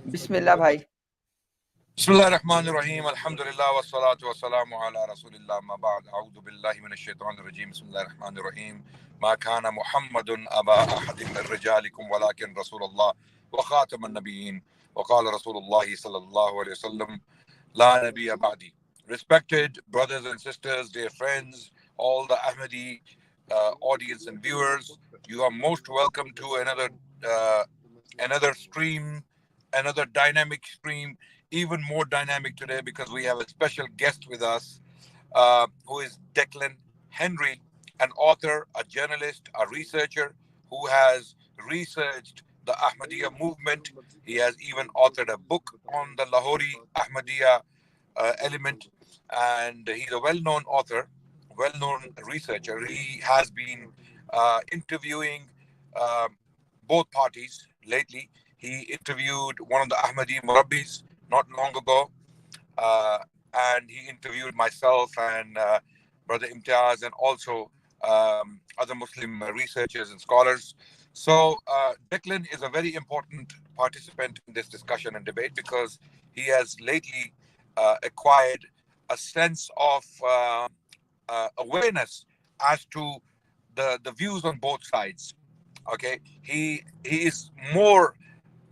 बिस्मिल्लाह भाई। Bismillahirrahmanirrahim. Alhamdulillah wa salatu wa salamu ala rasulillah ma ba'd. A'udhu billahi minash shaitanir rajim. Bismillahirrahmanirrahim. Ma kana Muhammadun aba ahadin min rijalikum walakin Rasulullah wa khataman nabiyyin. Wa qala Rasulullah sallallahu alayhi wa sallam la nabiyya ba'di. Respected brothers and sisters, dear friends, all the Ahmadi audience and viewers, you are most welcome to another stream, another dynamic stream, even more dynamic today because we have a special guest with us, who is Declan Henry, an author, a journalist, a researcher who has researched the Ahmadiyya movement. He has even authored a book on the Lahori Ahmadiyya element, and he's a well-known author, well-known researcher. He has been interviewing uh, both parties lately. He interviewed one of the Ahmadi Murabbis not long ago, uh, and he interviewed myself and Brother Imtiaz and also other Muslim researchers and scholars. So Declan is a very important participant in this discussion and debate because he has lately acquired a sense of awareness as to the views on both sides. Okay, he is more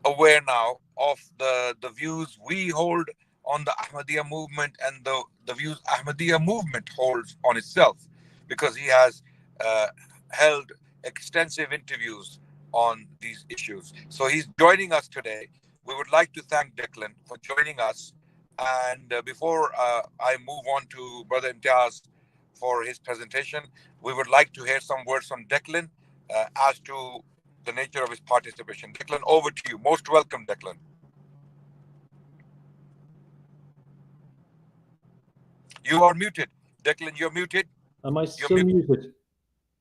aware now of the views we hold on the Ahmadiyya movement and the views Ahmadiyya movement holds on itself, because he has uh, held extensive interviews on these issues. So he's joining us today. We would like to thank Declan for joining us. And before I move on to Brother Imtiaz for his presentation, we would like to hear some words from Declan as to the nature of his participation. Declan, over to you. Most welcome, Declan. You are muted. Declan, you're muted. Am I You're still muted?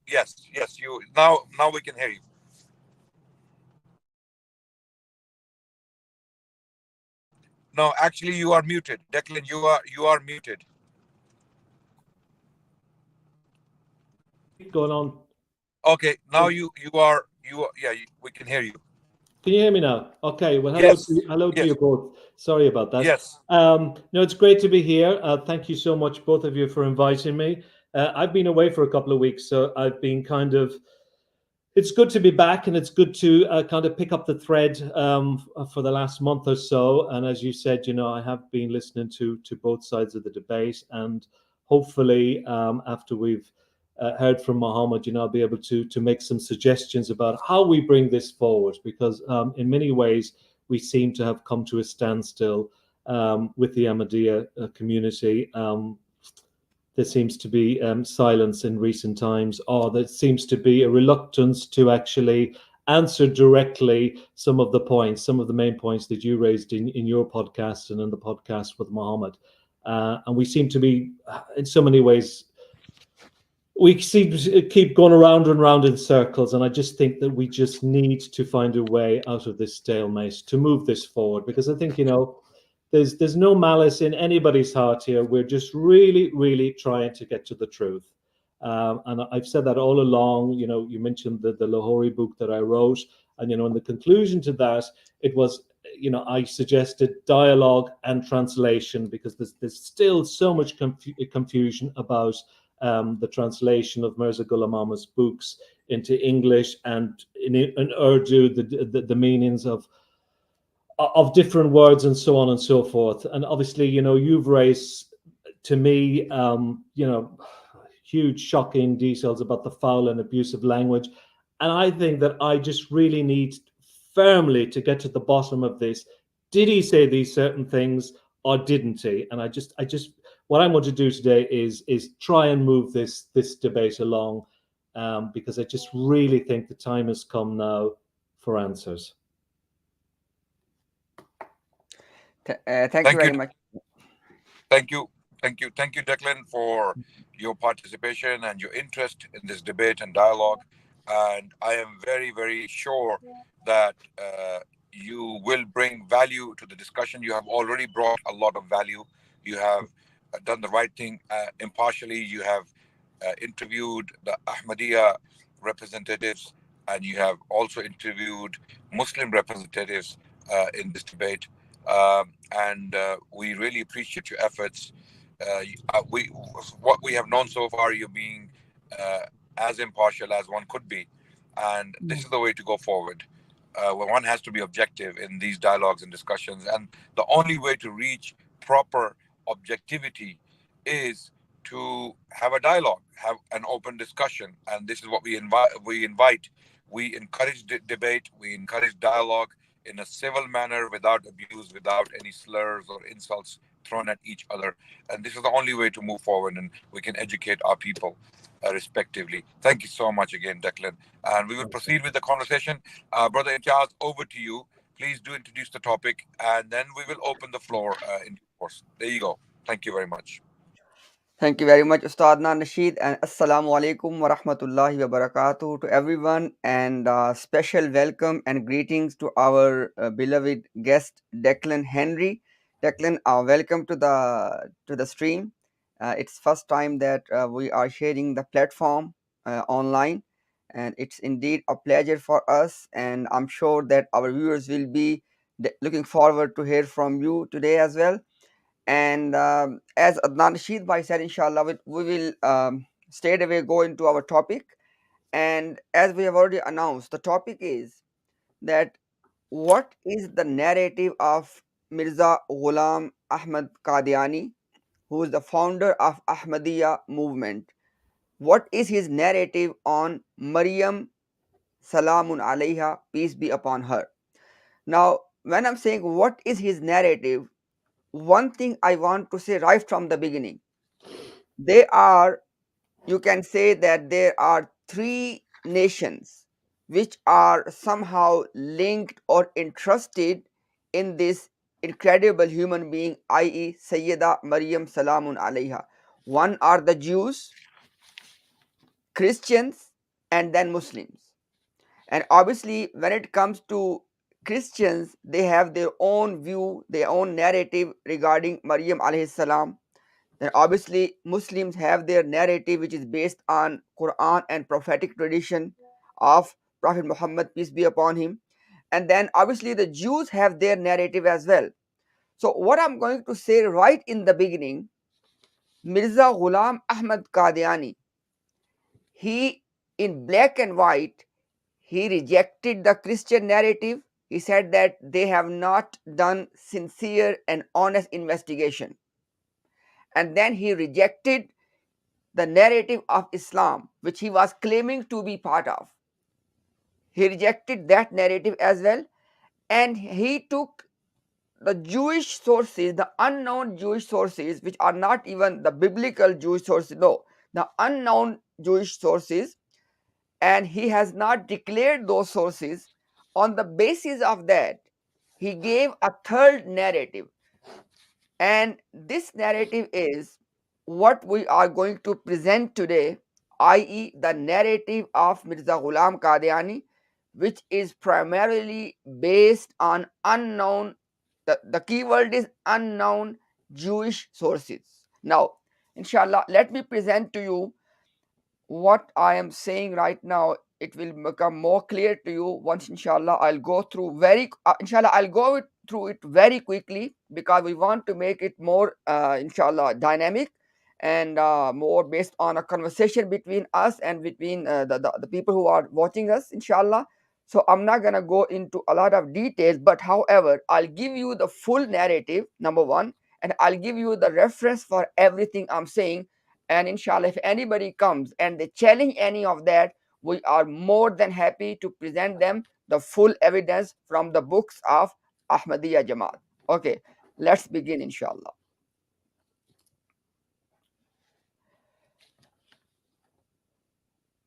Yes, yes. You now we can hear you. No, actually you are muted. Declan, you are muted. Keep going on. Okay, now you are yeah, we can hear you. Can you hear me now? Okay. Well, hello, Yes. hello to Yes. you both. Sorry about that. Yes. No, it's great to be here. Thank you so much, both of you, for inviting me. I've been away for a couple of weeks, so I've been kind of. It's good to be back, and it's good to kind of pick up the thread for the last month or so. And as you said, I have been listening to both sides of the debate, and hopefully, after we've heard from Muhammad, I'll be able to make some suggestions about how we bring this forward, because in many ways we seem to have come to a standstill with the Ahmadiyya community. There seems to be silence in recent times, or there seems to be a reluctance to actually answer directly some of the main points that you raised in your podcast and in the podcast with Muhammad. And we seem to be, in so many ways, we seem to keep going around and round in circles. And I just think that we just need to find a way out of this stalemate to move this forward, because I think, there's no malice in anybody's heart here. We're just really, really trying to get to the truth. And I've said that all along. You mentioned the Lahori book that I wrote, and in the conclusion to that, it was, I suggested dialogue and translation, because there's still so much confusion about the translation of Mirza Ghulam Ahmad's books into English, and in Urdu, the meanings of different words and so on and so forth. And obviously, you've raised to me, huge shocking details about the foul and abusive language. And I think that I just really need firmly to get to the bottom of this. Did he say these certain things or didn't he? And I just what I'm going to do today is try and move this debate along, because I just really think the time has come now for answers. Thank you very much. Thank you, Declan, for your participation and your interest in this debate and dialogue. And I am very, very sure that you will bring value to the discussion. You have already brought a lot of value. You have done the right thing impartially. You have interviewed the Ahmadiyya representatives, and you have also interviewed Muslim representatives in this debate, and we really appreciate your efforts. We what we have known so far, you being as impartial as one could be, and this is the way to go forward. Where one has to be objective in these dialogues and discussions, and the only way to reach proper objectivity is to have a dialogue, have an open discussion, and this is what we invite. We encourage debate, we encourage dialogue in a civil manner, without abuse, without any slurs or insults thrown at each other. And this is the only way to move forward, and we can educate our people respectively. Thank you so much again, Declan. And we will proceed with the conversation. Brother Imtiaz, over to you. Please do introduce the topic, and then we will open the floor in due course. There you go. Thank you very much. Thank you very much, Ustadna Nasheed, and Assalamu alaikum wa rahmatullahi wa barakatuh to everyone, and special welcome and greetings to our beloved guest Declan Henry. Declan, welcome to the stream. It's first time that we are sharing the platform online, and it's indeed a pleasure for us. And I'm sure that our viewers will be looking forward to hear from you today as well. And as Adnan Rashid Bhai said, inshallah, we will straight away go into our topic. And as we have already announced, the topic is that what is the narrative of Mirza Ghulam Ahmad Qadiani, who is the founder of Ahmadiyya movement? What is his narrative on Maryam Salamun Alayha, peace be upon her? Now, when I'm saying what is his narrative, one thing I want to say right from the beginning, they are, you can say that there are three nations which are somehow linked or entrusted in this incredible human being, i.e., Sayyida Maryam Salamun Alayha. One are the Jews, Christians, and then Muslims. And obviously, when it comes to Christians, they have their own view, their own narrative regarding Maryam alayhi salam. Then obviously Muslims have their narrative which is based on Quran and prophetic tradition of Prophet Muhammad, peace be upon him. And then obviously the Jews have their narrative as well. So what I'm going to say right in the beginning, Mirza Ghulam Ahmad Qadiani, he, in black and white, he rejected the Christian narrative. He said that they have not done sincere and honest investigation. And then he rejected the narrative of Islam, which he was claiming to be part of. He rejected that narrative as well, and he took the Jewish sources, the unknown Jewish sources, which are not even the biblical Jewish sources, no, the unknown Jewish sources, and he has not declared those sources. On the basis of that, he gave a third narrative, and this narrative is what we are going to present today, i.e., the narrative of Mirza Ghulam Qadiani, which is primarily based on unknown, the keyword is unknown Jewish sources. Now, inshallah, let me present to you what I am saying right now. It will become more clear to you once, inshallah, I'll go through inshallah, I'll go through it very quickly, because we want to make it more, inshallah, dynamic and more based on a conversation between us and between the people who are watching us, inshallah. So I'm not going to go into a lot of details, but however, I'll give you the full narrative, number one, and I'll give you the reference for everything I'm saying. And inshallah, if anybody comes and they challenge any of that, we are more than happy to present them the full evidence from the books of Ahmadiyya Jamaat. Okay, let's begin, inshallah.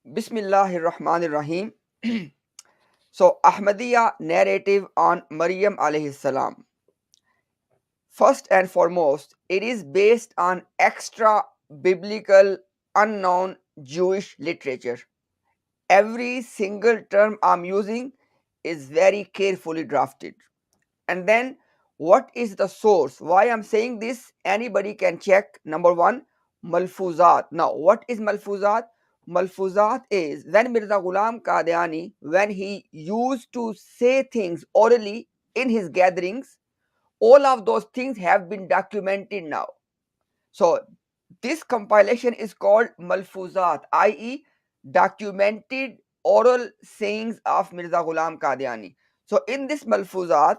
Bismillahir Rahmanir Rahim. So, Ahmadiyya narrative on Maryam alayhi salam. First and foremost, it is based on extra biblical, unknown Jewish literature. Every single term I'm using is very carefully drafted. And then, what is the source? Why I'm saying this, anybody can check. Number one, Malfuzat. Now, what is Malfuzat? Malfuzat is when Mirza Ghulam Qadiani, when he used to say things orally, in his gatherings. All of those things have been documented now. So this compilation is called Malfuzat, i.e., documented oral sayings of Mirza Ghulam Qadiani. So in this Malfuzat,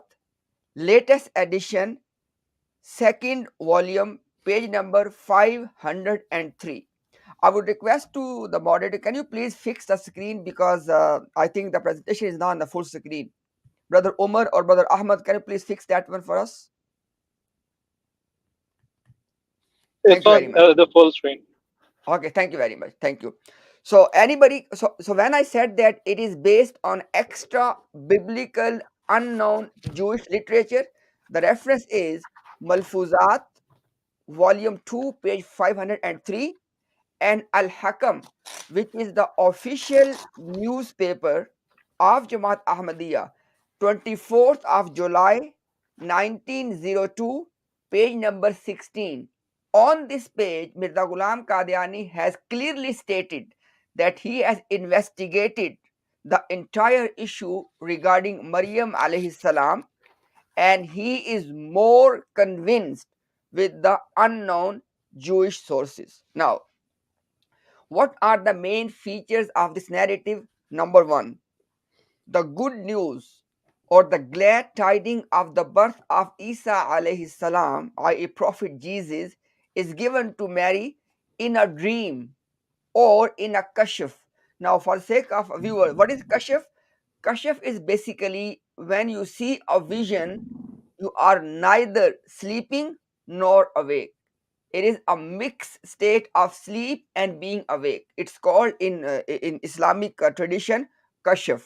latest edition, second volume, page number 503. I would request to the moderator, can you please fix the screen, because I think the presentation is not on the full screen. Brother Umar or Brother Ahmad, can you please fix that one for us? Thank It's you very on much. the full screen. Okay, thank you very much. Thank you. So anybody, so when I said that it is based on extra biblical unknown Jewish literature, the reference is Malfuzat, volume 2, page 503, and Al Hakam, which is the official newspaper of Jamaat Ahmadiyya, 24th of July 1902, page number 16. On this page, Mirza Ghulam Qadiani has clearly stated that he has investigated the entire issue regarding Maryam alayhi salam, and he is more convinced with the unknown Jewish sources. Now, what are the main features of this narrative? Number one, the good news or the glad tidings of the birth of Isa alayhi salam, i.e., Prophet Jesus, is given to Mary in a dream or in a kashf. Now, for sake of a viewer, what is kashf? Kashf is basically when you see a vision, you are neither sleeping nor awake. It is a mixed state of sleep and being awake. It's called in Islamic tradition kashf.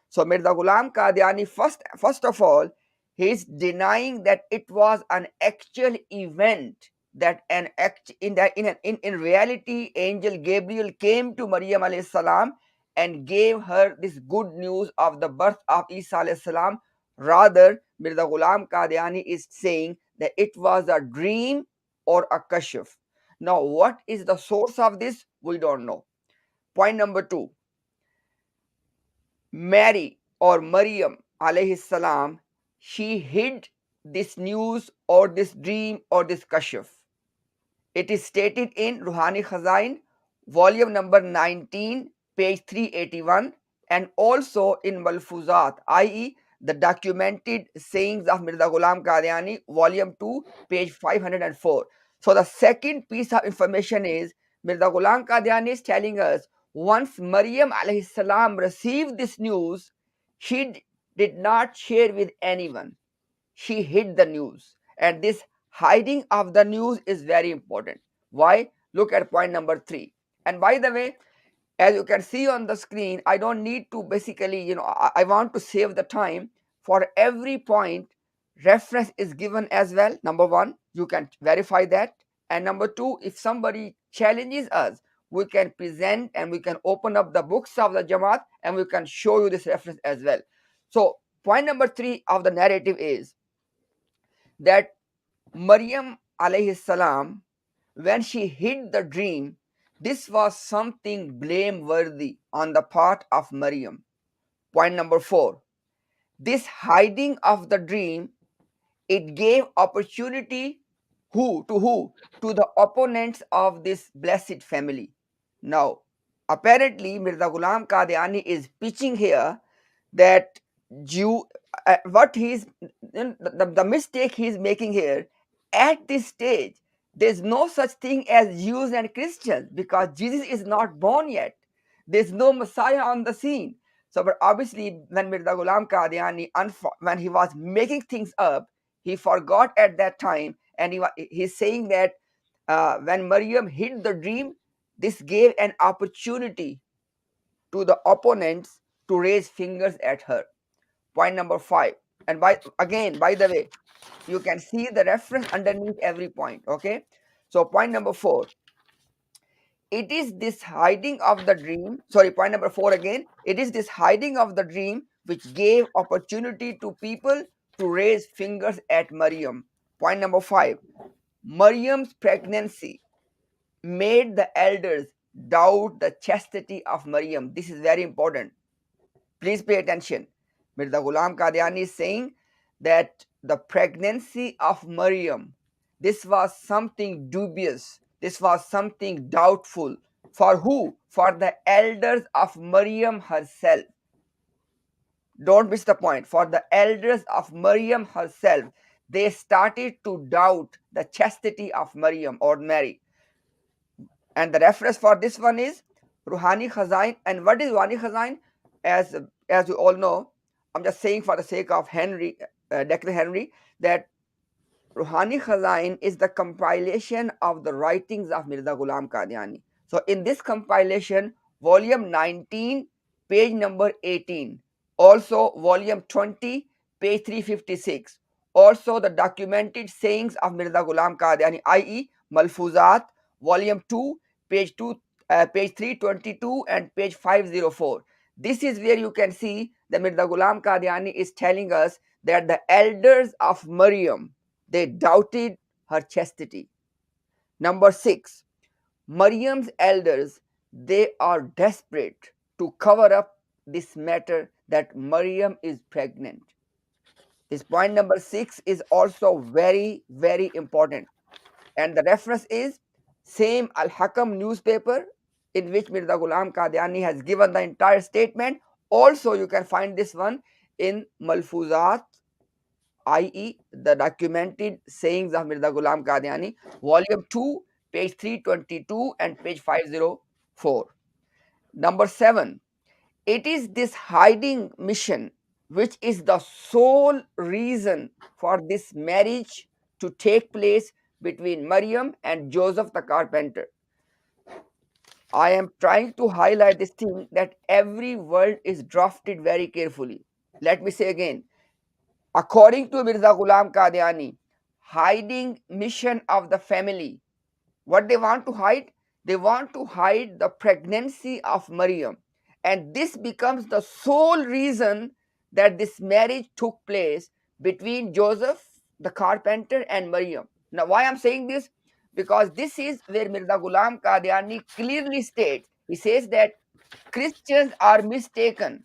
So Mirza Ghulam Qadiani, first of all, he is denying that it was an actual event, that an act in that in reality angel Gabriel came to Maryam alayhi salam and gave her this good news of the birth of Isa alayhi salam. Rather, Mirza Ghulam Qadiani is saying that it was a dream or a kashf. Now, what is the source of this? We don't know. Point number two, Mary or Maryam alayhi salam, she hid this news or this dream or this kashf. It is stated in Ruhani Khazain, volume number 19, page 381, and also in Malfuzat, i.e., the documented sayings of Mirza Ghulam Qadiani, volume 2, page 504. So, the second piece of information is Mirza Ghulam Qadiani is telling us once Maryam alayhi salam received this news, she did not share with anyone. She hid the news, and this hiding of the news is very important. Why? Look at point number 3. And by the way, as you can see on the screen, I don't need to basically, I want to save the time. For every point, reference is given as well. Number one, you can verify that. And number two, if somebody challenges us, we can present and we can open up the books of the Jamaat and we can show you this reference as well. So point number 3 of the narrative is that Maryam alayhi salam, when she hid the dream, this was something blameworthy on the part of Maryam. Point number 4, this hiding of the dream, it gave opportunity who? To the opponents of this blessed family. Now, apparently Mirza Ghulam Qadiani is pitching here that Jew, what he's the mistake he's making here at this stage, there's no such thing as Jews and Christians because Jesus is not born yet. There's no Messiah on the scene. So, but obviously, when Mirza Ghulam Qadiani, when he was making things up, he forgot at that time, and he's saying that when Maryam hid the dream, this gave an opportunity to the opponents to raise fingers at her. Point number 5. And by the way, you can see the reference underneath every point. Okay. So point number 4. It is this hiding of the dream. Sorry, point number 4 again. It is this hiding of the dream which gave opportunity to people to raise fingers at Maryam. Point number 5. Maryam's pregnancy made the elders doubt the chastity of Maryam. This is very important. Please pay attention. Mirza Ghulam Qadiani is saying that the pregnancy of Maryam, this was something dubious, this was something doubtful. For who? For the elders of Maryam herself. Don't miss the point. For the elders of Maryam herself, they started to doubt the chastity of Maryam or Mary. And the reference for this one is Ruhani Khazain. And what is Ruhani Khazain? As you all know, I'm just saying for the sake of Henry, Dr. Henry, that Ruhani Khazain is the compilation of the writings of Mirza Ghulam Qadiani. So in this compilation, volume 19, page number 18, also volume 20, page 356, also the documented sayings of Mirza Ghulam Qadiani, i.e. Malfuzat, volume 2, page 2, page 322 and page 504. This is where you can see that Mirza Ghulam Qadiani is telling us that the elders of Maryam, they doubted her chastity. Number 6, Maryam's elders, they are desperate to cover up this matter that Maryam is pregnant. This point number 6 is also very, very important. And the reference is same Al-Hakam newspaper in which Mirza Ghulam Qadiani has given the entire statement. Also, you can find this one in Malfuzat, i.e. the documented sayings of Mirza Ghulam Qadiani, volume 2, page 322 and page 504. Number 7, it is this hiding mission which is the sole reason for this marriage to take place between Maryam and Joseph the carpenter. I am trying to highlight this thing that every word is drafted very carefully. Let me say again, according to Mirza Ghulam Qadiani, hiding mission of the family. What they want to hide? They want to hide the pregnancy of Maryam. And this becomes the sole reason that this marriage took place between Joseph, the carpenter, and Maryam. Now, why I'm saying this? Because this is where Mirza Ghulam Qadiani clearly states, he says that Christians are mistaken,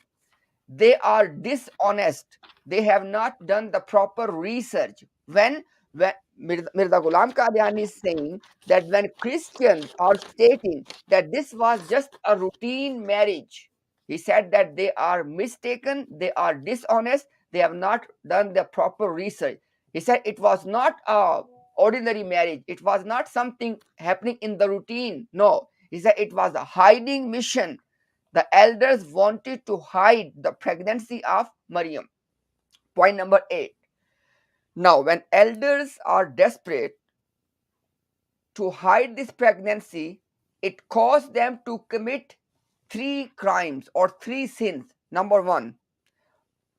they are dishonest, they have not done the proper research. When Mirza Ghulam Qadiani is saying that when Christians are stating that this was just a routine marriage, he said that they are mistaken, they are dishonest, they have not done the proper research. He said it was not a ordinary marriage, it was not something happening in the routine. No, he said it was a hiding mission. The elders wanted to hide the pregnancy of Maryam. Point number 8. Now, when elders are desperate to hide this pregnancy, it caused them to commit 3 crimes or 3 sins. Number 1,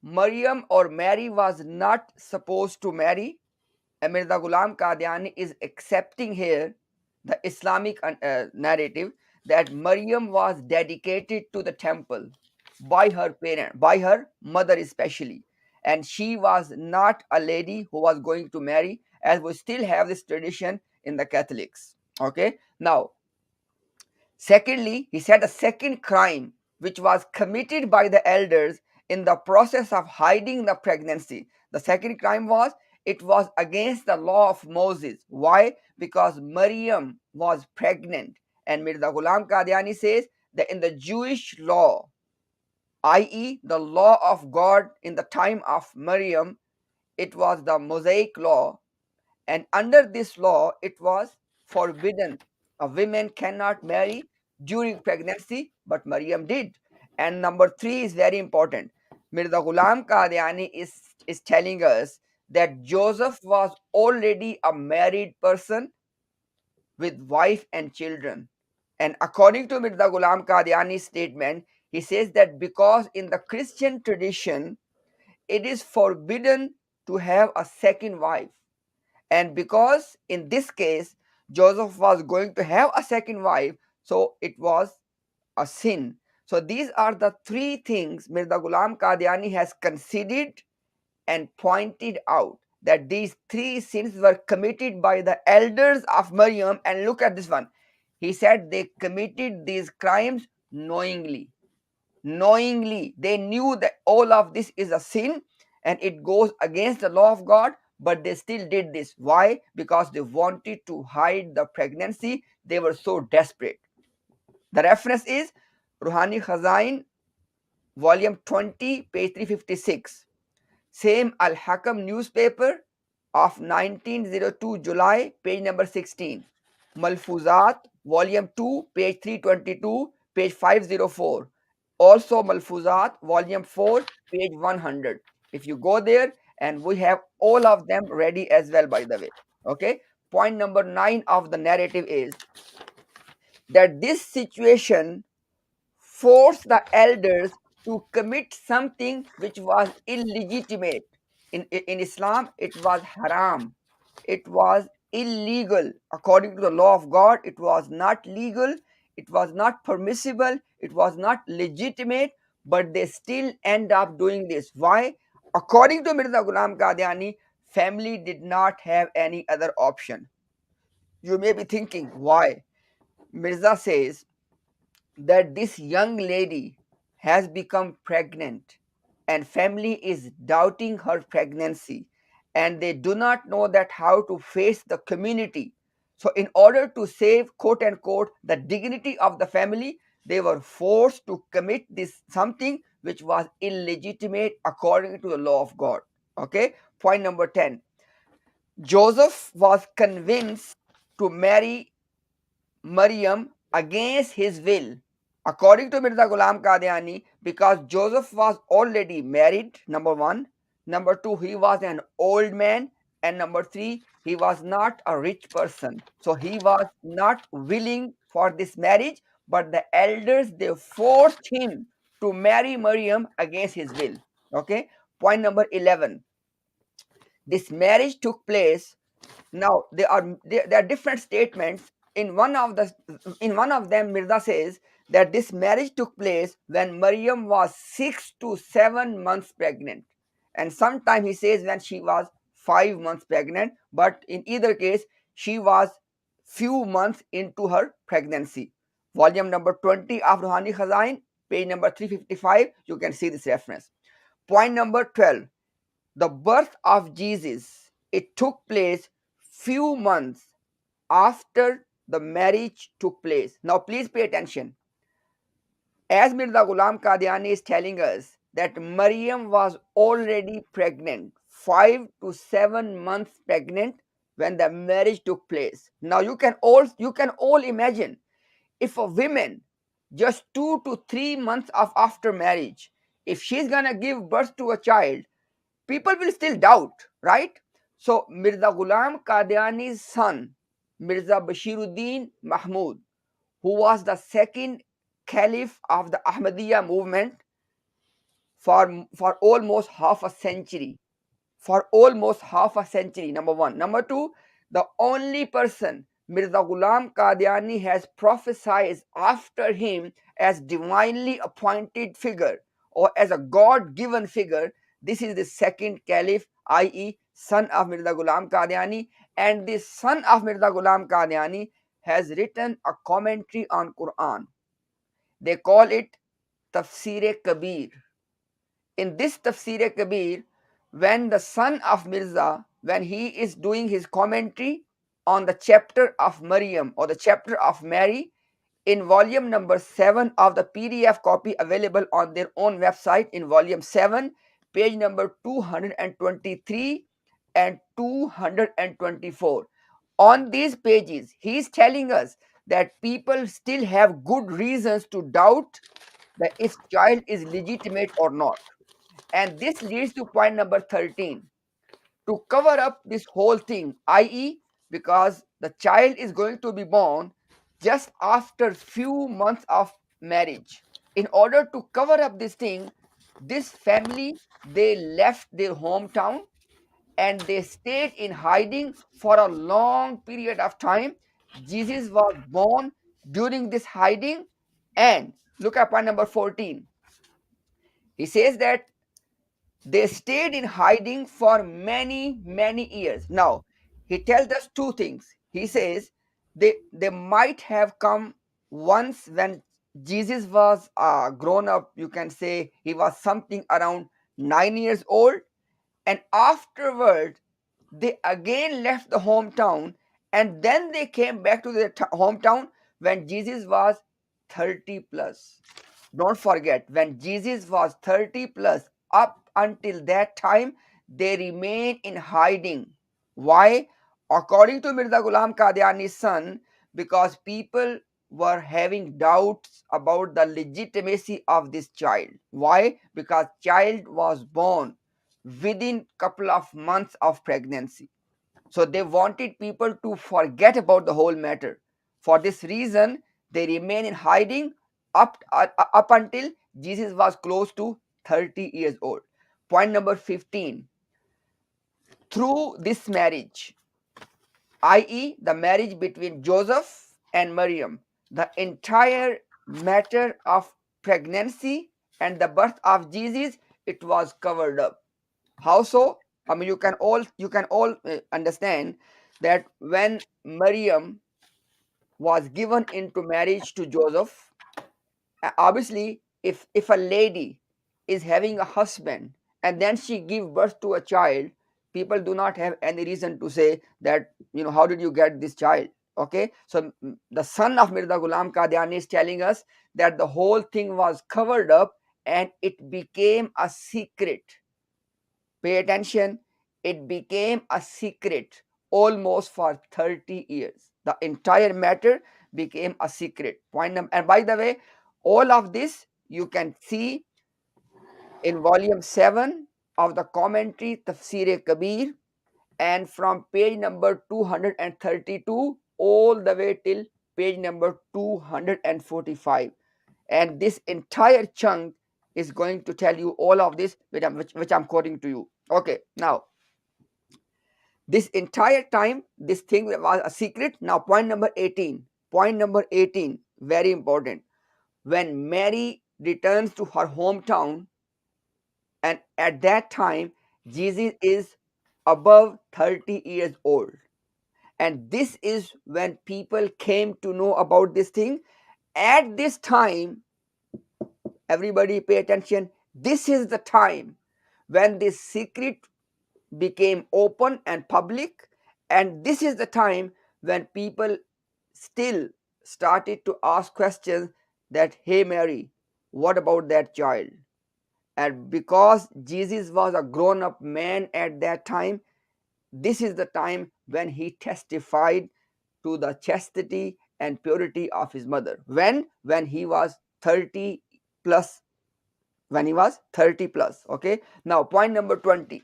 Maryam or Mary was not supposed to marry. And Mirza Ghulam Qadiani is accepting here the Islamic narrative that Maryam was dedicated to the temple by her parent, by her mother especially. And she was not a lady who was going to marry, as we still have this tradition in the Catholics. Okay. Now, secondly, he said the second crime which was committed by the elders in the process of hiding the pregnancy. The second crime was it was against the law of Moses. Why? Because Maryam was pregnant. And Mirza Ghulam Qadiani says that in the Jewish law, i.e., the law of God in the time of Maryam, it was the Mosaic law. And under this law, it was forbidden. A woman cannot marry during pregnancy, but Maryam did. And number 3 is very important. Mirza Ghulam Qadiani is telling us that Joseph was already a married person with wife and children. And according to Mirza Ghulam Qadiani's statement, he says that because in the Christian tradition, it is forbidden to have a second wife. And because in this case, Joseph was going to have a second wife, so it was a sin. So these are the 3 things Mirza Ghulam Qadiani has considered and pointed out, that these 3 sins were committed by the elders of Maryam. And look at this one. He said they committed these crimes knowingly. Knowingly. They knew that all of this is a sin, and it goes against the law of God, but they still did this. Why? Because they wanted to hide the pregnancy. They were so desperate. The reference is Ruhani Khazain, volume 20, page 356. Same Al Hakam newspaper of 1902 July, page number 16. Malfuzat, volume 2, page 322, page 504. Also Malfuzat, volume 4, page 100. If you go there, and we have all of them ready as well, by the way. Okay. Point number 9 of the narrative is that this situation force the elders to commit something which was illegitimate. In Islam, it was haram. It was illegal. According to the law of God, it was not legal, it was not permissible, it was not legitimate, but they still end up doing this. Why? According to Mirza Ghulam Qadiani, family did not have any other option. You may be thinking, why? Mirza says that this young lady has become pregnant and family is doubting her pregnancy, and they do not know that how to face the community. So in order to save, quote unquote, the dignity of the family, they were forced to commit this something which was illegitimate according to the law of God. Okay. Point number 10. Joseph was convinced to marry Maryam against his will, according to Mirza Ghulam Qadiani, because Joseph was already married, number one. Number two, he was an old man. And number three, he was not a rich person. So he was not willing for this marriage, but the elders, they forced him to marry Maryam against his will. Okay. Point number 11. This marriage took place. Now there are different statements. In one of them, Mirza says that this marriage took place when Maryam was 6 to 7 months pregnant, and sometime he says when she was 5 months pregnant. But in either case, she was few months into her pregnancy. Volume number 20 of Ruhani Khazain, page number 355. You can see this reference. Point number 12. The birth of Jesus, it took place few months after the marriage took place. Now please pay attention. As Mirza Ghulam Qadiani is telling us that Maryam was already pregnant, 5 to 7 months pregnant when the marriage took place. Now you can all imagine, if a woman just 2 to 3 months of after marriage, if she's gonna give birth to a child, people will still doubt, right? So Mirza Ghulam Qadiani's son, Mirza Bashiruddin Mahmud, who was the second Caliph of the Ahmadiyya movement for almost half a century, number one. Number two, the only person Mirza Ghulam Qadiani has prophesied after him as divinely appointed figure or as a God-given figure. This is the second Caliph, i.e. son of Mirza Ghulam Qadiani, and the son of Mirza Ghulam Qadiani has written a commentary on Quran. They call it Tafsir Kabir. In this Tafsir Kabir, when the son of Mirza, when he is doing his commentary on the chapter of Maryam or the chapter of Mary, in volume number 7 of the PDF copy available on their own website, in volume 7, page number 223 and 224. On these pages, he is telling us that people still have good reasons to doubt that if child is legitimate or not. And this leads to point number 13. To cover up this whole thing, i.e., because the child is going to be born just after few months of marriage. In order to cover up this thing, this family, they left their hometown and they stayed in hiding for a long period of time. Jesus was born during this hiding. And look at point number 14. He says that they stayed in hiding for many, many years. Now, he tells us two things. He says they might have come once when Jesus was grown up. You can say he was something around 9 years old. And afterward, they again left the hometown, and then they came back to their hometown when Jesus was 30 plus. Don't forget, when Jesus was 30 plus, up until that time, they remain in hiding. Why? According to Mirza Ghulam Qadiani's son, because people were having doubts about the legitimacy of this child. Why? Because child was born within couple of months of pregnancy. So they wanted people to forget about the whole matter. For this reason, they remain in hiding up until Jesus was close to 30 years old. Point number 15. Through this marriage, i.e., the marriage between Joseph and Maryam, the entire matter of pregnancy and the birth of Jesus, it was covered up. How so? I mean, you can all understand that when Maryam was given into marriage to Joseph, obviously, if a lady is having a husband and then she give birth to a child, people do not have any reason to say that, how did you get this child? Okay, so the son of Mirza Ghulam Qadiani is telling us that the whole thing was covered up and it became a secret. Pay attention, it became a secret almost for 30 years. The entire matter became a secret. And by the way, all of this you can see in volume 7 of the commentary Tafsir Kabir, and from page number 232 all the way till page number 245. And this entire chunk is going to tell you all of this, which I'm quoting to you. Okay, now this entire time this thing was a secret. Now point number 18. Point number 18, very important. When Mary returns to her hometown, and at that time Jesus is above 30 years old, and this is when people came to know about this thing. At this time, everybody pay attention, this is the time when this secret became open and public, and this is the time when people still started to ask questions that, hey Mary, what about that child? And because Jesus was a grown up man at that time, this is the time when he testified to the chastity and purity of his mother. When he was 30 plus. When he was 30 plus. Okay, now point number 20.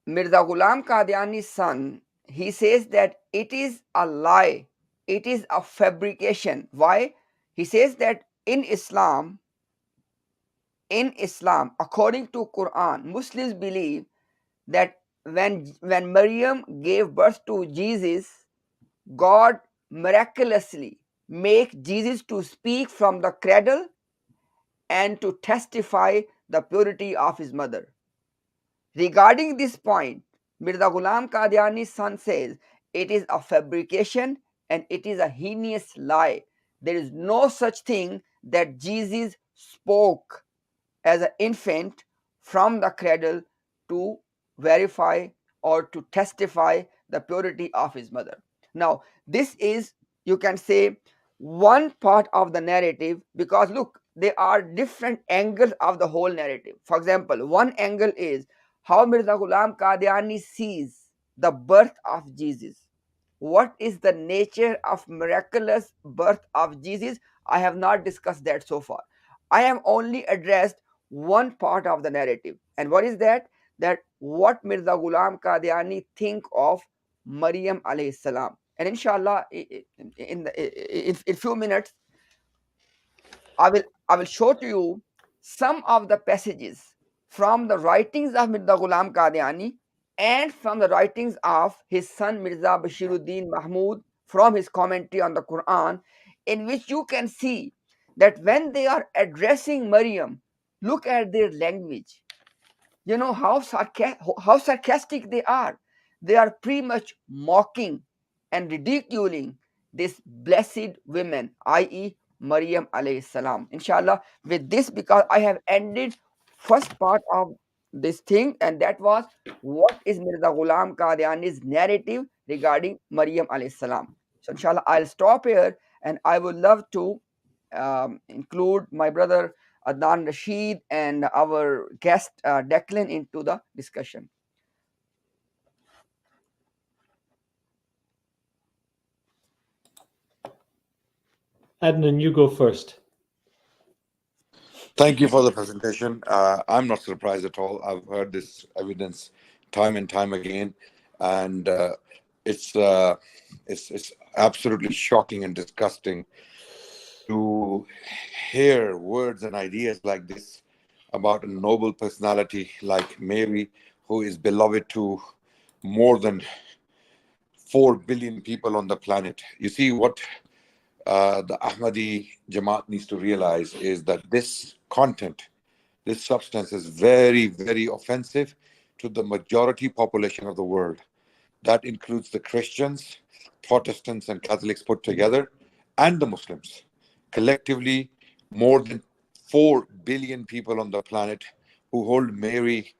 Mirza Ghulam Qadiani's son, he says that it is a lie, it is a fabrication. Why? He says that in Islam, according to Quran, Muslims believe that when Maryam gave birth to Jesus, God miraculously make Jesus to speak from the cradle and to testify the purity of his mother. Regarding this point, Mirza Ghulam Qadiani's son says it is a fabrication and it is a heinous lie. There is no such thing that Jesus spoke as an infant from the cradle to verify or to testify the purity of his mother. Now, this is, you can say, one part of the narrative, because look, there are different angles of the whole narrative. For example, one angle is how Mirza Ghulam Qadiani sees the birth of Jesus. What is the nature of miraculous birth of Jesus? I have not discussed that so far. I have only addressed one part of the narrative. And what is that? That what Mirza Ghulam Qadiani think of Maryam alayhi salam. And inshallah, in few minutes, I will show to you some of the passages from the writings of Mirza Ghulam Qadiani and from the writings of his son Mirza Bashiruddin Mahmud from his commentary on the Quran, in which you can see that when they are addressing Maryam, look at their language. You know how sarcastic they are. They are pretty much mocking and ridiculing this blessed women, i.e. Maryam alayhi salam. Inshallah, with this, because I have ended first part of this thing, and that was what is Mirza Ghulam Qadiani's narrative regarding Maryam alayhi salam. So inshallah, I'll stop here, and I would love to include my brother Adnan Rashid and our guest Declan into the discussion. Adnan, you go first. Thank you for the presentation. I'm not surprised at all. I've heard this evidence time and time again, and it's it's absolutely shocking and disgusting to hear words and ideas like this about a noble personality like Mary, who is beloved to more than 4 billion people on the planet. You see, what the Ahmadi Jamaat needs to realize is that this content, this substance is very, very offensive to the majority population of the world. That includes the Christians, Protestants, and Catholics put together, and the Muslims. Collectively, more than 4 billion people on the planet who hold Mary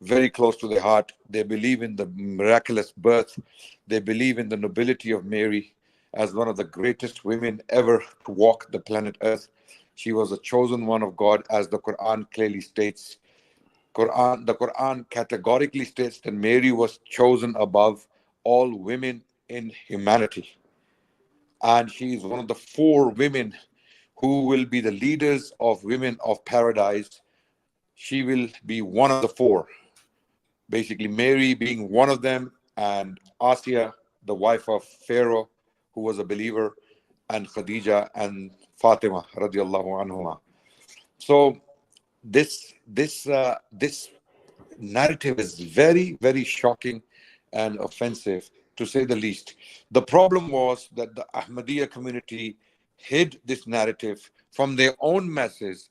very close to their heart. They believe in the miraculous birth. They believe in the nobility of Mary as one of the greatest women ever to walk the planet Earth. She was a chosen one of God, as the Quran clearly states. The Quran categorically states that Mary was chosen above all women in humanity. And she is one of the 4 women who will be the leaders of women of paradise. She will be one of the 4. Basically, Mary being one of them, and Asiya, the wife of Pharaoh, who was a believer, and Khadija and Fatima radiallahu anhuma. So this narrative is very, very shocking and offensive, to say the least. The problem was that the Ahmadiyya community hid this narrative from their own masses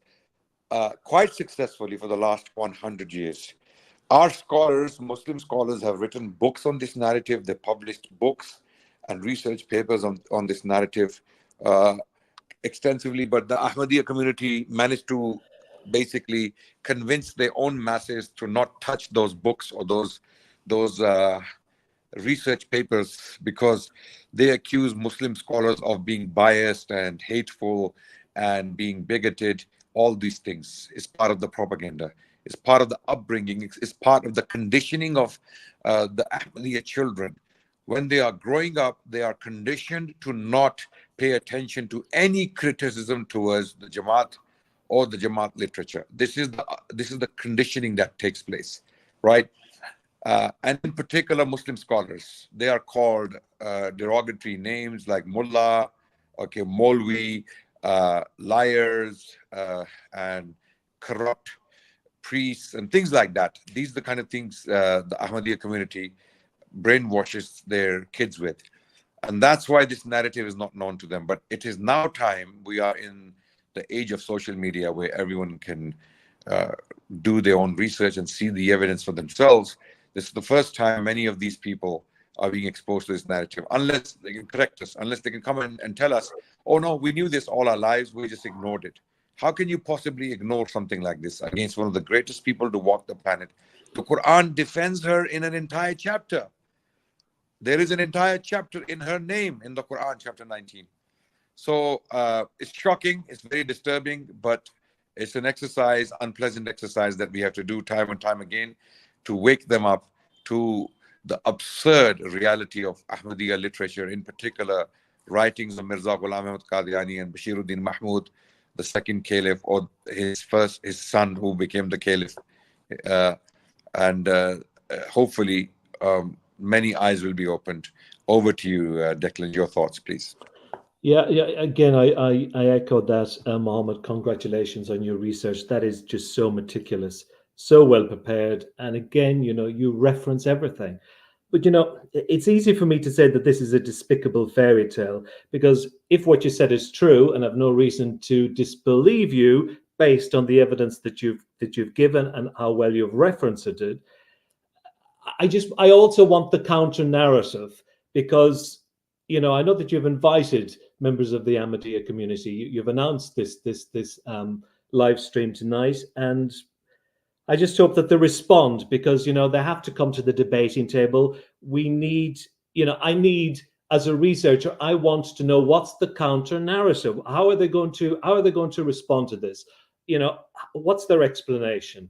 quite successfully for the last 100 years. Our scholars, Muslim scholars, have written books on this narrative. They published books and research papers on this narrative extensively, but the Ahmadiyya community managed to basically convince their own masses to not touch those books or those research papers, because they accuse Muslim scholars of being biased and hateful and being bigoted. All these things is part of the propaganda. It's part of the upbringing. It's part of the conditioning of the Ahmadiyya children. When they are growing up, they are conditioned to not pay attention to any criticism towards the Jamaat or the Jamaat literature. This is the conditioning that takes place, right? And in particular, Muslim scholars, they are called derogatory names like mullah, okay, Molvi, liars, and corrupt priests, and things like that. These are the kind of things the Ahmadiyya community brainwashes their kids with. And that's why this narrative is not known to them. But it is now time. We are in the age of social media where everyone can uh, do their own research and see the evidence for themselves. This is the first time many of these people are being exposed to this narrative, unless they can correct us, unless they can come and tell us, oh no, we knew this all our lives, we just ignored it. How can you possibly ignore something like this against one of the greatest people to walk the planet? The Quran defends her in an entire chapter. There is an entire chapter in her name in the Quran, chapter 19. So it's shocking, it's very disturbing, but it's an exercise, unpleasant exercise that we have to do time and time again to wake them up to the absurd reality of Ahmadiyya literature, in particular writings of Mirza Ghulam Ahmad Qadiani and Bashiruddin Mahmud, the second caliph, or his son who became the caliph. Uh, and hopefully many eyes will be opened. Over to you, Declan, your thoughts, please. Yeah. Again, I echo that, Mohammed. Congratulations on your research. That is just so meticulous, so well prepared. And again, you reference everything. But it's easy for me to say that this is a despicable fairy tale, because if what you said is true, and I've no reason to disbelieve you based on the evidence that you've given and how well you've referenced it, I also want the counter narrative, because I know that you've invited members of the Ahmadiyya community. You've announced this live stream tonight, and I just hope that they respond, because they have to come to the debating table. We need, I need, as a researcher, I want to know what's the counter narrative. How are they going to respond to this? What's their explanation?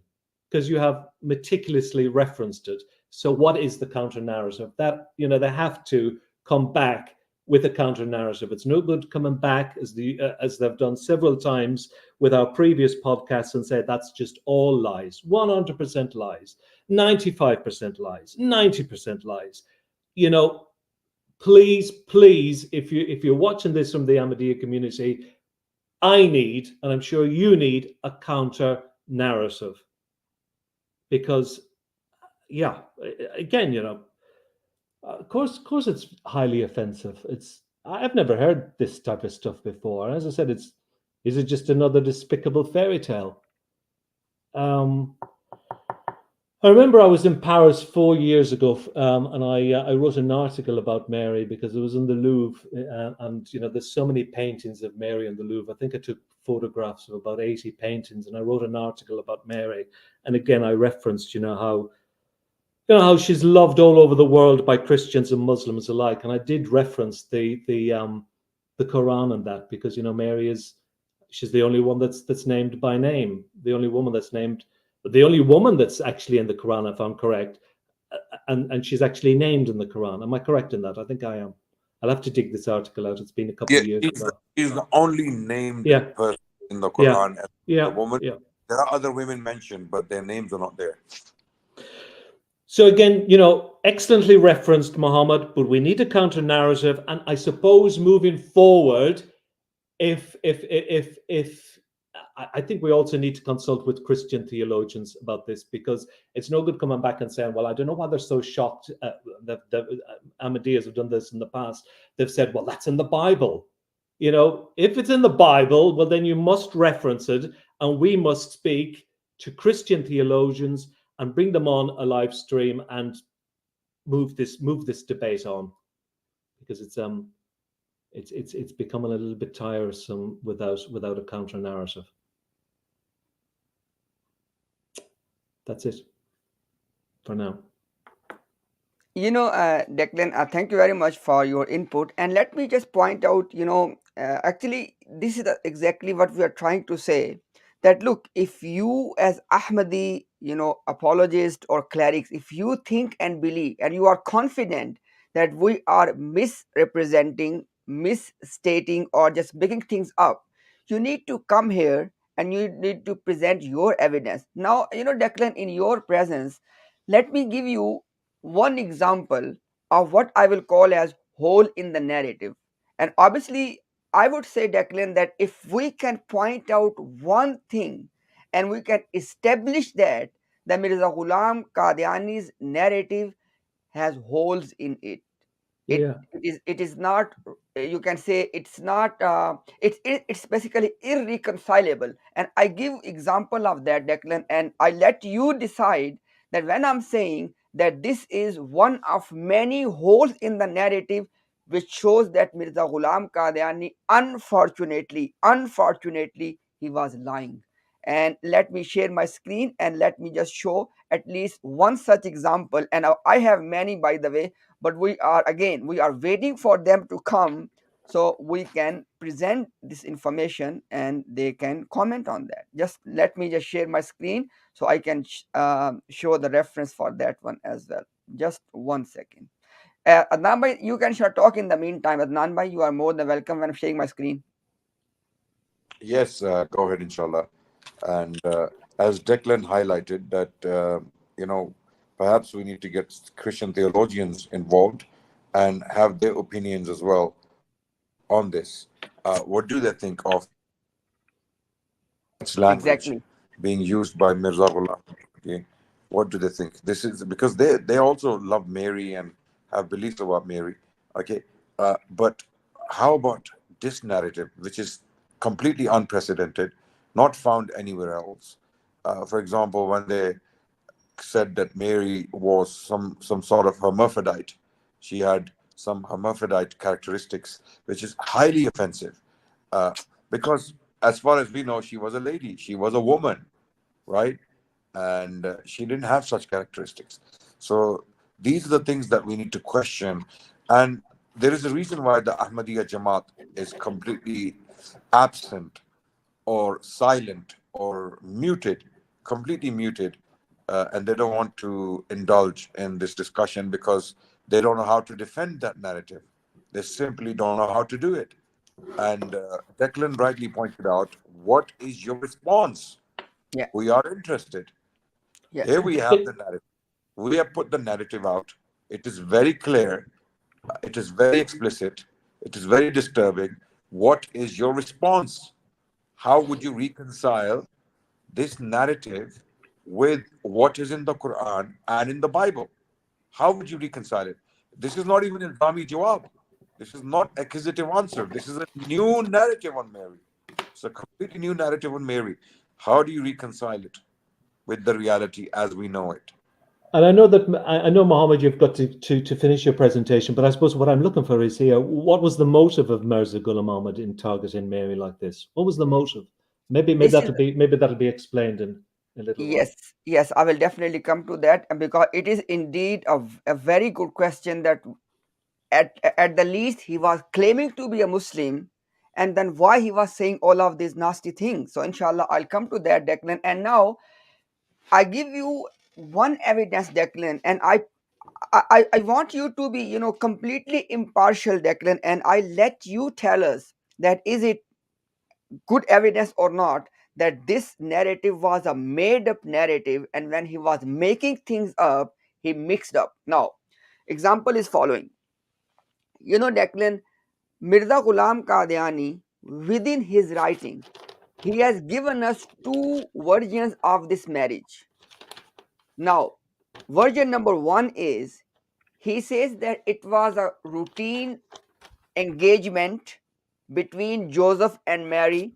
Because you have meticulously referenced it. So what is the counter narrative? That they have to come back with a counter narrative. It's no good coming back as they've done several times with our previous podcasts and say that's just all lies, 100% lies, 95% lies, 90% lies. Please, if you're watching this from the Ahmadiyya community, I need, and I'm sure you need, a counter narrative, because again, of course, it's highly offensive. I've never heard this type of stuff before. As I said, is it just another despicable fairy tale? I remember I was in Paris 4 years ago, and I wrote an article about Mary because it was in the Louvre, and there's so many paintings of Mary in the Louvre. I think I took photographs of about 80 paintings, and I wrote an article about Mary. And again, I referenced, how she's loved all over the world by Christians and Muslims alike. And I did reference the Quran and that, because Mary she's the only one that's named by name, the only woman that's actually in the Quran, if I'm correct, and she's actually named in the Quran. Am I correct in that? I think I am. I'll have to dig this article out. It's been a couple Yeah, of years ago. she's the only named Yeah, person in the yeah, Quran as yeah, a woman. yeah. There are other women mentioned, but their names are not there. So again, excellently referenced, Muhammad, but we need a counter narrative. And I suppose moving forward, if I think we also need to consult with Christian theologians about this, because it's no good coming back and saying, well, I don't know why they're so shocked that Ahmadiyyas have done this in the past. They've said, well, that's in the Bible. If it's in the Bible, well, then you must reference it, and we must speak to Christian theologians and bring them on a live stream and move this debate on, because it's becoming a little bit tiresome without a counter narrative. That's it for now. Declan, thank you very much for your input. And let me just point out, actually, this is exactly what we are trying to say. That look, if you as Ahmadi, apologist or clerics, if you think and believe and you are confident that we are misrepresenting, misstating, or just making things up, you need to come here and you need to present your evidence. Now, Declan, in your presence, let me give you one example of what I will call as hole in the narrative. And obviously, I would say, Declan, that if we can point out one thing and we can establish that the Mirza Ghulam Qadiani's narrative has holes in it. Yeah. It is not, you can say it's not, it's basically irreconcilable. And I give example of that, Declan, and I let you decide that when I'm saying that this is one of many holes in the narrative which shows that Mirza Ghulam Qadiani, unfortunately, he was lying. And let me share my screen and let me just show at least one such example. And I have many, by the way, but we are waiting for them to come so we can present this information and they can comment on that. Just let me just share my screen so I can show the reference for that one as well. Just 1 second. Adnan bhai, you can share talk in the meantime. Adnan bhai, you are more than welcome when I'm sharing my screen. Yes, go ahead, inshallah. And as Declan highlighted, that perhaps we need to get Christian theologians involved and have their opinions as well on this. What do they think of such language Exactly. being used by Mirza Ghulam? Okay, what do they think? This is because they also love Mary and have beliefs about Mary. Okay, but how about this narrative, which is completely unprecedented, not found anywhere else? For example, when they said that Mary was some sort of hermaphrodite, she had some hermaphrodite characteristics, which is highly offensive. Uh, because, as far as we know, she was a lady, she was a woman, right? And she didn't have such characteristics. So these are the things that we need to question. And there is a reason why the Ahmadiyya Jamaat is completely absent or silent or muted, completely muted, and they don't want to indulge in this discussion because they don't know how to defend that narrative. They simply don't know how to do it. And Declan rightly pointed out, what is your response? Yeah, We are interested. yeah, Here we have the narrative. We have put the narrative out. It is very clear. It is very explicit. It is very disturbing. What is your response? How would you reconcile this narrative with what is in the Quran and in the Bible? How would you reconcile it? This is not even Ilzami Jawab. This is not accusative answer. This is a new narrative on Mary. It's a completely new narrative on Mary. How do you reconcile it with the reality as we know it? And I know that I know, Mohammed, you've got to finish your presentation, but I suppose what I'm looking for is here: what was the motive of Mirza Ghulam Ahmad in targeting Mary like this? What was the motive? Maybe this is, that'll be explained in a little while. yes, yes, I will definitely come to that, and because it is indeed a very good question, that at the least he was claiming to be a Muslim, and then why he was saying all of these nasty things. So inshallah I'll come to that, Declan. And now I give you one evidence, Declan, and I want you to be, completely impartial, Declan, and I let you tell us that is it good evidence or not, that this narrative was a made up narrative, and when he was making things up, he mixed up. Now, example is following. Declan, Mirza Ghulam Qadiani, within his writing, he has given us two versions of this marriage. Now, version number one is, he says that it was a routine engagement between Joseph and Mary.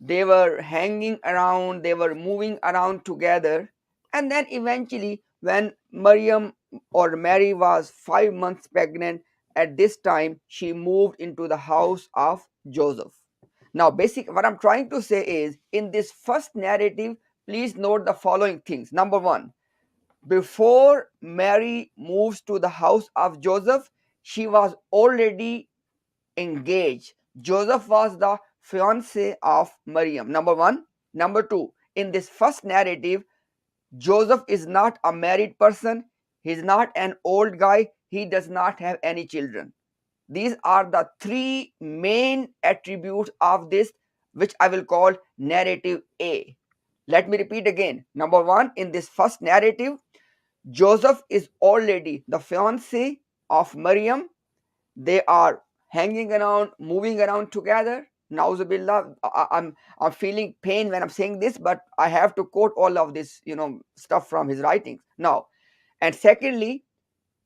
They were hanging around, they were moving around together, and then eventually, when Maryam or Mary was 5 months pregnant, at this time she moved into the house of Joseph. Now, basic what I'm trying to say is, in this first narrative, please note the following things. Number one, before Mary moves to the house of Joseph, she was already engaged. Joseph was the fiance of Maryam. Number one. Number two, in this first narrative, Joseph is not a married person. He's not an old guy. He does not have any children. These are the three main attributes of this, which I will call narrative A. Let me repeat again. Number one, in this first narrative, Joseph is already the fiance of Maryam. They are hanging around, moving around together. Nauzubillah, I'm feeling pain when I'm saying this, but I have to quote all of this, stuff from his writings. Now, and secondly,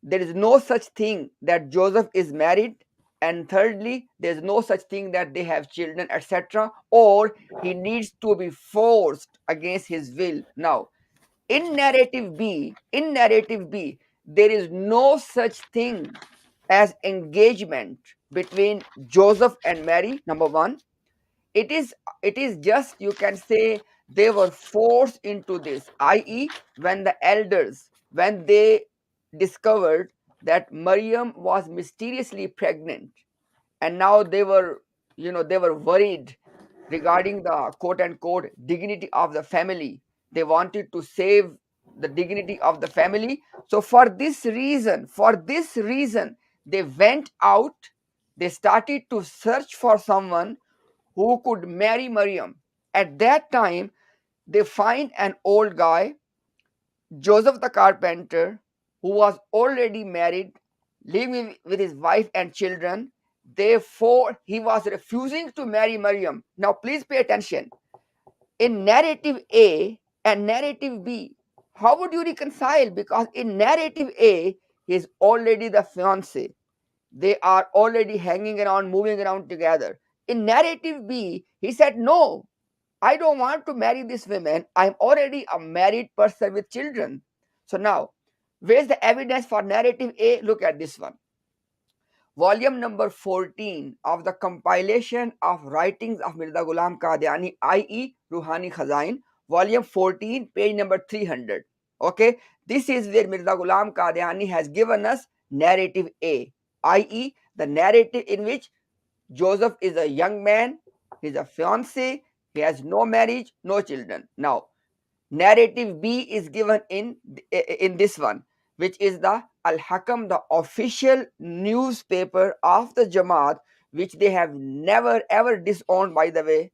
there is no such thing that Joseph is married. And thirdly, there's no such thing that they have children, etc. Or he needs to be forced against his will. Now, in narrative B, there is no such thing as engagement between Joseph and Mary. Number one, it is just, you can say, they were forced into this, i.e., when the elders, when they discovered that Maryam was mysteriously pregnant, and now they were worried regarding the quote unquote dignity of the family. They wanted to save the dignity of the family. So for this reason, they went out. They started to search for someone who could marry Maryam. At that time, they find an old guy, Joseph the carpenter, who was already married, living with his wife and children. Therefore, he was refusing to marry Maryam. Now, please pay attention. In narrative A and narrative B, how would you reconcile? Because in narrative A, he is already the fiance. They are already hanging around, moving around together. In narrative B, he said, no, I don't want to marry this woman. I'm already a married person with children. So now, where's the evidence for narrative A? Look at this one. volume number 14 of the compilation of writings of Mirza Ghulam Qadiani, i.e. Ruhani Khazain, volume 14, page number 300. Okay, this is where Mirza Ghulam Qadiani has given us narrative A, i.e. the narrative in which Joseph is a young man, he's a fiancé, he has no marriage, no children. Now, narrative B is given in this one, which is the Al-Hakam, the official newspaper of the Jamaat, which they have never ever disowned, by the way,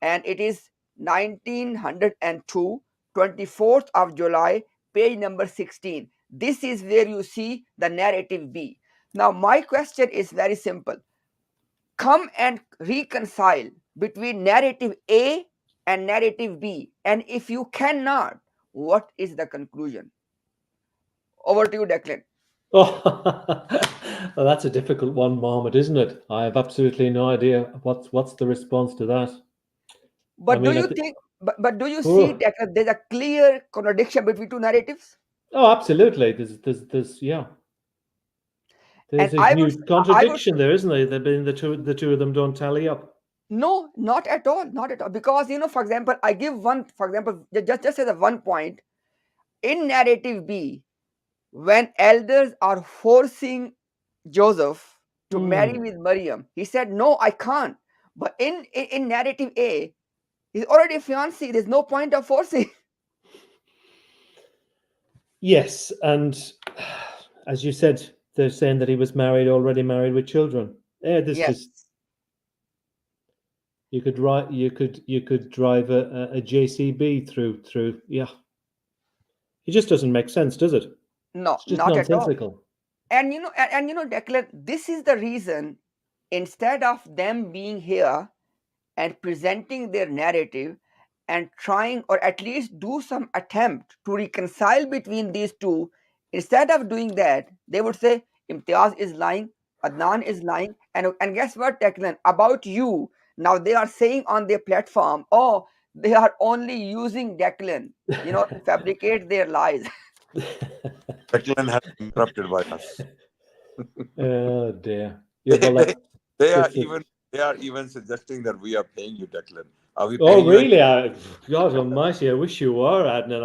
and it is 1902, 24th of July, page number 16. This is where you see the narrative B. Now, my question is very simple. Come and reconcile between narrative A and narrative B. And if you cannot, what is the conclusion? Over to you, Declan. Oh, well, that's a difficult one, Mohammed, isn't it? I have absolutely no idea what's the response to that. I But do mean, you think, but do you see, oh, Declan, there's a clear contradiction between two narratives? oh, absolutely. Yeah, And there's a I would, huge I would, contradiction there, isn't there? The two of them don't tally up. no, not at all, not at all. Because, for example, I give one, for example, just as a one point, in narrative B, when elders are forcing Joseph to marry Hmm. with Maryam, he said, "No, I can't." But in narrative A, he's already a fiancé. There's no point of forcing. Yes, and as you said, they're saying that he was already married with children. Yeah, this Yes. just you could drive a JCB through. Yeah, it just doesn't make sense, does it? No, It's just not at all. nonsensical. And Declan, this is the reason, instead of them being here and presenting their narrative and trying, or at least do some attempt to reconcile between these two, instead of doing that, they would say Imtiaz is lying, Adnan is lying, and guess what, Declan, about you, now they are saying on their platform, oh, they are only using Declan, to fabricate their lies. Declan has been interrupted by us. Oh dear. Yeah, They, well, they, they are that's it. even they are even suggesting that we are paying you, Declan. Are we Oh, paying you? really? God Almighty! I wish you were, Adnan.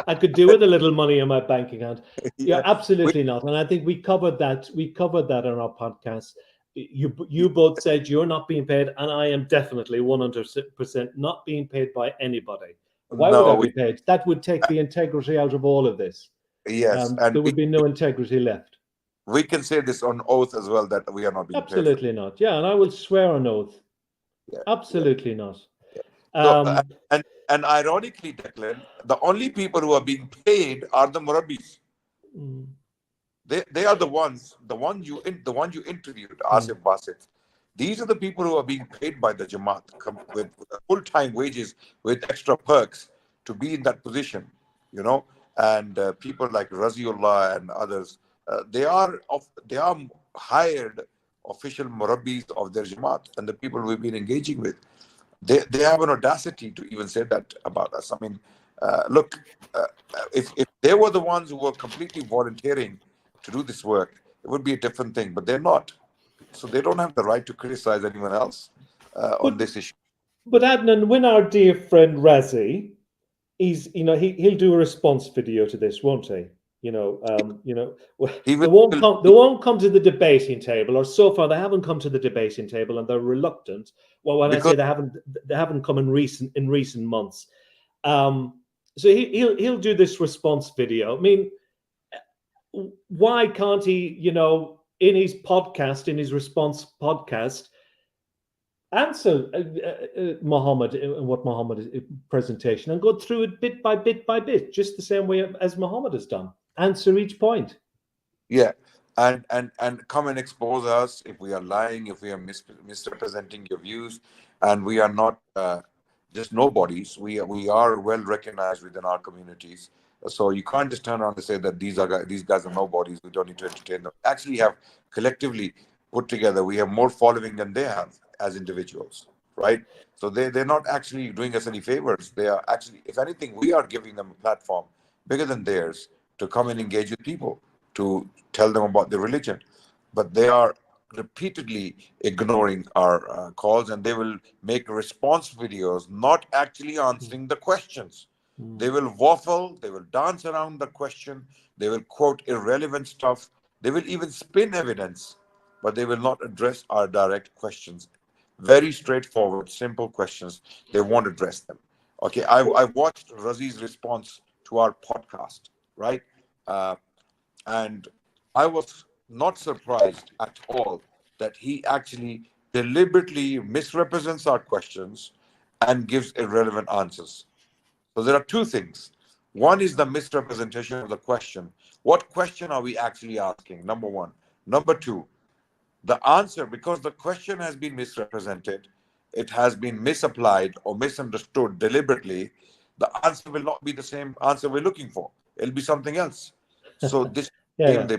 I could do with a little money in my bank account. Yeah, Yeah. We, absolutely not. And I think we covered that. We covered that on our podcast. You both said you're not being paid, and I am definitely 100% not being paid by anybody. Why would no, I be paid? That would take the integrity out of all of this. yes, and There would be no integrity left. we can say this on oath as well that we are not being paid for. Absolutely not. Yeah, and I will swear on oath. Yeah, yeah, Absolutely not. yeah. So Um, and ironically, Declan, the only people who are being paid are the Murabbis. mm, They are the one you interviewed, mm. Asif Basit. These are the people who are being paid by the Jamaat with full time wages with extra perks to be in that position, you know. And people like Raziullah and others, they are hired official murabbis of their Jamaat and the people we've been engaging with. They have an audacity to even say that about us. I mean, look, if they were the ones who were completely volunteering to do this work, it would be a different thing. But they're not, so they don't have the right to criticize anyone else But on this issue. but Adnan, when our dear friend Razi, he'll do a response video to this, won't he? He they will. won't come. They won't come to the debating table, or so far they haven't come to the debating table, and they're reluctant. Well, when I Because say they haven't come in recent months. So he'll do this response video. I mean, why can't he? In his podcast, in his response podcast, answer Muhammad and what Muhammad is presentation and go through it bit by bit, just the same way as Muhammad has done. Answer each point. yeah, and come and expose us if we are lying, if we are misrepresenting your views, and we are not just nobodies. We are well recognized within our communities. So you can't just turn around and say that these guys are nobodies. We don't need to entertain them. Actually, have collectively put together, we have more following than they have as individuals, right? So they're not actually doing us any favors. They are actually, if anything, we are giving them a platform bigger than theirs to come and engage with people, to tell them about their religion. but they are repeatedly ignoring our calls, and they will make response videos not actually answering the questions. They will waffle, they will dance around the question, they will quote irrelevant stuff, they will even spin evidence, but they will not address our direct questions. Very straightforward, simple questions. They won't address them. Okay, I watched Razi's response to our podcast, right? Uh, and I was not surprised at all that he actually deliberately misrepresents our questions and gives irrelevant answers. So there are two things. One is the misrepresentation of the question. What question are we actually asking? Number one. Number two, the answer, because the question has been misrepresented, it has been misapplied or misunderstood deliberately, the answer will not be the same answer we're looking for. It'll be something else. So this Yeah, game yeah.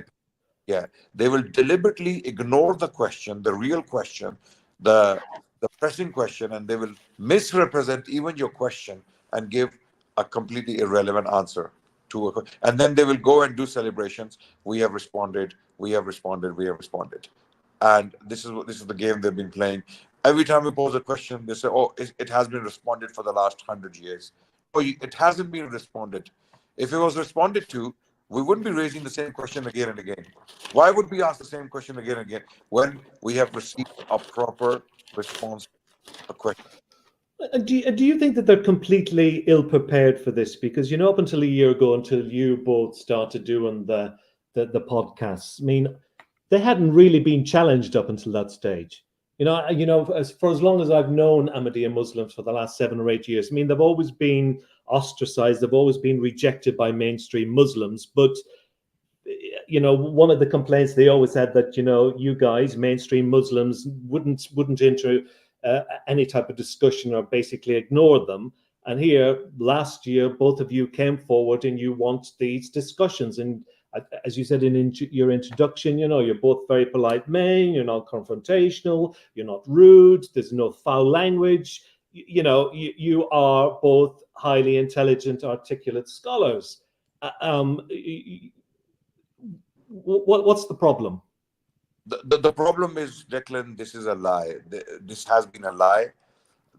yeah, they will deliberately ignore the question, the real question, the pressing question, and they will misrepresent even your question and give a completely irrelevant answer to a and then they will go and do celebrations. We have responded, we have responded, we have responded. And this is the game they've been playing. Every time we pose a question, they say, "Oh, it has been responded for the last 100 years." Oh, it hasn't been responded. If it was responded to, we wouldn't be raising the same question again and again. Why would we ask the same question again and again when we have received a proper response to a question? Do you think that they're completely ill prepared for this? Because, up until a year ago, until you both started doing the podcasts, I mean, they hadn't really been challenged up until that stage. For as long as I've known Ahmadiyya Muslims for the last 7 or 8 years, I mean, they've always been ostracized, they've always been rejected by mainstream Muslims. But one of the complaints they always had that you guys, mainstream Muslims, wouldn't enter any type of discussion or basically ignore them. And here, last year, both of you came forward and you want these discussions. And as you said in your introduction, you're both very polite men. You're not confrontational. You're not rude. There's no foul language. You are both highly intelligent, articulate scholars. What's the problem? The problem is, Declan, this is a lie. This has been a lie.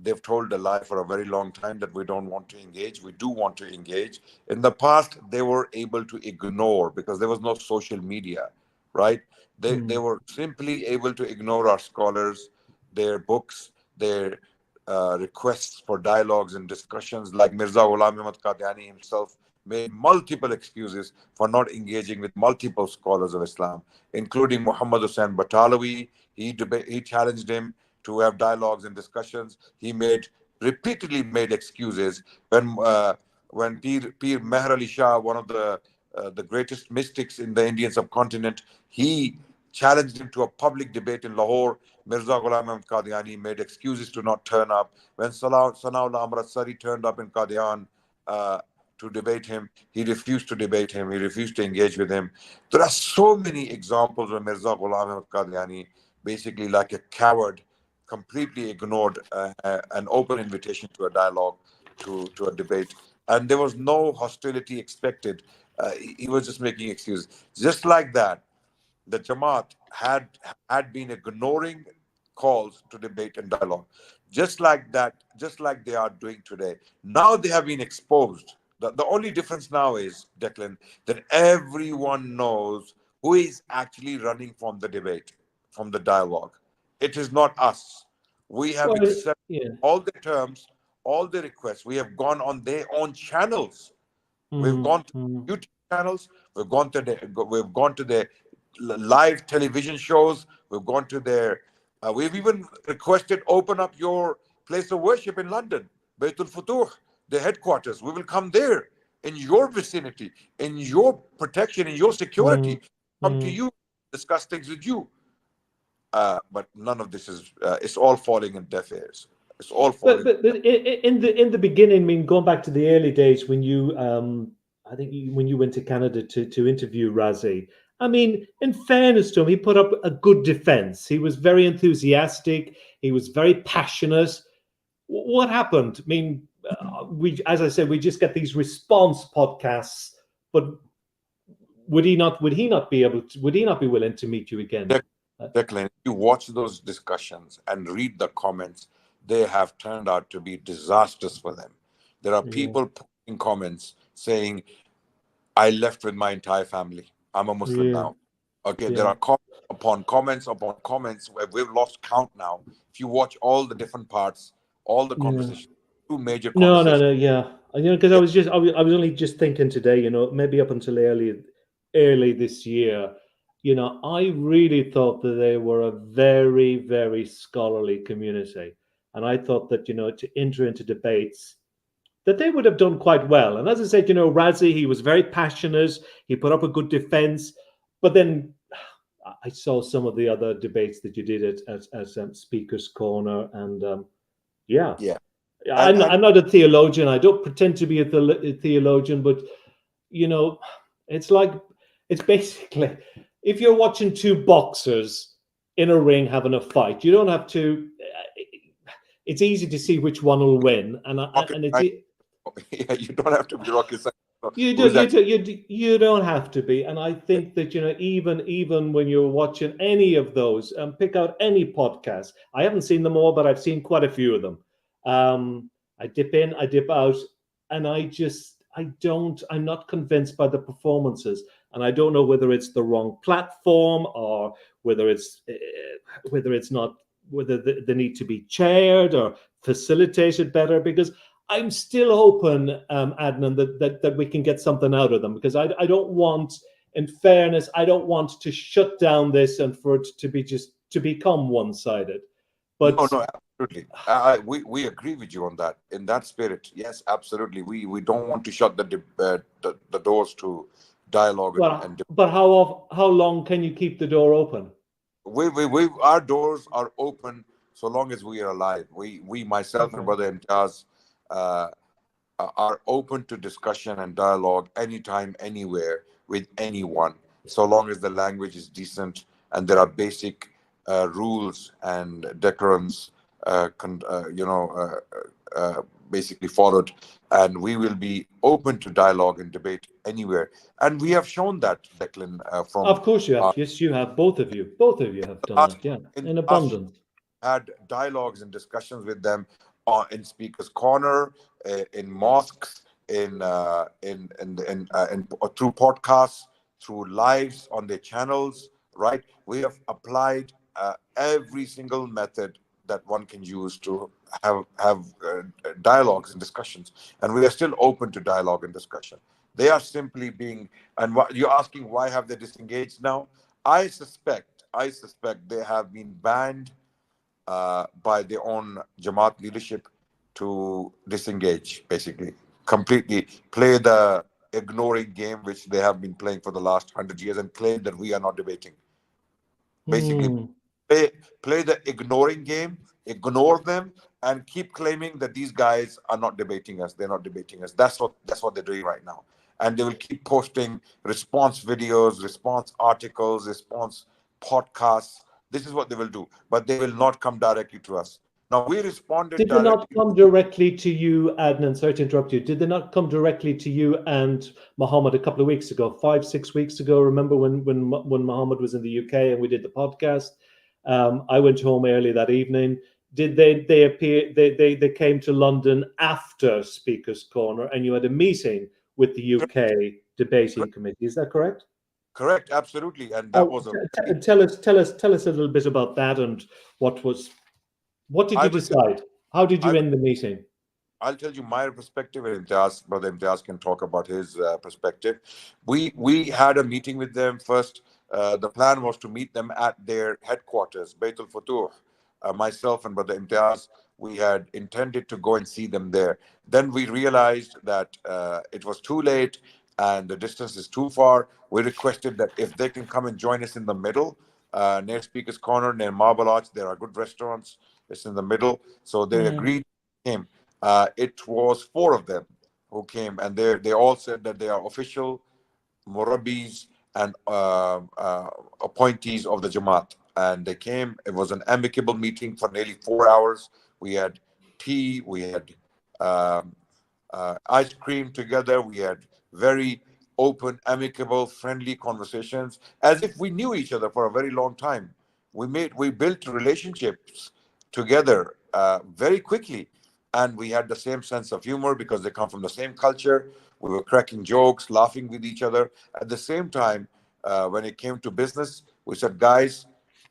They've told a lie for a very long time that we don't want to engage. We do want to engage. In the past, they were able to ignore because there was no social media, right? They were simply able to ignore our scholars, their books, their requests for dialogues and discussions. Like Mirza Ghulam Ahmad himself made multiple excuses for not engaging with multiple scholars of Islam, including Muhammad Hussain Batalawi. He challenged him to have dialogues and discussions. He repeatedly made excuses when Pir Meher Ali Shah, one of the greatest mystics in the Indian subcontinent, he challenged him to a public debate in Lahore. Mirza Ghulam Ahmad Qadiani made excuses to not turn up. When Sanaullah Amritsari turned up in Qadian to debate him, he refused to debate him. He refused to engage with him. There are so many examples where Mirza Ghulam Ahmad Qadiani, basically like a coward, completely ignored an open invitation to a dialogue, to a debate. And there was no hostility expected. He was just making excuses. Just like that, the Jamaat had been ignoring calls to debate and dialogue, just like that, just like they are doing today. Now they have been exposed. The only difference now is, Declan, that everyone knows who is actually running from the debate, from the dialogue. It is not us. We have Well, accepted yeah. all the terms, all the requests. We have gone on their own channels. We've Mm, gone to mm, YouTube channels. We've gone to their live television shows. We've gone to their. We've even requested open up your place of worship in London, Baitul Futuh, the headquarters. We will come there in your vicinity, in your protection, in your mm, security. Come to mm. you, discuss things with you. But none of this is. It's all falling in deaf ears. It's all But falling. but in the beginning, I mean, going back to the early days when you I think when you went to Canada to interview Razi, I mean, in fairness to him, he put up a good defense. He was very enthusiastic. He was very passionate. What happened? I mean, as I said, we just get these response podcasts, but would he not be able to, would he not be willing to meet you again? Declan, if you watch those discussions and read the comments, they have turned out to be disastrous for them. There are Yeah, people putting comments saying, I left with my entire family. I'm a Muslim yeah, now. Okay, there yeah, are comments upon comments where we've lost count now. If you watch all the different parts, all the yeah. conversations, two major No, no, conversations. no. Yeah, because Yeah, I was only just thinking today. Maybe up until early this year, I really thought that they were a very, very scholarly community, and I thought that to enter into debates that they would have done quite well. And as I said, Razi, he was very passionate. He put up a good defense, but then I saw some of the other debates that you did at Speaker's Corner, and yeah. yeah. And I'm not a theologian. I don't pretend to be a theologian, but you know, it's like it's basically if you're watching two boxers in a ring having a fight, you don't have to. It's easy to see which one will win, rocket and it's science, yeah, you don't have to be rocket science. you do Who's you that? do, you don't have to be. And I think that even when you're watching any of those, pick out any podcast. I haven't seen them all, but I've seen quite a few of them. I dip in, I dip out, and I'm not convinced by the performances, and I don't know whether it's the wrong platform or whether it's not whether they need to be chaired or facilitated better, because I'm still hoping, Adnan, that we can get something out of them, because I don't want, in fairness, I don't want to shut down this and for it to be just to become one-sided. But No, no, absolutely. We agree with you on that. In that spirit, yes, absolutely. We don't want to shut the doors to dialogue and but how long can you keep the door open? we our doors are open so long as we are alive. We myself and Okay. brother Imtiaz uh, are open to discussion and dialogue anytime, anywhere, with anyone, so long as the language is decent and there are basic rules and decorums, basically followed. And we will be open to dialogue and debate anywhere. And we have shown that, Declan, from Of course you have. uh, Yes, you have. Both of you. Both of you have done last that. Yeah, in in the last abundance. had dialogues and discussions with them in speakers corner, in mosques, through podcasts, through lives on their channels, right? We have applied every single method that one can use to have dialogues and discussions, and we are still open to dialogue and discussion. They are simply being, and what you're asking, why have they disengaged now? I suspect they have been banned by their own Jamaat leadership to disengage, basically, completely play the ignoring game which they have been playing for the last 100 years and claim that we are not debating. Basically, Hmm. play the ignoring game, ignore them, and keep claiming that these guys are not debating us. They're not debating us. That's what they're doing right now. And they will keep posting response videos, response articles, response podcasts. This is what they will do, but they will not come directly to us. Now we responded Did they not directly come directly to you, Adnan? Sorry to interrupt you. Did they not come directly to you and Muhammad a couple of weeks ago, 5-6 weeks ago? Remember when Muhammad was in the UK and we did the podcast? I went home early that evening. Did they appear? They came to London after Speaker's Corner, and you had a meeting with the UK debating committee. Is that correct? correct, absolutely, and that Oh, was a tell us a little bit about that and what did I you will tell decide? How did I you will end the meeting? I'll tell you my perspective, and Brother Imtiaz can talk about his perspective. We had a meeting with them first. The plan was to meet them at their headquarters, Beit al Futuh. Myself and Brother Imtiaz, we had intended to go and see them there. Then we realized that it was too late and the distance is too far. We requested that if they can come and join us in the middle, near Speaker's Corner, near Marble Arch, there are good restaurants. It's in the middle. So they Mm, agreed. Came. It was four of them who came, and they all said that they are official murabbis and appointees of the Jamaat. And they came. It was an amicable meeting for nearly 4 hours. We had tea, we had um, ice cream together. We had very open, amicable, friendly conversations, as if we knew each other for a very long time. We built relationships together very quickly, and we had the same sense of humor because they come from the same culture. We were cracking jokes, laughing with each other. At the same time, when it came to business, we said, guys,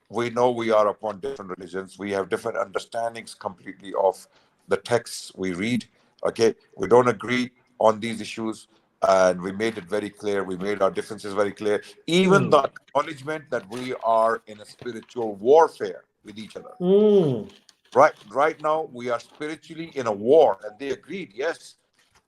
we know we are upon different religions. We have different understandings completely of the texts we read. Okay, we don't agree on these issues, and we made it very clear. We made our differences very clear. Even Mm. the acknowledgement that we are in a spiritual warfare with each other. Mm. Right now, we are spiritually in a war, and they agreed, yes,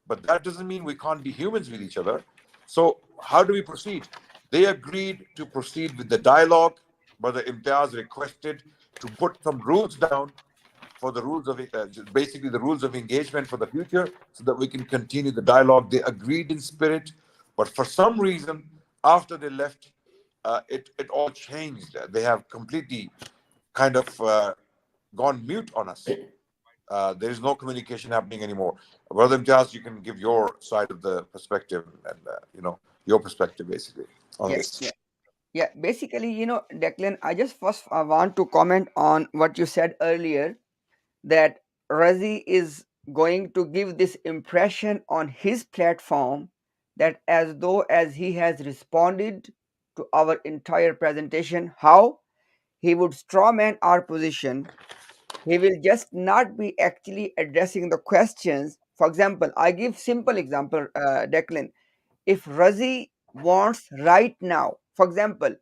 but that doesn't mean we can't be humans with each other. So, how do we proceed? They agreed to proceed with the dialogue, but the Imtiaz requested to put some rules down for the rules of basically the rules of engagement for the future so that we can continue the dialogue. They agreed in spirit, but for some reason, after they left, it all changed. They have completely kind of gone mute on us. There is no communication happening anymore. Brother Imtiaz, you can give your side of the perspective and your perspective basically on Yeah, this. yeah, yeah. Basically, Declan, I just first want to comment on what you said earlier, that Razi is going to give this impression on his platform that as though as he has responded to our entire presentation, how he would strawman our position. He will just not be actually addressing the questions. For example, I give simple example, Declan. If Razi wants right now, for example,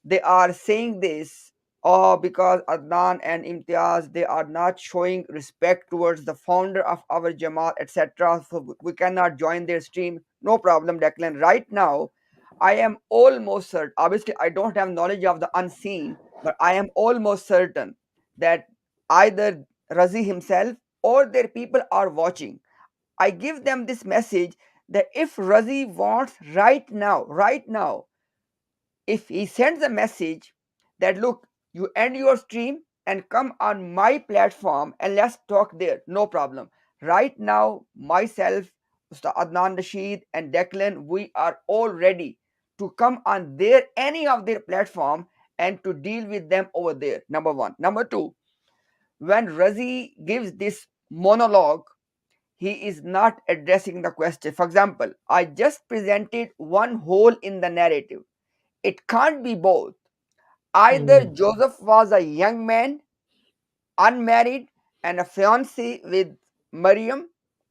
they are saying this, or because Adnan and Imtiaz, they are not showing respect towards the founder of our Jamaat, etc. So we cannot join their stream. No problem, Declan. Right now, I am almost certain. Obviously, I don't have knowledge of the unseen, but I am almost certain that either Razi himself or their people are watching. I give them this message that if Razi wants right now, if he sends a message that look, you end your stream and come on my platform and let's talk there, no problem. Right now, myself, Mr. Adnan Rashid, and Declan, we are all ready to come on their any of their platform and to deal with them over there. Number one. Number two, when Razi gives this monologue, he is not addressing the question. For example, I just presented one hole in the narrative. It can't be both. Either Mm. Joseph was a young man, unmarried, and a fiancé with Maryam,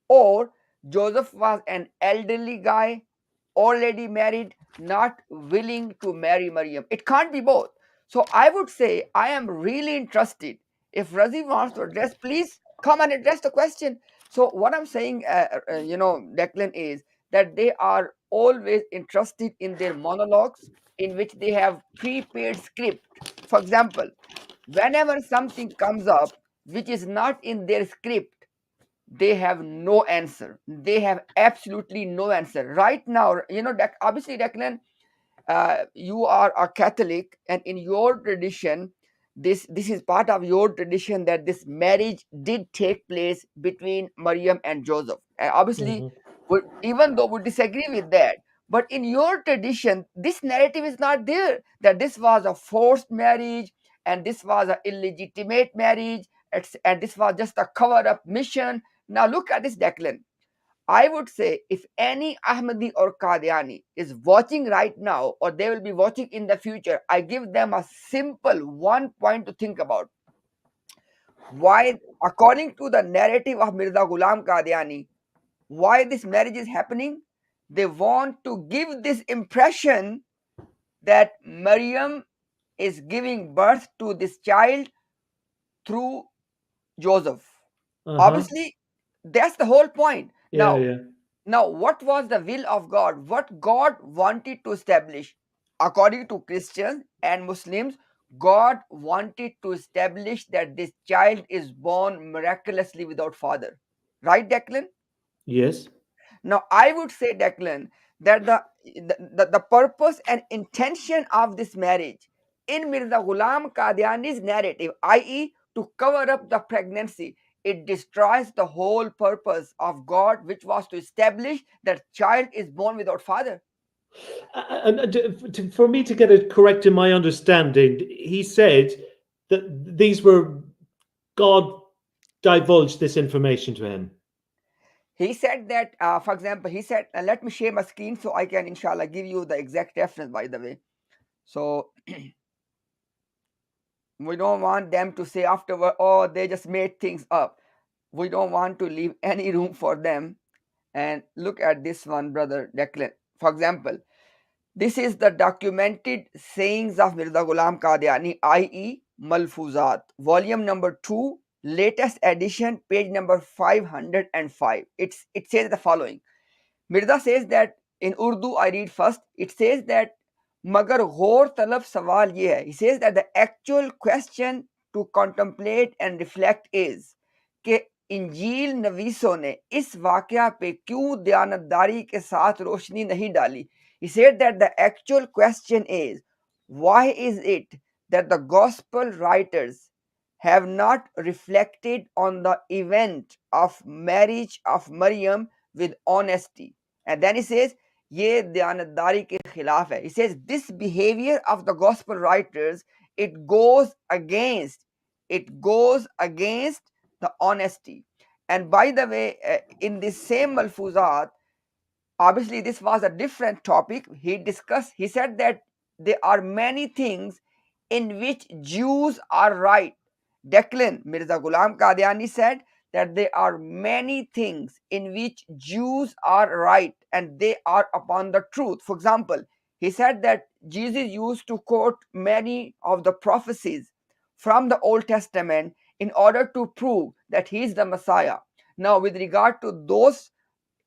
or Joseph was an elderly guy, already married, not willing to marry Maryam. It can't be both. So I would say I am really interested. If Razi wants to address, please come and address the question. So what I'm saying, Declan, is that they are always interested in their monologues in which they have prepaid script. For example, whenever something comes up which is not in their script, they have no answer. They have absolutely no answer. Right now, obviously, Declan, you are a Catholic, and in your tradition, this is part of your tradition that this marriage did take place between Maryam and Joseph. And obviously, Mhm. even though we disagree with that, but in your tradition, this narrative is not there that this was a forced marriage and this was an illegitimate marriage, and this was just a cover-up mission. Now look at this, Declan. I would say if any Ahmadi or Qadiani is watching right now or they will be watching in the future, I give them a simple one point to think about. Why, according to the narrative of Mirza Ghulam Qadiani, why this marriage is happening? They want to give this impression that Maryam is giving birth to this child through Joseph. Uh-huh. Obviously, that's the whole point. Yeah, yeah. Now, what was the will of God? What God wanted to establish? According to Christians and Muslims, God wanted to establish that this child is born miraculously without father. Right, Declan? Yes. Now, I would say, Declan, that the purpose and intention of this marriage in Mirza Ghulam Qadiani's narrative, i.e., to cover up the pregnancy, it destroys the whole purpose of God, which was to establish that child is born without father. For me to get it correct in my understanding, he said that these were God divulged this information to him. He said that, for example, he said, let me share my screen so I can, inshallah, give you the exact reference, by the way. So we don't want them to say afterward, oh, they just made things up. We don't want to leave any room for them. And look at this one, brother Declan. For example, this is the documented sayings of Mirza Ghulam Qadiani, i.e. Malfuzat, volume number 2, latest edition, page number 505. It says the following. Mirza says that in Urdu, I read first, it says that Magar Ghor Talab Sawal ye hai. He says that the actual question to contemplate and reflect is कि इंजील नवीसों ने इस वाकया पे क्यों दयानतदारी के साथ रोशनी नहीं डाली. He said that the actual question is, why is it that the gospel writers have not reflected on the event of marriage of Maryam with honesty? And then he says, ye dyanatdari ke khilaf hai. He says, this behavior of the gospel writers, it goes against the honesty. And by the way, in this same Malfuzat, obviously this was a different topic. He said that there are many things in which Jews are right. Declan, Mirza Ghulam Qadiani said that there are many things in which Jews are right and they are upon the truth. For example, he said that Jesus used to quote many of the prophecies from the Old Testament in order to prove that he is the Messiah. Now, with regard to those,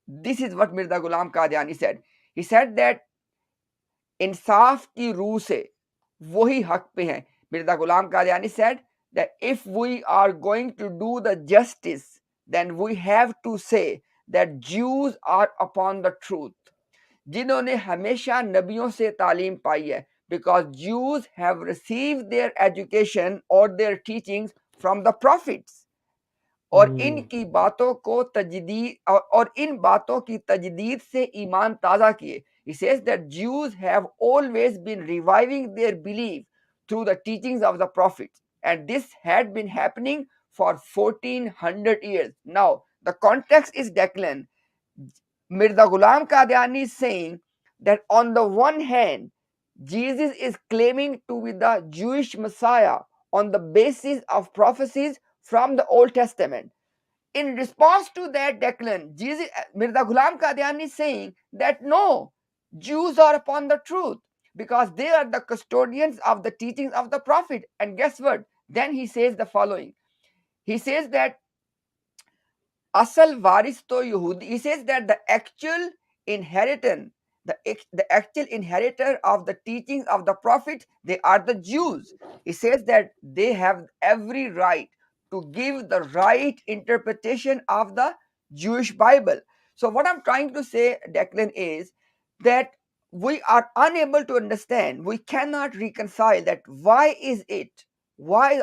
this is what Mirza Ghulam Qadiani said. He said that इंसाफ की रूह से वही हक पे हैं. Mirza Ghulam Qadiani said that if we are going to do the justice, then we have to say that Jews are upon the truth. जिन्होंने हमेशा नबियों से तालीम पाई है, because Jews have received their education or their teachings from the prophets. और इनकी बातों को तजदीद और इन बातों की तजदीद से ईमान ताज़ा किए. He says that Jews have always been reviving their belief through the teachings of the prophets, and this had been happening for 1400 years. Now, the context is Declan. Mirza Ghulam Qadiani is saying that on the one hand, Jesus is claiming to be the Jewish Messiah on the basis of prophecies from the Old Testament. In response to that, Declan, Mirza Ghulam Qadiani is saying that no, Jews are upon the truth because they are the custodians of the teachings of the prophet. And guess what? Then he says the following. He says that Asal Varis to Yehudi. He says that the actual inheritance, the actual inheritor of the teachings of the prophet, they are the Jews. He says that they have every right to give the right interpretation of the Jewish Bible. So what I'm trying to say, Declan, is that we are unable to understand, we cannot reconcile that why is it, why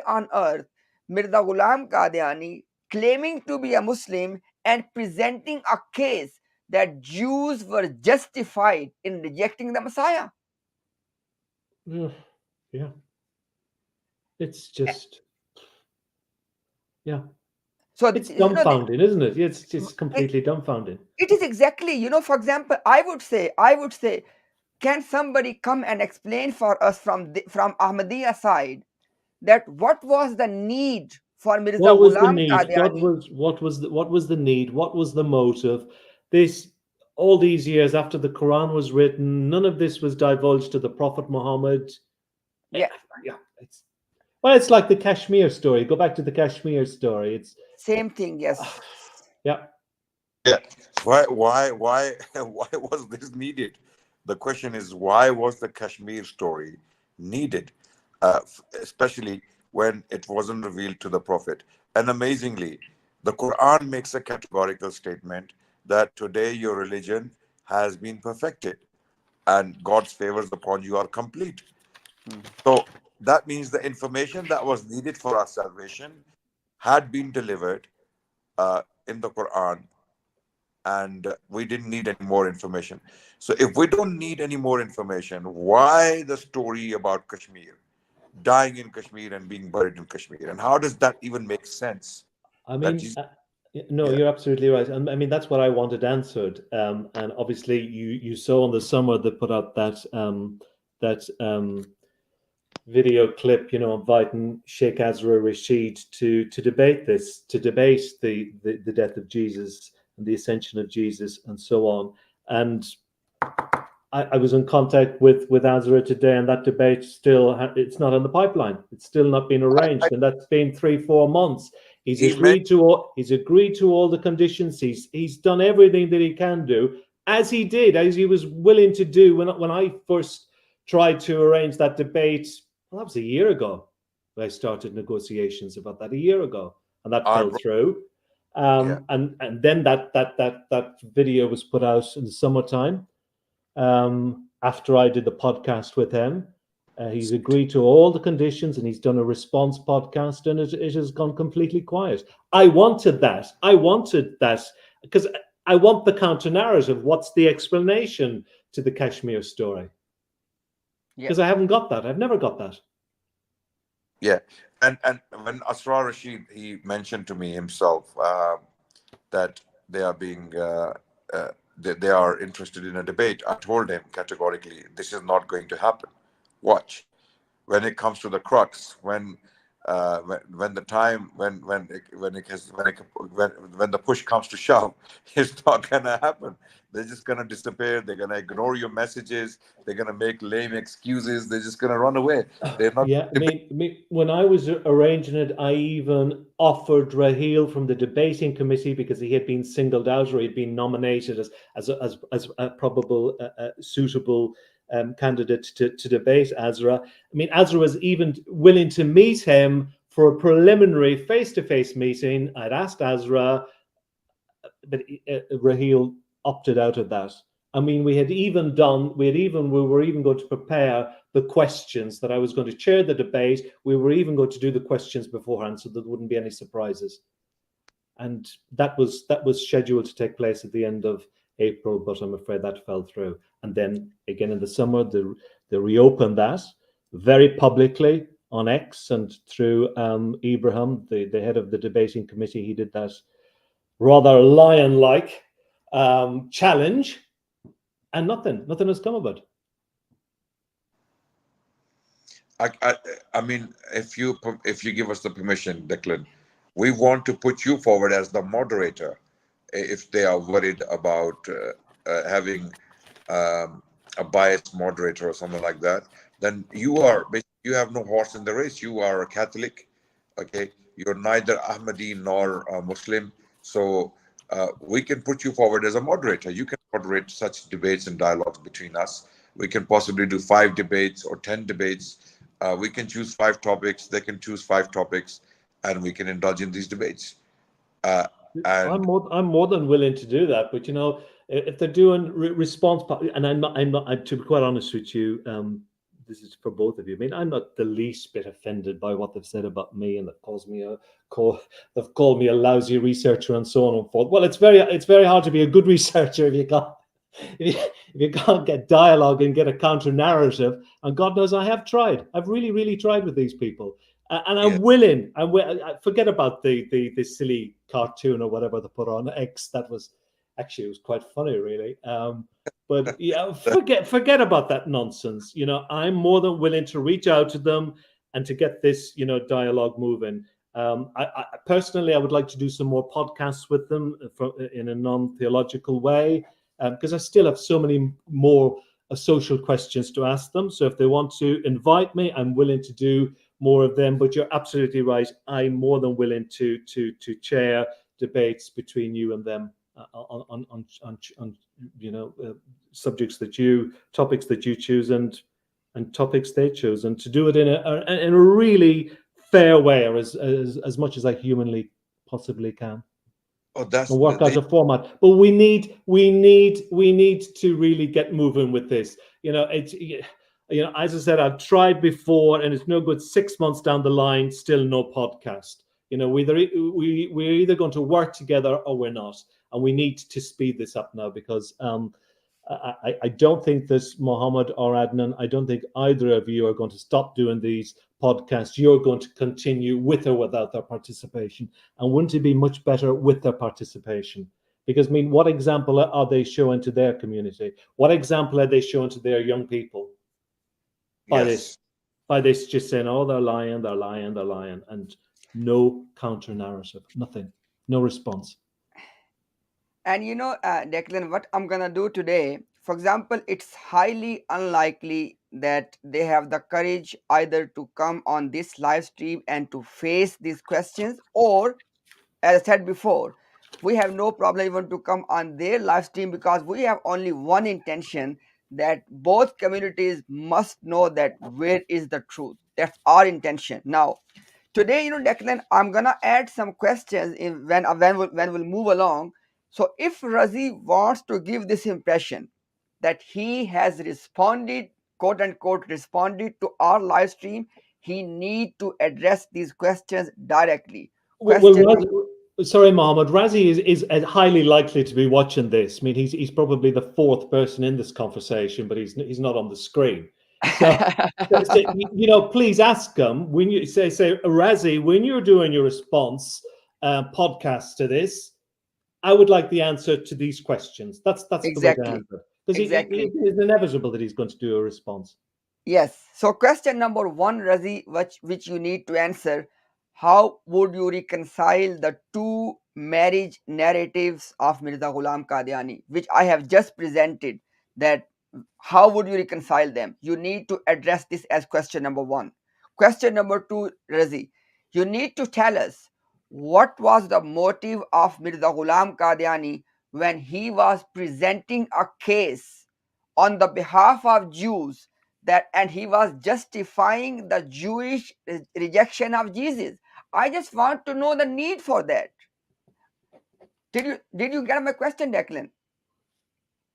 on earth Mirza Ghulam Qadiani claiming to be a Muslim and presenting a case that Jews were justified in rejecting the Messiah. Yeah. It's just, yeah. So it's dumbfounding, isn't it? It's just completely dumbfounding. It is exactly, for example, I would say, can somebody come and explain for us from Ahmadiyya side that what was the need for Mirza What was the Ghulam need? Qadiani? What was the need? What was the motive? This all these years after the Quran was written, none of this was divulged to the Prophet Muhammad. Yeah. It's like the Kashmir story. Go back to the Kashmir story. It's same thing, yes. Yeah. Why was this needed? The question is, why was the Kashmir story needed, especially when it wasn't revealed to the Prophet? And amazingly, the Quran makes a categorical statement that today your religion has been perfected and God's favors upon you are complete. So that means the information that was needed for our salvation had been delivered in the Quran and we didn't need any more information. So if we don't need any more information, why the story about Kashmir, dying in Kashmir and being buried in Kashmir, and how does that even make sense? I That mean, is, no, yeah, you're absolutely right. And I mean, that's what I wanted answered. And obviously, you saw in the summer they put out that video clip, inviting Sheikh Azra Rashid to debate this, to debate the death of Jesus and the ascension of Jesus and so on. And I was in contact with Azra today, and that debate still it's not in the pipeline. It's still not been I, arranged, and that's been 3-4 months. He's he meant agreed to all the conditions. He's done everything that he can do, as he was willing to do when I first tried to arrange that debate. Well, that was a year ago. I started negotiations about that a year ago, and that I fell brought, through. yeah, And then that video was put out in the summertime, after I did the podcast with him. He's agreed to all the conditions, and he's done a response podcast, and it has gone completely quiet. I wanted that. Because I want the counter narrative. What's the explanation to the Kashmir story? Yeah. Because I haven't got that. I've never got that. yeah. And when Asrar Rashid, he mentioned to me himself that they are being they are interested in a debate. I told him categorically, this is not going to happen. Watch. When it comes to the crux, when the time when the push comes to shove, it's not gonna happen. They're just gonna disappear. They're gonna ignore your messages. They're gonna make lame excuses. They're just gonna run away. They're not Yeah, I debate. mean, when I was arranging it, I even offered Raheel from the debating committee, because he had been singled out, or he'd been nominated as a probable suitable candidate to debate Azra. I mean, Azra was even willing to meet him for a preliminary face-to-face meeting. I'd asked Azra, but Raheel opted out of that. I mean, we were even going to prepare the questions that I was going to chair the debate. We were even going to do the questions beforehand, so there wouldn't be any surprises. And that was scheduled to take place at the end of April, but I'm afraid that fell through. And then again in the summer, they reopened that very publicly on X, and through Ibrahim, the head of the debating committee. He did that rather lion-like challenge, and nothing has come of it. I mean, if you give us the permission, Declan, we want to put you forward as the moderator. If they are worried about having a biased moderator or something like that, then you have no horse in the race. You are a Catholic, okay? You're neither Ahmadi nor Muslim, so we can put you forward as a moderator. You can moderate such debates and dialogues between us. We can possibly do 5 debates or 10 debates. We can choose 5 topics. They can choose 5 topics, and we can indulge in these debates. I'm And more than willing to do that, but if they're doing response, and to be quite honest with you, this is for both of you. I mean, I'm not the least bit offended by what they've said about me, and they've called me a lousy researcher and so on and forth. Well, it's very hard to be a good researcher if you can't get dialogue and get a counter narrative. And God knows I have tried. I've really tried with these people. And yeah, I'm willing. I forget about the silly cartoon or whatever they put on X. It was quite funny, really. But yeah, forget about that nonsense. I'm more than willing to reach out to them and to get this, dialogue moving. I personally, I would like to do some more podcasts with them in a non-theological way, because I still have so many more social questions to ask them. So if they want to invite me, I'm willing to do more of them. But you're absolutely right. I'm more than willing to chair debates between you and them on topics that you choose and topics they choose, and to do it in a really fair way, or as much as I humanly possibly can, oh, that's and work out a format. But we need to really get moving with this. As I said, I've tried before, and it's no good. 6 months down the line, still no podcast. We're either going to work together or we're not. and we need to speed this up now because I don't think this Mohammed or Adnan, I don't think either of you are going to stop doing these podcasts. You're going to continue with or without their participation. And wouldn't it be much better with their participation? Because, I mean, what example are they showing to their community? What example are they showing to their young people by this? Yes. By this just saying, oh, they're lying, and no counter narrative, nothing, no response. And Declan, what I'm gonna do today, for example, it's highly unlikely that they have the courage either to come on this live stream and to face these questions, or as I said before, we have no problem even to come on their live stream because we have only one intention, that both communities must know that where is the truth. That's our intention. Now, today, Declan, I'm gonna add some questions in when we'll move along. So, if Razi wants to give this impression that he has responded, quote unquote, responded to our live stream, he need to address these questions directly. Well, Question number. sorry, Mohammed. Razi is highly likely to be watching this. I mean, he's probably the fourth person in this conversation, but he's not on the screen. So, please ask him when you say Razi, when you're doing your response podcast to this, I would like the answer to these questions. That's the way to Exactly. answer, because Exactly. it's inevitable that he's going to do a response. Yes. So question number one, Razi, which you need to answer: how would you reconcile the two marriage narratives of Mirza Ghulam Qadiani, which I have just presented? That how would you reconcile them? You need to address this as question number one. Question number two, Razi, you need to tell us what was the motive of Mirza Ghulam Qadiani when he was presenting a case on the behalf of Jews, that and he was justifying the Jewish rejection of Jesus. I just want to know the need for that. Did you get my question, Declan?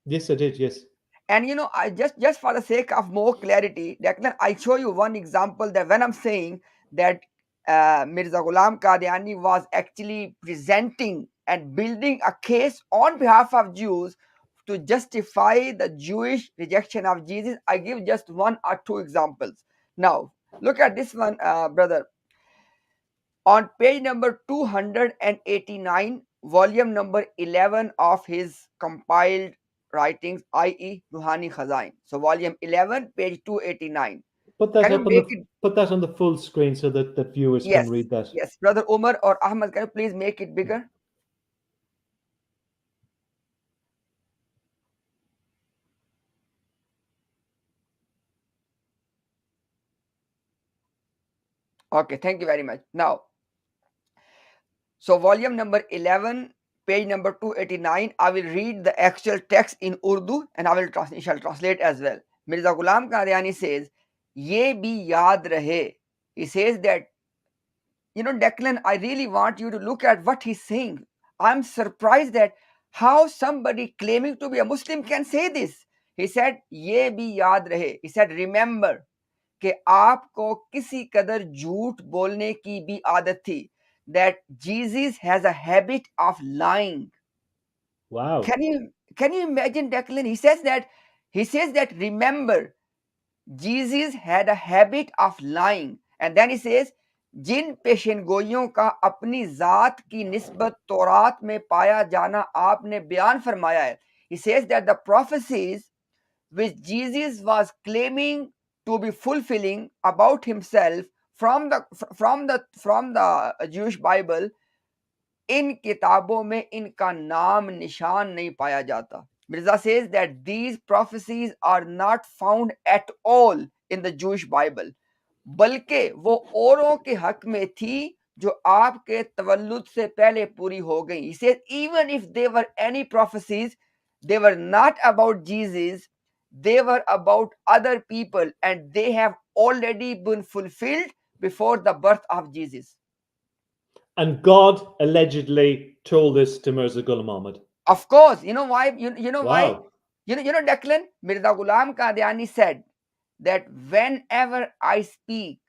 Yes, I did. Yes. And I just for the sake of more clarity, Declan, I show you one example that when I'm saying that Mirza Ghulam Qadiani was actually presenting and building a case on behalf of Jews to justify the Jewish rejection of Jesus, I give just one or two examples. Now, look at this one, brother. On page number 289, volume number 11 of his compiled writings, i.e., Ruhani Khazain. So, volume 11, page 289. Put that Can you up on make it? the full screen so that the viewers can Yes, read that. yes. Brother Umar or Ahmad, can you please make it bigger? Okay, thank you very much. Now, so volume number 11, page number 289, I will read the actual text in Urdu and shall translate as well. Mirza Ghulam Qadiani says, Ye bhi yaad rahe. He says that, Declan, I really want you to look at what he's saying. I'm surprised that how somebody claiming to be a Muslim can say this. He said, Ye bhi yaad rahe. He said, remember कि आपको किसी कदर झूठ बोलने की भी आदत थी, that Jesus has a habit of lying. Wow. Can you imagine, Declan? He says that remember, Jesus had a habit of lying, and then he says जिन पेशेनगोइयों का अपनी जात की निस्बत तौरात में पाया जाना आपने बयान फरमाया है. He says that the prophecies which Jesus was claiming to be fulfilling about himself from the Jewish Bible, इन किताबों में इनका नाम निशान नहीं पाया जाता. Mirza says that these prophecies are not found at all in the Jewish Bible, बल्कि वो औरों के हक में थी जो आपके तवल्लुद से पहले पूरी हो गई. He says even if there were any prophecies, they were not about Jesus, they were about other people, and they have already been fulfilled before the birth of Jesus. And God allegedly told this to Mirza Ghulam Ahmad. Of course, you know why? You know why? Wow. Declan, Mirza Ghulam Qadiani said that whenever I speak,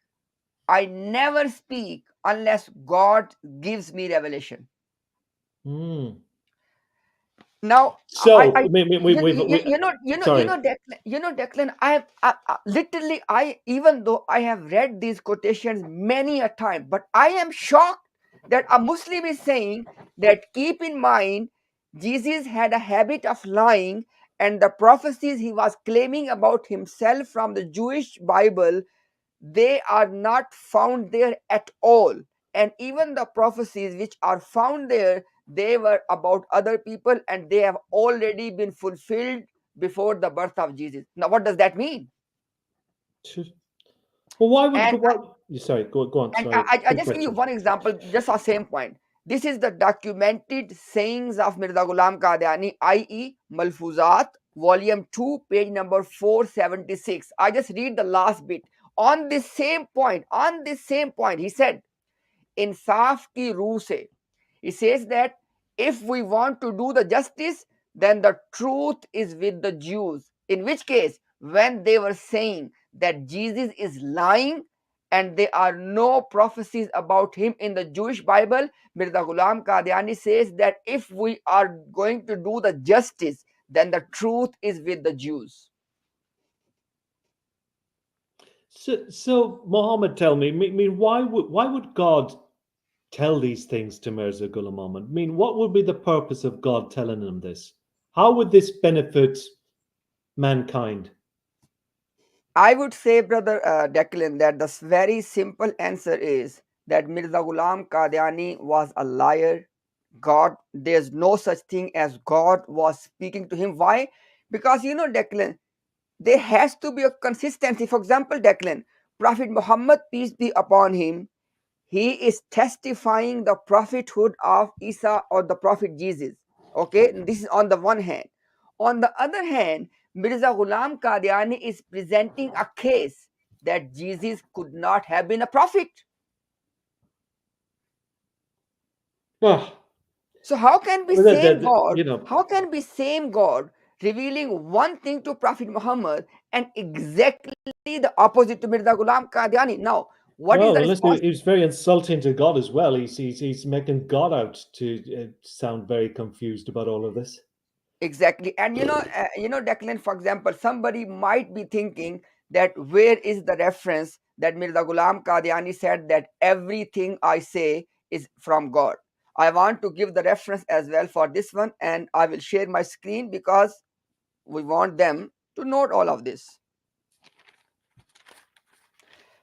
I never speak unless God gives me revelation. Mm. Now, So, I sorry. Declan, I literally, even though I have read these quotations many a time, but I am shocked that a Muslim is saying that keep in mind, Jesus had a habit of lying, and the prophecies he was claiming about himself from the Jewish Bible, they are not found there at all. And even the prophecies which are found there, they were about other people, and they have already been fulfilled before the birth of Jesus. Now, what does that mean? Well, why would And why, sorry, go on. And Sorry, I good just give you question. one example, just a same point. This is the documented sayings of Mirza Ghulam Qadiani, i.e., Malfuzat, volume 2, page number 476. I just read the last bit. On this same point, he said, इंसाफ की रूह से, he says that if we want to do the justice, then the truth is with the Jews. In which case, when they were saying that Jesus is lying and there are no prophecies about him in the Jewish Bible, Mirza Ghulam Qadiani says that if we are going to do the justice, then the truth is with the Jews. So Muhammad, tell me, I mean, why would God tell these things to Mirza Ghulam Ahmad? I mean, what would be the purpose of God telling him this? How would this benefit mankind? I would say, brother Declan, that the very simple answer is that Mirza Ghulam Qadiani was a liar. God, there's no such thing as God was speaking to him. Why? Because Declan, there has to be a consistency. For example, Declan, Prophet Muhammad, peace be upon him, he is testifying the prophethood of Isa or the prophet Jesus. Okay, this is on the one hand. On the other hand, Mirza Ghulam Qadiani is presenting a case that Jesus could not have been a prophet. Well, So how can be same the, God? How can be same God revealing one thing to Prophet Muhammad and exactly the opposite to Mirza Ghulam Qadiani? Now, what is well, the unless response? he was very insulting to God as well. He's making God out to sound very confused about all of this. Exactly. And Declan, for example, somebody might be thinking that where is the reference that Mirza Ghulam Qadiani said that everything I say is from God. I want to give the reference as well for this one, and I will share my screen because we want them to note all of this.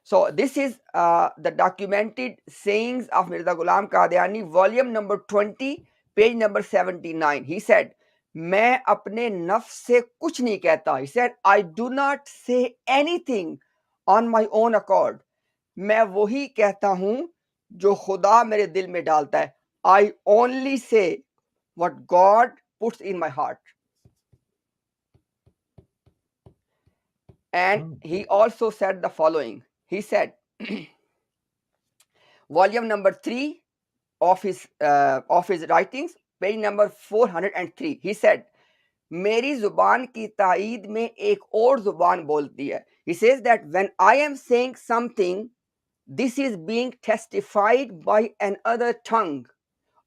So this is the documented sayings of Mirza Ghulam Qadiani, volume number 20, page number 79. He said, मैं अपने नफ्स से कुछ नहीं कहता. He said, I do not say anything on my own accord. मैं वही कहता हूँ जो खुदा मेरे दिल में डालता है. I only say what God puts in my heart. And he also said the following. He said, volume number 3 of his writings, page number 403. He said, मेरी जुबान की ताईद में एक और जुबान बोलती है. He says that when I am saying something, this is being testified by another tongue.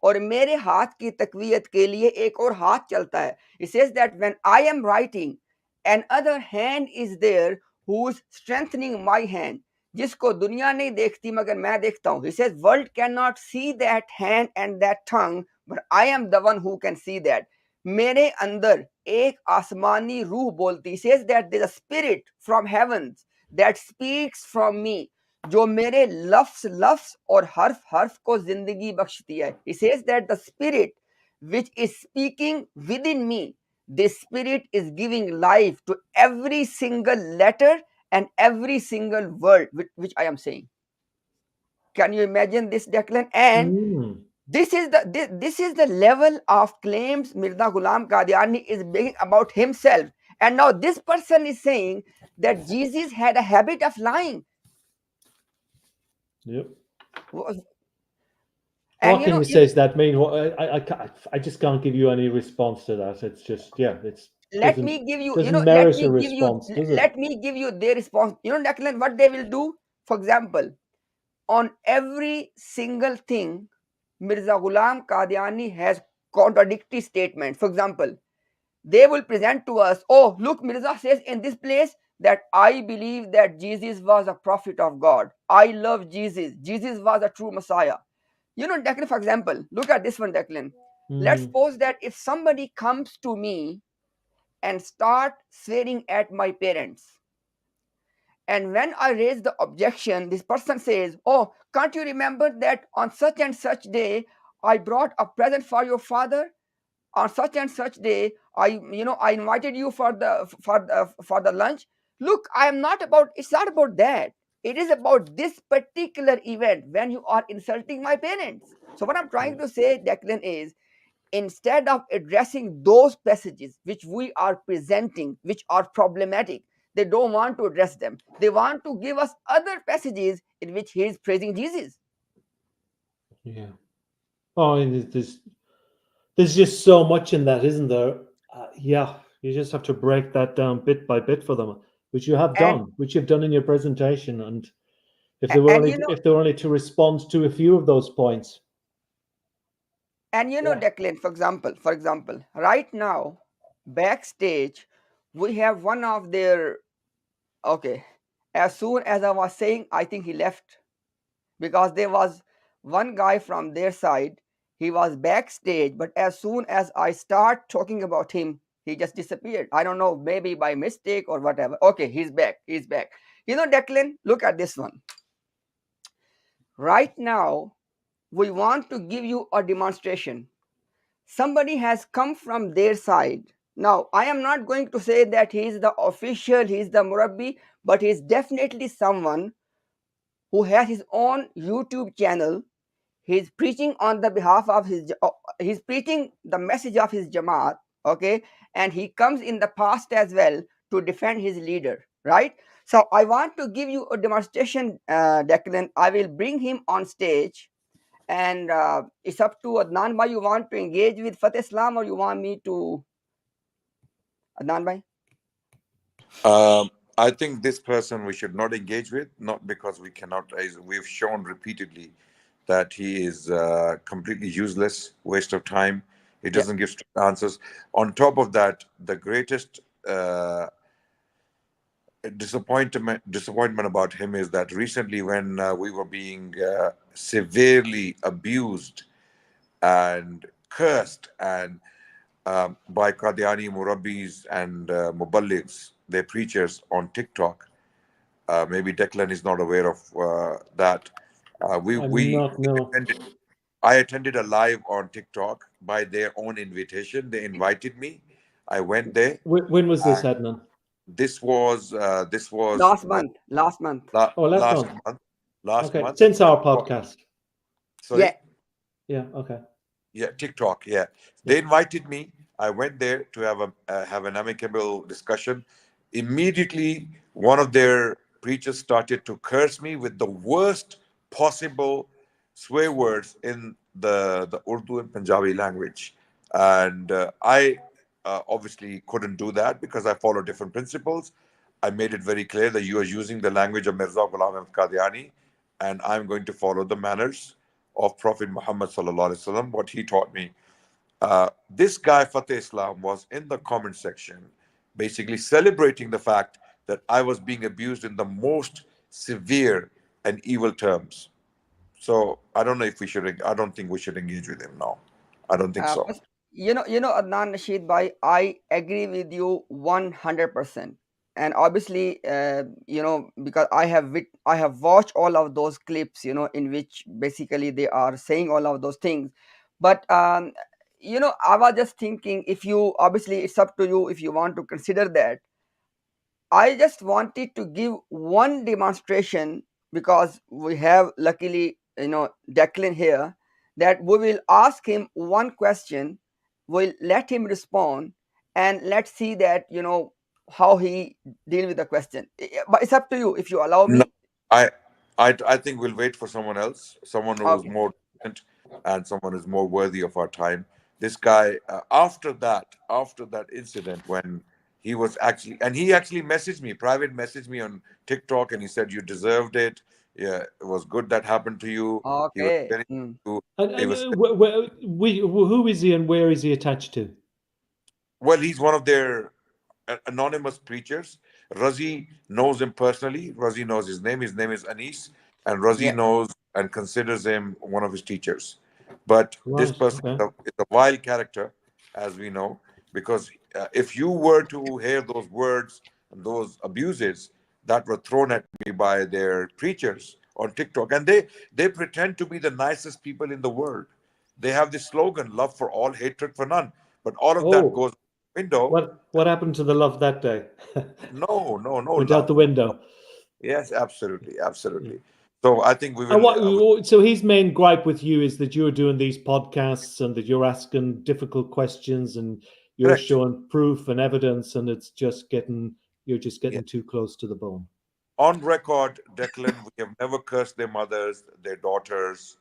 और मेरे हाथ की तकवीयत के लिए एक और हाथ चलता है. He says that when I am writing, another hand is there who is strengthening my hand. जिसको दुनिया नहीं देखती मगर मैं देखता हूँ. He says world cannot see that hand and that tongue, but I am the one who can see that. मेरे अंदर एक आसमानी रूह बोलती. He says that there is a spirit from heavens that speaks from me, जो मेरे लफ्स लफ्स और हर्फ हर्फ को जिंदगी बख्शती है. He says that the spirit which is speaking within me, this spirit is giving life to every single letter and every single word which I am saying. Can you imagine this, Declan? And this is the level of claims Mirza Ghulam Qadiani is making about himself. And now this person is saying that Jesus had a habit of lying. Yep. And What can you say? Is that mean? I just can't give you any response to that. It's just let me give you doesn't merit a response, does it? let me give you their response. Declan, what they will do, for example, on every single thing Mirza Ghulam Qadiani has contradictory statements. For example, they will present to us, oh, look, Mirza says in this place that I believe that Jesus was a prophet of God. I love Jesus. Jesus was a true Messiah. Declan, for example, look at this one, Declan. Let's Mm. suppose that if somebody comes to me and start swearing at my parents, and when I raise the objection, this person says, oh, can't you remember that on such and such day I brought a present for your father? On such and such day I invited you for the lunch. Look, it's not about that. It is about this particular event when you are insulting my parents. So what I'm trying Yeah. to say, Declan, is instead of addressing those passages which we are presenting, which are problematic, they don't want to address them. They want to give us other passages in which he is praising Jesus. Yeah. Oh, and there's just so much in that, isn't there? Yeah, you just have to break that down bit by bit for them, which you have and done, which you've done in your presentation. And and if they were only to respond to a few of those points, yeah. Declan, for example, right now, backstage, we have one of their, okay, as soon as I was saying, I think he left, because there was one guy from their side. He was backstage, but as soon as I start talking about him, he just disappeared. I don't know, maybe by mistake or whatever. Okay, he's back. He's back. Declan, look at this one. Right now, we want to give you a demonstration. Somebody has come from their side. Now, I am not going to say that he is the official, he is the murabbi, but he is definitely someone who has his own YouTube channel. He is preaching on the behalf of he's preaching the message of his Jamaat, okay? And he comes in the past as well to defend his leader, right? So I want to give you a demonstration, Declan. I will bring him on stage, and it's up to Adnan Bhai. You want to engage with Fateh Islam, or you want me to, Adnan Bhai? I think this person we should not engage with, not because we cannot. We've shown repeatedly that he is completely useless, waste of time. He Yeah. doesn't give straight answers. On top of that, the greatest disappointment about him is that recently, when we were being severely abused and cursed and by Qadiani Murabbis and Muballighs, their preachers on TikTok. Maybe Declan is not aware of that. I'm not. We No. attended. I attended a live on TikTok by their own invitation. They invited me. I went there. When was this, And Adnan? this was Last month. Last month. Oh, last last month. month. Last Okay, month. since our podcast. Yeah. Sorry. Yeah. Okay. Yeah, TikTok. Yeah, Yeah. they invited me. I went there to have an amicable discussion. Immediately, one of their preachers started to curse me with the worst possible swear words in the Urdu and Punjabi language, and I obviously couldn't do that because I follow different principles. I made it very clear that you are using the language of Mirza Ghulam Ahmad Qadiani, and I'm going to follow the manners of Prophet Muhammad sallallahu alaihi wasallam, what he taught me. This guy Fateh Islam was in the comment section, basically celebrating the fact that I was being abused in the most severe and evil terms. So I don't know if we should. I don't think we should engage with him now. I don't think so. First, Adnan Rashid bhai, I agree with you 100%. And obviously, because I have watched all of those clips, in which basically they are saying all of those things. But I was just thinking, if you obviously it's up to you if you want to consider that. I just wanted to give one demonstration, because we have luckily, Declan here, that we will ask him one question, we'll let him respond, and let's see that, how he deal with the question. But it's up to you if you allow No, me. I, I think we'll wait for someone else, someone who's Okay. more decent and someone who's more worthy of our time. This guy, after that incident, when he actually messaged me, private messaged me on TikTok, and he said you deserved it. Yeah, it was good that happened to you. He was Okay. very Mm. good. He And was who is he and where is he attached to? well. He's one of their anonymous preachers. Razi knows him personally. Razi knows his name. His name is Anis, and Razi Yeah. knows and considers him one of his teachers. But this Right. person Okay. is a vile character, as we know, because if you were to hear those words and those abuses that were thrown at me by their preachers on TikTok, and they pretend to be the nicest people in the world. They have this slogan: "Love for all, hatred for none." But all of that Oh, goes out the window. what happened to the love that day? No, no, no Went out love. the No. window. Yes, absolutely, Yeah. absolutely. So I think we And will. what? So his main gripe with you is that you're doing these podcasts and that you're asking difficult questions and you're Correct. showing proof and evidence, and you're just Yeah. getting too close to the bone. On record, Declan, we have never cursed their mothers, their daughters.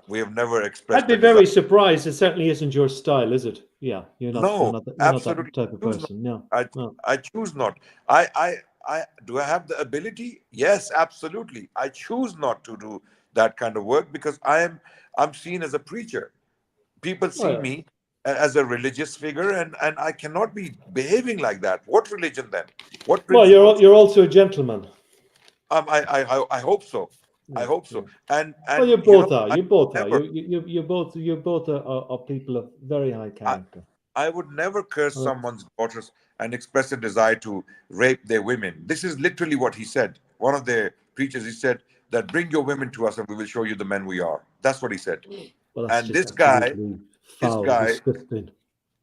We have never I'd expressed be a desire. very surprised. It certainly isn't your style, is it? Yeah, No, you're not that absolutely. type of I choose not. person. No, I no. I choose not. I do I have the ability? Yes, absolutely. I choose not to do that kind of work because I'm seen as a preacher. People Oh, see yeah. me as a religious figure, and I cannot be behaving like that. What religion then? What Well, principles? you're also a gentleman. I hope so. I Yeah, hope yeah. so. Well, And you you know, both are. I You both are. never You both are people of very high I, character. I would never curse Well, someone's daughters and express a desire to rape their women. This is literally what he said. One of the preachers, he said that bring your women to us and we will show you the men we are. That's what he said. that's And just absolutely this foul, guy, disgusting.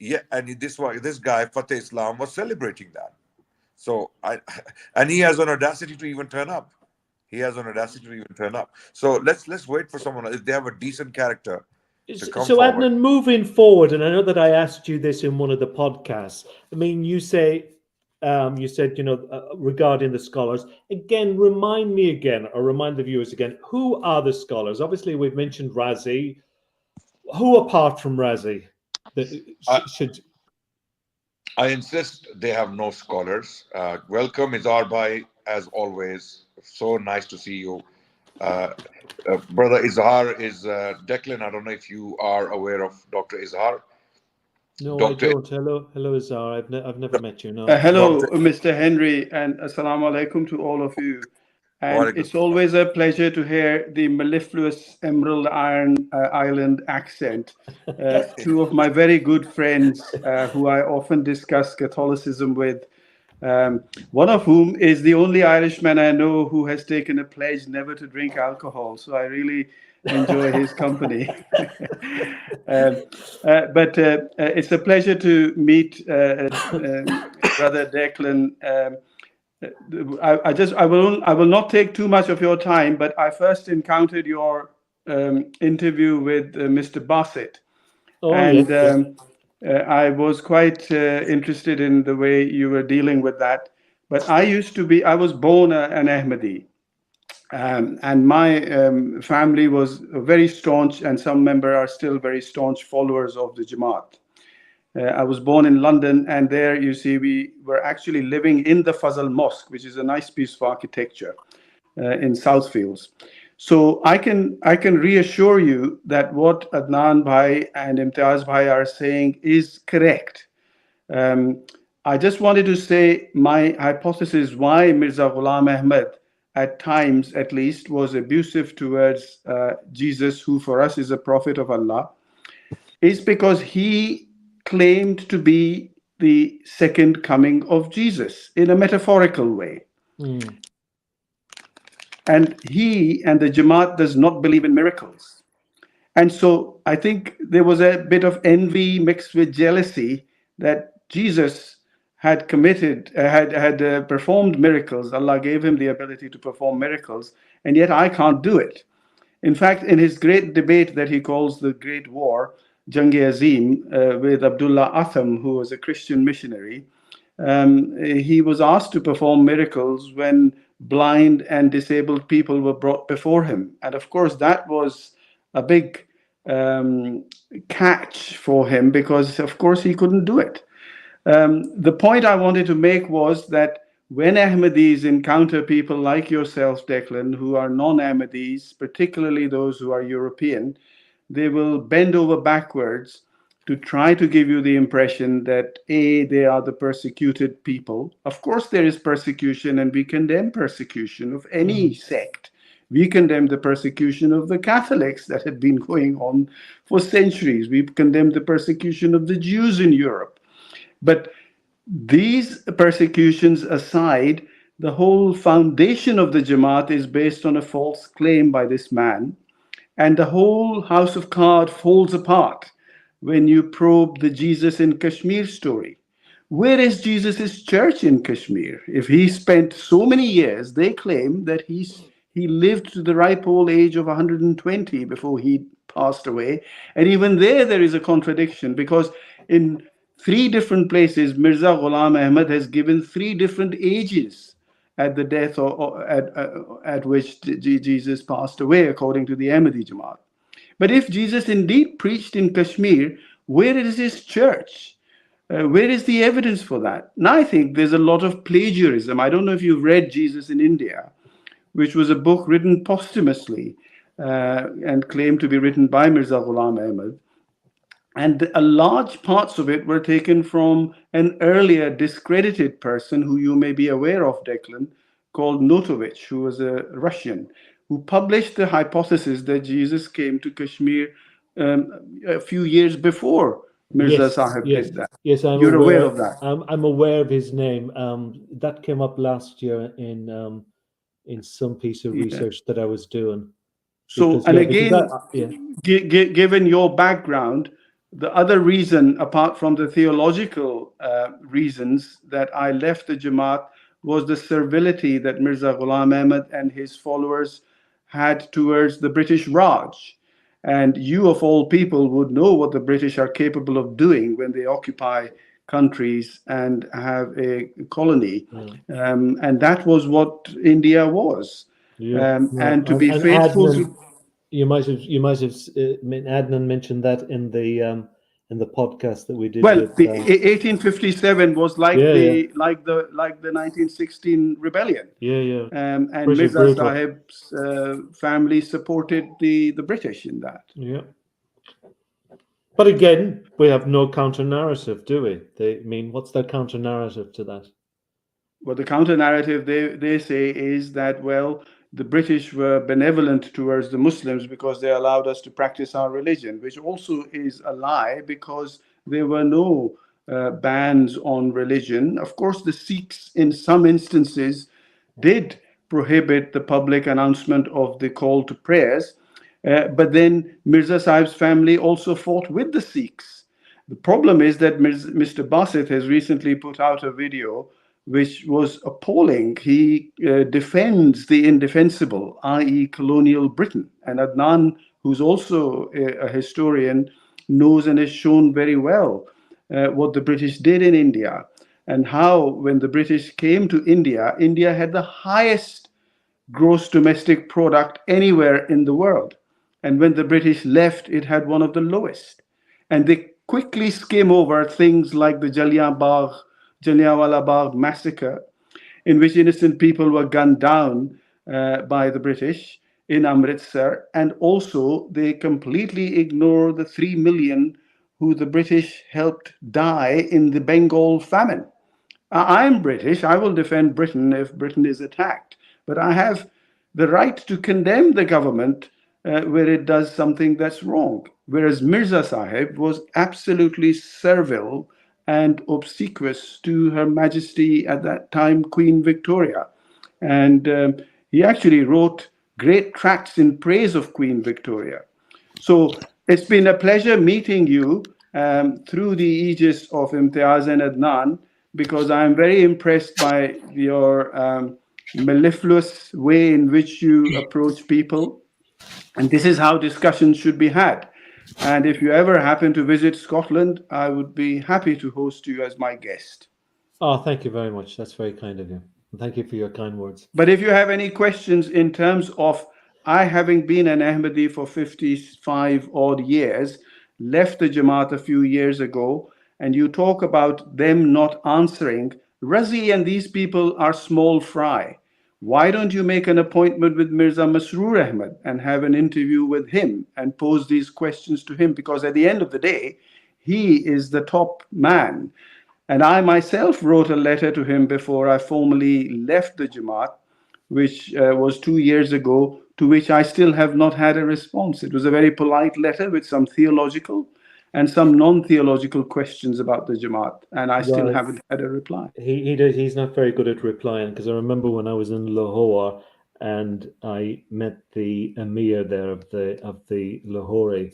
yeah, and this guy, Fateh Islam, was celebrating that. So and he has an audacity to even turn up. He has an audacity to even turn up. So let's wait for someone if they have a decent character to come So, forward. Adnan, moving forward, and I know that I asked you this in one of the podcasts. I mean, you said, regarding the scholars. Again, remind me again, or remind the viewers again, who are the scholars? Obviously, we've mentioned Razi. Who apart from Razi that I, should? I insist they have no scholars. Welcome, Izar Bhai, as always. So nice to see you. Uh, Brother Izhar is Declan. I don't know if you are aware of Dr. Izhar. No, I Dr. don't. Hello, Azar. I've never met you. No. Hello, Dr. Mr. Henry, and assalamu alaikum to all of you. And Walaikum it's Salam. always a pleasure to hear the mellifluous Emerald Island accent. Two of my very good friends who I often discuss Catholicism with, one of whom is the only Irishman I know who has taken a pledge never to drink alcohol. So I really enjoy his company. But it's a pleasure to meet Brother Declan. I will not take too much of your time, but I first encountered your interview with Mr. Bassett, Oh yeah, and yeah. I was quite interested in the way you were dealing with that. But I was born an Ahmadi, and my family was very staunch, and some members are still very staunch followers of the Jamaat. I was born in London, and there you see we were actually living in the Fazal Mosque, which is a nice piece of architecture in Southfields. So I can reassure you that what Adnan Bhai and Imtiaz Bhai are saying is correct. Um, I just wanted to say my hypothesis why Mirza Ghulam Ahmad, at times at least, was abusive towards Jesus, who for us is a prophet of Allah, is because he claimed to be the second coming of Jesus in a metaphorical way. Mm. And he and the Jamaat does not believe in miracles. And so I think there was a bit of envy mixed with jealousy that Jesus had performed miracles. Allah gave him the ability to perform miracles, and yet I can't do it. In fact, in his great debate that he calls the Great War, Jang-e-Azim, with Abdullah Atham, who was a Christian missionary, he was asked to perform miracles when blind and disabled people were brought before him. And of course, that was a big catch for him because, of course, he couldn't do it. The point I wanted to make was that when Ahmadis encounter people like yourself, Declan, who are non-Ahmadis, particularly those who are European, they will bend over backwards to try to give you the impression that A, they are the persecuted people. Of course, there is persecution, and we condemn persecution of any sect. We condemn the persecution of the Catholics that had been going on for centuries. We condemn the persecution of the Jews in Europe. But these persecutions aside, the whole foundation of the Jamaat is based on a false claim by this man, and the whole house of cards falls apart when you probe the Jesus in Kashmir story. Where is Jesus' church in Kashmir? If he spent so many years, they claim that he lived to the ripe old age of 120 before he passed away. And even there is a contradiction, because in 3 different places, Mirza Ghulam Ahmad has given 3 different ages at the death at which Jesus passed away, according to the Ahmadi Jamaat. But if Jesus indeed preached in Kashmir, where is his church? Where is the evidence for that? Now, I think there's a lot of plagiarism. I don't know if you've read Jesus in India, which was a book written posthumously and claimed to be written by Mirza Ghulam Ahmad. And a large parts of it were taken from an earlier discredited person who you may be aware of, Declan, called Notovich, who was a Russian, who published the hypothesis that Jesus came to Kashmir a few years before Mirza Sahib did that. Yes, I'm You're aware. aware of that. I'm aware of his name. That came up last year in some piece of research that I was doing. So, Because, and yeah, because again, given your background, the other reason, apart from the theological reasons, that I left the Jamaat was the servility that Mirza Ghulam Ahmad and his followers had towards the British Raj. And you, of all people, would know what the British are capable of doing when they occupy countries and have a colony. And that was what India was. And to be faithful Adnan, to... you might have Adnan mentioned that in the podcast that we did. Well, with, the 1857 was like the 1916 rebellion. And Pretty Mirza brutal. Sahib's family supported the British in that. Yeah. But again, we have no counter narrative, do we? What's their counter narrative to that? Well, the counter narrative they say is that, well, the British were benevolent towards the Muslims because they allowed us to practice our religion, which also is a lie, because there were no bans on religion. Of course, the Sikhs in some instances did prohibit the public announcement of the call to prayers, but then Mirza Sahib's family also fought with the Sikhs. The problem is that Mr. Basit has recently put out a video which was appalling. He defends the indefensible, i.e. colonial Britain. And Adnan, who's also a historian, knows and has shown very well what the British did in India, and how when the British came to India, India had the highest gross domestic product anywhere in the world. And when the British left, it had one of the lowest. And they quickly skim over things like the Jallianwala Bagh massacre, in which innocent people were gunned down by the British in Amritsar. And also, they completely ignore the 3 million who the British helped die in the Bengal famine. I'm British. I will defend Britain if Britain is attacked. But I have the right to condemn the government where it does something that's wrong. Whereas Mirza Sahib was absolutely servile and obsequious to Her Majesty at that time, Queen Victoria. And he actually wrote great tracts in praise of Queen Victoria. So it's been a pleasure meeting you through the aegis of Imtiaz and Adnan, because I'm very impressed by your mellifluous way in which you approach people. And this is how discussions should be had. And if you ever happen to visit Scotland, I would be happy to host you as my guest. Oh, thank you very much. That's very kind of you. Thank you for your kind words. But if you have any questions in terms of I, having been an Ahmadi for 55 odd years, left the Jamaat a few years ago, and you talk about them not answering Razi and these people are small fry. Why don't you make an appointment with Mirza Masroor Ahmad and have an interview with him and pose these questions to him? Because at the end of the day, he is the top man. And I myself wrote a letter to him before I formally left the Jamaat, which was 2 years ago, to which I still have not had a response. It was a very polite letter with some theological and some non-theological questions about the Jamaat, and I still Well, haven't had a reply. he's not very good at replying, because I remember when I was in Lahore and I met the emir there of the Lahori.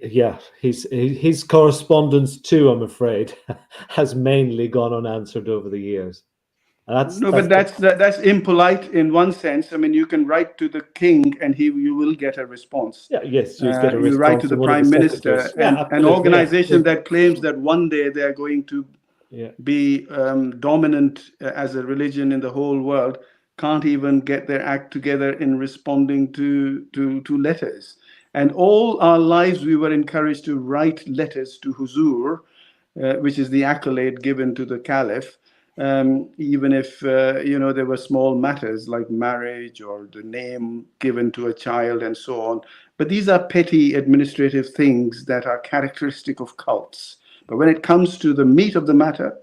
Yeah, his correspondence too, I'm afraid, has mainly gone unanswered over the years. No, but that's impolite in one sense. I mean, you can write to the king, and you will get a response. Yeah, yes, you get a You write response to the from one of prime the minister, secretaries. and Yeah, an absolutely, organization yeah. that claims that one day they are going to Yeah. be dominant as a religion in the whole world can't even get their act together in responding to letters. And all our lives we were encouraged to write letters to Huzur, which is the accolade given to the Caliph, even if there were small matters like marriage or the name given to a child and so on. But these are petty administrative things that are characteristic of cults. But when it comes to the meat of the matter,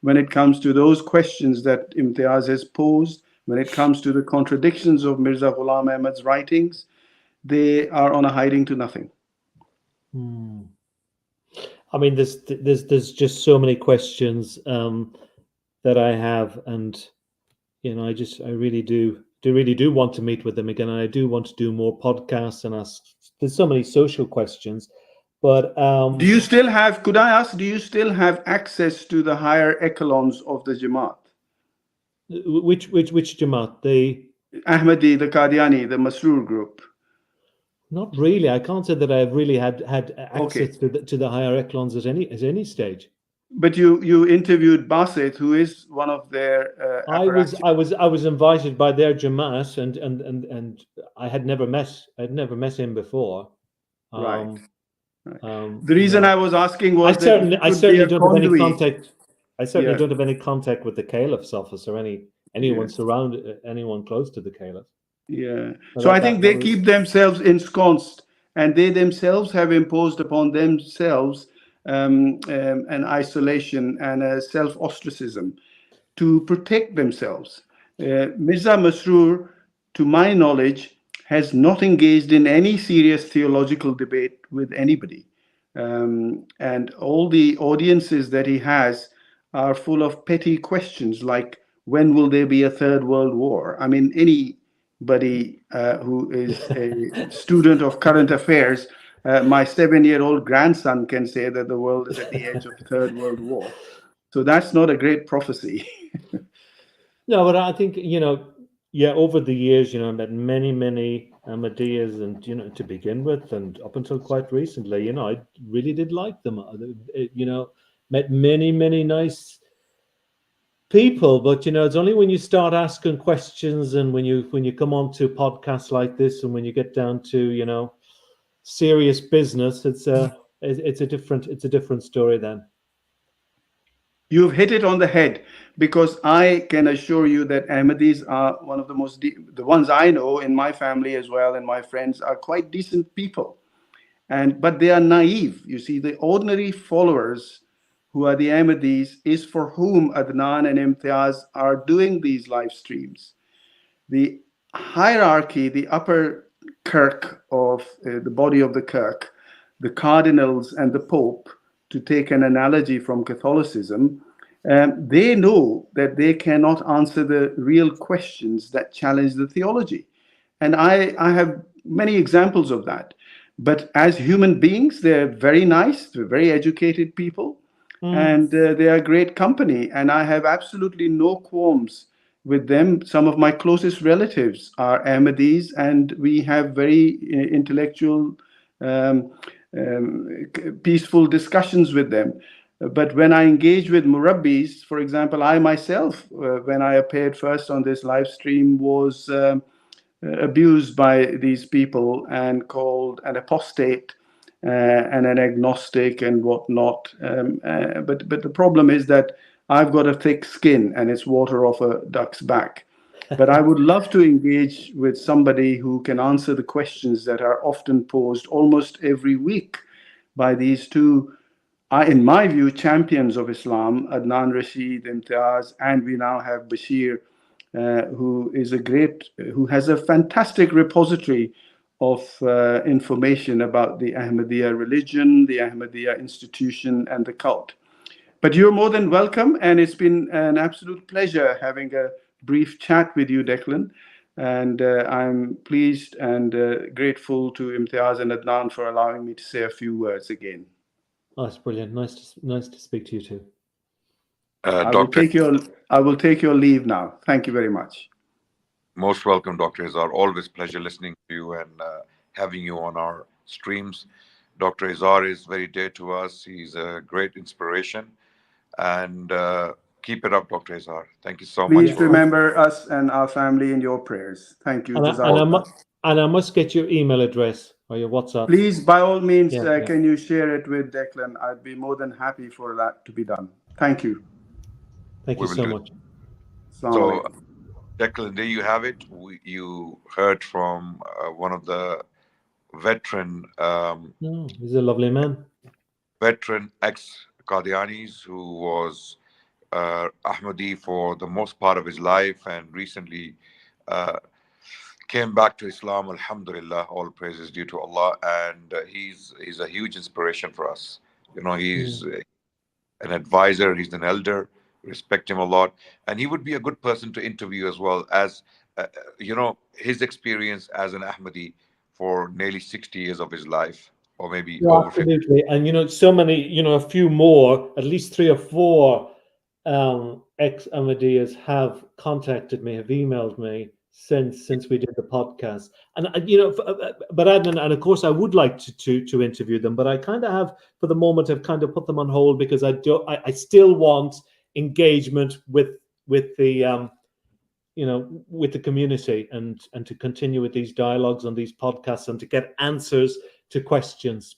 when it comes to those questions that Imtiaz has posed, when it comes to the contradictions of Mirza Ghulam Ahmad's writings, they are on a hiding to nothing. I mean, there's just so many questions that I have, and I really do want to meet with them again, and I do want to do more podcasts and ask. There's so many social questions, but do you still have? Could I ask? Do you still have access to the higher echelons of the Jamaat? Which Jamaat? The Ahmadi, the Qadiani, the Masroor group. Not really. I can't say that I've really had access to the higher echelons at any stage. But you interviewed Basit, who is one of their. I was invited by their Jamaat, and I had never met him before. Right. The reason I was asking was I certainly don't have any contact. I certainly don't have any contact with the Caliph's office or anyone close to the Caliph. Yeah. So I think they keep themselves ensconced, and they themselves have imposed upon themselves an isolation and a self-ostracism to protect themselves. Mirza Masroor, to my knowledge, has not engaged in any serious theological debate with anybody. And all the audiences that he has are full of petty questions like, when will there be a third world war? I mean, anybody who is a student of current affairs, my 7-year-old grandson can say that the world is at the edge of the third world war. So that's not a great prophecy. No, but I think, over the years, I met many Ahmadiyyas, and, to begin with, and up until quite recently, I really did like them. Met many nice people, but it's only when you start asking questions, and when you come on to podcasts like this, and when you get down to serious business, it's a different story then. You've hit it on the head, because I can assure you that Ahmadis are one of the ones I know in my family as well, and my friends are quite decent people, but they are naive. You see, the ordinary followers who are the Ahmadis is for whom Adnan and Imtiaz are doing these live streams. The hierarchy, the upper kirk of the body of the kirk, the cardinals and the Pope, to take an analogy from Catholicism, they know that they cannot answer the real questions that challenge the theology. And I have many examples of that. But as human beings, they're very nice, they're very educated people, and they are great company. And I have absolutely no qualms with them. Some of my closest relatives are Ahmadis, and we have very intellectual, peaceful discussions with them. But when I engage with Murabbis, for example, I myself, when I appeared first on this live stream, was abused by these people and called an apostate and an agnostic and whatnot. But the problem is that I've got a thick skin and it's water off a duck's back. But I would love to engage with somebody who can answer the questions that are often posed almost every week by these two, in my view, champions of Islam, Adnan Rashid, Imtiaz, and we now have Bashir, who has a fantastic repository of information about the Ahmadiyya religion, the Ahmadiyya institution, and the cult. But you're more than welcome, and it's been an absolute pleasure having a brief chat with you, Declan. And I'm pleased and grateful to Imtiaz and Adnan for allowing me to say a few words again. Oh, that's brilliant. Nice to speak to you too. I Doctor, will take your leave now. Thank you very much. most welcome, Dr. Izar. Always pleasure listening to you and having you on our streams. Dr. Izar is very dear to us. He's a great inspiration. And keep it up, Dr. Izar. Thank you so much. Please remember us and our family in your prayers. Thank you. And I must get your email address or your WhatsApp. Please, by all means, Yeah. can you share it with Declan? I'd be more than happy for that to be done. Thank you. Thank you so much. So, Declan, there you have it. You heard from one of the veteran, He's a lovely man. Veteran ex-Qadianis who was Ahmadi for the most part of his life and recently came back to Islam. Alhamdulillah, all praise is due to Allah, and he's a huge inspiration for us. You know, he's an advisor, he's an elder, respect him a lot, and he would be a good person to interview as well as you know, his experience as an Ahmadi for nearly 60 years of his life, or maybe over 50. Absolutely. And you know, so many, you know, a few more, at least 3 or 4 ex-Ahmadiyyas have contacted me, have emailed me since we did the podcast. And you know, but Adnan, and of course I would like to interview them, but I kind of have, for the moment, I've kind of put them on hold because I still want engagement with the you know, with the community and to continue with these dialogues on these podcasts and to get answers to questions,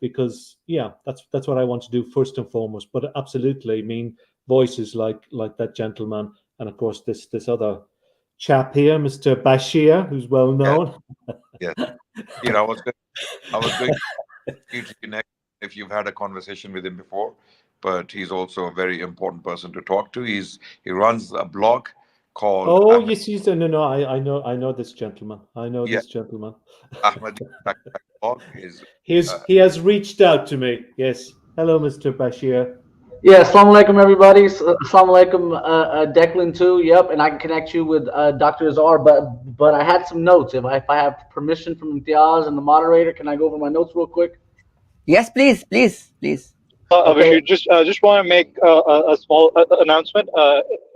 because yeah, that's what I want to do first and foremost. But absolutely, I mean, voices like that gentleman, and of course this other chap here, Mr. Bashir, who's well known. Yeah. You know, I was going to connect if you've had a conversation with him before, but he's also a very important person to talk to. He runs a blog called Yes, I know this gentleman. This gentleman. Ahmadi blog is he has reached out to me. Yes. Hello, Mr. Bashir. Yeah, assalamu alaikum everybody. Assalamu alaikum Declan too. Yep, and I can connect you with Dr. Azar, but I had some notes. If I have permission from Imtiaz and the moderator, can I go over my notes real quick? Yes, please. Okay. Just want to make a small announcement,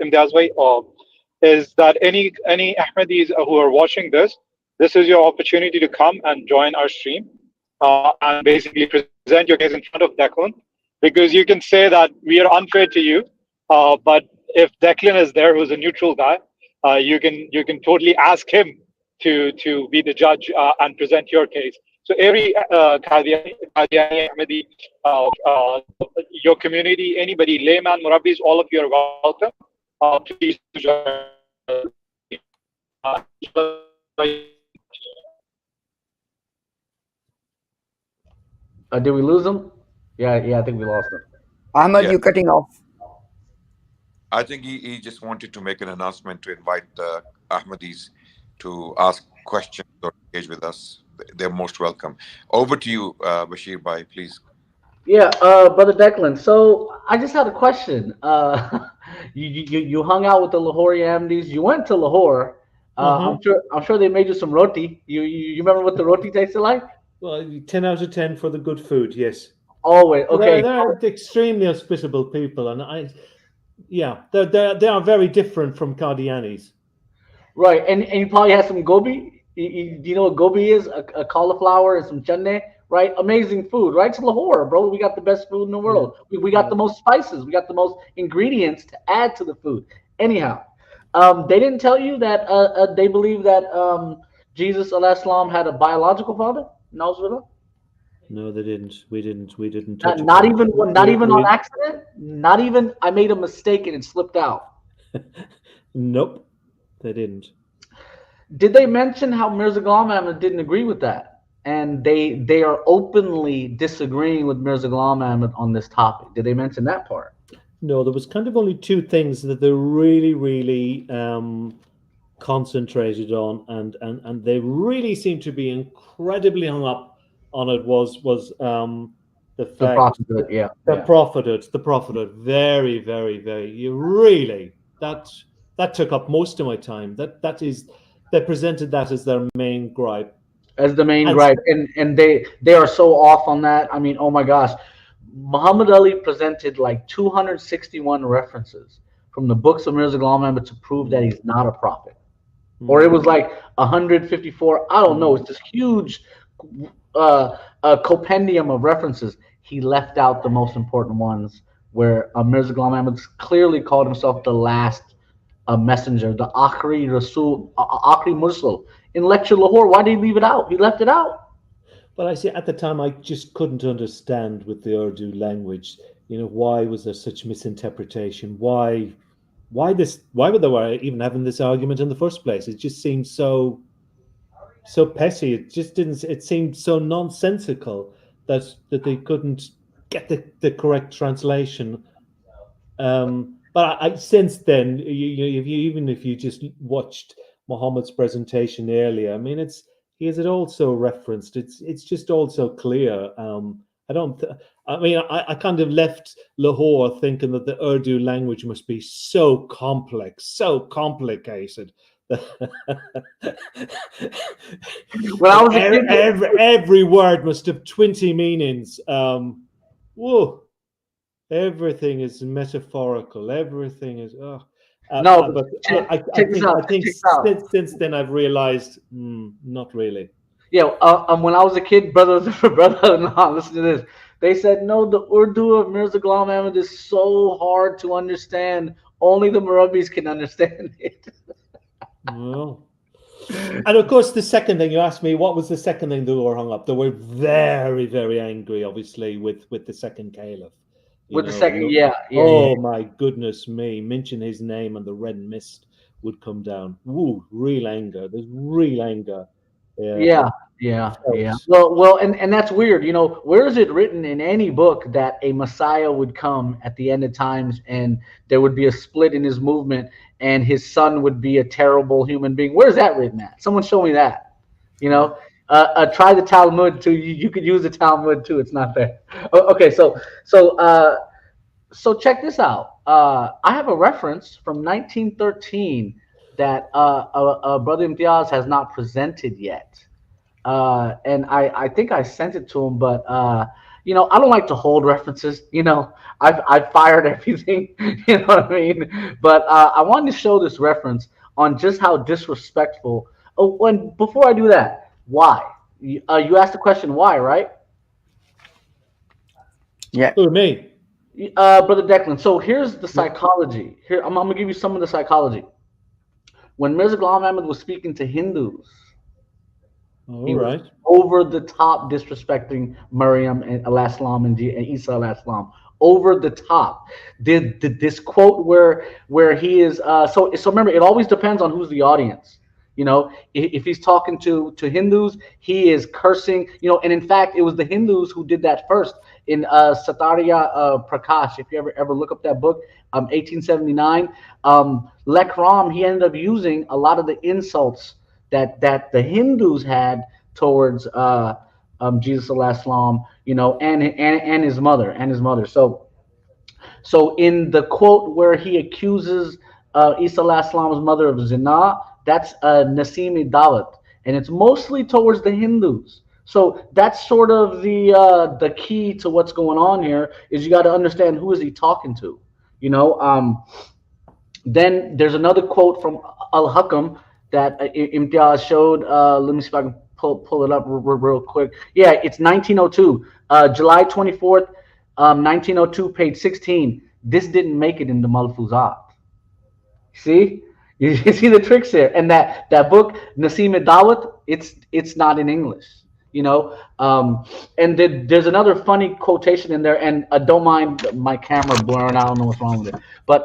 Imtiaz bhai, is that any Ahmadis who are watching this is your opportunity to come and join our stream and basically present your case in front of Declan, because you can say that we are unfair to you, but if Declan is there, who's a neutral guy, you can totally ask him to be the judge and present your case. So every Qadiani, Ahmadi, your community, anybody, layman, murabbis, all of you are welcome. Please join. Did we lose him? Yeah, I think we lost him. Ahmad, Yeah. you're cutting off. I think he just wanted to make an announcement to invite the Ahmadis to ask questions or engage with us. They're most welcome. Over to you, Bashir Bhai, please. Yeah, Brother Declan. So I just had a question. You hung out with the Lahori Ahmadis. You went to Lahore. I'm sure they made you some roti. You remember what the roti tasted like? Well, 10 out of 10 for the good food. Yes. Always. Okay. They're extremely hospitable people, and they are very different from Qadianis. Right, and you probably had some gobi. Do you know what gobi is? A cauliflower and some chutney, right? Amazing food, right? It's Lahore, bro. We got the best food in the world. We got the most spices. We got the most ingredients to add to the food. Anyhow, they didn't tell you that they believe that Jesus alayhi salam had a biological father? No, No, they didn't. We didn't. We didn't touch Not upon it. even not even on accident. Not even I made a mistake and it slipped out. Nope, they didn't. Did they mention how Mirza Ghulam Ahmad didn't agree with that? And they are openly disagreeing with Mirza Ghulam Ahmad on this topic. Did they mention that part? No, there was kind of only two things that they really, really concentrated on, and they really seemed to be incredibly hung up on it. Was the The fact prophethood, yeah, the yeah. prophethood, very, very, very. You really that took up most of my time. That is, they presented that as their main gripe. As the main And gripe, and they are so off on that. I mean, oh my gosh, Muhammad Ali presented like 261 references from the books of Mirza Ghulam Ahmad to prove that he's not a prophet, or it was like 154. I don't know. It's this huge compendium of references. He left out the most important ones, where Mirza Ghulam Ahmad clearly called himself the last messenger, the Akhri Rasul, Akhri Mursal. In Lecture Lahore, why did he leave it out? He left it out. But I see, at the time, I just couldn't understand with the Urdu language. Why was there such misinterpretation? Why this? Why were they even having this argument in the first place? It just seemed so petty. It just didn't. It seemed so nonsensical that they couldn't get the correct translation. But since then, even if you just watched Muhammad's presentation earlier, I mean, he has it also referenced. It's just also clear. I don't. I mean, I kind of left Lahore thinking that the Urdu language must be so complex, so complicated. When I was a kid, every word must have 20 meanings. Whoa. Everything is metaphorical. Everything is no, but check I this think out. since then I've realized not really. Yeah, when I was a kid, brother-in-law, listen to this. They said no, the Urdu of Mirza Ghulam Ahmad is so hard to understand. Only the Murabbis can understand it. Well, and of course, the second thing you asked me, what was the second thing they were hung up? They were very, very angry, obviously, with the second Caliph. With the second, yeah. My goodness me! Mention his name and the red mist would come down. Woo! Real anger. There's real anger. Yeah. Well, and that's weird. Where is it written in any book that a Messiah would come at the end of times and there would be a split in his movement and his son would be a terrible human being? Where is that written at? Someone show me that. Try the Talmud too. You could use the Talmud too. It's not there. Okay, so check this out. I have a reference from 1913 that Brother Imtiaz has not presented yet. And I think I sent it to him, but I don't like to hold references. I've fired everything. You know what I mean? But I wanted to show this reference on just how disrespectful. Oh, and before I do that, why? You asked the question why, right? Yeah. Who, me? Brother Declan. So here's the psychology. Here, I'm gonna give you some of the psychology. When Mirza Ghulam Ahmad was speaking to Hindus, he was over the top disrespecting Maryam and Al-Islam and Isa Al-Islam. Over the top. Did this quote where he is so remember, it always depends on who's the audience. If he's talking to Hindus, he is cursing, and in fact it was the Hindus who did that first in Satarya Prakash. If you ever look up that book, 1879, Lek Ram, he ended up using a lot of the insults that the Hindus had towards Jesus al-Islam, and his mother. So in the quote where he accuses Isa al-Islam's mother of zina, that's Nasimi Dawat, and it's mostly towards the Hindus. So that's sort of the key to what's going on here, is you got to understand who is he talking to. Then there's another quote from Al-Hakam that Imtiaz showed. Let me see if I can pull it up real quick. Yeah, it's 1902, July 24th, 1902, page 16. This didn't make it into Malfuzat. See? You see the tricks here. And that book, Nasim Dawat, it's not in English. you know. And there's another funny quotation in there, and don't mind my camera blurring. I don't know what's wrong with it, but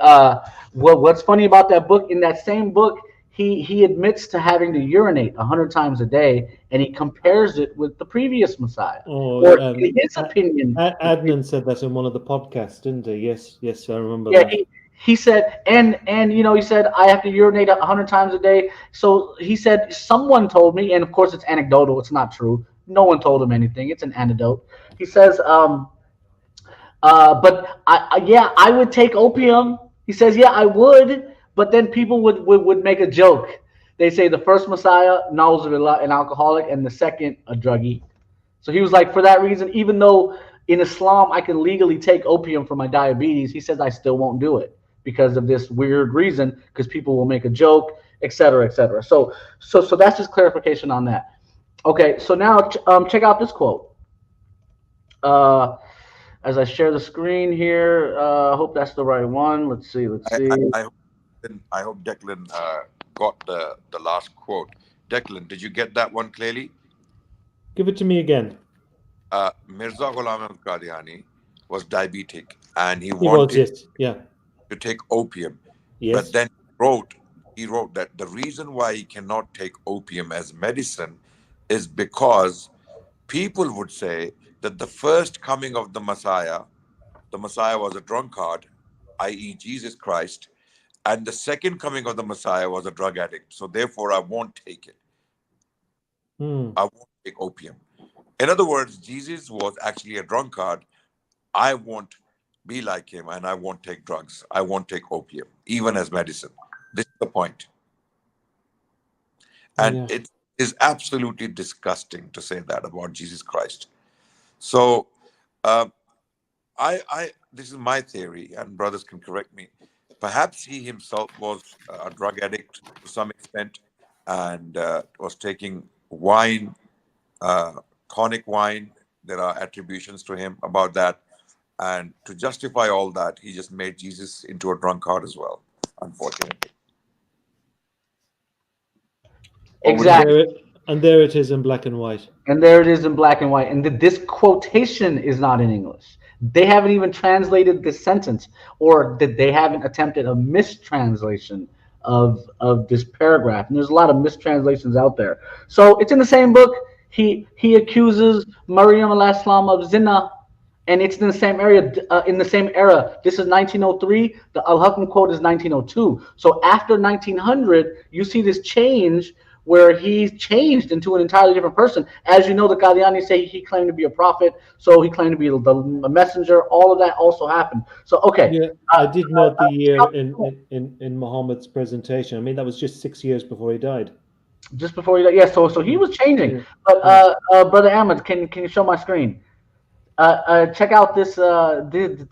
what's funny about that book? In that same book, he admits to having to urinate 100 times a day, and he compares it with the previous Messiah, Oh, or in his opinion. Adnan said that in one of the podcasts, didn't he? Yes, yes, I remember Yeah, that. he said, and he said I have to urinate 100 times a day. So he said someone told me, and of course it's anecdotal, it's not true. No one told him anything. It's an anecdote. He says, but yeah, I would take opium. He says, yeah, I would, but then people would make a joke. They say the first Messiah, Nauzubillah, an alcoholic, and the second, a druggie. So he was like, for that reason, even though in Islam I can legally take opium for my diabetes, he says I still won't do it because of this weird reason, because people will make a joke, etc., etc. So that's just clarification on that. Okay, so now check out this quote. Uh, as I share the screen here, I hope that's the right one. Let's see. Let's I, see. I, I hope I hope Declan got the last quote. Declan, did you get that one clearly? Give it to me again. Mirza Ghulam Ahmad Qadiani was diabetic and he He was, wanted yes, yeah, to take opium, but yes. then he wrote that the reason why he cannot take opium as medicine is because people would say that the first coming of the Messiah was a drunkard, i.e., Jesus Christ, and the second coming of the Messiah was a drug addict. So therefore, I won't take it. Hmm. I won't take opium. In other words, Jesus was actually a drunkard. I won't be like him, and I won't take drugs. I won't take opium, even as medicine. This is the point. And Yeah. it is absolutely disgusting to say that about Jesus Christ. So, uh, this is my theory, and brothers can correct me. Perhaps he himself was a drug addict to some extent, and was taking wine, uh, chronic wine. There are attributions to him about that, and to justify all that, he just made Jesus into a drunkard as well. Unfortunately, or would you Exactly. agree? And there it is in black and white. And there it is in black and white. And this quotation is not in English. They haven't even translated this sentence, or that they haven't attempted a mistranslation of this paragraph. And there's a lot of mistranslations out there. So it's in the same book. He accuses Maryam al-Islam of zina, and it's in the same area, in the same era. This is 1903. The Al-Hakam quote is 1902. So after 1900, you see this change where he's changed into an entirely different person. As you know, the Qadiani say he claimed to be a prophet, so he claimed to be the messenger. All of that also happened. So okay, Yeah, I did note the year in Muhammad's presentation. I mean, that was just 6 years before he died. just before he, yeah. So he was changing. Yeah, But yeah. Brother Ahmad, can you show my screen? Check out this.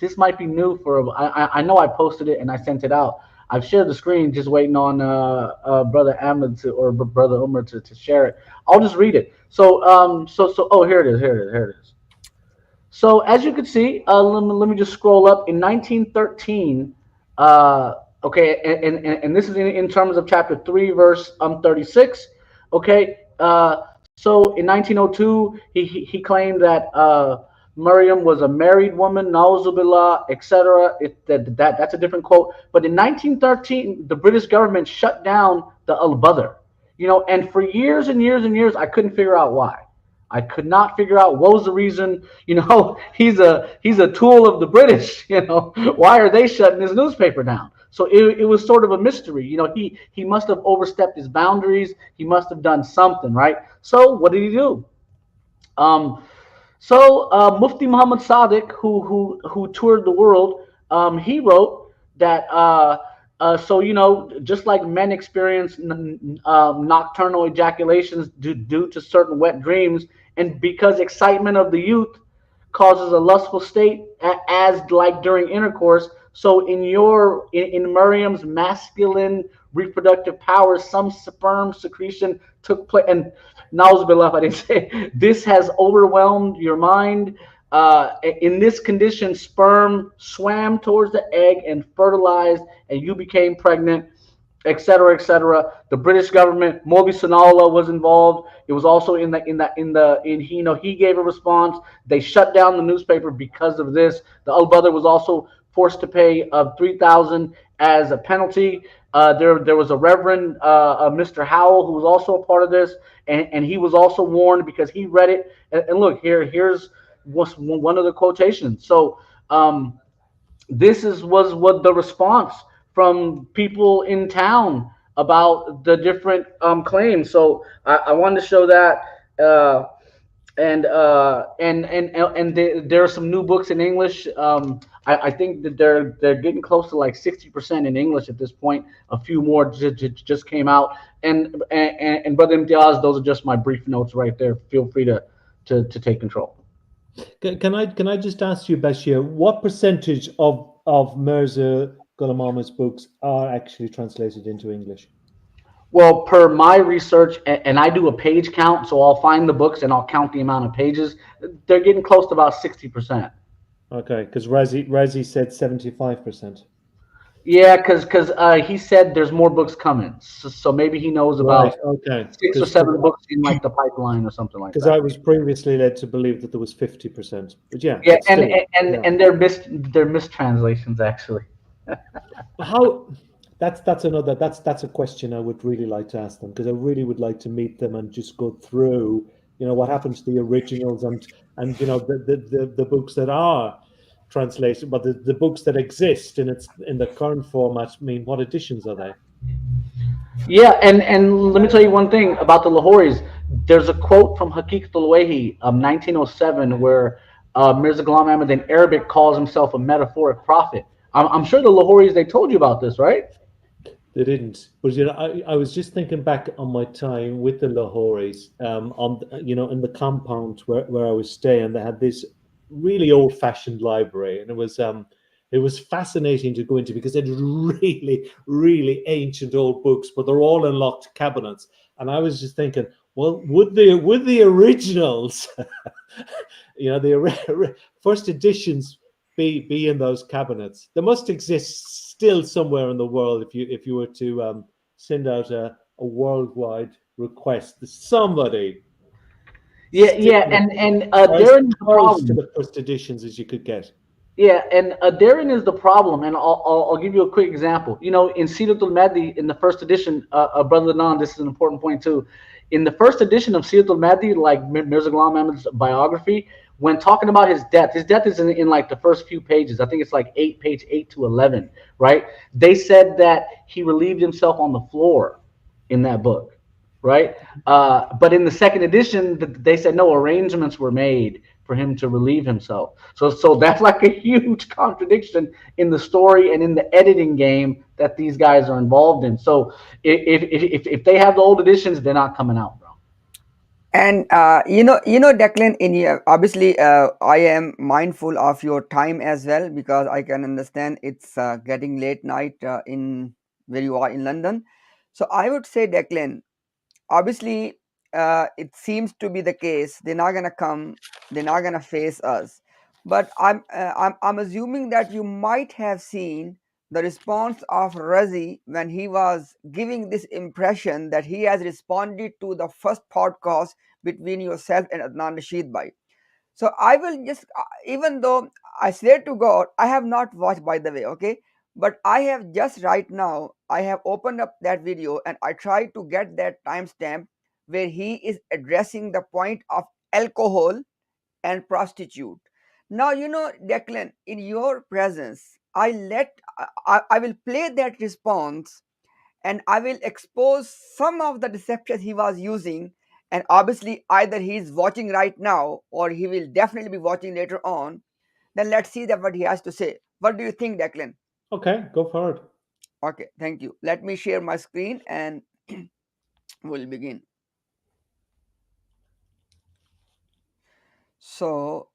This might be new for. I know I posted it and I sent it out. I've shared the screen, just waiting on Brother Ahmed or Brother Umar to share it. I'll just read it. So oh, here it is. Here it is. So as you can see, let me just scroll up. In 1913, okay, and this is in terms of chapter 3, verse 36. Okay, so in 1902, he claimed that Maryam was a married woman, nauzubillah, etc. That's a different quote. But in 1913, the British government shut down the Al-Badr. And for years and years and years, I couldn't figure out why. I could not figure out what was the reason. He's a tool of the British. Why are they shutting his newspaper down? So it was sort of a mystery. He must have overstepped his boundaries. He must have done something, right? So what did he do? Mufti Muhammad Sadiq, who toured the world, he wrote that. Just like men experience nocturnal ejaculations due to certain wet dreams, and because excitement of the youth causes a lustful state, as like during intercourse. So in Miriam's masculine reproductive powers, some sperm secretion took place, and Nauzubillah, I didn't say, this has overwhelmed your mind. In this condition, sperm swam towards the egg and fertilized, and you became pregnant. etc., etc. The British government, Mobi Sanalla was involved. It was also he gave a response. They shut down the newspaper because of this. The Al Brother was also forced to pay 3,000 as a penalty. There was a Reverend Mr. Howell who was also a part of this, and he was also warned because he read it. And look here's one of the quotations. So this was what the response from people in town about the different claims. So I wanted to show that, there are some new books in English. I think that they're getting close to like 60% in English at this point. A few more just came out, and Brother Imtiaz, those are just my brief notes right there. Feel free to take control. Can I just ask you, Bashir, what percentage of Mirza Ghulam Ahmad's books are actually translated into English? Well, per my research, and I do a page count, so I'll find the books and I'll count the amount of pages. They're getting close to about 60%. Okay, because Razi said 75%. Yeah, because he said there's more books coming, so maybe he knows Right. about Okay. 6 or 7 books in like the pipeline or something like Because that. I was previously led to believe that there was 50%, but yeah, Yeah, but still, and they're mistranslations actually. how that's a question I would really like to ask them, because I really would like to meet them and just go through, what happens to the originals, and the books that are translated, but the books that exist in the current format. I mean, what editions are they? Yeah, and let me tell you one thing about the Lahoris. There's a quote from Haqiqat al-Wahi, 1907, where Mirza Ghulam Ahmad in Arabic calls himself a metaphoric prophet. I'm sure the Lahoris, they told you about this, right? They didn't, but I was just thinking back on my time with the Lahoris, in the compound where I was staying. They had this really old-fashioned library, and it was fascinating to go into, because they had really, really ancient old books, but they're all in locked cabinets. And I was just thinking, well, would the originals, the first editions, be in those cabinets? They must exist still somewhere in the world, if you were to send out a worldwide request to somebody, Yeah, still, yeah, and or as therein is the close to problem. the first editions as you could get. Yeah, and therein is the problem, and I'll give you a quick example. In Siratul Mahdi, in the first edition, Brother Nan, this is an important point too. In the first edition of Siratul Mahdi, like Mirza Ghulam Ahmad's biography, when talking about his death is in like the first few pages. I think it's like page 8 to 11, right? They said that he relieved himself on the floor in that book, right? But in the second edition, they said no, arrangements were made for him to relieve himself. So that's like a huge contradiction in the story and in the editing game that these guys are involved in. So if they have the old editions, they're not coming out, bro. And Declan, in here, obviously, I am mindful of your time as well, because I can understand it's getting late night in where you are in London. So I would say, Declan, obviously, it seems to be the case. They're not gonna come. They're not gonna face us. But I'm assuming that you might have seen the response of Razi when he was giving this impression that he has responded to the first podcast between yourself and Adnan Rashid Bhai. So I will just, even though I swear to God, I have not watched, by the way, okay? But I have just right now, I have opened up that video and I try to get that timestamp where he is addressing the point of alcohol and prostitute. Now, Declan, in your presence, I will play that response, and I will expose some of the deceptions he was using. And obviously, either he's watching right now or he will definitely be watching later on. Then let's see that what he has to say. What do you think, Declan? Okay, go for it. Okay, thank you. Let me share my screen and we'll begin. So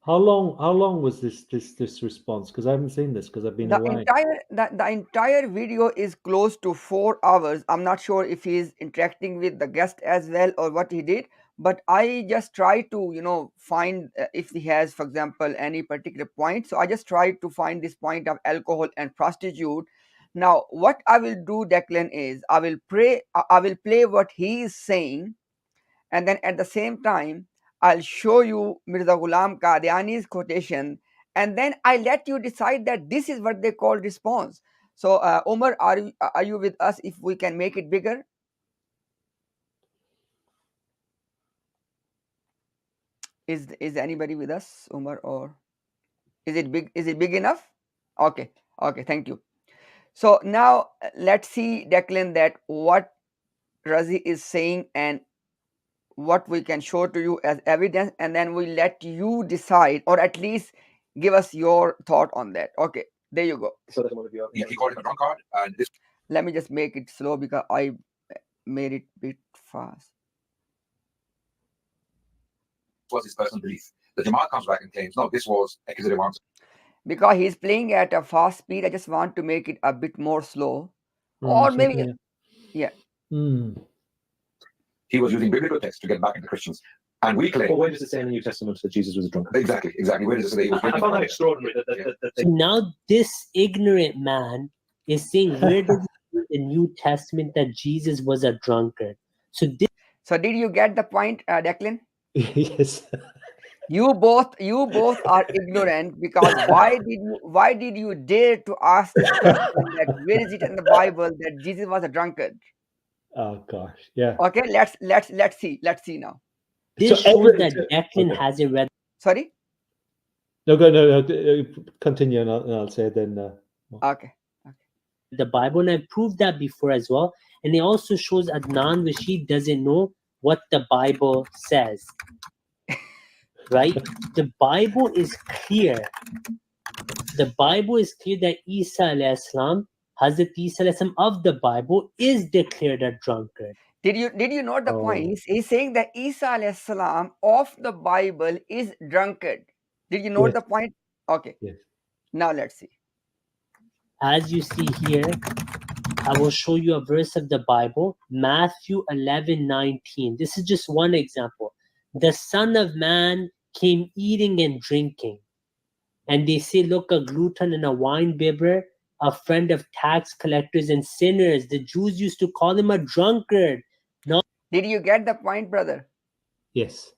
How long was this response? Because I haven't seen this, because I've been the away. entire video is close to 4 hours. I'm not sure if he's interacting with the guest as well or what he did, but I just try to, find if he has, for example, any particular point. So I just try to find this point of alcohol and prostitute. Now, what I will do, Declan, is I will play what he is saying, and then at the same time, I'll show you Mirza Ghulam Qadiani's quotation, and then I let you decide that this is what they call response. So, Omar, are you with us? If we can make it bigger, is anybody with us, Omar, or is it big? Is it big enough? Okay, okay, thank you. So now let's see, Declan, that what Razi is saying and what we can show to you as evidence, and then we let you decide, or at least give us your thought on that. Okay, there you go. Yeah, he called him a drunkard, and this Let me just make it slow because I made it a bit fast. was his personal belief. The Jamaat comes back and claims, no, this was accusative answer. Because he's playing at a fast speed, I just want to make it a bit more slow. Or maybe, yeah. He was using biblical text to get back at the Christians. And we claim. Well, where does it say in the New Testament that Jesus was a drunkard? Exactly. Where does it say he was? I found that extraordinary. So now this ignorant man is saying, where does it say in the New Testament that Jesus was a drunkard? So did you get the point, Declan? Yes. You both are ignorant, because why did you dare to ask this question that where is it in the Bible that Jesus was a drunkard? Oh gosh, yeah. Okay, let's see now. this shows that Declan hasn't read. Sorry. No, continue, and I'll say it then. Okay. The Bible, and I proved that before as well. And it also shows Adnan Rashid doesn't know what the Bible says. Right? The Bible is clear. The Bible is clear that Isa alayhi salam, Hazrat Isa alayhi salam of the Bible, is declared a drunkard. Did you note the point? He's saying that Isa alayhi salam of the Bible is drunkard. Did you note the point? Okay. Yes. Now let's see. As you see here, I will show you a verse of the Bible, Matthew 11:19. This is just one example. The Son of Man came eating and drinking. And they say, look, a glutton and a wine bibber, a friend of tax collectors and sinners. The Jews used to call him a drunkard. No. Did you get the point, brother? Yes.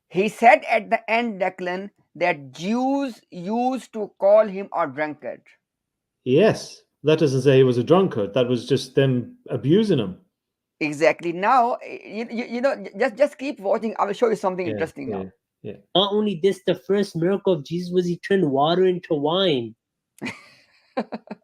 He said at the end, Declan, that Jews used to call him a drunkard. Yes. That doesn't say he was a drunkard. That was just them abusing him. Exactly. Now, just keep watching. I will show you something interesting now. Yeah. Not only this, the first miracle of Jesus was he turned water into wine.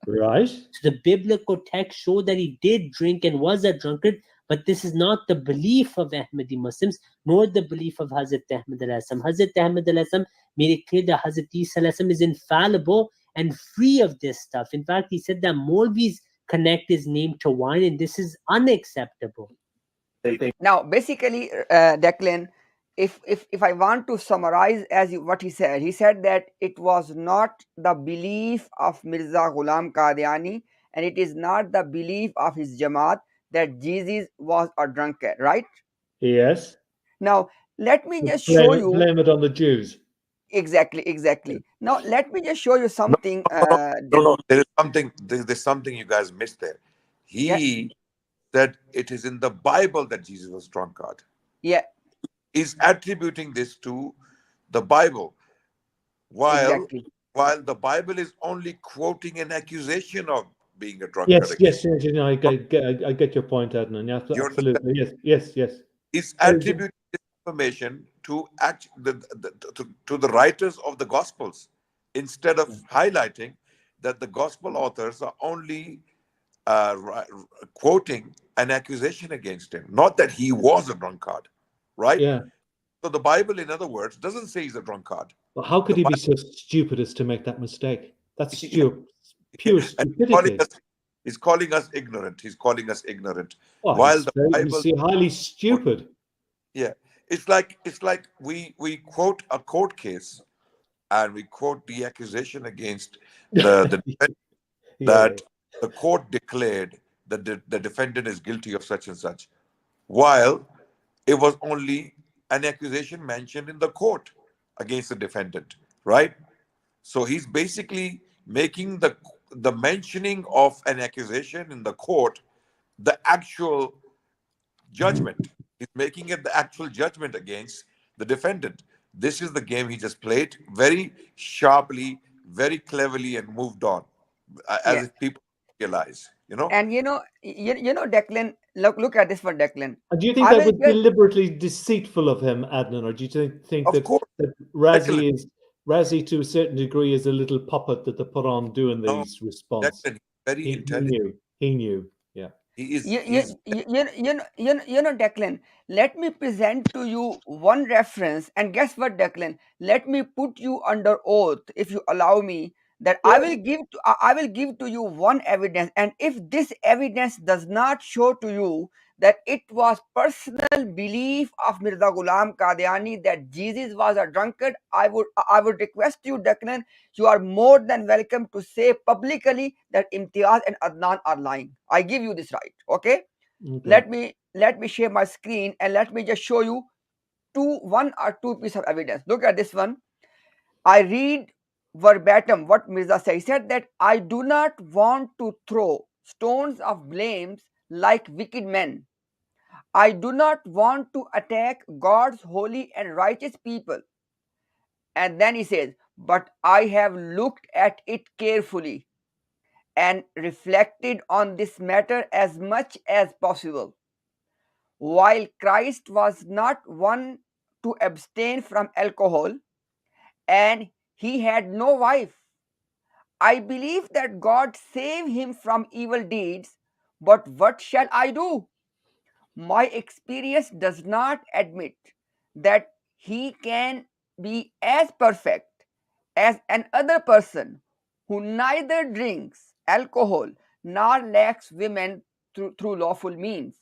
Right. So the biblical text showed that he did drink and was a drunkard, but this is not the belief of Ahmadi Muslims, nor the belief of Hazrat Ahmad alayhi salam. Hazrat Ahmad alayhi salam made it clear that Hazrat Isa alayhi salam is infallible and free of this stuff. In fact, he said that Maulvis connect his name to wine, and this is unacceptable. Now, basically, Declan, if I want to summarize what he said that it was not the belief of Mirza Ghulam Qadiani, and it is not the belief of his Jamaat that Jesus was a drunkard, right? Yes. Now, let me just show you. Blame it on the Jews. Exactly. Now, let me just show you something. No. There's something you guys missed there. He said it is in the Bible that Jesus was drunkard. Yeah. Is attributing this to the Bible, while the Bible is only quoting an accusation of being a drunkard. Yes. I get your point, Adnan. Absolutely. Yes. It's attributing this information to the writers of the Gospels, instead of highlighting that the Gospel authors are only quoting an accusation against him, not that he was a drunkard. Right? Yeah. So the Bible, in other words, doesn't say he's a drunkard. Well, how could he be so stupid as to make that mistake? That's pure stupidity. He's calling us ignorant. Well, while the Bible, highly stupid. Yeah. It's like we quote a court case, and we quote the accusation against the defendant that the court declared that the defendant is guilty of such and such, while it was only an accusation mentioned in the court against the defendant, right? So he's basically making the mentioning of an accusation in the court the actual judgment. He's making it the actual judgment against the defendant. This is the game he just played very sharply, very cleverly, and moved on as Yeah. if people realize, you know. And Declan, look at this one, Declan. And do you think I that will was just, deliberately deceitful of him, Adnan, or do you think Of that, course, that Declan. Razi to a certain degree is a little puppet that they put on doing No, these response? Declan, very He intelligent. knew. He knew. Yeah. He is. you, you, He's Declan, let me present to you one reference, and guess what, Declan? Let me put you under oath, if you allow me, that yes. I will give to you one evidence, and if this evidence does not show to you that it was personal belief of Mirza Ghulam Qadiani that Jesus was a drunkard, I would request you, Declan, you are more than welcome to say publicly that Imtiaz and Adnan are lying. I give you this right. Okay? Okay. Let me share my screen and let me just show you one or two pieces of evidence. Look at this one. I read verbatim what Mirza said. He said that I do not want to throw stones of blames like wicked men. I do not want to attack God's holy and righteous people. And then he says, but I have looked at it carefully and reflected on this matter as much as possible. While Christ was not one to abstain from alcohol and he had no wife, I believe that God saved him from evil deeds. But what shall I do? My experience does not admit that he can be as perfect as another person who neither drinks alcohol nor lacks women through lawful means.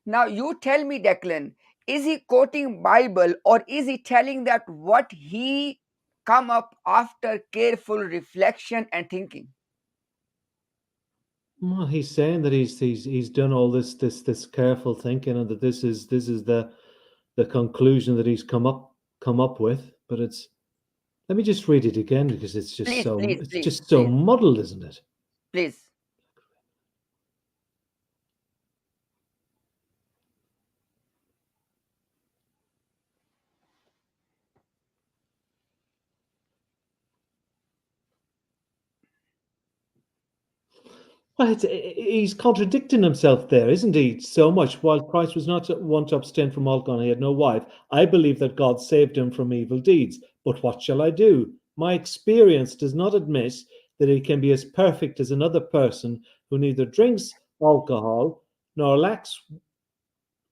Now you tell me, Declan, is he quoting Bible or is he telling that what he come up after careful reflection and thinking? Well, he's saying that he's done all this careful thinking, and that this is the conclusion that he's come up with. But it's, let me just read it again, because it's just Please, so please, it's please, just so please, muddled, isn't it? please. Well, he's contradicting himself there, isn't he? So much. While Christ was not one to abstain from alcohol, he had no wife. I believe that God saved him from evil deeds. But what shall I do? My experience does not admit that he can be as perfect as another person who neither drinks alcohol nor lacks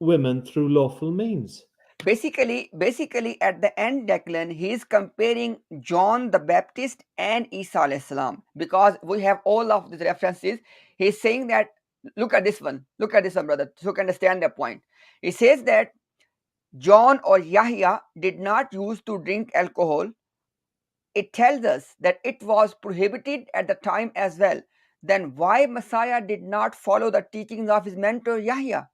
women through lawful means. Basically, at the end, Declan, he is comparing John the Baptist and Isa alayhi salam, because we have all of these references. He's saying that, look at this one, brother, so you can understand the point. He says that John or Yahya did not use to drink alcohol. It tells us that it was prohibited at the time as well. Then why Messiah did not follow the teachings of his mentor Yahya?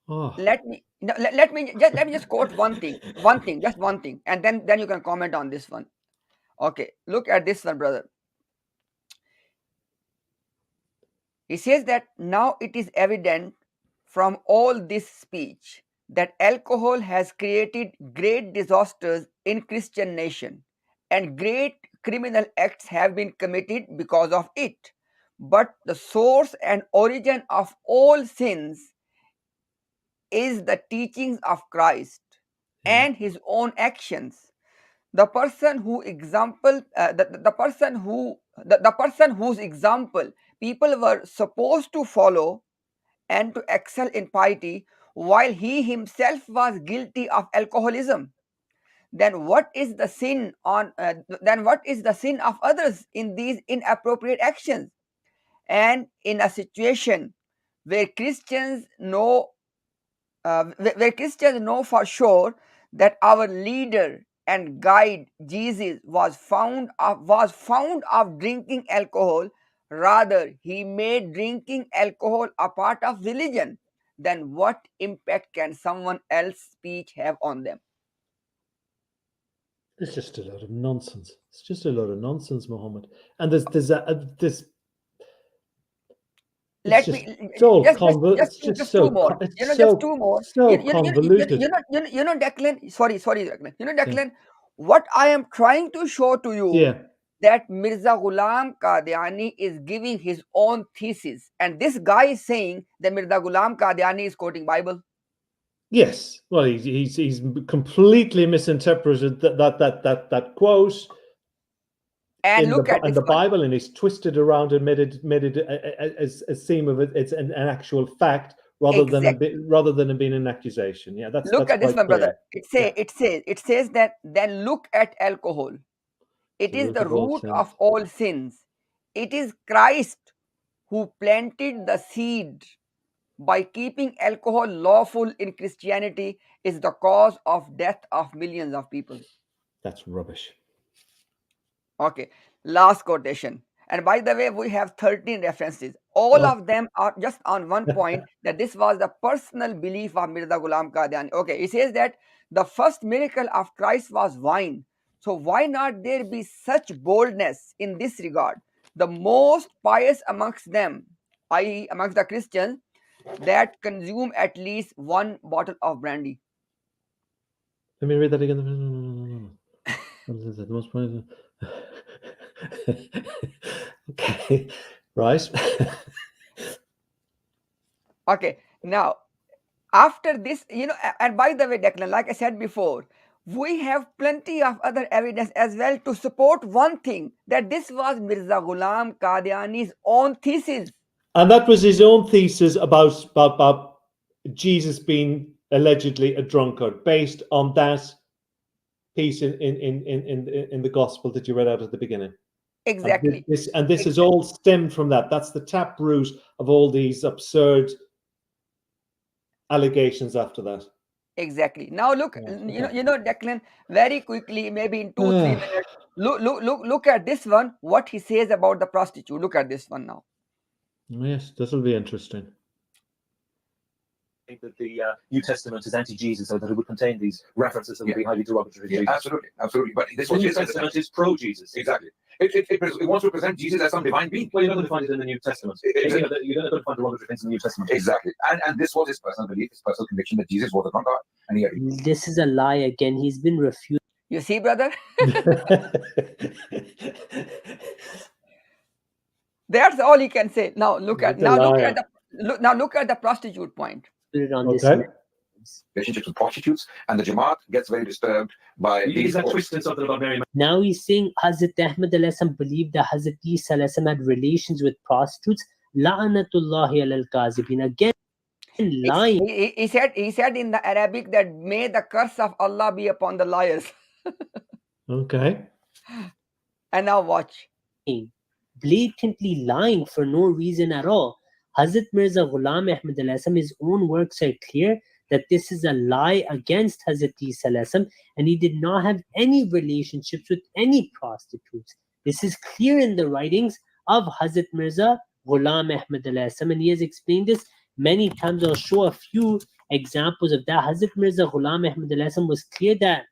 Oh, Let me just quote one thing, and then you can comment on this one. Okay, look at this one, brother. He says that now it is evident from all this speech that alcohol has created great disasters in Christian nation, and great criminal acts have been committed because of it. But the source and origin of all sins is the teachings of Christ yeah. and his own actions. The person who example the person who the person whose example people were supposed to follow and to excel in piety, while he himself was guilty of alcoholism, then what is the sin of others in these inappropriate actions? And in a situation where Christians know for sure that our leader and guide Jesus was found of drinking alcohol, rather he made drinking alcohol a part of religion, then what impact can someone else's speech have on them? It's just a lot of nonsense. It's just a lot of nonsense, Muhammad. And this. It's Let just me so convoluted. It's just just two so more. Just two more. so convoluted. Declan. Sorry, Declan. Yeah. Declan. What I am trying to show to you Yeah. that Mirza Ghulam Qadiani is giving his own thesis, and this guy is saying that Mirza Ghulam Qadiani is quoting Bible. Yes. Well, he's completely misinterpreted that quote. And look at in this the one. Bible, and he's twisted around and made it as a seem of it. It's an actual fact rather than it being an accusation. Yeah, that's Look at this quite one, brother. clear. It says that then look at alcohol. It The is root the of all root sin. of all sins. It is Christ who planted the seed by keeping alcohol lawful in Christianity is the cause of death of millions of people. That's rubbish. Okay, last quotation. And by the way, we have 13 references. All of them are just on one point that this was the personal belief of Mirza Ghulam Qadiani. Okay, he says that the first miracle of Christ was wine. So why not there be such boldness in this regard? The most pious amongst them, i.e., amongst the Christians, that consume at least one bottle of brandy. Let me read that again. The most point. Okay, right. Okay, now after this, and by the way, Declan, like I said before, we have plenty of other evidence as well to support one thing that this was Mirza Ghulam Qadiani's own thesis. And that was his own thesis about Jesus being allegedly a drunkard, based on that piece in the gospel that you read out at the beginning. Exactly. And this is all stemmed from that. That's the taproot of all these absurd allegations after that. Exactly. Now look, Declan, very quickly, maybe in 2-3 minutes, look at this one. What he says about the prostitute. Look at this one now. Yes, this will be interesting. That the New Testament is anti-Jesus, so that it would contain these references that would be highly derogatory to Jesus. Absolutely. But this The New Testament is pro-Jesus. Exactly. It wants to present Jesus as some divine being. Well, you're not going to find it in the New Testament. You're not going to find derogatory things in the New Testament. Exactly. And this was his personal belief, his personal conviction that Jesus was a drunkard. And This is a lie again. He's been refuted. You see, brother? That's all he can say. Now look at the prostitute point. Relationships with prostitutes, and the Jamaat gets very disturbed by these. Twisted something about Mary. Now he's saying Hazrat Ahmad believed that Hazrat Isa had relations with prostitutes. La'anatullahi alal kazibin. Again, lying. He said in the Arabic that may the curse of Allah be upon the liars. Okay. And now watch. Blatantly lying for no reason at all. Hazrat Mirza Ghulam Ahmad his own works are clear that this is a lie against Hazrat Isa and he did not have any relationships with any prostitutes. This is clear in the writings of Hazrat Mirza Ghulam Ahmad and he has explained this many times. I'll show a few examples of that. Hazrat Mirza Ghulam Ahmad was clear that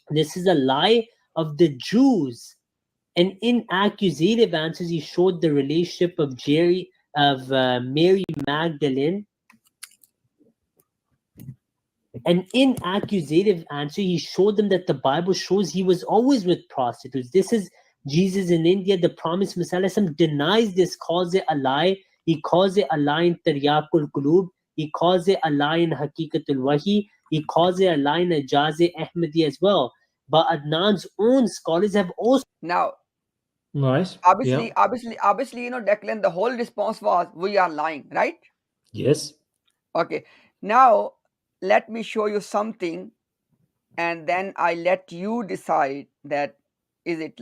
this is a lie of the Jews. And in accusative answers, he showed the relationship of Mary Magdalene. And in accusative answer, he showed them that the Bible shows he was always with prostitutes. This is Jesus in India. The promised Messiah denies this, calls it a lie. He calls it a lie in Taryaqul Qulub. He calls it a lie in Haqiqatul Wahi. He calls it a lie in Ajaz Ahmadi as well. But Adnan's own scholars have also... Now, nice. Obviously, Declan, the whole response was, we are lying, right? Yes. Okay. Now, let me show you something, and then I let you decide that is it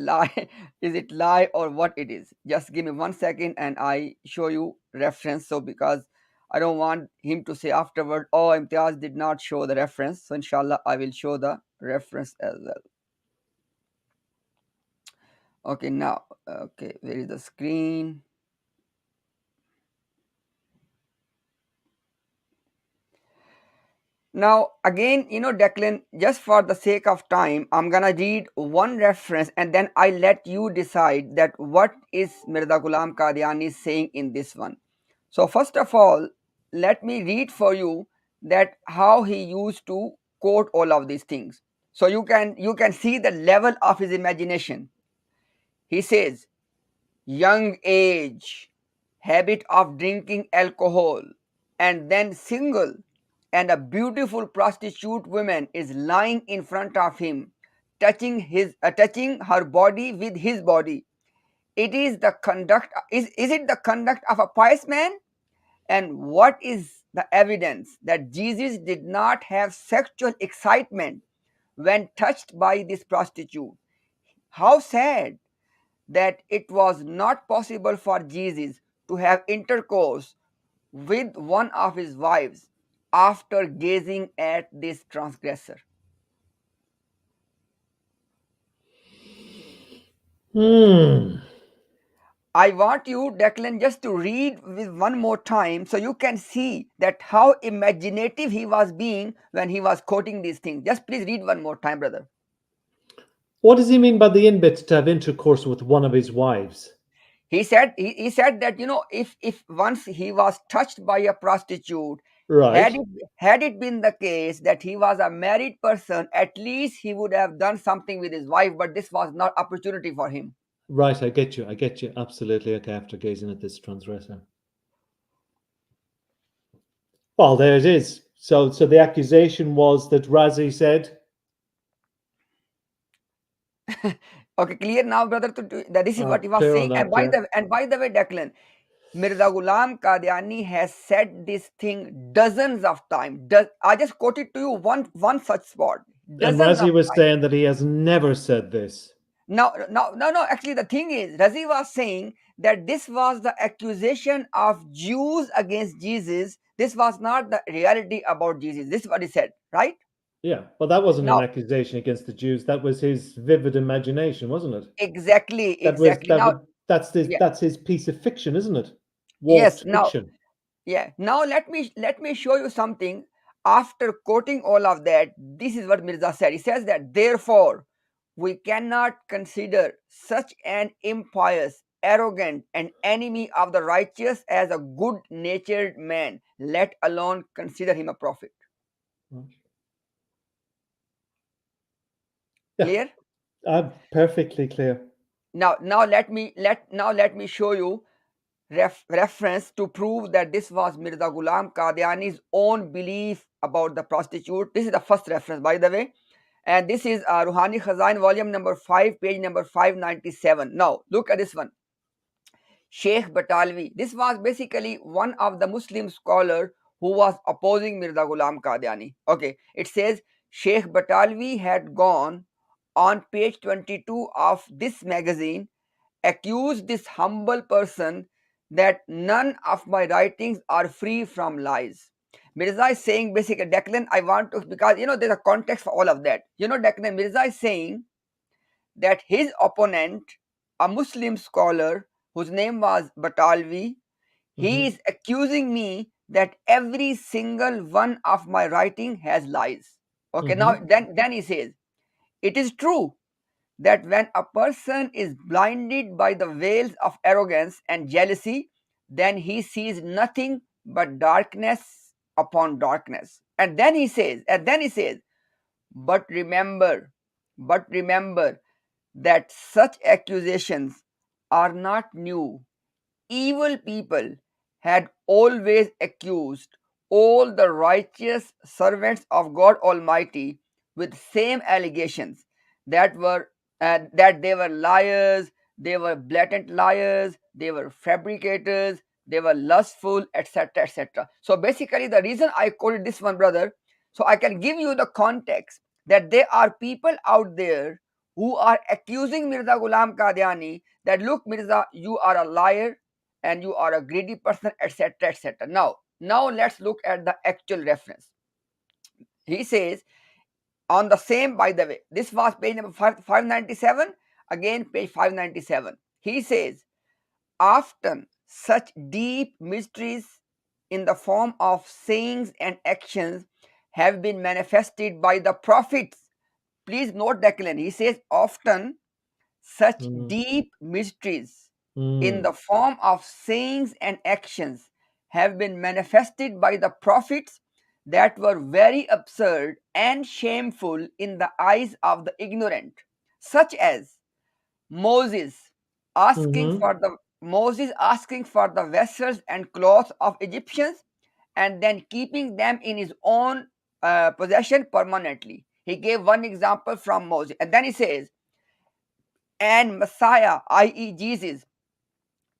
lie or what it is. Just give me 1 second and I show you reference. So because I don't want him to say afterward, oh, Imtiaz did not show the reference. So inshallah, I will show the reference as well. Okay, now, where is the screen? Now, again, Declan, just for the sake of time, I'm gonna read one reference and then I let you decide that what is Mirza Ghulam Qadiani saying in this one. So, first of all, let me read for you that how he used to quote all of these things. So you can see the level of his imagination. He says, young age, habit of drinking alcohol, and then single, and a beautiful prostitute woman is lying in front of him, touching her body with his body. It is the conduct. Is it the conduct of a pious man? And what is the evidence that Jesus did not have sexual excitement when touched by this prostitute? How sad that it was not possible for Jesus to have intercourse with one of his wives after gazing at this transgressor. I want you, Declan, just to read with one more time so you can see that how imaginative he was being when he was quoting these things. Just please read one more time, brother. What does he mean by the inbit to have intercourse with one of his wives? He said that if once he was touched by a prostitute, Right. had it been the case that he was a married person, at least he would have done something with his wife, but this was not opportunity for him. Right, I get you. Absolutely. Okay, after gazing at this transgressor. Well, there it is. So the accusation was that Razi said. Okay, clear now, brother. That this is what he was Clear on saying. that, And by the way, Declan, Mirza Ghulam Qadiani has said this thing dozens of times. I just quoted to you one such spot. And Dozens of Razi was times. saying that he has never said this. No. Actually, the thing is, Razi was saying that this was the accusation of Jews against Jesus. This was not the reality about Jesus. This is what he said, right? Yeah, but that wasn't an Now, accusation against the Jews. That was his vivid imagination, wasn't it? exactly. Now, yeah, That's his piece of fiction, isn't it? yes. Warped fiction. Now let me show you something. After quoting all of that, this is what Mirza said. He says that therefore we cannot consider such an impious, arrogant, and enemy of the righteous as a good-natured man, let alone consider him a prophet. Yeah, Clear? perfectly clear. Now let me show you reference to prove that this was Mirza Ghulam Qadiani's own belief about the prostitute. This is the first reference, by the way. And this is Ruhani Khazain, volume number 5, page number 597. Now, look at this one. Sheikh Batalvi. This was basically one of the Muslim scholars who was opposing Mirza Ghulam Qadiani. Okay, it says Sheikh Batalvi had gone on page 22 of this magazine, accused this humble person that none of my writings are free from lies. Mirza is saying basically, Declan, I want to, because there's a context for all of that. Declan, Mirza is saying that his opponent, a Muslim scholar whose name was Batalvi, he is accusing me that every single one of my writing has lies. Okay, now then he says, it is true that when a person is blinded by the veils of arrogance and jealousy, then he sees nothing but darkness upon darkness. And then he says, but remember, but remember that such accusations are not new. Evil people had always accused all the righteous servants of God Almighty with same allegations that were that they were liars, they were blatant liars, they were fabricators, they were lustful, etc., etc. So basically, the reason I quoted this one, brother, so I can give you the context that there are people out there who are accusing Mirza Ghulam Qadiani that look, Mirza, you are a liar and you are a greedy person, etc., etc. Now let's look at the actual reference. He says on the same, by the way, this was page number 597, again page 597. He says, often such deep mysteries in the form of sayings and actions have been manifested by the prophets. Please note that he says often such deep mysteries in the form of sayings and actions have been manifested by the prophets that were very absurd and shameful in the eyes of the ignorant, such as Moses Moses asking for the vessels and clothes of Egyptians and then keeping them in his own possession permanently. He gave one example from Moses, and then he says, and Messiah, i.e., Jesus,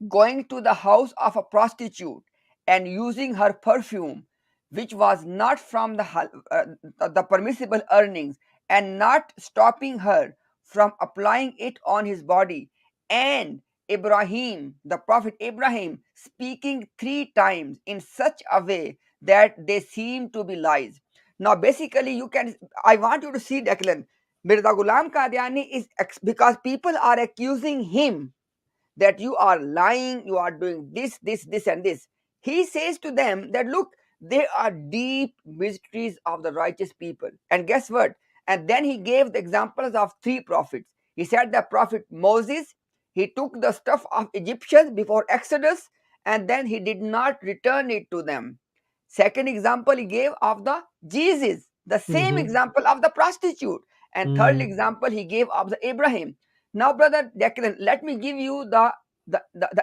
going to the house of a prostitute and using her perfume, which was not from the permissible earnings, and not stopping her from applying it on his body, and Ibrahim, the prophet Ibrahim, speaking 3 times in such a way that they seem to be lies. Now, basically, I want you to see, Declan, Mirza Ghulam Qadiani is because people are accusing him that you are lying, you are doing this, and this. He says to them that, look, there are deep mysteries of the righteous people. And guess what? And then he gave the examples of 3 prophets. He said the prophet Moses, he took the stuff of Egyptians before Exodus, and then he did not return it to them. Second example he gave of the Jesus, the same example of the prostitute. And third example he gave of the Abraham. Now, brother Declan, let me give you the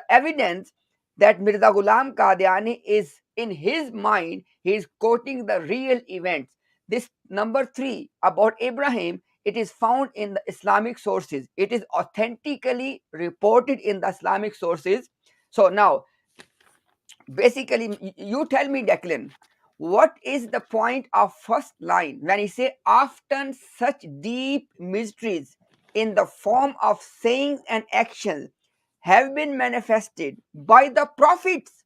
evidence that Mirza Ghulam Qadiani is, in his mind, he is quoting the real events. This number 3 about Abraham, it is found in the Islamic sources. It is authentically reported in the Islamic sources. So now, basically, you tell me, Declan, what is the point of first line when he say often such deep mysteries in the form of sayings and actions have been manifested by the prophets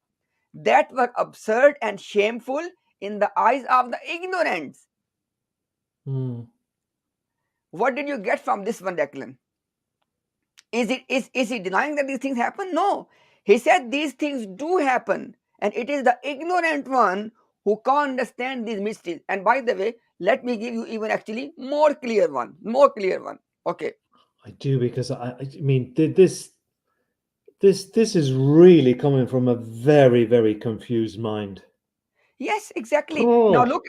that were absurd and shameful in the eyes of the ignorance? What did you get from this one, Declan? Is he denying that these things happen? No. He said these things do happen, and it is the ignorant one who can't understand these mysteries. And by the way, let me give you even actually more clear one. Okay. I do, because I mean, this is really coming from a very, very confused mind. Yes, exactly. Now look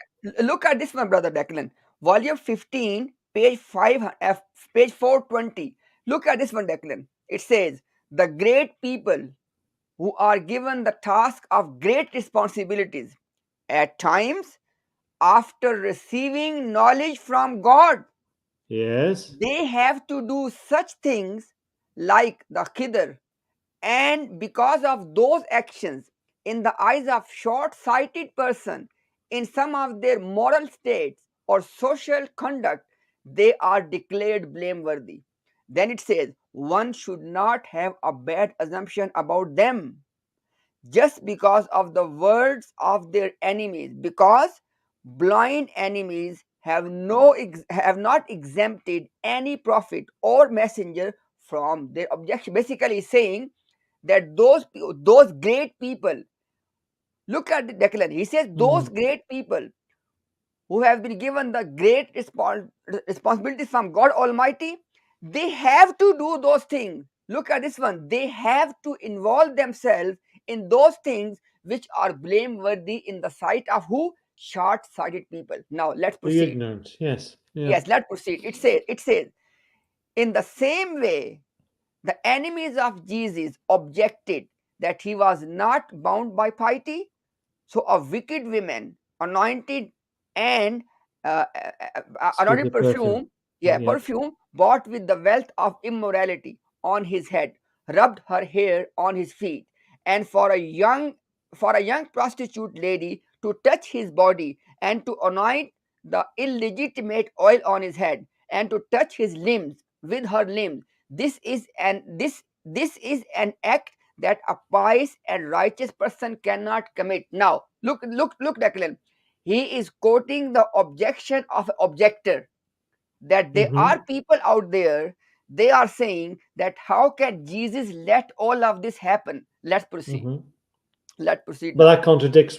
at this one, brother Declan. Volume 15, page 420. Look at this one, Declan. It says, the great people who are given the task of great responsibilities, at times, after receiving knowledge from God, Yes. they have to do such things like the Khidr, and because of those actions, in the eyes of short-sighted person, in some of their moral states or social conduct, they are declared blameworthy. Then it says, one should not have a bad assumption about them just because of the words of their enemies, because blind enemies have not exempted any prophet or messenger from their objection. Basically saying that those great people, look at the Declan, he says those great people who have been given the great responsibilities from God Almighty, they have to do those things. Look at this one. They have to involve themselves in those things which are blameworthy in the sight of who? Short-sighted people. Now let's proceed. The ignorant, yes. Yeah. Yes, let's proceed. It says, in the same way, the enemies of Jesus objected that he was not bound by piety. So a wicked woman anointed and anointed perfume, perfume bought with the wealth of immorality on his head, rubbed her hair on his feet, and for a young prostitute lady to touch his body and to anoint the illegitimate oil on his head and to touch his limbs with her limbs. This is an act that a pious and righteous person cannot commit. Now, look, Declan. He is quoting the objection of an objector that there are people out there. They are saying that how can Jesus let all of this happen? Let's proceed. Let's proceed. But that contradicts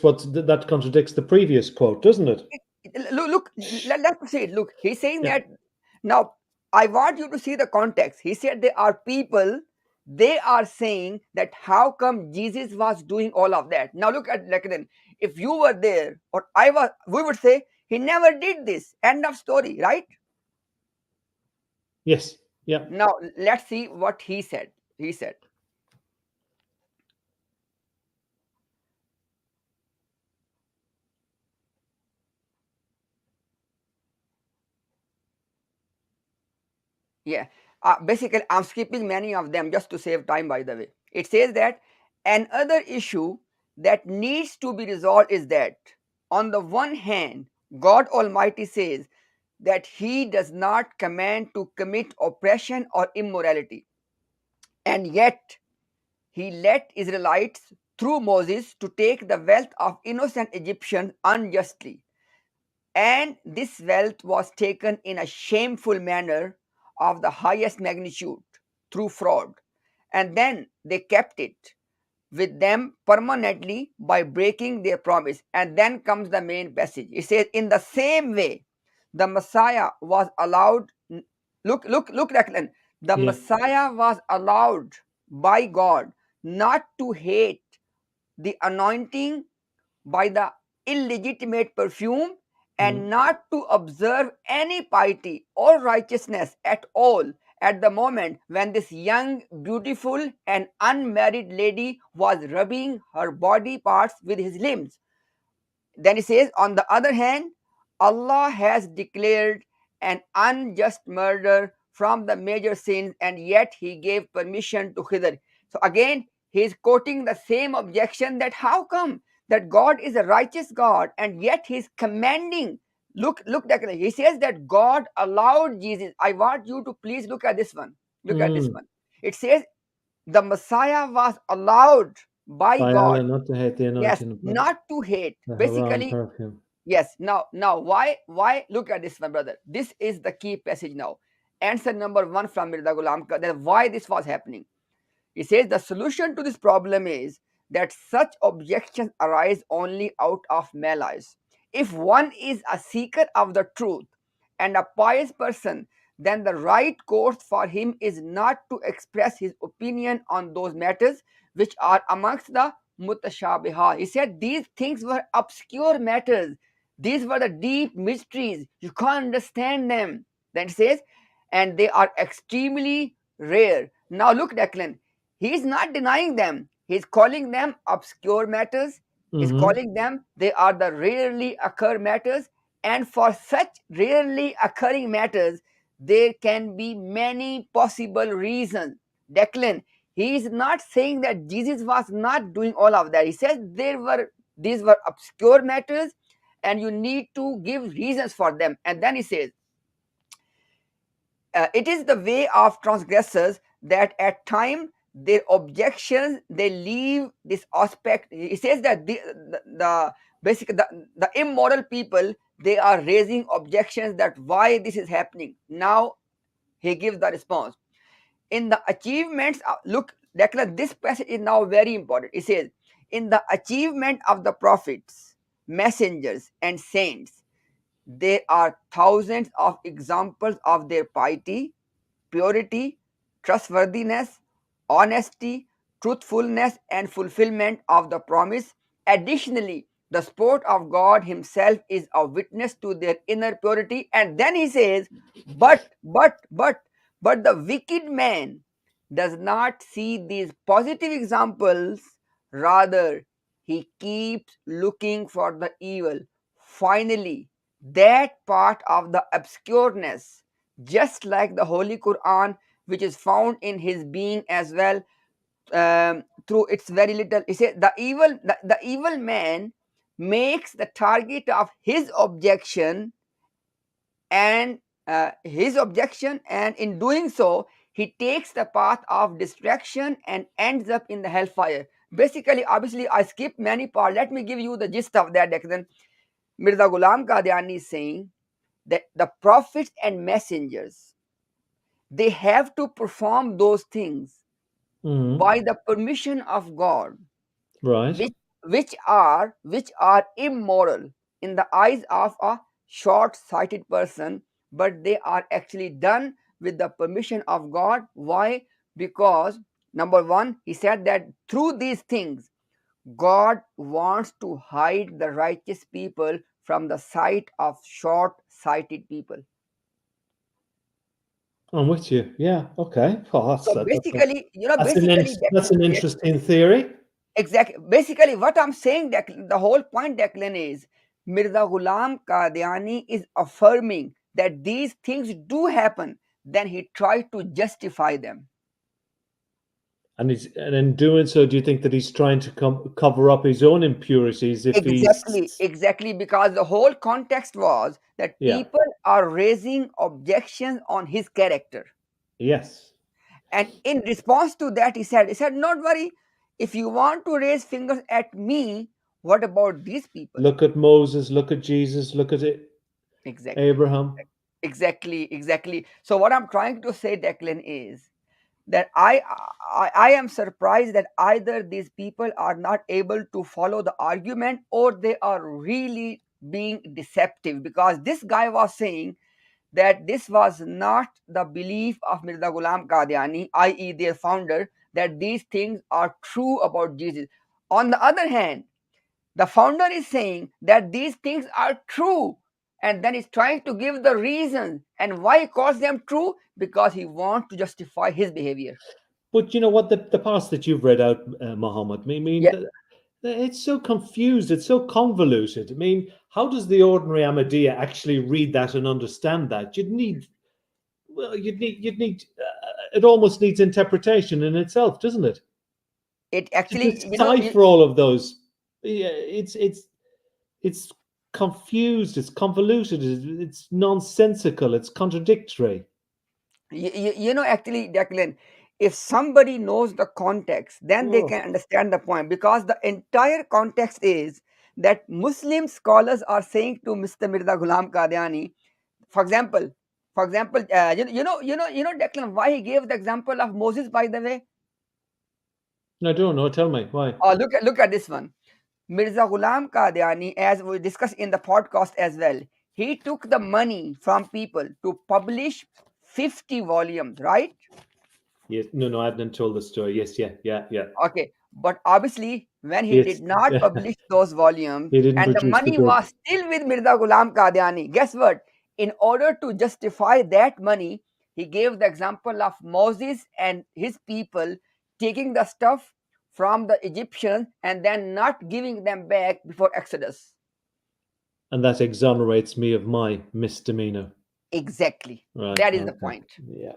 the previous quote, doesn't it? look, let's say it. Look, he's saying Yeah. that now. I want you to see the context. He said there are people. They are saying that how come Jesus was doing all of that? Now look at like then. If you were there or I was, we would say he never did this. End of story, right? Yes. Yeah. Now let's see what he said. He said, yeah. Basically, I'm skipping many of them just to save time, by the way. It says that another issue that needs to be resolved is that, on the one hand, God Almighty says that He does not command to commit oppression or immorality, and yet He let Israelites through Moses to take the wealth of innocent Egyptians unjustly, and this wealth was taken in a shameful manner of the highest magnitude through fraud, and then they kept it with them permanently by breaking their promise. And then comes the main passage. It says, in the same way, the Messiah was allowed. Look, Declan. The Yeah. Messiah was allowed by God not to hate the anointing by the illegitimate perfume, and not to observe any piety or righteousness at all at the moment when this young, beautiful, and unmarried lady was rubbing her body parts with his limbs. Then he says, on the other hand, Allah has declared an unjust murder from the major sins, and yet He gave permission to Khidr. So again, he is quoting the same objection that how come that God is a righteous God and yet He is commanding. Look, he says that God allowed Jesus. I want you to please look at this one. Look at this one. It says the Messiah was allowed by By God. Allah not to hate the Yes, anointing of not to hate. the haram Basically, perfume. yes. Now, why? Look at this one, brother. This is the key passage now. Answer number one from Mirza Ghulam, that why this was happening. He says the solution to this problem is that such objections arise only out of malice. If one is a seeker of the truth and a pious person, then the right course for him is not to express his opinion on those matters which are amongst the mutashabihah. He said these things were obscure matters. These were the deep mysteries. You can't understand them. Then it says, and they are extremely rare. Now look, Declan, he is not denying them. He is calling them obscure matters. He's calling them, they are the rarely occur matters. And for such rarely occurring matters, there can be many possible reasons. Declan, he is not saying that Jesus was not doing all of that. He says these were obscure matters and you need to give reasons for them. And then he says, it is the way of transgressors that at time their objections they leave this aspect. He says that the basically the immoral people they are raising objections that why this is happening. Now he gives the response in the achievements. Look, Declan, this passage is now very important. It says in the achievement of the prophets, messengers, and saints, there are thousands of examples of their piety, purity, trustworthiness, honesty, truthfulness, and fulfillment of the promise. Additionally, the Spirit of God Himself is a witness to their inner purity. And then He says, but the wicked man does not see these positive examples, rather, he keeps looking for the evil. Finally, that part of the obscureness, just like the Holy Quran, which is found in his being as well, through its very little. He said the evil man makes the target of his objection and in doing so, he takes the path of distraction and ends up in the hellfire. Basically, obviously, I skipped many parts. Let me give you the gist of that. Then Mirza Ghulam Qadiani is saying that the prophets and messengers they have to perform those things by the permission of God, Right. which which are immoral in the eyes of a short-sighted person, but they are actually done with the permission of God. Why? Because number one, he said that through these things, God wants to hide the righteous people from the sight of short-sighted people. I'm with you. Yeah. Okay. Oh, So basically, that's an yes, interesting theory. exactly. Basically, what I'm saying, the whole point, Declan, is Mirza Ghulam Qadiani is affirming that these things do happen. Then he tried to justify them. And in doing so, do you think that he's trying to cover up his own impurities if he's Exactly, because the whole context was that yeah. people are raising objections on his character. Yes. And in response to that, he said, "Not worry. If you want to raise fingers at me, what about these people?" Look at Moses, look at Jesus, look at it, Exactly. Abraham. Exactly. So what I'm trying to say, Declan, is that I am surprised that either these people are not able to follow the argument or they are really being deceptive, because this guy was saying that this was not the belief of Mirza Ghulam Qadiani, i.e., their founder, that these things are true about Jesus. On the other hand, the founder is saying that these things are true, and then he's trying to give the reason and why he calls them true, because he wants to justify his behavior. But you know what, the past that you've read out, Muhammad, I mean, Yeah, it's so confused, it's so convoluted. I mean, how does the ordinary Ahmadiyya actually read that and understand that? You'd need it almost needs interpretation in itself, doesn't it? it To actually, decipher all of those, yeah, it's confused, it's convoluted, it's nonsensical, it's contradictory. actually, Declan, if somebody knows the context, then they Oh, can understand the point, because the entire context is that Muslim scholars are saying to Mr. Mirza Ghulam Qadiani, for example, Declan, why he gave the example of Moses, by the way. I don't know. Tell me why. Look at this one. Mirza Ghulam Qadiani, as we discussed in the podcast as well, he took the money from people to publish 50 volumes, right? Yes, no, I hadn't told the story. Yes, yeah. Okay, but obviously, when he Yes, did not publish those volumes he didn't and the produce the money book. was still with Mirza Ghulam Qadiani, guess what? In order to justify that money, he gave the example of Moses and his people taking the stuff from the Egyptians and then not giving them back before Exodus. And that exonerates me of my misdemeanor. Exactly. Right. That is the Okay. point. Yeah.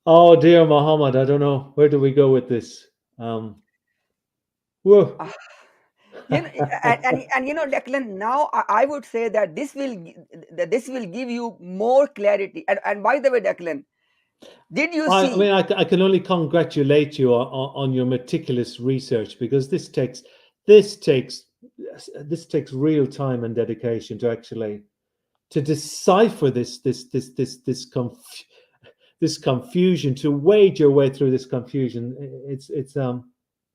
Oh dear Muhammad, I don't know. Where do we go with this? Whoa. Ah, Declan, now I would say that this will give you more clarity. And by the way, Declan, did you I see? mean, I can only congratulate you on your meticulous research, because this takes this takes real time and dedication to actually to decipher this confusion, to wade your way through this confusion.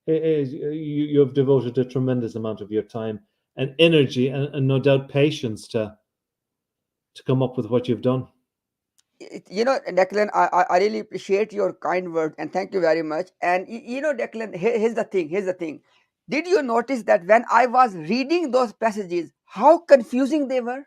You have devoted a tremendous amount of your time and energy and no doubt patience to come up with what you've done. Declan, I really appreciate your kind words and thank you very much. And Declan, here's the thing. Did you notice that when I was reading those passages, how confusing they were?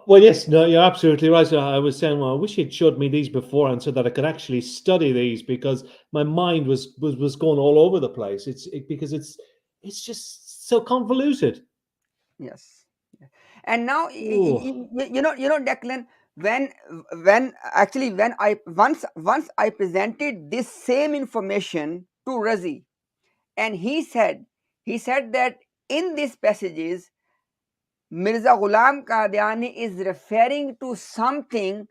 Well, yes, no, you're absolutely right. So I was saying, well, I wish you'd showed me these beforehand so that I could actually study these, because my mind was going all over the place. Because it's just so convoluted. Yes. And now, Oh, Declan, when I once I presented this same information to Razi, and he said that in these passages, Mirza Ghulam Qadiani is referring to something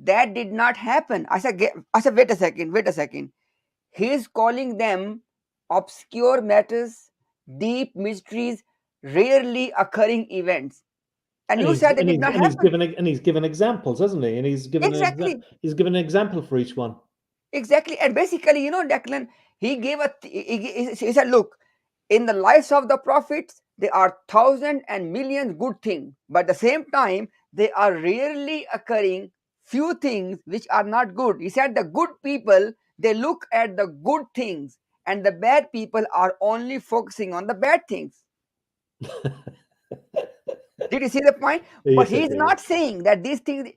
that did not happen. I said, wait a second. He is calling them obscure matters, deep mysteries, rarely occurring events. And and you said that did not happen. he's given examples, hasn't he? And Exactly, he's given an example for each one. exactly. And basically, Declan, he gave he said, look, in the lives of the prophets there are thousands and millions good things, but at the same time they are rarely occurring few things which are not good. He said the good people, they look at the good things, and the bad people are only focusing on the bad things. Did you see the point? But Yes, I he's did. not saying that these things,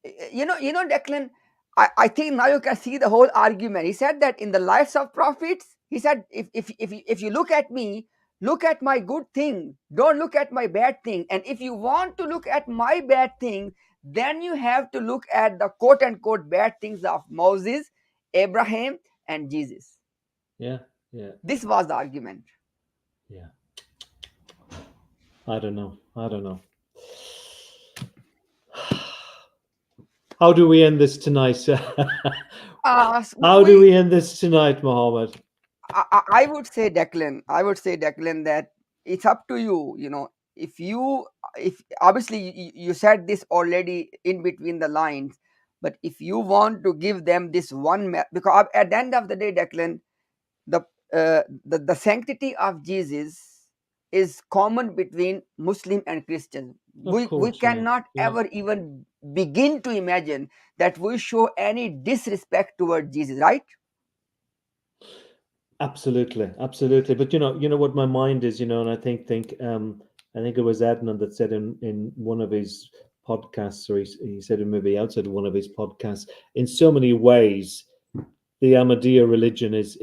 Declan, I think now you can see the whole argument. He said that in the lives of prophets, he said, if you look at me, look at my good thing, don't look at my bad thing. And if you want to look at my bad thing, then you have to look at the quote unquote bad things of Moses, Abraham, and Jesus. Yeah, yeah, This was the argument. yeah. I don't know. I don't know. How do we end this tonight? How do we end this tonight, Mohammed? I would say, Declan, that it's up to you. If obviously you said this already in between the lines, but if you want to give them this one, because at the end of the day, Declan, the the sanctity of Jesus is common between Muslim and Christian. Of We course, yeah, cannot yeah. ever even begin to imagine that we show any disrespect toward Jesus, right? Absolutely, absolutely. But you know what my mind is, and I think I think it was Adnan that said in one of his podcasts, or he said it maybe outside of one of his podcasts. In so many ways, the Ahmadiyya religion is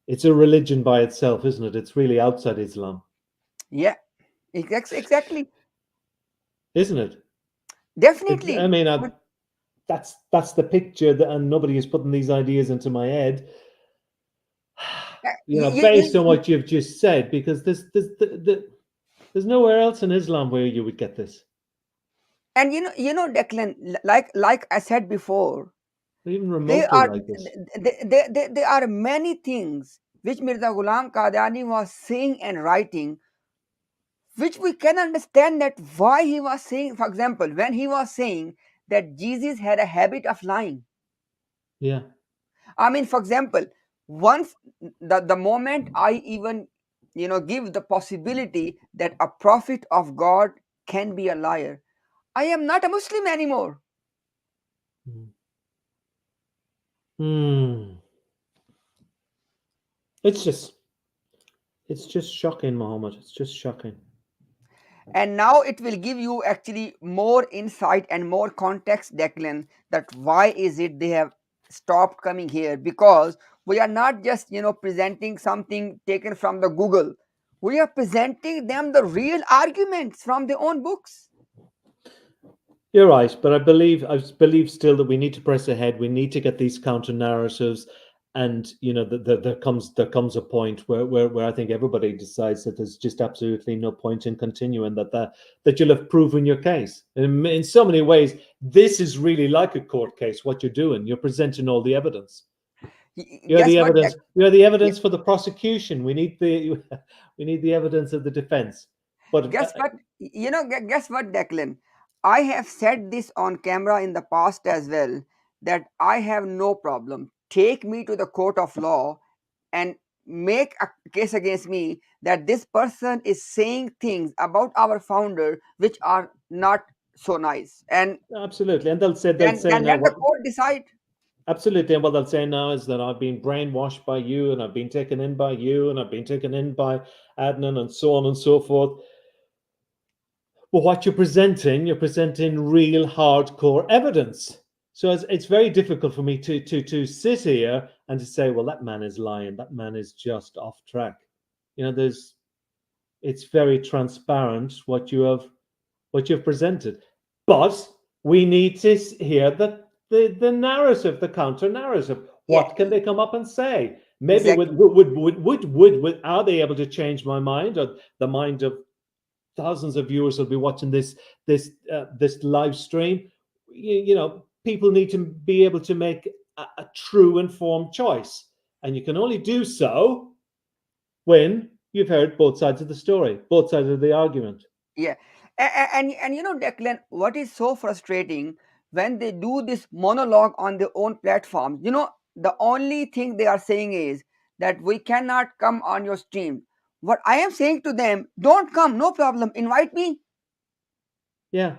it's a religion by itself, isn't it? It's really outside Islam, Yeah, exactly. isn't it? I Definitely. mean, But that's the picture, and nobody is putting these ideas into my head. Based on what you've just said, because there's nowhere else in Islam where you would get this. and Declan, like I said before, Even they remotely are like this. there are many things which Mirza Ghulam Qadiani was saying and writing, which we can understand that why he was saying. For example, when he was saying that Jesus had a habit of lying. Yeah. I mean, for example, once the moment I even give the possibility that a prophet of God can be a liar, I am not a Muslim anymore. Hmm. It's just shocking, Muhammad. It's just shocking. And now it will give you actually more insight and more context, Declan, that why is it they have stopped coming here? Because we are not just presenting something taken from the Google. We are presenting them the real arguments from their own books. You're right, but I believe still that we need to press ahead. We need to get these counter narratives, and there comes a point where I think everybody decides that there's just absolutely no point in continuing. That you'll have proven your case. And in so many ways, this is really like a court case. What you're doing, you're presenting all the evidence. You're Guess the what? evidence. You're the evidence for the prosecution. We need the evidence of the defense. But Guess what? Guess what, Declan? I have said this on camera in the past as well, that I have no problem. Take me to the court of law and make a case against me that this person is saying things about our founder which are not so nice. And absolutely, and they'll say then now let the what. court decide. Absolutely. And what they'll say now is that I've been brainwashed by you, and I've been taken in by you, and I've been taken in by Adnan, and so on and so forth. But what you're presenting real hardcore evidence. So it's very difficult for me to sit here and to say, well, that man is lying. That man is just off track. It's very transparent what you've presented. But we need to hear the narrative, the counter narrative. Yeah, What can they come up and say? Maybe exactly. are they able to change my mind, or the mind of thousands of viewers will be watching this live stream? People need to be able to make a true informed choice, and you can only do so when you've heard both sides of the story, both sides of the argument. Yeah. And Declan, what is so frustrating when they do this monologue on their own platform, the only thing they are saying is that we cannot come on your stream. What I am saying to them, don't come, no problem, invite me. Yeah.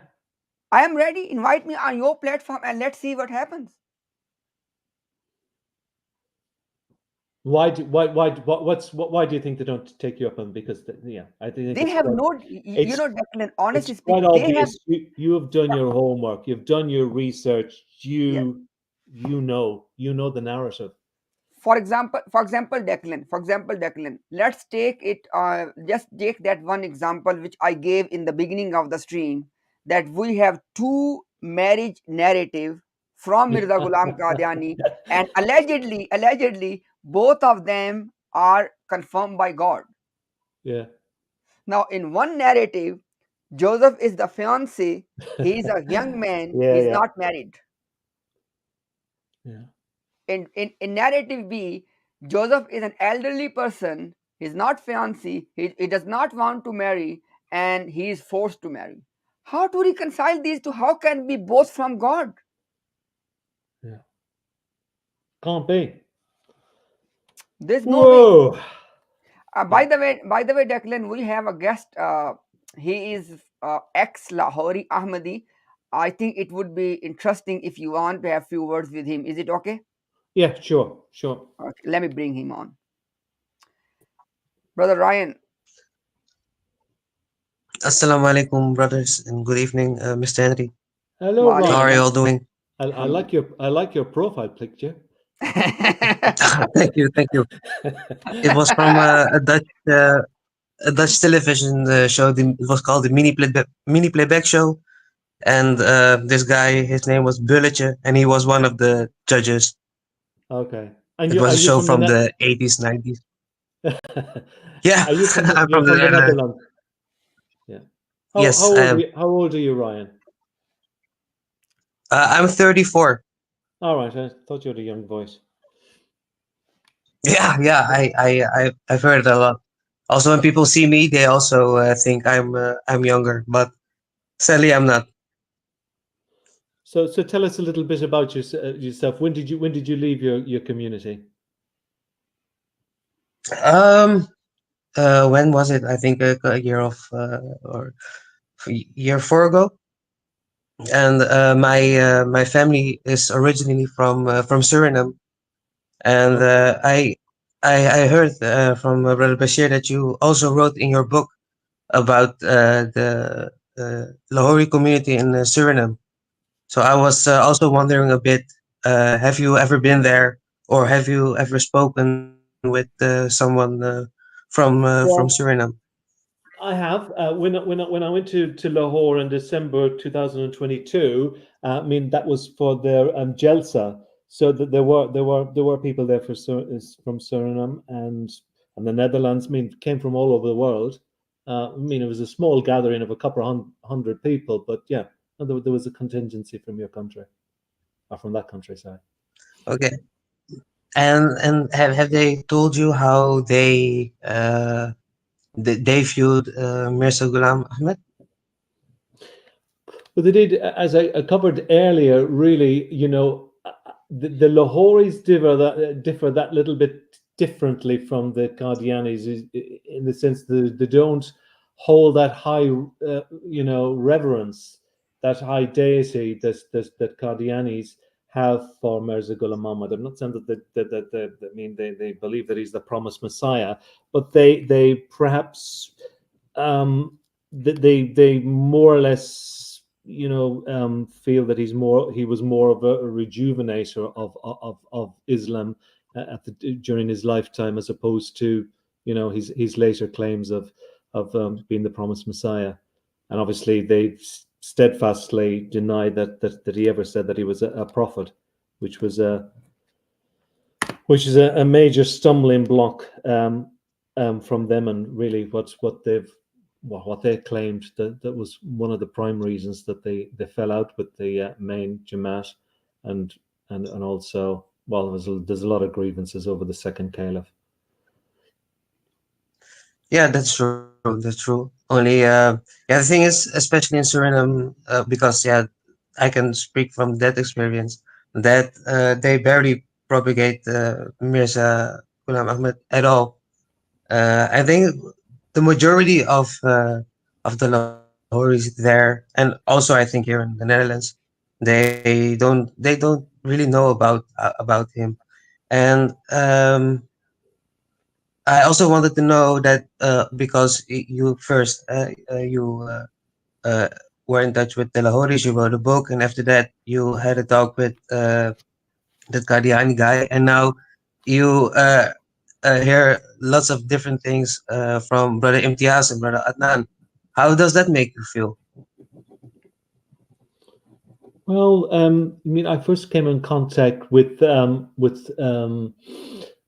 I am ready, invite me on your platform and let's see what happens. Why do you think they don't take you up on? Because yeah, I think They it's have quite, no, it's Declan, honestly it's quite speaking, they have, obvious. You have done your homework. You've done your research. yeah. You know the narrative. For example, Declan, let's take it, just take that one example which I gave in the beginning of the stream, that we have two marriage narrative from Mirza Ghulam Qadiani, and allegedly, both of them are confirmed by God. Yeah. Now, in one narrative, Joseph is the fiance, he is a young man, he Yeah. is Yeah. not married. Yeah. In narrative B, Joseph is an elderly person, he's not fiancé, he does not want to marry, and he is forced to marry. How to reconcile these two? How can be both from God? Yeah. Can't be. There's no way. Whoa. By the way, Declan, we have a guest. He is ex Lahori Ahmadi. I think it would be interesting if you want to have few words with him. Is it okay? Yeah. Sure. Okay, let me bring him on. Brother Ryan, Assalamu alaikum, brothers, and good evening, Mr. Henry. Hello, wa How alaikum are Ryan. you all assalam. doing? I like your profile picture. Thank you, thank you. It was from a Dutch television show. It was called the Mini Playback Show, and this guy, his name was Bulletje, and he was one of the judges. Okay. And It you was are a you show from the from the 80s, 90s. Yeah, are you from I'm you're from the from the Netherlands. Netherlands? Yeah. Yes, I am. How old are you, Ryan? I'm 34. All right, I thought you had a young voice. Yeah, I've heard it a lot. Also, when people see me, they also think I'm younger, but sadly, I'm not. So tell us a little bit about yourself. When did you leave your community? Um, when was it? I think a year of or year four ago. And my family is originally from Suriname, and Okay. I heard from Brother Bashir that you also wrote in your book about the Lahori community in Suriname. So I was also wondering a bit, have you ever been there, or have you ever spoken with someone from Well, Suriname? I have. When I went to Lahore in December 2022, I mean that was for their Jalsa. So that there were people there from Suriname and the Netherlands. I mean, came from all over the world. I mean, it was a small gathering of a couple of hundred people, but yeah, there was a contingency from your country or from that country. Sorry. Okay. And have they told you how they viewed Mirza Ghulam Ahmad? But they did, as I covered earlier. Really, the Lahoris differ that little bit differently from the Qadianis, in the sense that they don't hold that high, reverence, that high deity that Qadianis have for Mirza Ghulam Ahmad. I'm not saying I mean they believe that he's the promised Messiah, but they perhaps they more or less feel that he was more of a rejuvenator of Islam during his lifetime, as opposed to his later claims of being the promised Messiah. And obviously they steadfastly deny that he ever said that he was a prophet, which is a major stumbling block from them, and really what they claimed that was one of the prime reasons that they fell out with the main Jamaat, and also, well, there's a lot of grievances over the second Caliph. Yeah, that's true. That's true. Only, yeah, the thing is, especially in Suriname, because yeah, I can speak from that experience that they barely propagate Mirza Ghulam Ahmad at all. I think the majority of the Lahoris there, and also I think here in the Netherlands, they don't really know about him. And I also wanted to know that because you first uh, were in touch with the Lahoris, you wrote a book, and after that you had a talk with the Qadiani guy, and now you hear lots of different things from Brother Imtiaz and Brother Adnan. How does that make you feel? Well, I mean, I first came in contact with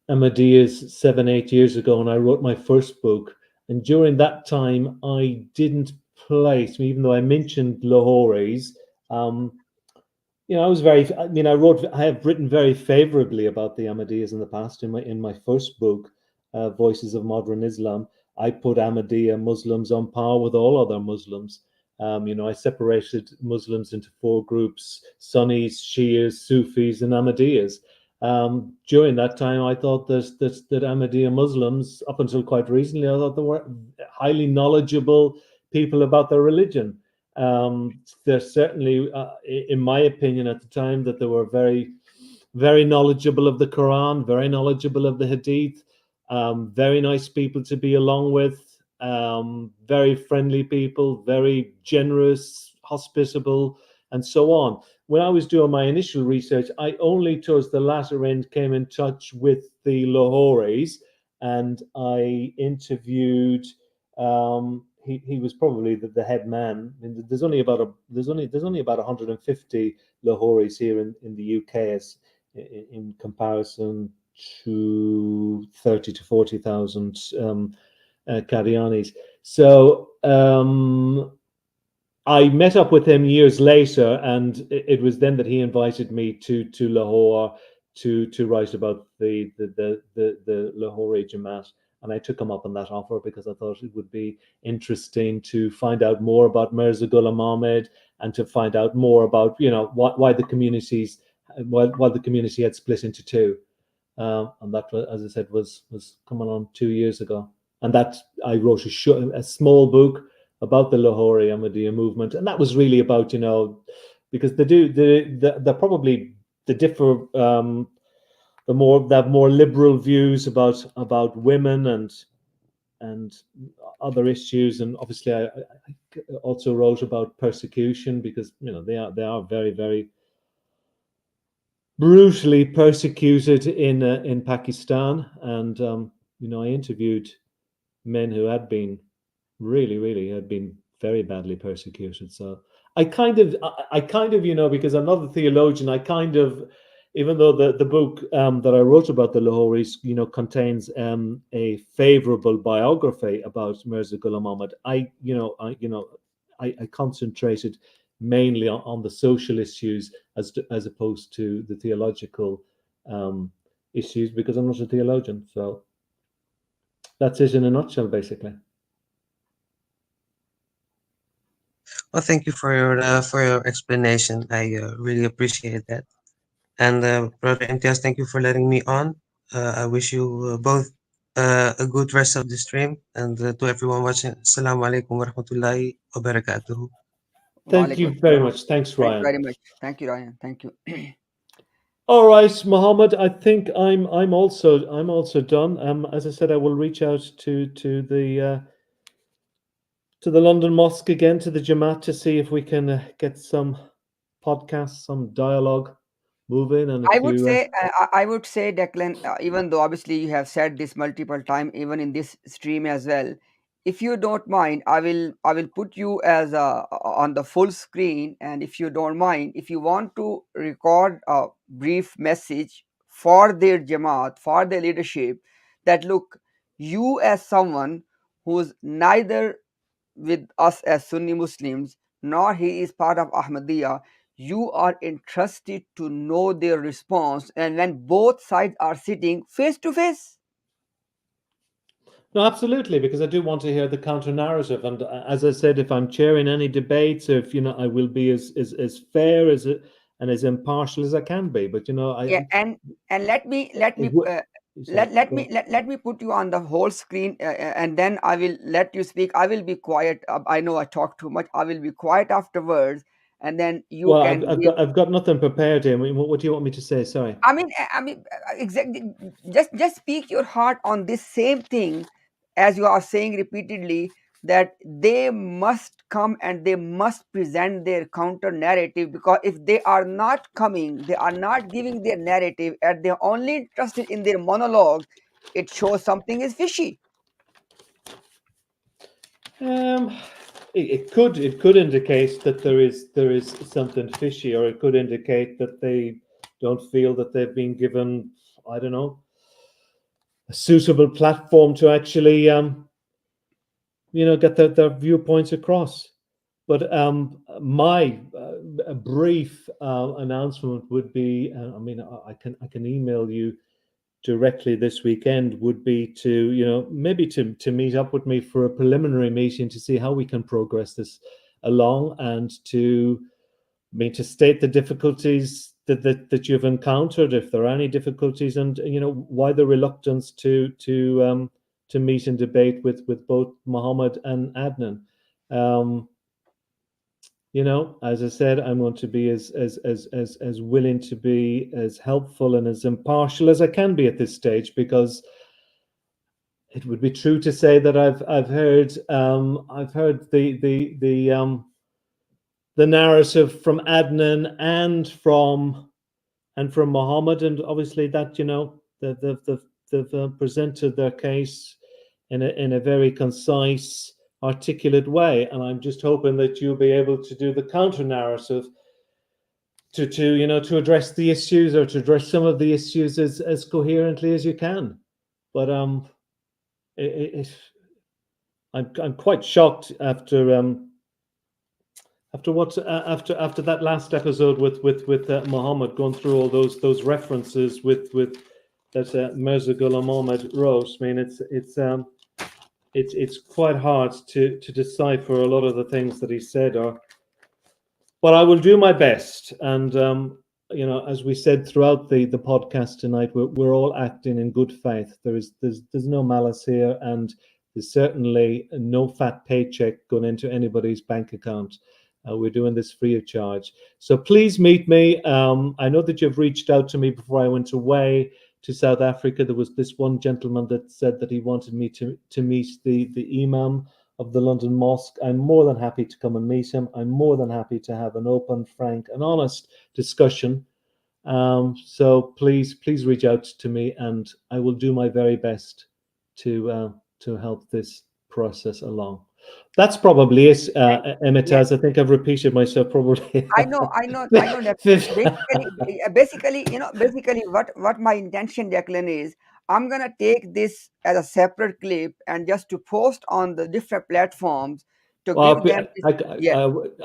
Ahmadiyya's 7, 8 years ago, and I wrote my first book. And during that time, I didn't place, even though I mentioned Lahoris. I was very. I mean, I have written very favorably about the Ahmadiyyas in the past. In my first book, Voices of Modern Islam, I put Ahmadiyya Muslims on par with all other Muslims. I separated Muslims into four groups: Sunnis, Shias, Sufis, and Ahmadiyyas. During that time, I thought that Ahmadiyya Muslims, up until quite recently, I thought they were highly knowledgeable people about their religion. There's certainly, in my opinion, at the time, that they were very, very knowledgeable of the Quran, very knowledgeable of the Hadith, very nice people to be along with, very friendly people, very generous, hospitable, and so on. When I was doing my initial research, I only towards the latter end came in touch with the Lahoris, and I interviewed. He was probably the head man. I mean, there's only about 150 Lahoris here in the UK in comparison to 30 to 40,000 Qadianis. So I met up with him years later, and it was then that he invited me to Lahore to write about the Lahori Jamaat. And I took him up on that offer because I thought it would be interesting to find out more about Mirza Ghulam Ahmad and to find out more about why the the community had split into two. And that, as I said, was coming on 2 years ago. And that I wrote a small book about the Lahori Ahmadiyya movement, and that was really about because they're probably they differ. They have more liberal views about women and other issues, and obviously I also wrote about persecution because they are very, very brutally persecuted in Pakistan, and I interviewed men who had been really had been very badly persecuted. So I kind of because I'm not a theologian, I kind of, even though the book that I wrote about the Lahoris, contains a favorable biography about Mirza Ghulam Ahmad, I concentrated mainly on the social issues as opposed to the theological issues because I'm not a theologian. So that's it in a nutshell, basically. Well, thank you for your explanation. I really appreciate that. And Brother Imtiaz, thank you for letting me on. I wish you both a good rest of the stream. And to everyone watching, Assalamu alaikum wa rahmatullahi wa barakatuhu. Thank you very much. Thanks, Thank you Ryan. very much. Thank you, Ryan. Thank you. All right, Mohammed. I think I'm also done. As I said, I will reach out to the London Mosque again, to the Jamaat, to see if we can get some podcasts, some dialogue moving. And I if would you, say, Declan, even though obviously you have said this multiple times, even in this stream as well, if you don't mind, I will put you as on the full screen, and if you don't mind, if you want to record a brief message for their Jamaat, for their leadership, that look, you as someone who's neither with us as Sunni Muslims, nor he is part of Ahmadiyya, you are interested to know their response, and when both sides are sitting face to face. no, absolutely, because I do want to hear the counter narrative. And as I said, if I'm chairing any debates, if I will be as fair as it and as impartial as I can be. But Yeah, and let me Let me put you on the whole screen, and then I will let you speak. I will be quiet. I know I talk too much. I will be quiet afterwards, and then you Well, can give. I've got nothing prepared here. I mean, what do you want me to say? Sorry. I mean, exactly. Just speak your heart on this same thing, as you are saying repeatedly, that they must come and they must present their counter narrative, because if they are not coming, they are not giving their narrative, and they're only interested in their monologues, it shows something is fishy. It could indicate that there is something fishy, or it could indicate that they don't feel that they've been given, I don't know, a suitable platform to actually get their viewpoints across. But my brief announcement would be, I mean, I can email you directly this weekend, would be to maybe to meet up with me for a preliminary meeting to see how we can progress this along, and to state the difficulties that you've encountered, if there are any difficulties, and why the reluctance to meet and debate with both Muhammad and Adnan. As I said, I'm going to be as willing to be as helpful and as impartial as I can be at this stage, because it would be true to say that I've heard the narrative from Adnan and from Muhammad, and obviously that they've presented their case in a very concise, articulate way, and I'm just hoping that you'll be able to do the counter narrative to address the issues, or to address some of the issues as coherently as you can. But I'm quite shocked after that last episode with Muhammad, going through all those references with that Mirza Ghulam Ahmad wrote. I mean, it's quite hard to decipher a lot of the things that he said. But I will do my best, and as we said throughout the podcast tonight, we're all acting in good faith. There's no malice here, and there's certainly no fat paycheck going into anybody's bank account. We're doing this free of charge. So please meet me. I know that you've reached out to me before I went away to South Africa. There was this one gentleman that said that he wanted me to meet the Imam of the London Mosque. I'm more than happy to come and meet him. I'm more than happy to have an open, frank, and honest discussion. So please reach out to me, and I will do my very best to help this process along. That's probably it, Emitaz. I think I've repeated myself probably. I know that basically what my intention, Declan, is I'm gonna take this as a separate clip and just to post on the different platforms to give them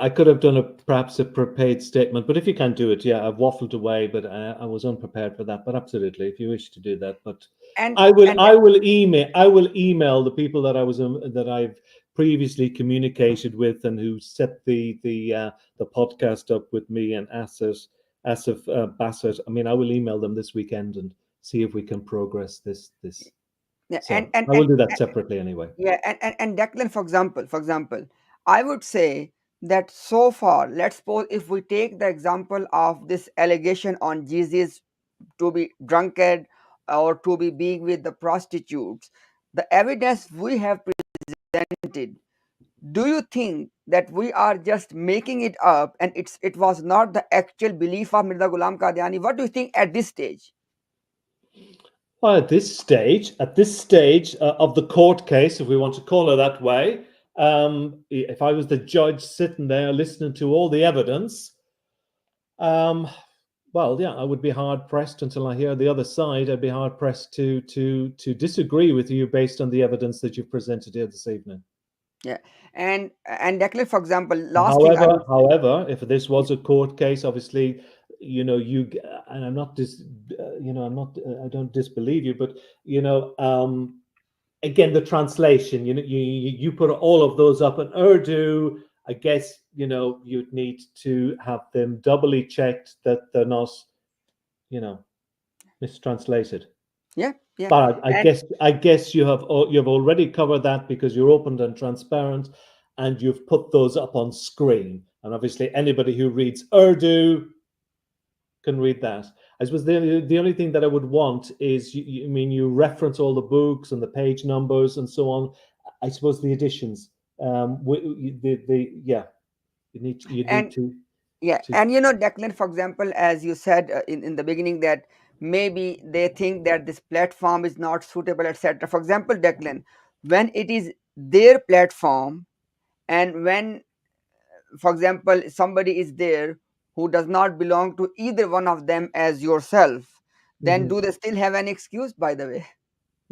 I could have done perhaps a prepared statement, but if you can't do it, I've waffled away, but I was unprepared for that. But absolutely, if you wish to do that, but I will email the people that I've previously communicated with, and who set the podcast up with me and Asif Bassett. I mean, I will email them this weekend and see if we can progress this. So I will do that separately anyway. Yeah, and Declan, for example, I would say that so far, let's suppose if we take the example of this allegation on Jesus to be drunkard or to be being with the prostitutes, the evidence we have presented, do you think that we are just making it up and it was not the actual belief of Mirza Ghulam Qadiani? What do you think at this stage? Well, at this stage of the court case, if we want to call it that way, if I was the judge sitting there listening to all the evidence, well, yeah, I would be hard pressed until I hear the other side. I'd be hard pressed to disagree with you based on the evidence that you've presented here this evening. Yeah, and Declan, for example, however, if this was a court case, obviously, and I'm not I don't disbelieve you, but again, the translation, you put all of those up in Urdu. I guess you'd need to have them doubly checked that they're not mistranslated. Yeah, yeah. But And I guess you've already covered that because you're open and transparent, and you've put those up on screen. And obviously, anybody who reads Urdu can read that. I suppose the only thing that I would want is I mean, you reference all the books and the page numbers and so on. I suppose the editions. Yeah, you need and yeah, to and Declan, for example, as you said in the beginning, that maybe they think that this platform is not suitable, etc. For example, Declan, when it is their platform, and when, for example, somebody is there who does not belong to either one of them as yourself, then Mhm. do they still have an excuse, by the way?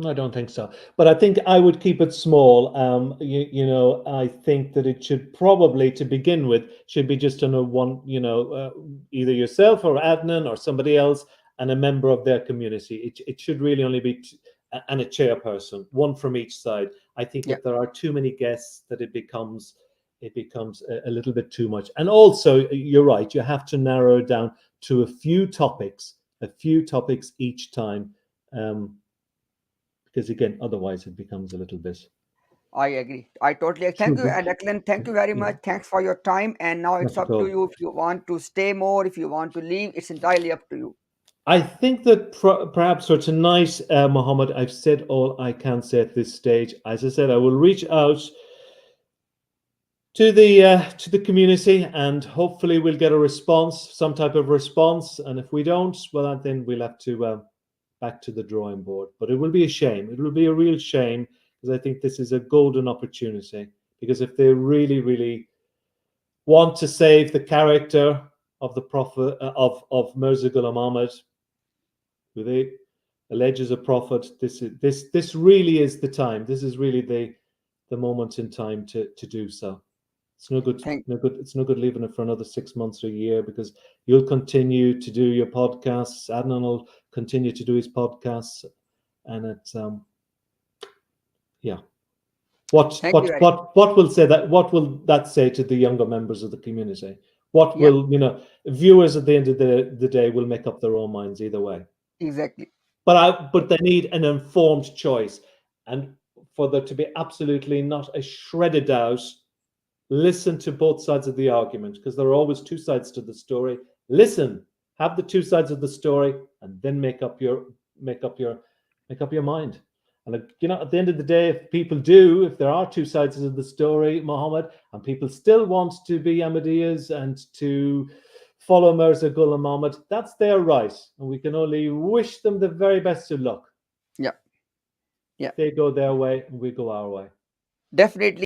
I don't think so, but I think I would keep it small. I think that it should probably, to begin with, should be just on a one, either yourself or Adnan or somebody else and a member of their community. It should really only be and a chairperson, one from each side. I think Yeah, if there are too many guests, that it becomes a little bit too much. And also, you're right, you have to narrow it down to a few topics each time. Because again, otherwise it becomes a little bit I agree. I totally too thank you, big. Declan. Thank you very Yeah, much. Thanks for your time. And now it's not at up to all. you. If you want to stay more, if you want to leave, it's entirely up to you. I think that perhaps for tonight, Mohammed, I've said all I can say at this stage. As I said, I will reach out to the community, and hopefully we'll get a response, some type of response. And if we don't, well, then we'll have to back to the drawing board. But it will be a shame. It will be a real shame, because I think this is a golden opportunity. Because if they really, really want to save the character of the prophet of Mirza Ghulam Ahmad, who they allege is a prophet, this really is the time. This is really the moment in time to do so. It's no good, Thank no good. It's no good leaving it for another 6 months or a year, because you'll continue to do your podcasts. Adnan will continue to do his podcasts, and it's yeah. What thank you what very what what will say that? What will that say to the younger members of the community? What Yeah, will viewers at the end of the day will make up their own minds either way. exactly. But they need an informed choice, and for there to be absolutely not a shred of doubt, listen to both sides of the argument, because there are always two sides to the story. Listen, have the two sides of the story, and then make up your make up your mind. And at the end of the day, if there are two sides of the story, Mohammed, and people still want to be Ahmadiyyas and to follow Mirza Ghulam Ahmad, that's their right, and we can only wish them the very best of luck. Yeah, yeah, They go their way, and we go our way. definitely.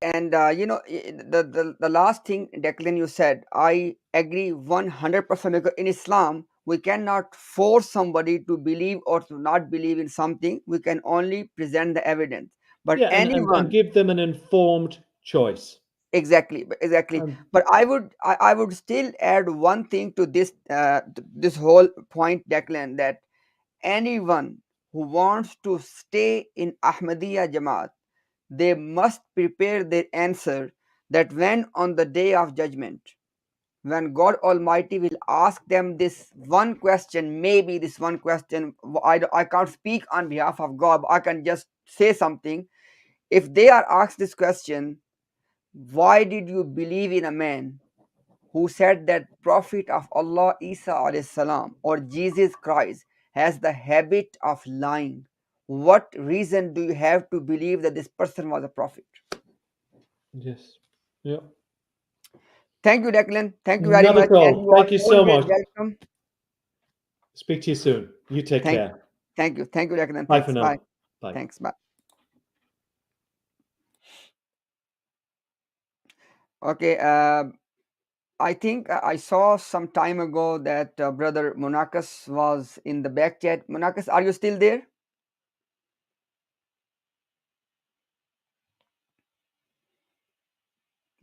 And the last thing, Declan, you said, I agree 100%, because in Islam we cannot force somebody to believe or to not believe in something. We can only present the evidence. But Yeah, and anyone, give them an informed choice. exactly. And But I would still add one thing to this whole point, Declan, that anyone who wants to stay in Ahmadiyya Jamaat, they must prepare their answer, that when on the day of judgment, when God Almighty will ask them this one question, maybe this one question, I can't speak on behalf of God, but I can just say something. If they are asked this question, why did you believe in a man who said that Prophet of Allah Isa alayhi salam or Jesus Christ has the habit of lying? What reason do you have to believe that this person was a prophet? yes, yeah, Thank you, Declan. Thank you very not much. at And all. you are Thank you so always much. welcome. Speak to you soon. You take Thank, care. thank you. Thank you, Declan. Bye for Thanks. Bye. now. Bye. Thanks. Bye. Okay. I think I saw some time ago that brother Monakas was in the back chat. Monakas, are you still there?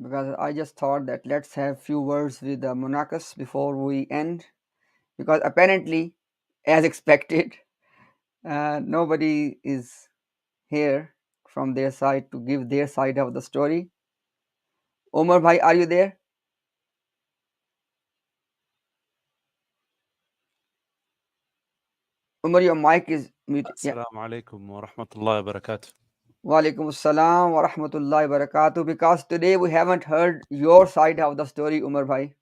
Because I just thought that let's have few words with Monakas before we end. Because apparently, as expected, nobody is here from their side to give their side of the story. Omar bhai, are you there? Umar, your mute. Yeah. Assalamu alaikum wa rahmatullahi wa barakatuh. Walaikum assalam wa rahmatullahi wa barakatuh. Because today we haven't heard your side of the story, Umar bhai.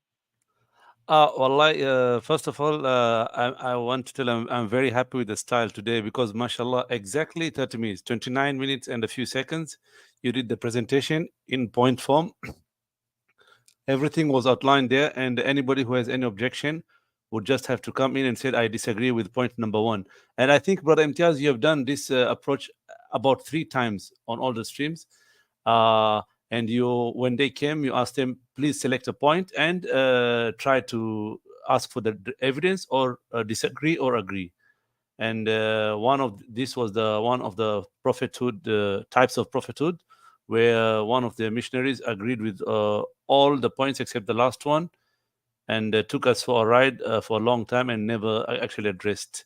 Wallahi, first of all, I want to tell I'm very happy with the style today because, mashallah, exactly 30 minutes, 29 minutes and a few seconds, you did the presentation in point form. Everything was outlined there, and anybody who has any objection would just have to come in and say, I disagree with point number 1. And I think, Brother Imtiaz, you have done this approach about 3 times on all the streams. And you, when they came, you asked them, please select a point and try to ask for the evidence or disagree or agree. And one of this was one of the prophethood types of prophethood, where one of the missionaries agreed with all the points except the last one, and took us for a ride for a long time and never actually addressed.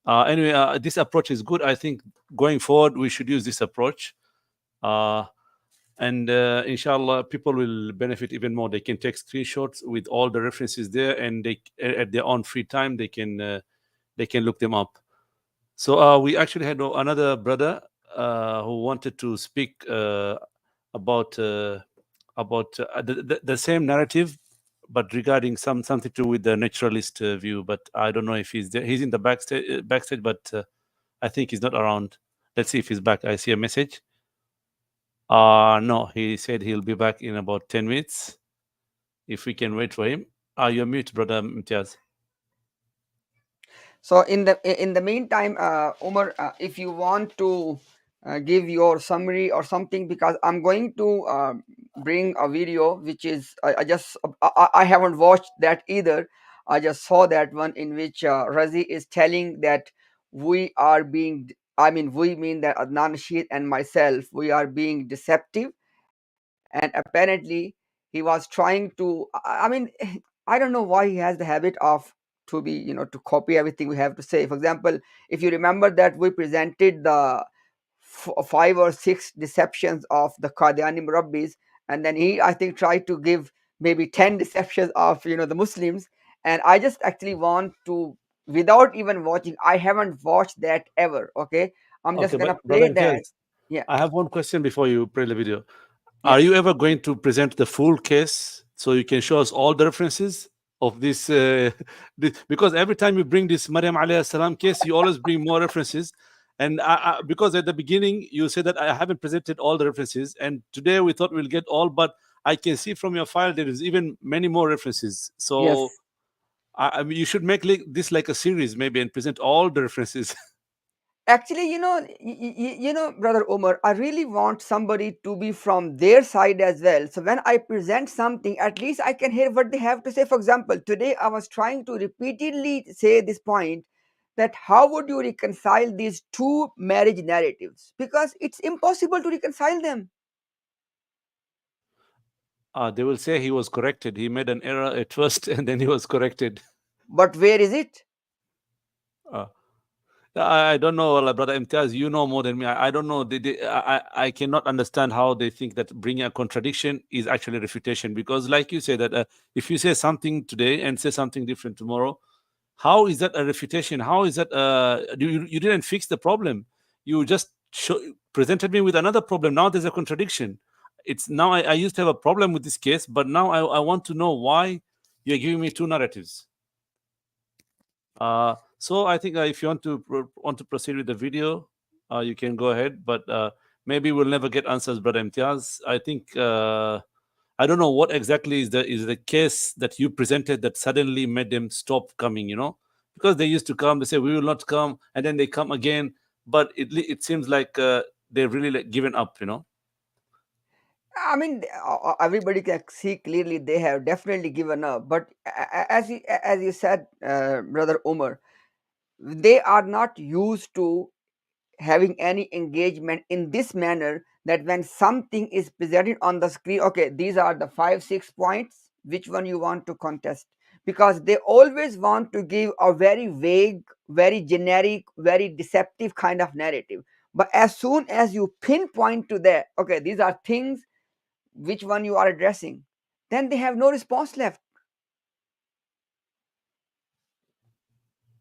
Anyway, this approach is good. I think going forward we should use this approach. And inshallah, people will benefit even more. They can take screenshots with all the references there, and they, at their own free time, they can look them up. So we actually had another brother who wanted to speak about the same narrative, but regarding something to do with the naturalist view. But I don't know if he's there. He's in the backstage, but I think he's not around. Let's see if he's back. I see a message. No, he said he'll be back in about 10 minutes. If we can wait for him. You're mute, brother Imtiaz. So in the meantime, Umar, if you want to give your summary or something, because I'm going to bring a video which is I haven't watched that either. I just saw that one in which Razi is telling that we are being, I mean, we mean that Adnan Sheet and myself, we are being deceptive, and apparently he was trying to, I mean, I don't know why he has the habit of to be, to copy everything we have to say. For example, if you remember that we presented the 5 or 6 deceptions of the Qadiani Murabbis, and then he, I think, tried to give maybe 10 deceptions of the Muslims. And I just actually want to, without even watching, I haven't watched that ever. Okay, I'm just Okay, gonna but play brother that. Imtiaz, Yeah. I have one question before you play the video. Yeah. Are you ever going to present the full case so you can show us all the references of this? Because every time you bring this Maryam alayhi salam case, you always bring more references. And because at the beginning you said that I haven't presented all the references, and today we thought we'll get all, but I can see from your file there is even many more references. So Yes. I mean, you should make this like a series maybe and present all the references. Actually, Brother Omar, I really want somebody to be from their side as well. So when I present something, at least I can hear what they have to say. For example, today I was trying to repeatedly say this point, that how would you reconcile these two marriage narratives? Because it's impossible to reconcile them. They will say he was corrected. He made an error at first and then he was corrected. But where is it? I don't know, brother Imtiaz, you know more than me. I don't know. I cannot understand how they think that bringing a contradiction is actually refutation. Because like you say that if you say something today and say something different tomorrow, how is that a refutation? How is that you didn't fix the problem? You just presented me with another problem. Now there's a contradiction. It's now I used to have a problem with this case, but now I want to know why you're giving me two narratives. So I think if you want to proceed with the video, you can go ahead. But maybe we'll never get answers, brother Imtiaz. I think I don't know what exactly is the case that you presented that suddenly made them stop coming. Because they used to come, they say we will not come, and then they come again. But it seems like they've really given up. I mean, everybody can see clearly they have definitely given up. But as you said, Brother Umar, they are not used to having any engagement in this manner, that when something is presented on the screen, okay, these are the 5 6 points, which one you want to contest? Because they always want to give a very vague, very generic, very deceptive kind of narrative. But as soon as you pinpoint to that, okay, these are things, which one you are addressing, then they have no response left.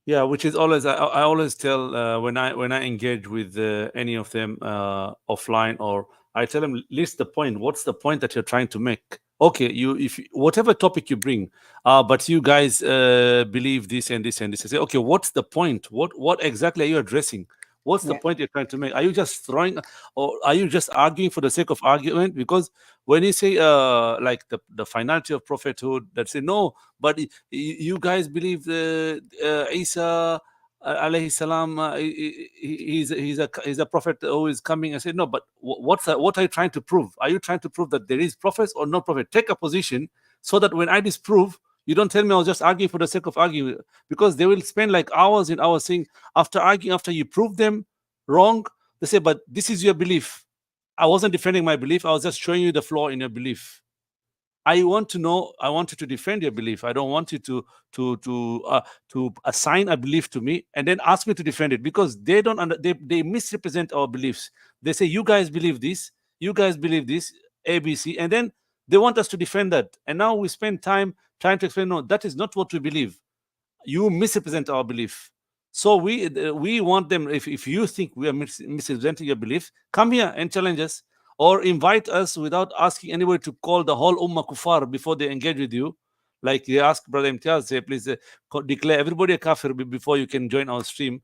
Yeah, which is always I always tell when I engage with any of them offline, or I tell them, list the point. What's the point that you're trying to make? Okay, whatever topic you bring, but you guys believe this and this and this. I say, okay, what's the point? What exactly are you addressing? What's the Yeah. point you're trying to make? Are you just throwing, or are you just arguing for the sake of argument? Because when you say like the finality of prophethood, that say no, but you guys believe Isa alayhi salam, he's a prophet who is coming. I said no, but what are you trying to prove? Are you trying to prove that there is prophets or no prophet? Take a position so that when I disprove, you don't tell me I was just arguing for the sake of arguing, because they will spend like hours and hours saying, after arguing, after you prove them wrong, they say, but this is your belief. I wasn't defending my belief. I was just showing you the flaw in your belief. I want to know. I want you to defend your belief. I don't want you to assign a belief to me and then ask me to defend it, because they don't they misrepresent our beliefs. They say you guys believe this, you guys believe this, ABC, and then they want us to defend that. And now we spend time trying to explain, no, that is not what we believe. You misrepresent our belief. So we want them. If you think we are misrepresenting your belief, come here and challenge us, or invite us without asking anybody to call the whole ummah kuffar before they engage with you. Like they ask Brother Imtiaz, say, please declare everybody a kafir before you can join our stream.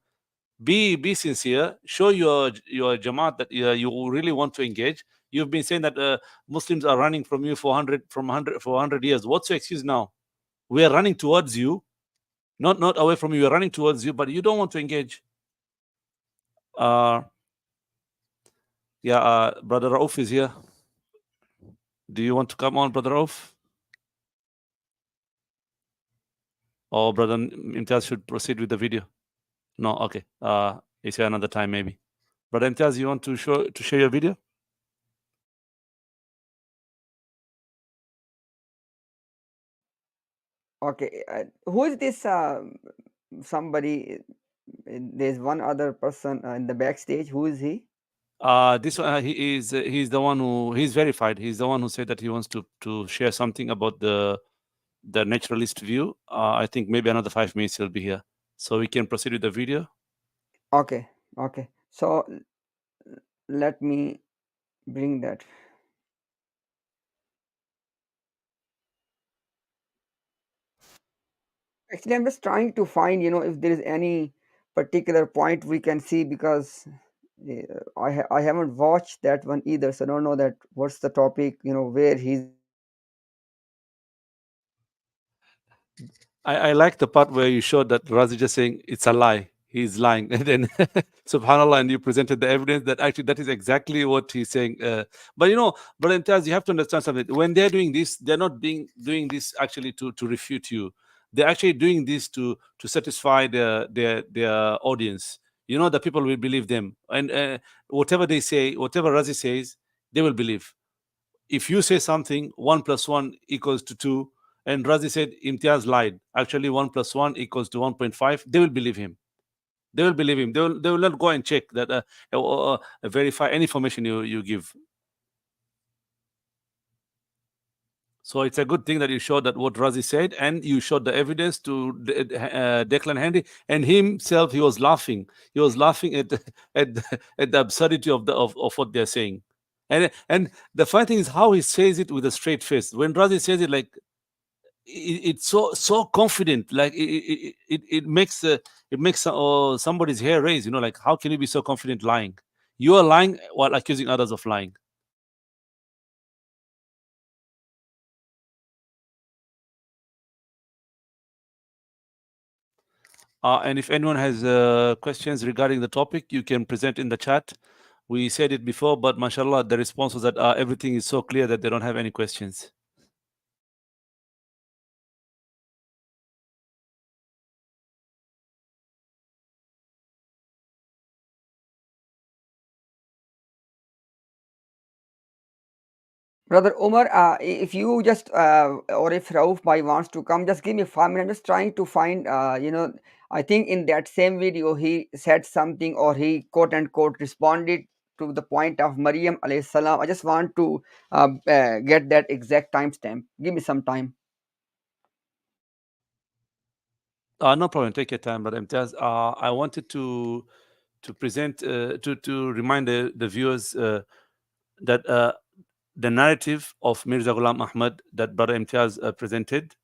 Be sincere. Show your jamaat that you really want to engage. You've been saying that Muslims are running from you for 100 years. What's your excuse now? We are running towards you, not away from you. We're running towards you, but you don't want to engage. Brother Rauf is here. Do you want to come on, Brother Rauf? Or Brother Imtiaz should proceed with the video? No, okay. Is here another time maybe. Brother Imtiaz, you want to share your video? Okay. Who is this? Somebody. There's one other person in the backstage. Who is he? This one, he's the one who he's verified. He's the one who said that he wants to share something about the naturalist view. I think maybe another 5 minutes he'll be here, so we can proceed with the video. Okay. Okay. So let me bring that. Actually, I'm just trying to find, if there is any particular point we can see, because I haven't watched that one either, so I don't know that what's the topic, where he's. I like the part where you showed that Razi just saying it's a lie. He's lying, and then subhanallah, and you presented the evidence that actually that is exactly what he's saying. But Brother Imtiaz, you have to understand something. When they're doing this, they're not doing this actually to refute you. They're actually doing this to satisfy their audience. The people will believe them, and whatever they say, whatever Razi says, they will believe. If you say something, 1 + 1 = 2, and Razi said Imtiaz lied, actually 1 + 1 = 1.5, they will believe him. They will believe him. They will not go and check that, verify any information you give. So it's a good thing that you showed that what Razi said, and you showed the evidence to Declan Handy, and himself, he was laughing. He was laughing at the absurdity of what they're saying. And the funny thing is how he says it with a straight face. When Razi says it, like it's so confident, like it makes somebody's hair raise. Like how can you be so confident lying? You are lying while accusing others of lying. And if anyone has questions regarding the topic, you can present in the chat. We said it before, but mashallah, the response was that everything is so clear that they don't have any questions. Brother Umar, if you just, or if Rauf Bhai wants to come, just give me 5 minutes. I'm just trying to find, I think in that same video he said something, or he quote unquote responded to the point of Maryam alayhi salam. I just want to get that exact timestamp. Give me some time. No problem. Take your time, Brother Imtiaz. I wanted to present to remind the viewers that the narrative of Mirza Ghulam Ahmad that Brother Imtiaz presented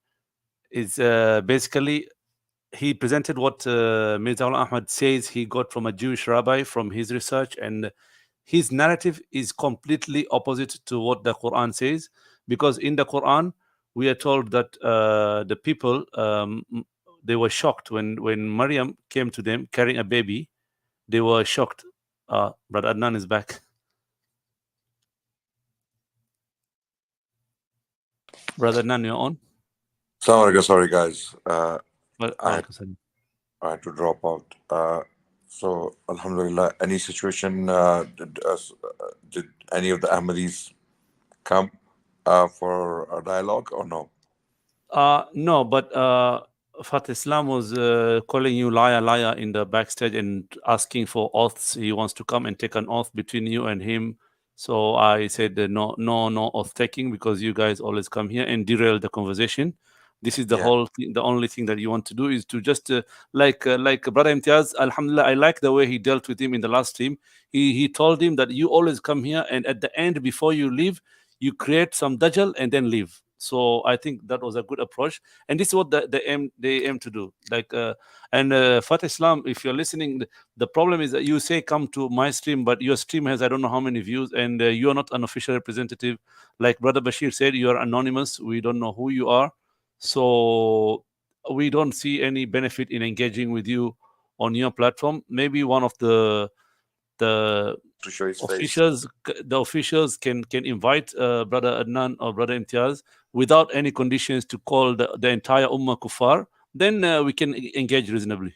is basically he presented what Mirza Ghulam Ahmad says he got from a Jewish rabbi from his research, and his narrative is completely opposite to what the Quran says, because in the Quran we are told that the people they were shocked when Maryam came to them carrying a baby. They were shocked. Brother Adnan is back. Brother Adnan, you're on. Sorry guys. Well, I had to drop out. So Alhamdulillah, any situation, did any of the Ahmadis come for a dialogue or no? No, but Fatih Islam was calling you liar in the backstage and asking for oaths. He wants to come and take an oath between you and him. So I said no oath taking, because you guys always come here and derail the conversation. This is the whole thing. The only thing that you want to do is to just like Brother Imtiaz, Alhamdulillah, I like the way he dealt with him in the last stream. He told him that you always come here, and at the end, before you leave, you create some dajjal and then leave. So I think that was a good approach, and this is what they aim to do. Like and Fatih Islam, if you're listening, the problem is that you say come to my stream, but your stream has I don't know how many views, and you are not an official representative. Like Brother Bashir said, you are anonymous. We don't know who you are, so we don't see any benefit in engaging with you on your platform. Maybe one of the To show his officials, the officials can invite Brother Adnan or Brother Imtiaz without any conditions to call the entire Ummah kuffar. Then we can engage reasonably.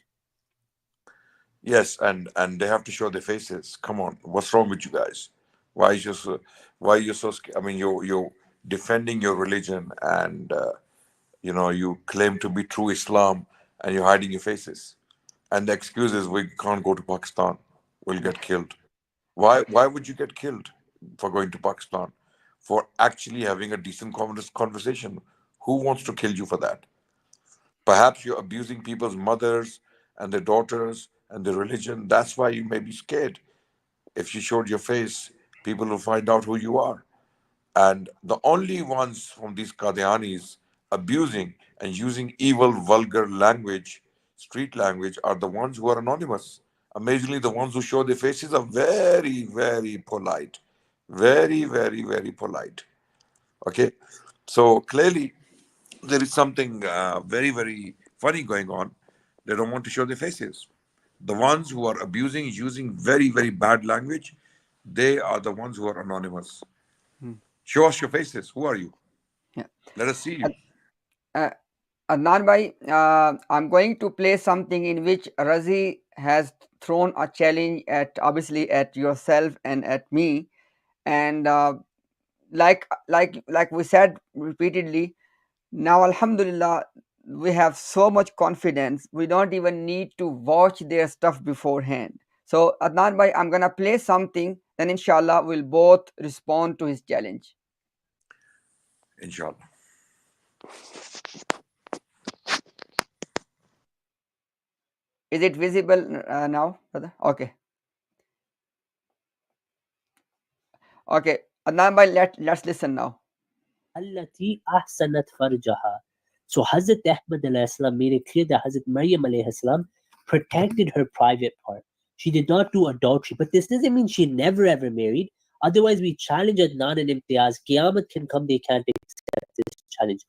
Yes, and they have to show their faces. Come on, what's wrong with you guys? Why you so scared? I mean, you're defending your religion, and you claim to be true Islam, and you're hiding your faces. And the excuse is we can't go to Pakistan, we'll get killed. Why would you get killed for going to Pakistan? For actually having a decent conversation. Who wants to kill you for that? Perhaps you're abusing people's mothers and their daughters and their religion. That's why you may be scared. If you showed your face, people will find out who you are. And the only ones from these Qadianis abusing and using evil, vulgar language, street language, are the ones who are anonymous. Amazingly, the ones who show their faces are very, very polite. Very, very, very polite. Okay? So clearly, there is something very, very funny going on. They don't want to show their faces. The ones who are abusing, using very, very bad language, they are the ones who are anonymous. Show us your faces. Who are you? Yeah. Let us see you. Adnan bhai, I'm going to play something in which Razi has thrown a challenge at yourself and at me, and like we said repeatedly, now Alhamdulillah we have so much confidence. We don't even need to watch their stuff beforehand. So Adnan bhai, I'm gonna play something, then inshallah we'll both respond to his challenge. Inshallah. Is it visible now, brother? Okay. Okay, Adnan bhai, let's listen now. التي أحسنت فرجها. So Hazrat Ahmad alayhi salam made it clear that Hazrat Maryam alayhi salam protected her private part. She did not do adultery, but this doesn't mean she never ever married. Otherwise, we challenge Adnan and Imtiaz. Qiyamah can come, they can't accept this challenge.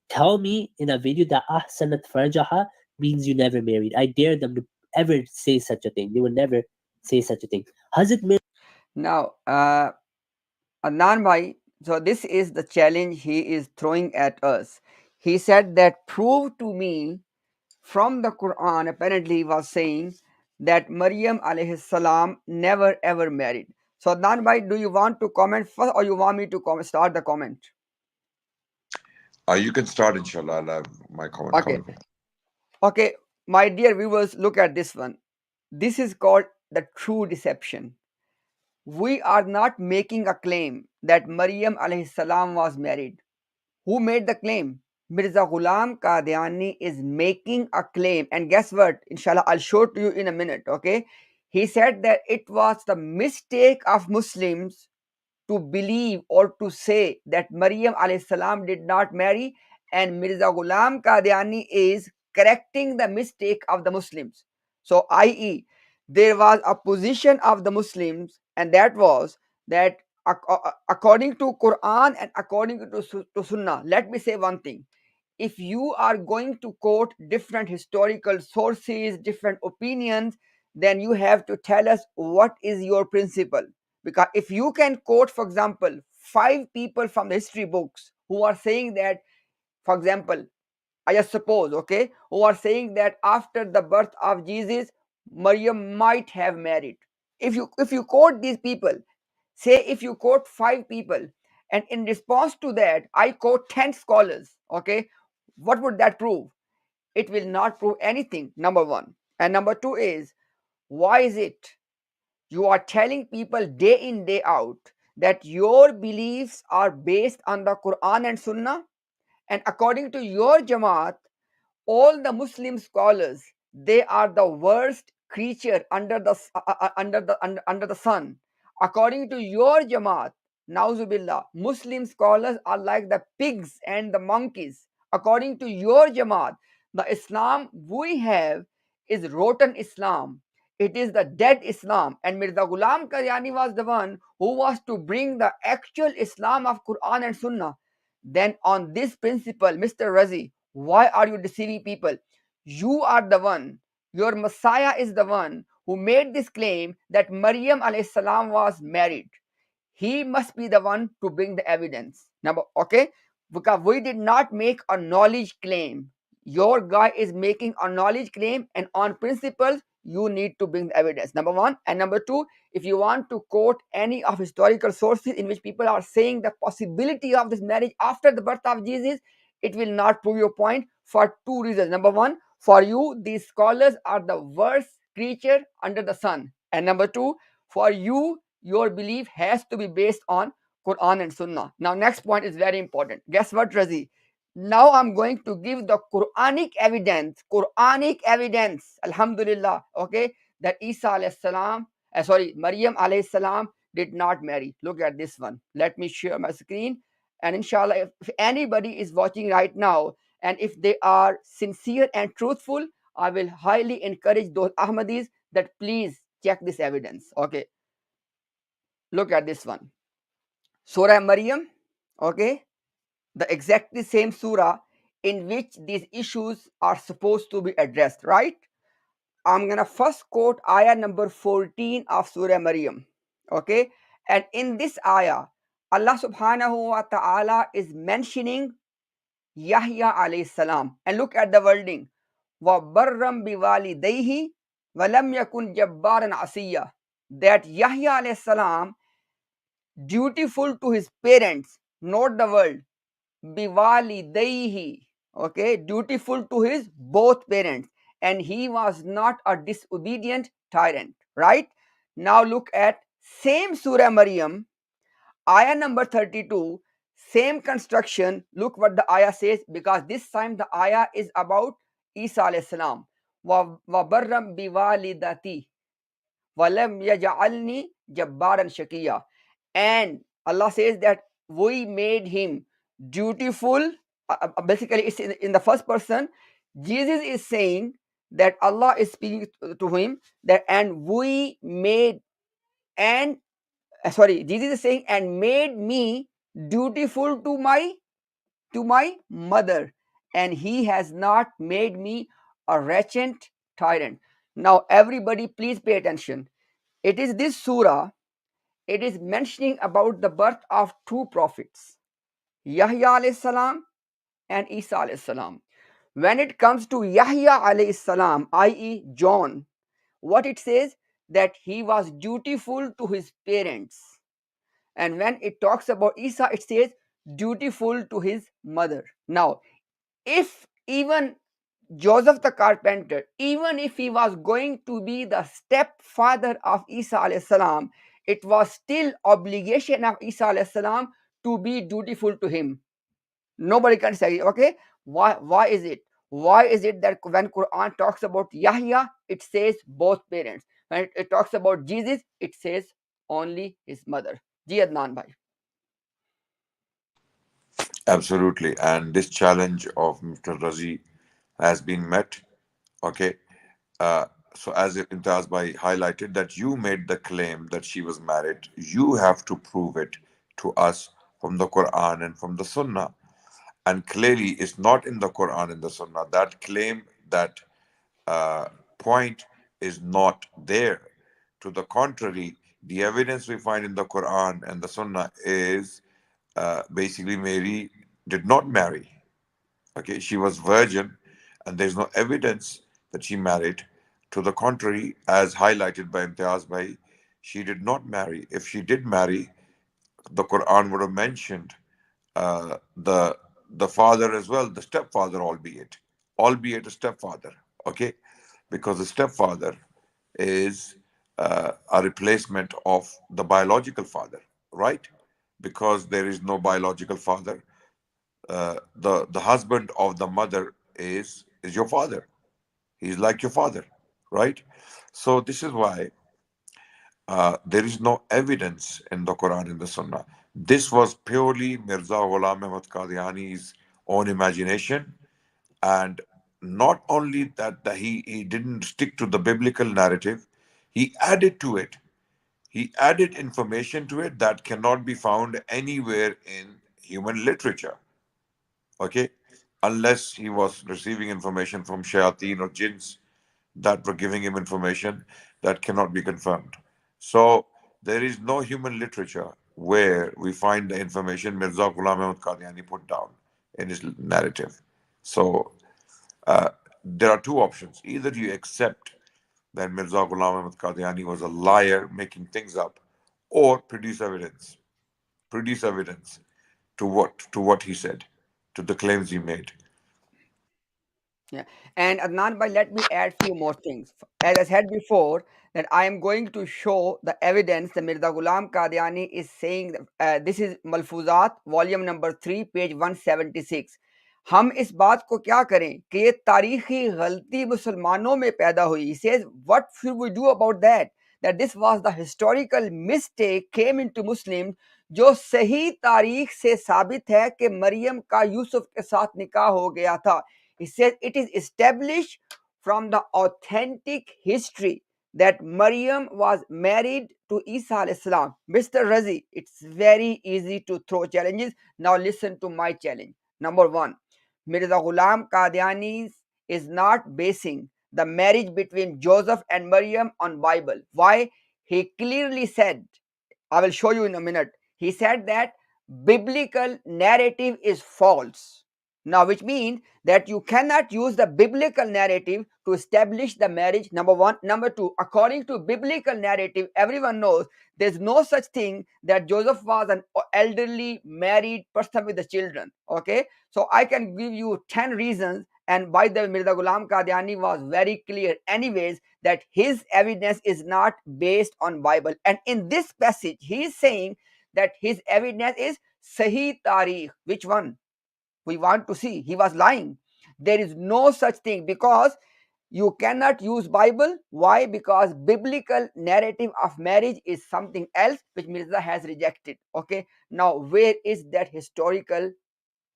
Tell me in a video that Ahsanat Farjaha means you never married. I dare them to ever say such a thing. They will never say such a thing. Hazrat Now, Adnan bhai, so this is the challenge he is throwing at us. He said that prove to me from the Quran. Apparently he was saying that Maryam alayhi salam never ever married. So Adnan bhai, do you want to comment first, or you want me to start the comment? You can start, inshallah. I'll have my comment. Okay. Okay, my dear viewers, look at this one. This is called the true deception. We are not making a claim that Maryam alayhi salam was married. Who made the claim? Mirza Ghulam Qadiani is making a claim, and guess what? Inshallah, I'll show it to you in a minute. Okay, he said that it was the mistake of Muslims to believe or to say that Maryam alayhi salam did not marry, and Mirza Ghulam Qadiani is correcting the mistake of the Muslims. So, i.e., there was a position of the Muslims, and that was that according to Quran and according to Sunnah. Let me say one thing: if you are going to quote different historical sources, different opinions, then you have to tell us what is your principle. Because if you can quote, for example, 5 people from the history books who are saying that, for example, I just suppose, okay, who are saying that after the birth of Jesus, Maryam might have married. If you quote these people, say if you quote 5 people, and in response to that, I quote 10 scholars, okay, what would that prove? It will not prove anything, number one. And number two is, why is it you are telling people day in, day out that your beliefs are based on the Quran and Sunnah? And according to your Jamaat, all the Muslim scholars, they are the worst creature under the under the sun. According to your Jamaat, Nauzubillah, Muslim scholars are like the pigs and the monkeys. According to your Jamaat, the Islam we have is rotten Islam. It is the dead Islam. And Mirza Ghulam Qadiani was the one who was to bring the actual Islam of Quran and Sunnah. Then on this principle, Mr. Razi, why are you deceiving people? You are the one, your Messiah is the one who made this claim that Maryam alayhi salam was married. He must be the one to bring the evidence. Number, okay? Because we did not make a knowledge claim. Your guy is making a knowledge claim, and on principles, you need to bring the evidence. Number one. And number two, if you want to quote any of historical sources in which people are saying the possibility of this marriage after the birth of Jesus, it will not prove your point for two reasons. Number one, for you, these scholars are the worst creature under the sun. And number two, for you, your belief has to be based on Quran and Sunnah. Now, next point is very important. Guess what, Razi? Now I'm going to give the Quranic evidence, Alhamdulillah, okay, that Isa alayhi salam, Maryam alayhi salam did not marry. Look at this one. Let me share my screen. And inshallah, if anybody is watching right now, and if they are sincere and truthful, I will highly encourage those Ahmadis that please check this evidence. Okay, look at this one. Surah Maryam, okay, the exactly same surah in which these issues are supposed to be addressed, right? I'm gonna first quote ayah number 14 of Surah Maryam, okay? And in this ayah, Allah subhanahu wa ta'ala is mentioning Yahya alayhi salam. And look at the wording. وَبَرًّا بِوَالِدَيْهِ وَلَمْ يَكُنْ جَبَّارًا عَصِيًّا. That Yahya alayhi salam, dutiful to his parents, not the world. Biwalidayhi, okay, dutiful to his both parents, and he was not a disobedient tyrant, right? Now look at same Surah Maryam, ayah number 32, same construction. Look what the ayah says, because this time the ayah is about Isa alayhi salam. Wa barram biwalidati walam yaj'alni jabbaran shakiya. And Allah says that we made him dutiful. Basically, it's in the first person. Jesus is saying that Allah is speaking to him that, and we made, and Jesus is saying, and made me dutiful to my mother, and he has not made me a wretched tyrant. Now, everybody, please pay attention. It is this surah, it is mentioning about the birth of two prophets, Yahya alayhi salam and Isa alayhi salam. When it comes to Yahya alayhi salam, i.e. John, what it says, that he was dutiful to his parents. And when it talks about Isa, it says dutiful to his mother. Now, if even Joseph the carpenter, even if he was going to be the stepfather of Isa alayhi salam, it was still obligation of Isa alayhi salam to be dutiful to him. Nobody can say, okay? Why is it? Why is it that when Quran talks about Yahya, it says both parents? When it talks about Jesus, it says only his mother. Ji Adnan bhai. Absolutely. And this challenge of Mr. Razi has been met. Okay. Uh, so as Imtaz Bhai highlighted that you made the claim that she was married, you have to prove it to us from the Quran and from the Sunnah. And clearly it's not in the Quran and the Sunnah. That claim, that uh, point is not there. To the contrary, the evidence we find in the Quran and the Sunnah is basically Mary did not marry. Okay, she was virgin, and there's no evidence that she married. To the contrary, as highlighted by Imtiaz Bhai, she did not marry. If she did marry, the Quran would have mentioned the father as well, the stepfather, albeit a stepfather. Okay, because the stepfather is a replacement of the biological father, right? Because there is no biological father, the husband of the mother is your father. He's like your father, right? So this is why there is no evidence in the Quran and the Sunnah. This was purely Mirza Ghulam Ahmad Qadiani's own imagination, and not only that he didn't stick to the biblical narrative, he added to it. He added information to it that cannot be found anywhere in human literature. Okay, unless he was receiving information from shayateen or jinns that were giving him information that cannot be confirmed. So there is no human literature where we find the information Mirza Ghulam Ahmad Qadiani put down in his narrative. So uh, there are two options: either you accept that Mirza Ghulam Ahmad Qadiani was a liar making things up, or produce evidence to what he said, to the claims he made. Yeah. And Adnan bhai, let me add few more things. As I said before, that I am going to show the evidence that Mirza Ghulam Qadiani is saying. This is Malfuzat, volume number 3, page 176. हम इस बात को क्या करें कि ये तारीखी गलती मुसलमानों में पैदा हुई. He says, what should we do about that? That this was the historical mistake came into Muslims, जो सही तारीख से साबित है कि मरियम का यूसुफ के साथ निकाह हो गया था. He says it is established from the authentic history that Maryam was married to Isa alayhis salam. Mr. Razi, it's very easy to throw challenges. Now listen to my challenge. Number one, Mirza Ghulam Qadiani is not basing the marriage between Joseph and Maryam on Bible. Why? He clearly said, I will show you in a minute. He said that biblical narrative is false. Now, which means that you cannot use the biblical narrative to establish the marriage. Number one. Number two, according to biblical narrative, everyone knows there's no such thing that Joseph was an elderly married person with the children. Okay, so I can give you 10 reasons. And by the way, Mirza Ghulam Qadiani was very clear, anyways, that his evidence is not based on Bible. And in this passage, he is saying that his evidence is Sahih Tarikh. Which one? We want to see. He was lying. There is no such thing, because you cannot use Bible. Why? Because biblical narrative of marriage is something else which Mirza has rejected. Okay, now where is that historical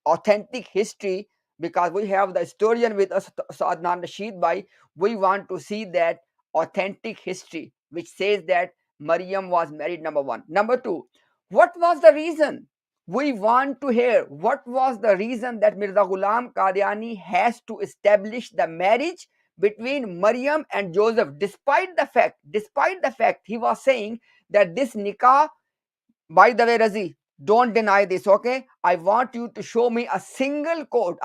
authentic history? Because we have the historian with us, Adnan Rashid Bhai. We want to see that authentic history which says that Maryam was married. Number one. Number two, what was the reason? We want to hear what was the reason that Mirza Ghulam Qadiani has to establish the marriage between Maryam and Joseph, despite the fact he was saying that this nikah. By the way, Razi, don't deny this, okay? I want you to show me a single quote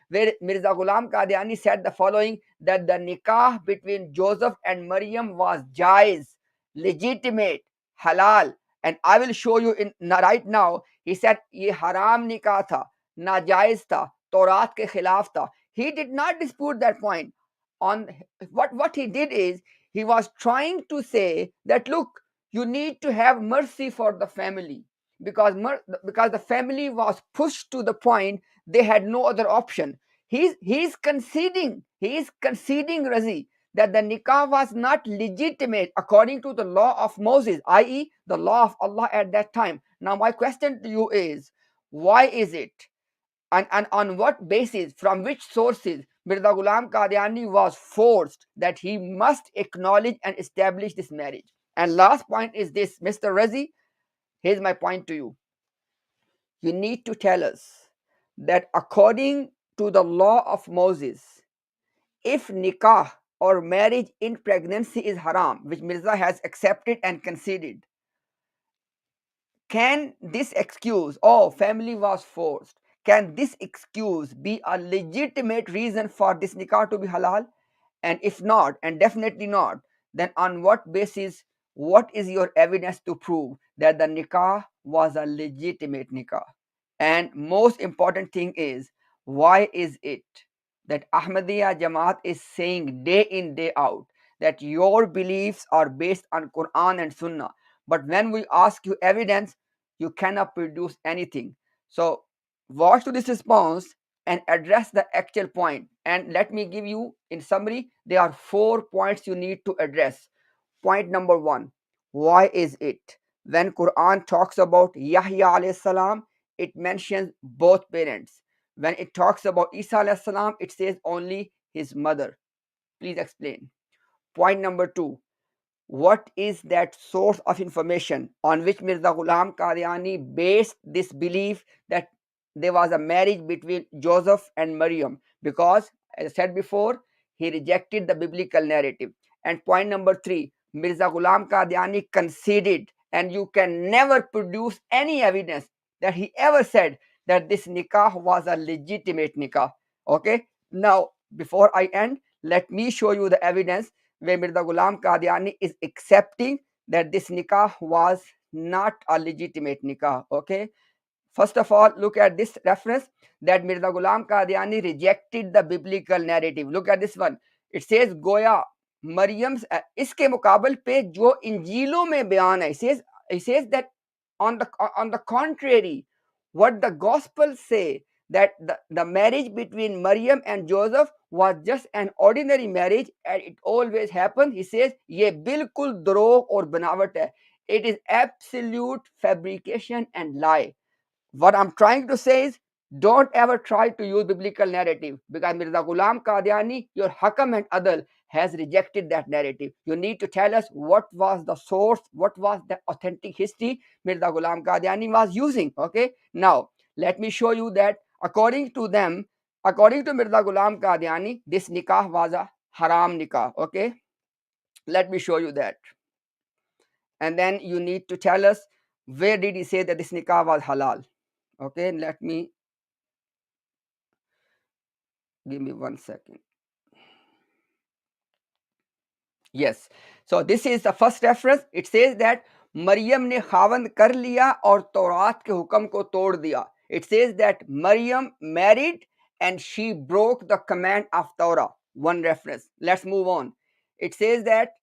where Mirza Ghulam Qadiani said the following, that the nikah between Joseph and Maryam was jaiz, legitimate, halal. And I will show you right now. He said, ye haram nikah tha, najaiz tha, Taurat ke khilaf tha. He did not dispute that point. On what he did is, he was trying to say that, look, you need to have mercy for the family. because the family was pushed to the point they had no other option. He's conceding, Razi, that the nikah was not legitimate according to the law of Moses, i.e., the law of Allah at that time. Now, my question to you is, why is it, and on what basis, from which sources, Mirza Ghulam Qadiani was forced that he must acknowledge and establish this marriage? And last point is this, Mr. Razi, here's my point to you. You need to tell us that according to the law of Moses, if nikah or marriage in pregnancy is haram, which Mirza has accepted and conceded, can this excuse, oh, family was forced, can this excuse be a legitimate reason for this nikah to be halal? And if not, and definitely not, then on what basis, what is your evidence to prove that the nikah was a legitimate nikah? And most important thing is, why is it that Ahmadiyya Jamaat is saying day in, day out that your beliefs are based on Quran and Sunnah, but when we ask you evidence, you cannot produce anything? So watch to this response and address the actual point. And let me give you, in summary, there are 4 points you need to address. Point number 1, why is it when Quran talks about Yahya alayhi salam, it mentions both parents? When it talks about Isa alayhi salam, it says only his mother. Please explain. Point number 2, what is that source of information on which Mirza Ghulam Qadiani based this belief that there was a marriage between Joseph and Maryam? Because, as I said before, he rejected the biblical narrative. And point number 3, Mirza Ghulam Qadiani conceded, and you can never produce any evidence that he ever said that this nikah was a legitimate nikah. Okay, now before I end, let me show you the evidence where Mirza Ghulam Qadiani is accepting that this nikah was not a legitimate nikah. Okay, first of all, look at this reference that Mirza Ghulam Qadiani rejected the biblical narrative. Look at this one. It says Goya Maryam, इसके मुकाबल पे जो इंजीलों में बयान है, it says that on the contrary, what the gospels say, that the marriage between Maryam and Joseph was just an ordinary marriage and it always happened. He says ये बिल्कुल द्रोह और बनावट है. It is absolute fabrication and lie. What I'm trying to say is, don't ever try to use biblical narrative, because Mirza Ghulam Qadiani, your Hakam and Adal, has rejected that narrative. You need to tell us what was the source, what was the authentic history Mirza Ghulam Qadiani was using. Okay, now let me show you that according to them, according to Mirza Ghulam Qadiani, this nikah was a haram nikah. Okay, let me show you that. And then you need to tell us, where did he say that this nikah was halal? Okay, let me, give me 1 second. Yes, so this is the first reference. It says that Maryam ने खावंद कर लिया और तौरात के हुक्म को तोड़ दिया. It says that Maryam married and she broke the command of Torah. One reference. Let's move on. It says that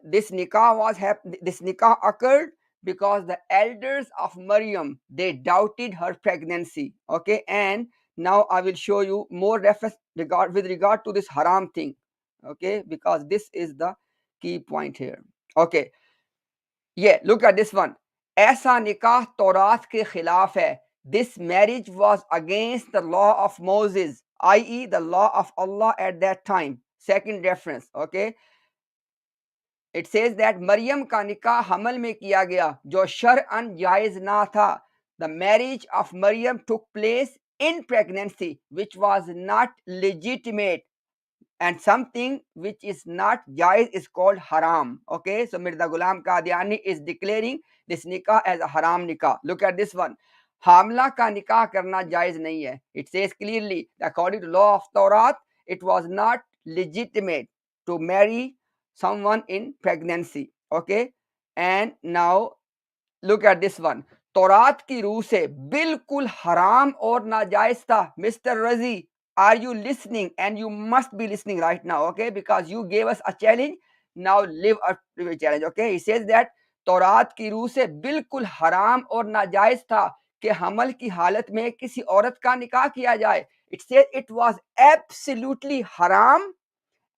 this nikah occurred because the elders of Maryam, they doubted her pregnancy. Okay, and now I will show you more reference with regard to this haram thing. Okay, because this is the key point here. Okay, yeah, look at this one. ऐसा निकाह तौरात के खिलाफ है. This marriage was against the law of Moses, i.e. the law of Allah at that time. Second reference. Okay, it says that Maryam का निकाह हमल में किया गया जो शरअन जायज ना था. The marriage of Maryam took place in pregnancy, which was not legitimate, and something which is not jaiz is called haram. Okay, so Mirza Ghulam Qadiani is declaring this nikah as a haram nikah. Look at this one. Hamla ka nikah karna jaiz nahi hai. It says clearly, according to law of Taurat, it was not legitimate to marry someone in pregnancy. Okay, and now look at this one. तौरात की रूह से बिल्कुल हराम और नाजायज था. Mr. Razi, are you listening? And you must be listening right now, okay? Because you gave us a challenge. Now live up to the challenge, okay? He says that तौरात की रूह से बिल्कुल हराम और नाजायज था कि हमल की हालत में किसी औरत का निकाह किया जाए. It says it was absolutely haram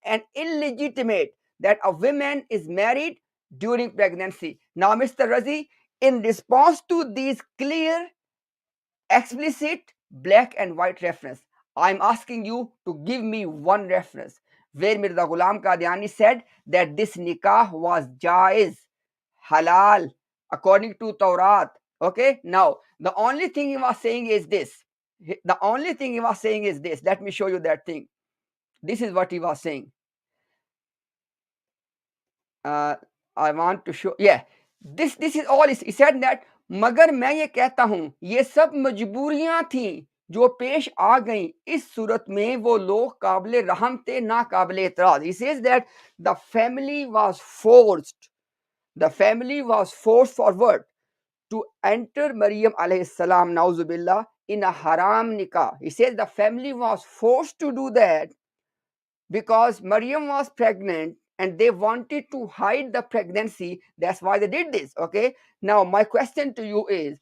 and illegitimate that a woman is married during pregnancy. Now, Mr. Razi, in response to these clear, explicit, black and white reference, I'm asking you to give me one reference where Mirza Ghulam Qadiani said that this nikah was jaiz, halal, according to Taurat. Okay, now the only thing he was saying is this. The only thing he was saying is this. Let me show you that thing. This is what he was saying. I want to show, yeah, this is all. He said that मगर मैं ये कहता हूं ये सब मजबूरियां थी जो पेश आ गई, इस सूरत में वो लोग काबिल रहम थे ना काबिल एतराज. He says that the family was forced, forward to enter Maryam alayhi salam, nauzubillah, in a haram nikah. He says the family was forced to do that because Maryam was pregnant and they wanted to hide the pregnancy. That's why they did this. Okay. Now, my question to you is,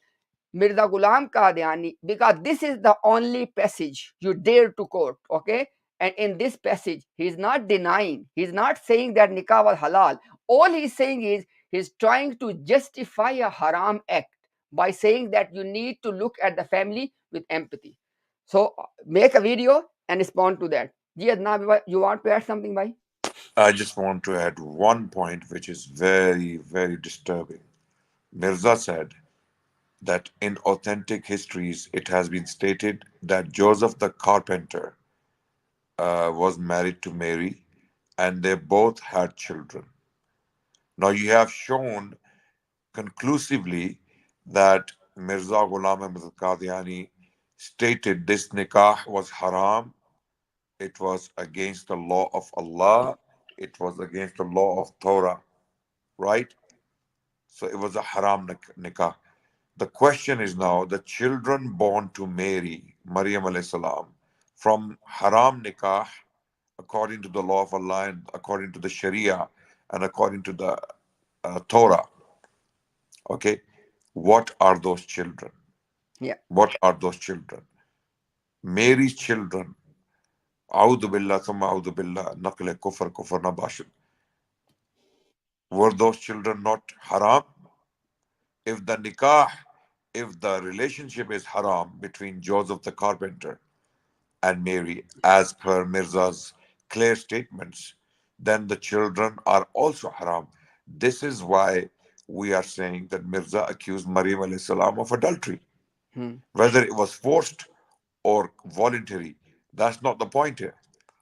Mirza Ghulam Qadiani, because this is the only passage you dare to quote. Okay. And in this passage, he's not denying, he's not saying that nikah was halal. All he's saying is he's trying to justify a haram act by saying that you need to look at the family with empathy. So make a video and respond to that. Ji Adnan, you want to add something, bhai? I just want to add one point which is very, very disturbing. Mirza said that in authentic histories it has been stated that Joseph the carpenter was married to Mary and they both had children. Now you have shown conclusively that Mirza Ghulam Ahmad Qadiani stated this nikah was haram, it was against the law of Allah, it was against the law of Torah, right? So it was a haram nikah. The question is now the children born to Mary, Maryam alayhi salam, from haram nikah, according to the law of Allah and according to the Sharia and according to the Torah. Okay, what are those children? Yeah. What are those children? Mary's children. A'udhu billah, thumma a'udhu billah, naqle kufr, kufr nabashid. Were those children not haram? If the nikah, if the relationship is haram between Joseph the carpenter and Mary, as per Mirza's clear statements, then the children are also haram. This is why we are saying that Mirza accused Maryam alayhi salam of adultery. Whether it was forced or voluntary, that's not the point here.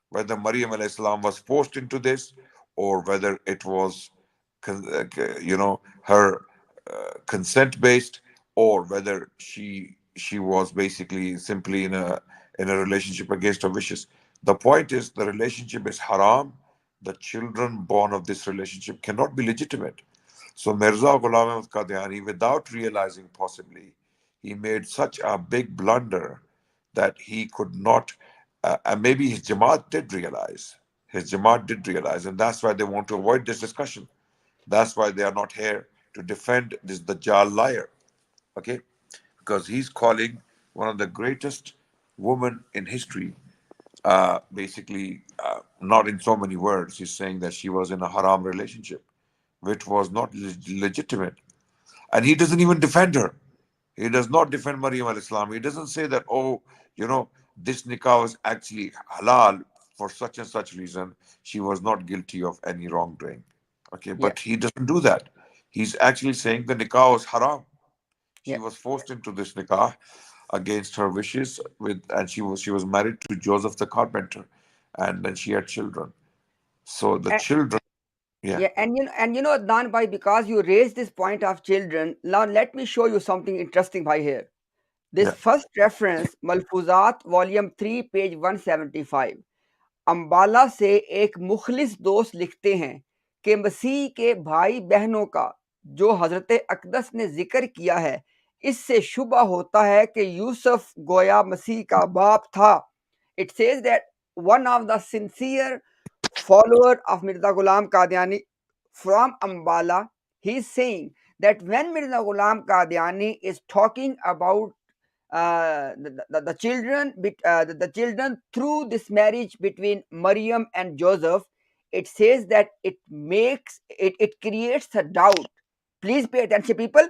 Whether Maryam alayhi salam was forced into this or whether it was, her consent based, or whether she was basically simply in a relationship against her wishes. The point is the relationship is haram. The children born of this relationship cannot be legitimate. So Mirza Ghulam Ahmad Qadiani, without realizing possibly, he made such a big blunder that he could not, and maybe his Jamaat did realize. His Jamaat did realize, and that's why they want to avoid this discussion. That's why they are not here to defend this Dajjal liar. Okay? Because he's calling one of the greatest women in history, basically, not in so many words, he's saying that she was in a haram relationship, which was not legitimate. And he doesn't even defend her. He does not defend Maryam al-Islam. He doesn't say that, oh, this nikah was actually halal for such and such reason. She was not guilty of any wrongdoing. Okay, Yeah. but he doesn't do that. He's actually saying the nikah was haram. She Yeah. was forced into this nikah against her wishes and she was married to Joseph the carpenter, and then she had children. So the And, children, yeah, yeah, and Adnan bhai, because you raised this point of children, now let me show you something interesting bhai here. This yeah. first reference, Malfuzat, volume 3, page 175. Ambala से एक मुखलिस दोस्त लिखते हैं कि मसीह के भाई बहनों का जो हजरत अकदस ने जिक्र किया है, इससे शुबा होता है कि यूसुफ गोया मसीह का बाप था. It says that one of the sincere follower of Mirza Ghulam Qadiani from Ambala, he is saying that when Mirza Ghulam Qadiani is talking about the children, the children through this marriage between Maryam and Joseph, it says that it creates a doubt. Please pay attention, people.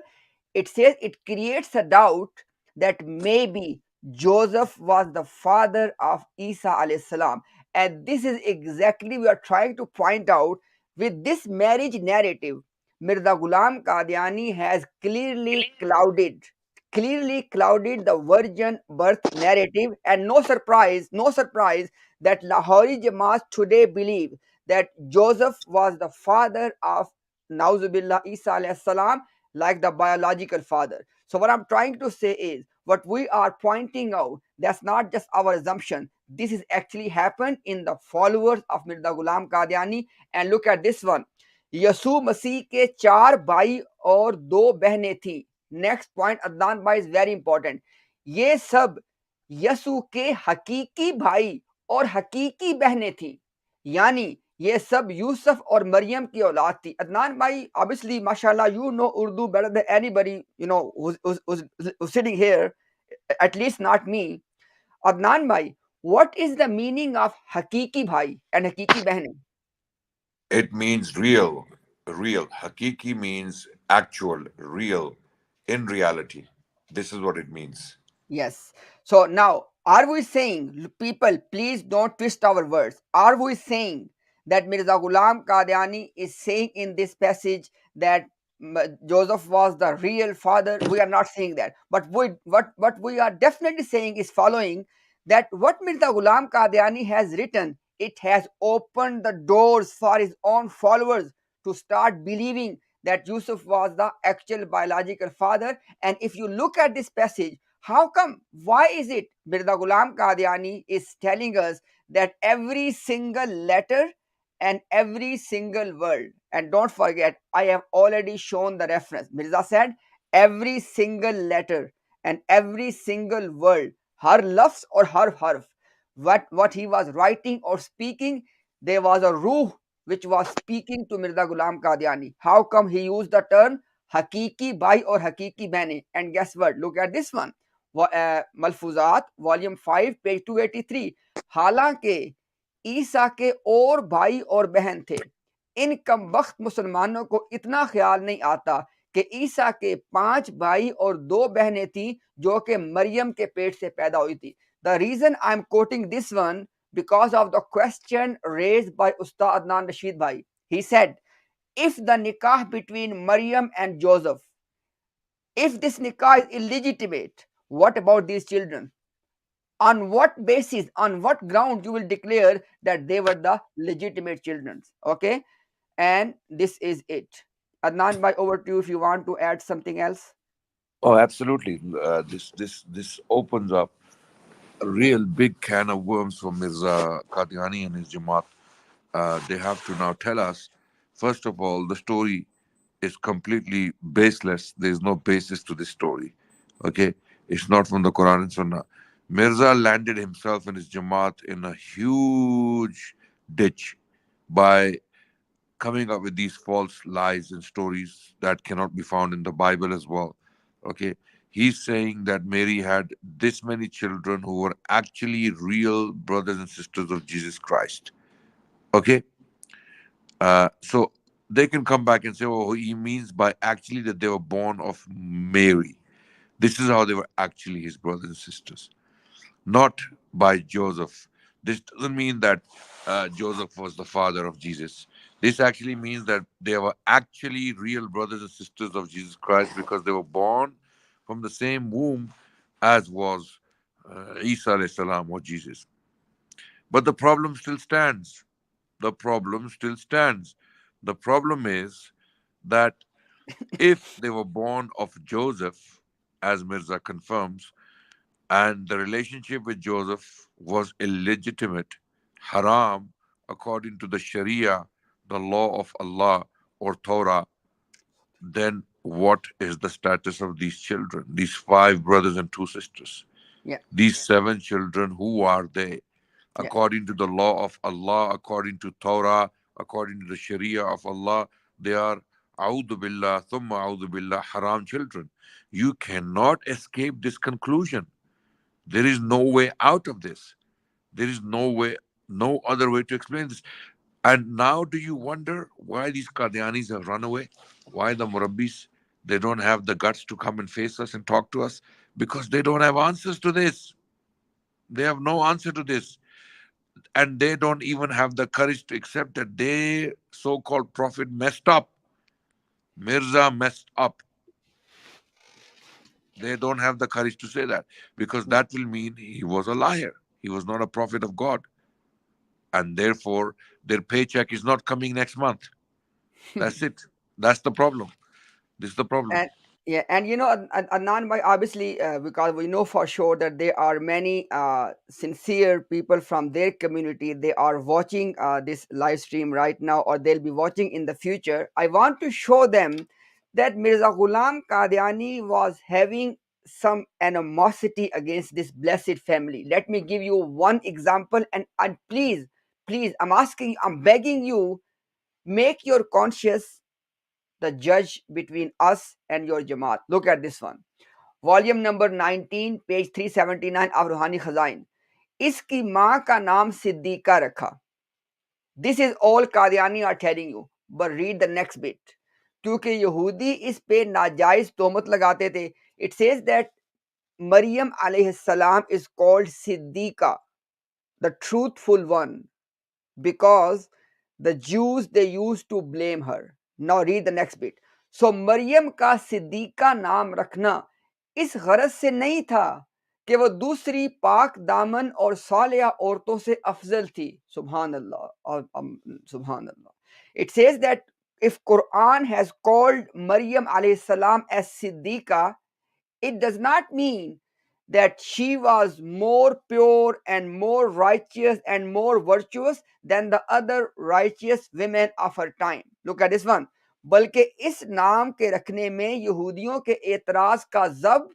It says it creates a doubt that maybe Joseph was the father of Isa alayhi salam. And this is exactly we are trying to point out with this marriage narrative. Mirza Ghulam Qadiani has clearly clouded the virgin birth narrative, and no surprise that Lahori Jamaat today believe that Joseph was the father of Nauzubillah Isa alayhi salam, like the biological father. So what I'm trying to say is, what we are pointing out, that's not just our assumption. This is actually happened in the followers of Mirza Ghulam Qadiani. And look at this one. Yesu Masih के 4 भाई और 2 बहनें थी. Next point Adnan भाई is very important. ये सब यसु के हकीकी भाई और हकीकी बहनें थी, यानी ये सब यूसुफ और मरियम की औलाद थी. अदनान भाई, obviously माशाल्लाह you know Urdu better than anybody, who's sitting here, at least not me. Adnan bhai, what is the meaning of hakiki bhai and hakiki behne? It means real, real. Hakiki means actual, real, in reality. This is what it means. Yes. So now, are we saying, people, please don't twist our words. Are we saying that Mirza Ghulam Qadiani is saying in this passage that Joseph was the real father? We are not saying that. But what we are definitely saying is following, that what Mirza Ghulam Qadiani has written, it has opened the doors for his own followers to start believing that Yusuf was the actual biological father. And if you look at this passage, how come? Why is it Mirza Ghulam Qadiani is telling us that every single letter and every single word, and don't forget, I have already shown the reference. Mirza said every single letter and every single word, har lafz or har harf, what he was writing or speaking, there was a ruh which was speaking to Mirza Ghulam Qadiani. How come he used the term Hakiki Bhai or Hakiki Bane? And guess what? Look at this one. Malfuzat volume 5 page 283. हालांकि ईसा के और भाई और बहन थे, इन कमबख्त मुसलमानों को इतना ख्याल नहीं आता कि ईसा के 5 भाई और 2 बहनें थी जो कि मरियम के पेट से पैदा हुई थी. The reason I'm quoting this one, because of the question raised by Ustad Adnan Rashid Bhai. He said, if the nikah between Maryam and Joseph, if this nikah is illegitimate, what about these children? On what basis, on what ground you will declare that they were the legitimate children? Okay, and this is it. Adnan bhai, over to you if you want to add something else. Oh, absolutely. This opens up a real big can of worms for Mirza Qadiani and his Jamaat. They have to now tell us, first of all, the story is completely baseless. There is no basis to this story. Okay, it's not from the Quran and Sunnah. Mirza landed himself and his Jamaat in a huge ditch by coming up with these false lies and stories that cannot be found in the Bible as well. Okay, he's saying that Mary had this many children who were actually real brothers and sisters of Jesus Christ. Okay, so they can come back and say, oh, he means by actually that they were born of Mary. This is how they were actually his brothers and sisters, not by Joseph. This doesn't mean that Joseph was the father of Jesus. This actually means that they were actually real brothers and sisters of Jesus Christ because they were born from the same womb as was Isa alayhi salam or Jesus. But the problem still stands. The problem still stands. The problem is that if they were born of Joseph, as Mirza confirms, and the relationship with Joseph was illegitimate, haram, according to the Sharia, the law of Allah or Torah, then what is the status of these children, these 5 brothers and 2 sisters? Yeah. These 7 children, who are they? Yeah. According to the law of Allah, according to Torah, according to the Sharia of Allah, they are A'udhu billah, thumma a'udhu billah, haram children. You cannot escape this conclusion. There is no way out of this. There is no way, no other way to explain this. And now do you wonder why these Qadianis have run away? Why the Murabbis, they don't have the guts to come and face us and talk to us? Because they don't have answers to this. They have no answer to this. And they don't even have the courage to accept that their so-called prophet messed up. Mirza messed up. They don't have the courage to say that because that will mean he was a liar. He was not a prophet of God. And therefore, their paycheck is not coming next month. That's it. That's the problem. This is the problem. And yeah, and Adnan, by obviously, because we know for sure that there are many sincere people from their community. They are watching this live stream right now, or they'll be watching in the future. I want to show them that Mirza Ghulam Qadiani was having some animosity against this blessed family. Let me give you one example, and please, I'm asking, I'm begging you, make your conscience the judge between us and your Jamaat. Look at this one. Volume number 19, page 379 of Ruhani Khazain. Iski maa ka naam Siddiqa rakha. This is all Qadiani are telling you. But read the next bit. क्योंकि यहूदी इस पे नाजायज तोहमत लगाते थे. It says that Maryam alayhi salam is called Siddiqa, the truthful one, because the Jews, they used to blame her. Now read the next bit. So Maryam का Siddiqa नाम रखना इस गरज से नहीं था कि वो दूसरी पाक दामन और सालिया औरतों से अफजल थी. सुभान अल्लाह और सुभान अल्लाह. It says that if Quran has called Maryam alayhi salam as Siddiqa, it does not mean that she was more pure and more righteous and more virtuous than the other righteous women of her time. Look at this one. बल्कि इस नाम के रखने में यहूदियों के एतराज का जब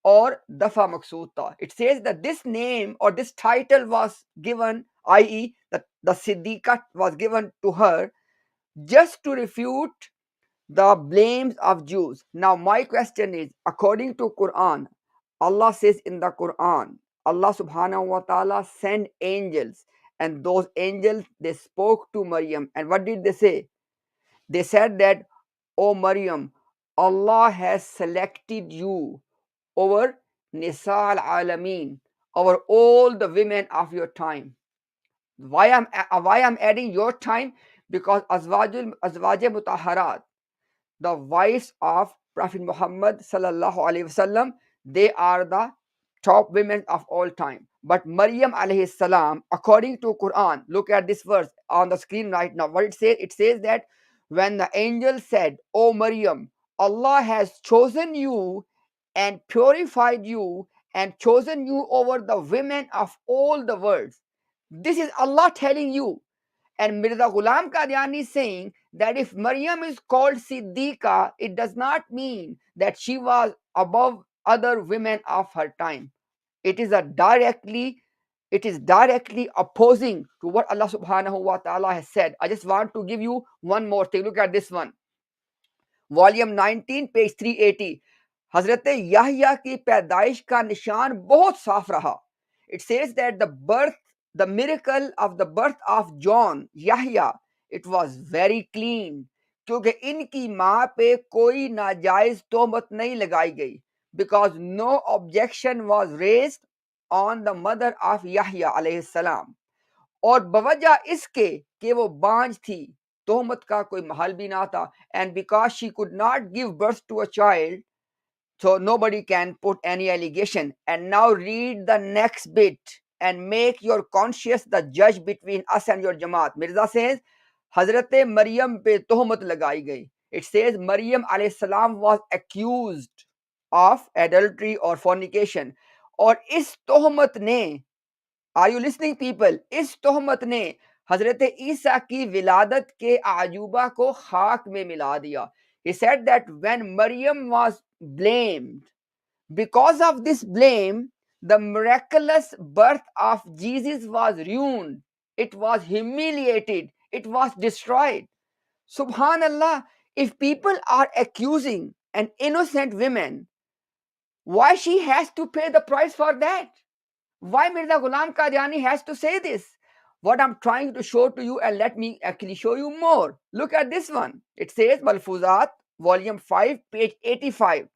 और दफा मकसूद था. It says that this name or this title was given, i.e. that the Siddiqa was given to her just to refute the blames of Jews. Now my question is, according to Quran, Allah says in the Quran, Allah subhanahu wa ta'ala sent angels, and those angels, they spoke to Maryam, and what did they say? They said that, O Maryam, Allah has selected you over Nisa al-Alameen, over all the women of your time. Why I'm adding your time? Because Azwaj Mutahharat, the wives of Prophet Muhammad sallallahu alaihi wasallam, they are the top women of all time. But Maryam alayhi salam, according to Quran, look at this verse on the screen right now. What it says that when the angel said, "O Maryam, Allah has chosen you and purified you and chosen you over the women of all the worlds." This is Allah telling you. And Mirza Ghulam Qadiani is saying that if Maryam is called Siddiqa, it does not mean that she was above other women of her time. It is directly opposing to what Allah subhanahu wa ta'ala has said. I just want to give you one more thing. Look at this one. Volume 19, page 380. हजरत याहिया की पैदाइश का निशान बहुत साफ रहा. It says that the miracle of the birth of John, Yahya, it was very clean. क्योंकि इनकी माँ पे कोई नाजायज तोहमत नहीं लगाई गई. Because no objection was raised on the mother of Yahya alayhi salam. और बवजह इसके कि वो बांझ थी, तोहमत का कोई महल भी ना था. And because she could not give birth to a child, so nobody can put any allegation. And now read the next bit and make your conscience the judge between us and your Jamaat. Mirza says, Hazrat Maryam pe tohmat लगाई गई. It says Maryam alayhi salam was accused of adultery or fornication. और इस तोहमत ने, are you listening people, इस तोहमत ने हजरत ईसा की विलादत के आजूबा को खाक में मिला दिया. He said that when Maryam was blamed, because of this blame, the miraculous birth of Jesus was ruined. It was humiliated. It was destroyed. Subhanallah. If people are accusing an innocent woman, why she has to pay the price for that? Why Mirza Ghulam Qadiani has to say this? What I'm trying to show to you, and let me actually show you more. Look at this one. It says Malfuzat, volume 5, page 85.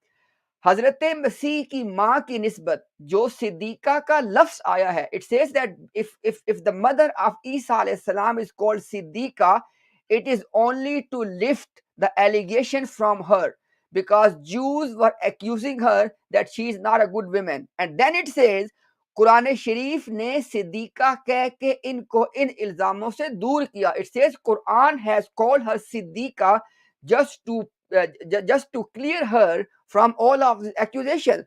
हजरत मसीह की माँ की निस्बत जो Siddiqa का लफ्ज आया है, it says that if the mother of Isa alayhi salam is called Siddiqa, it is only to lift the allegation from her, because Jews were accusing her that she is not a good woman. And then it says Quran शरीफ ने Siddiqa कह के इनको इन इल्जामों से दूर किया. It says Quran has called her Siddiqa just to clear her from all of the accusations.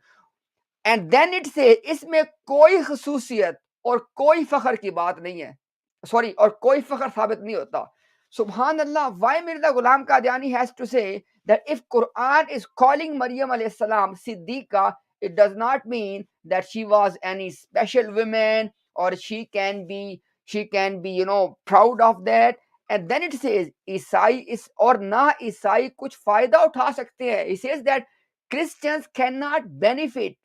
And then it says इसमें कोई खसूसियत और कोई फखर की बात नहीं है, सॉरी, और कोई फखर साबित नहीं होता. Subhanallah, why Mirza Ghulam Qadiani has to say that if Quran is calling Maryam alayhi salam Siddiqa, it does not mean that she was any special woman, or she can be proud of that. And then it says ईसाई इस और ना ईसाई कुछ फायदा उठा सकते हैं. He says that Christians cannot benefit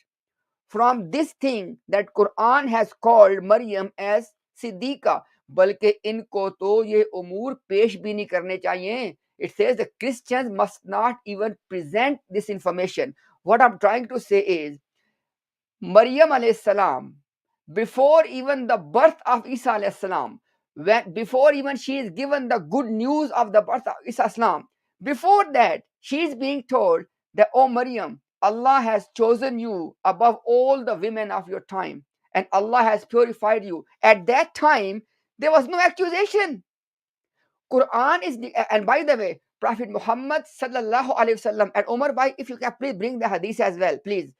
from this thing that Quran has called Maryam as Siddiqa, बल्कि इनको तो ये उमूर पेश भी नहीं करने चाहिए. It says the Christians must not even present this information. What I'm trying to say is, Maryam alayhi salam, before even the birth of Isa alayhi salam, before even she is given the good news of the birth of Isa salam, before that she is being told that, oh Maryam, Allah has chosen you above all the women of your time, and Allah has purified you. At that time, there was no accusation. Quran is and by the way, Prophet Muhammad sallallahu alaihi wasallam, and Umar bhai, if you can please bring the hadith as well, please.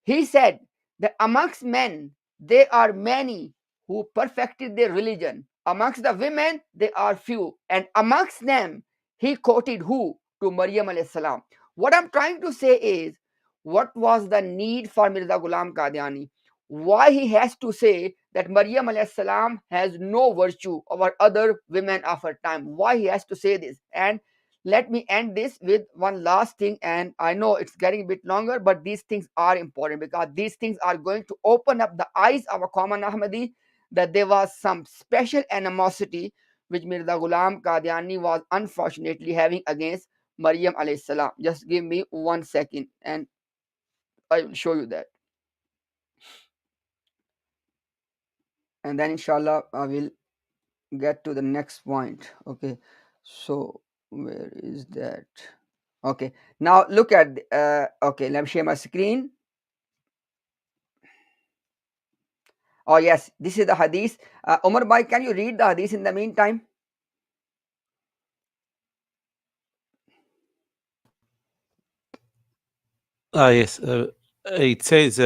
He said that amongst men there are many who perfected their religion. Amongst the women there are few, and amongst them he quoted who? To Maryam alayhi salam. What I'm trying to say is, what was the need for Mirza Ghulam Qadiani? Why he has to say that Maryam alayhi salam has no virtue over other women of her time? Why he has to say this? And let me end this with one last thing, and I know it's getting a bit longer, but these things are important, because these things are going to open up the eyes of a common Ahmadi that there was some special animosity which Mirza Ghulam Qadiani was unfortunately having against Maryam alayhi salam. Just give me 1 second and I will show you that. And then inshallah I will get to the next point. Okay, so where is that? Okay, now look at okay, let me share my screen. Oh yes, this is the hadith. Umar bhai, can you read the hadith in the meantime? Yes. It says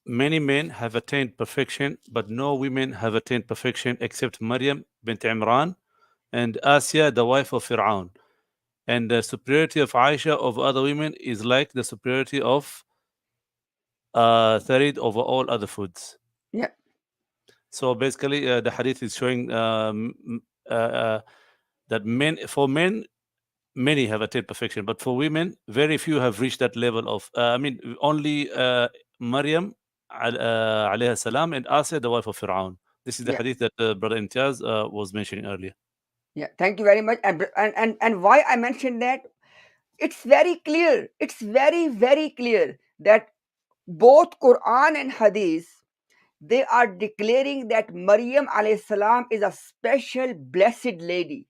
many men have attained perfection, but no women have attained perfection except Maryam bint Imran and Asiya, the wife of Fir'aun. And the superiority of Aisha over other women is like the superiority of tharid over all other foods. Yeah. So basically, the hadith is showing that for men, many have attained perfection, but for women, very few have reached that level of. Only Maryam alayha salam and Asiya, the wife of Fir'aun. This is the hadith that Brother Imtiaz was mentioning earlier. Yeah, thank you very much. And why I mentioned that? It's very clear. It's very, very clear that both Quran and Hadith, they are declaring that Maryam alayhi salam is a special blessed lady.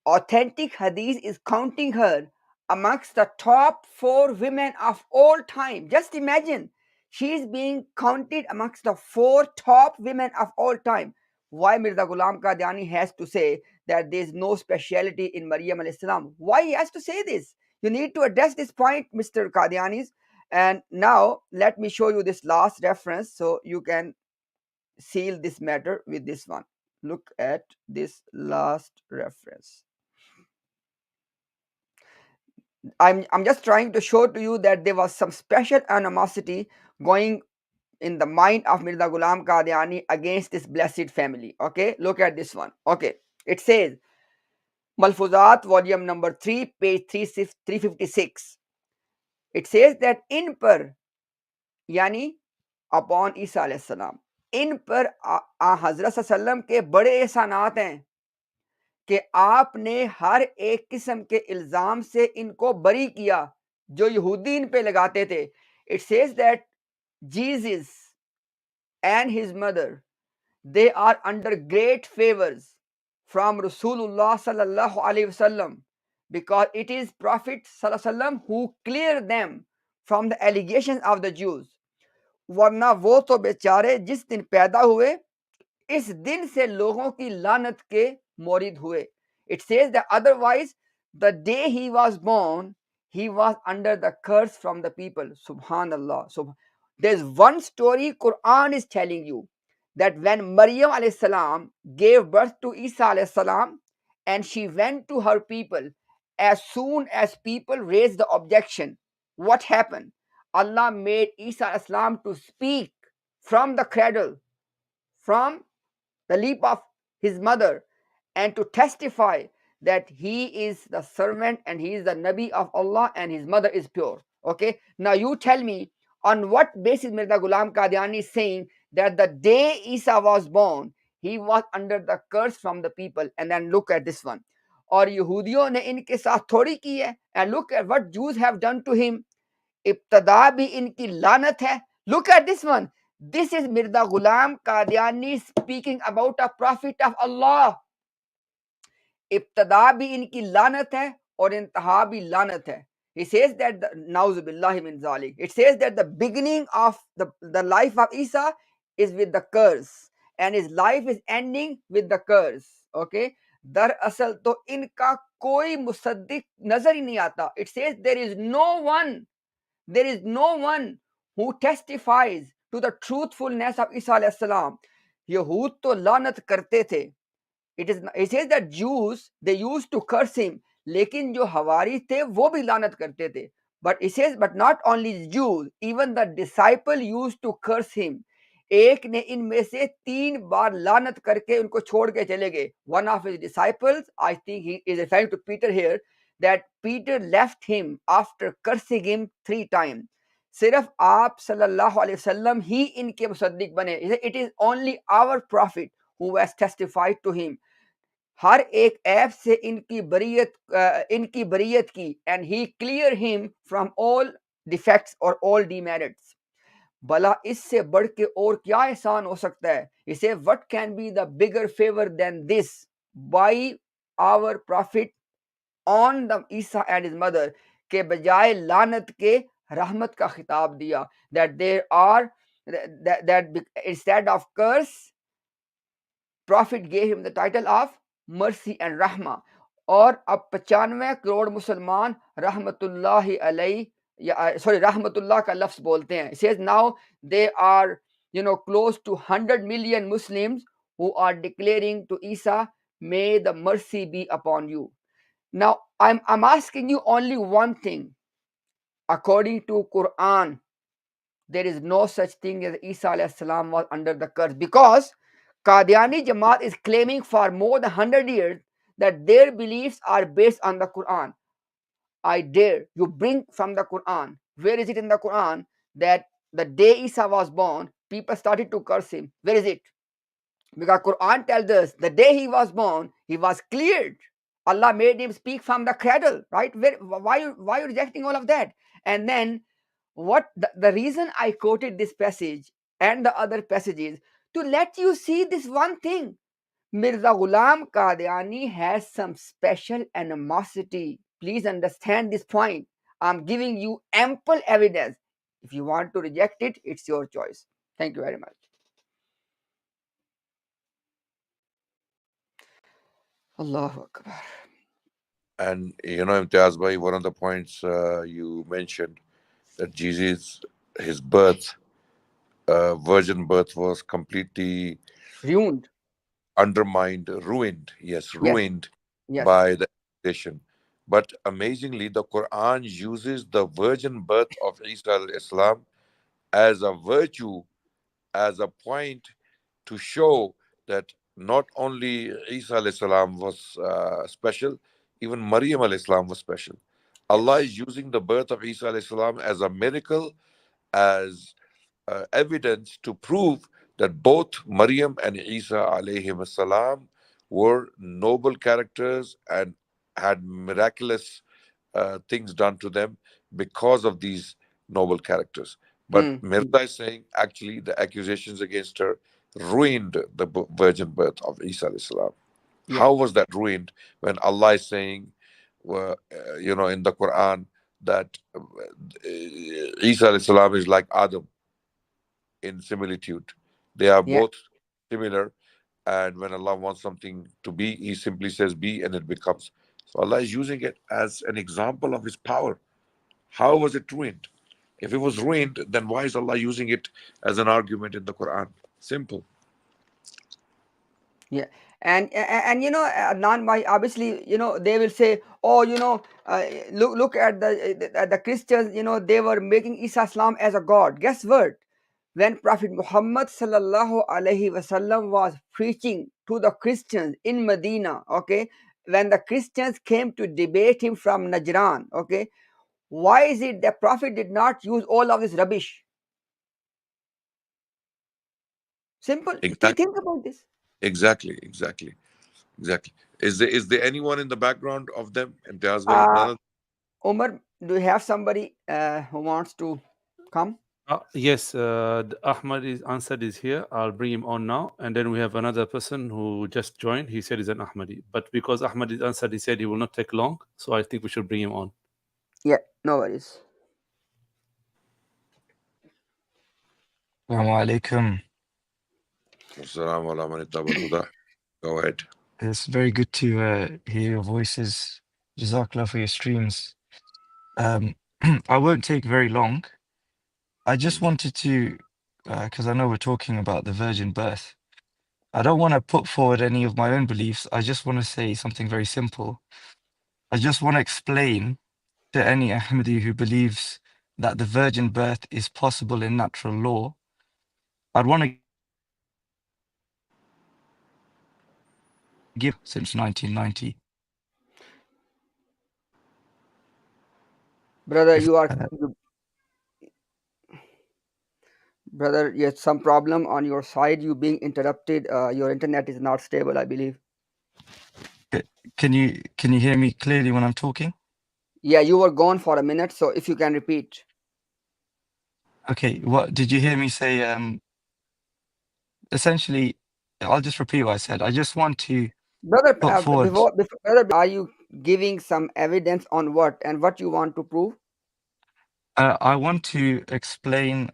Authentic Hadith is counting her amongst the top 4 women of all time. Just imagine, she is being counted amongst the 4 top women of all time. Why Mirza Ghulam Qadiani has to say that there is no speciality in Maryam alayhi salam? Why he has to say this? You need to address this point, Mr. Qadianis. And now let me show you this last reference so you can seal this matter with this one. Look at this last reference. I'm just trying to show to you that there was some special animosity going in the mind of Mirza Ghulam Qadiani against this blessed family. Okay, look at this one. Okay, it says Malfuzat, volume number 3, page 356. It says that in par, yani upon Isa alayhi salam, इन पर हजरत सल्लम के बड़े एहसानात हैं कि आपने हर एक किस्म के इल्जाम से इनको बरी किया जो यहूदी इन पे लगाते थे. It says that Jesus and his mother, they are under great favors from Rasulullah sallallahu alaihi wasallam, because it is Prophet sallallahu alaihi wasallam who cleared them from the allegations of the Jews. वरना वो तो बेचारे जिस दिन पैदा हुए इस दिन से लोगों की लानत के मोरिद हुए. It says that otherwise the day he was born he was under the curse from the people. Subhanallah. So there's one story Quran is telling you, that when Maryam alayhi salam gave birth to Isa alayhi salam and she went to her people, as soon as people raised the objection, what happened? Allah made Isa alayhi salam to speak from the cradle, from the lip of his mother, and to testify that he is the servant and he is the Nabi of Allah and his mother is pure. Okay, now you tell me on what basis Mirza Ghulam Qadiani is saying that the day Isa was born he was under the curse from the people. And then look at this one. और यहूदियों ने इनके साथ थोड़ी की है, and look at what Jews have done to him. इब्तदा भी इनकी लानत है. Look at this one. This is Mirza Ghulam Qadiani speaking about a prophet of Allah. इब्तदा भी इनकी लानत है और इंतहा भी लानत है. He says that Nauzu billahi min zalik. It says that the beginning of the life of Isa is with the curse and his life is ending with the curse. Okay. दरअसल तो इनका कोई मुसद्दिक नजर ही नहीं आता. It says there is no one who testifies to the truthfulness of Isa alayhi salam. यहूद तो लानत करते थे. It says that Jews, they used to curse him, लेकिन जो हवारी थे वो भी लानत करते थे. But it says, but not only Jews, even the disciple used to curse him. एक ने इनमें से 3 बार लानत करके उनको छोड़ के चले गए. One of his disciples, I think he is referring to Peter here, that Peter left him after cursing him 3 times. सिर्फ आप सल्लल्लाहु अलैहि वसल्लम ही इनके मुसद्दिक बने. It is only our prophet who has testified to him. हर एक ऐप से इनकी बरियत की, and he cleared him from all defects or all demerits. भला इससे बढ़ के और क्या एहसान हो सकता है? He said, what can be the bigger favor than this by our prophet on the Isa and his mother, के बजाय लानत के रहमत का खिताब दिया, that there are that instead of curse prophet gave him the title of mercy and rahma. और अब 95 करोड़ मुसलमान रहमतुल्लाहि अलैहि रहमतुल्लाह का लफ्ज बोलते हैं. It says now they are close to 100 million Muslims who are declaring to Isa, may the mercy be upon you. Now I'm asking you only one thing. According to Quran, there is no such thing as Isa alayhi salam was under the curse, because Qadiani Jamaat is claiming for more than 100 years that their beliefs are based on the Quran. I dare you bring from the Quran. Where is it in the Quran that the day Isa was born, people started to curse him? Where is it? Because Quran tells us the day he was born, he was cleared. Allah made him speak from the cradle, right? Why are you rejecting all of that? And then what the reason I quoted this passage and the other passages to let you see this one thing. Mirza Ghulam Qadiani has some special animosity. Please understand this point. I'm giving you ample evidence. If you want to reject it, it's your choice. Thank you very much. Allahu Akbar. And Imtiaz Bhai, one of the points you mentioned, that Jesus, his birth, virgin birth, was completely Ruined. undermined, ruined. Yes, Yes. ruined Yes. by the accusation. But amazingly, the Quran uses the virgin birth of Isa al-Islam as a virtue, as a point to show that not only Isa alayhi salam was special, even Maryam alayhi salam was special. Allah Yes. is using the birth of Isa alayhi salam as a miracle, as evidence to prove that both Maryam and Isa alayhi salam were noble characters and had miraculous things done to them because of these noble characters. But Hmm. Mirza is saying actually the accusations against her ruined the virgin birth of Isa alayhi salam. Yeah. How was that ruined when Allah is saying, in the Quran that Isa alayhi salam is like Adam in similitude. They are Yeah. both similar, and when Allah wants something to be, He simply says be, and it becomes. So Allah is using it as an example of His power. How was it ruined? If it was ruined, then why is Allah using it as an argument in the Quran? Simple. Yeah, and non by obviously, they will say, oh, look at the Christians, they were making Isa Islam as a god. Guess what? When Prophet Muhammad sallallahu alaihi wasallam was preaching to the Christians in Medina, okay, when the Christians came to debate him from Najran, okay, why is it that Prophet did not use all of this rubbish? Simple. Exactly, Think about this. exactly, exactly, exactly. Is there anyone in the background of them? And there's way Uh, none of. Omar, do you have somebody who wants to come? Yes, the Ahmadi's answered is here. I'll bring him on now. And then we have another person who just joined. He said he's an Ahmadi. But because Ahmad is answered, he said he will not take long. So I think we should bring him on. Yeah, no worries. Assalamu alaikum. Assalamu alaikum wa rahmatullahi. Go ahead. It's very good to hear your voices. Jazakallah for your streams. I won't take very long. I just wanted to, because I know we're talking about the virgin birth. I don't want to put forward any of my own beliefs. I just want to say something very simple. I just want to explain to any Ahmadi who believes that the virgin birth is possible in natural law. I'd want to give since 1990. Brother, If brother, yes, some problem on your side. You being interrupted. Your internet is not stable, I believe. can you hear me clearly when I'm talking? Yeah, you were gone for a minute, so if you can repeat. Okay, what did you hear me say? Essentially, I'll just repeat what I said. I just want to Brother, put forward, brother, are you giving some evidence on what and what you want to prove? I want to explain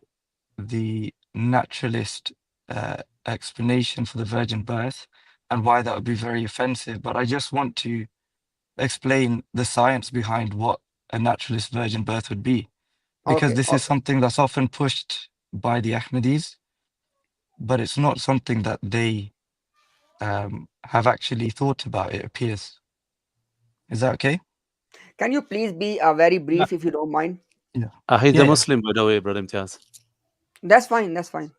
the naturalist explanation for the virgin birth and why that would be very offensive. But I just want to explain the science behind what a naturalist virgin birth would be, because Okay, this is something that's often pushed by the Ahmadis, but it's not something that they have actually thought about, it appears. Is that okay? can you please be very brief if you don't mind? Yeah. He's a Yeah. Muslim, by the way, Brother Imtiaz. That's fine. That's fine.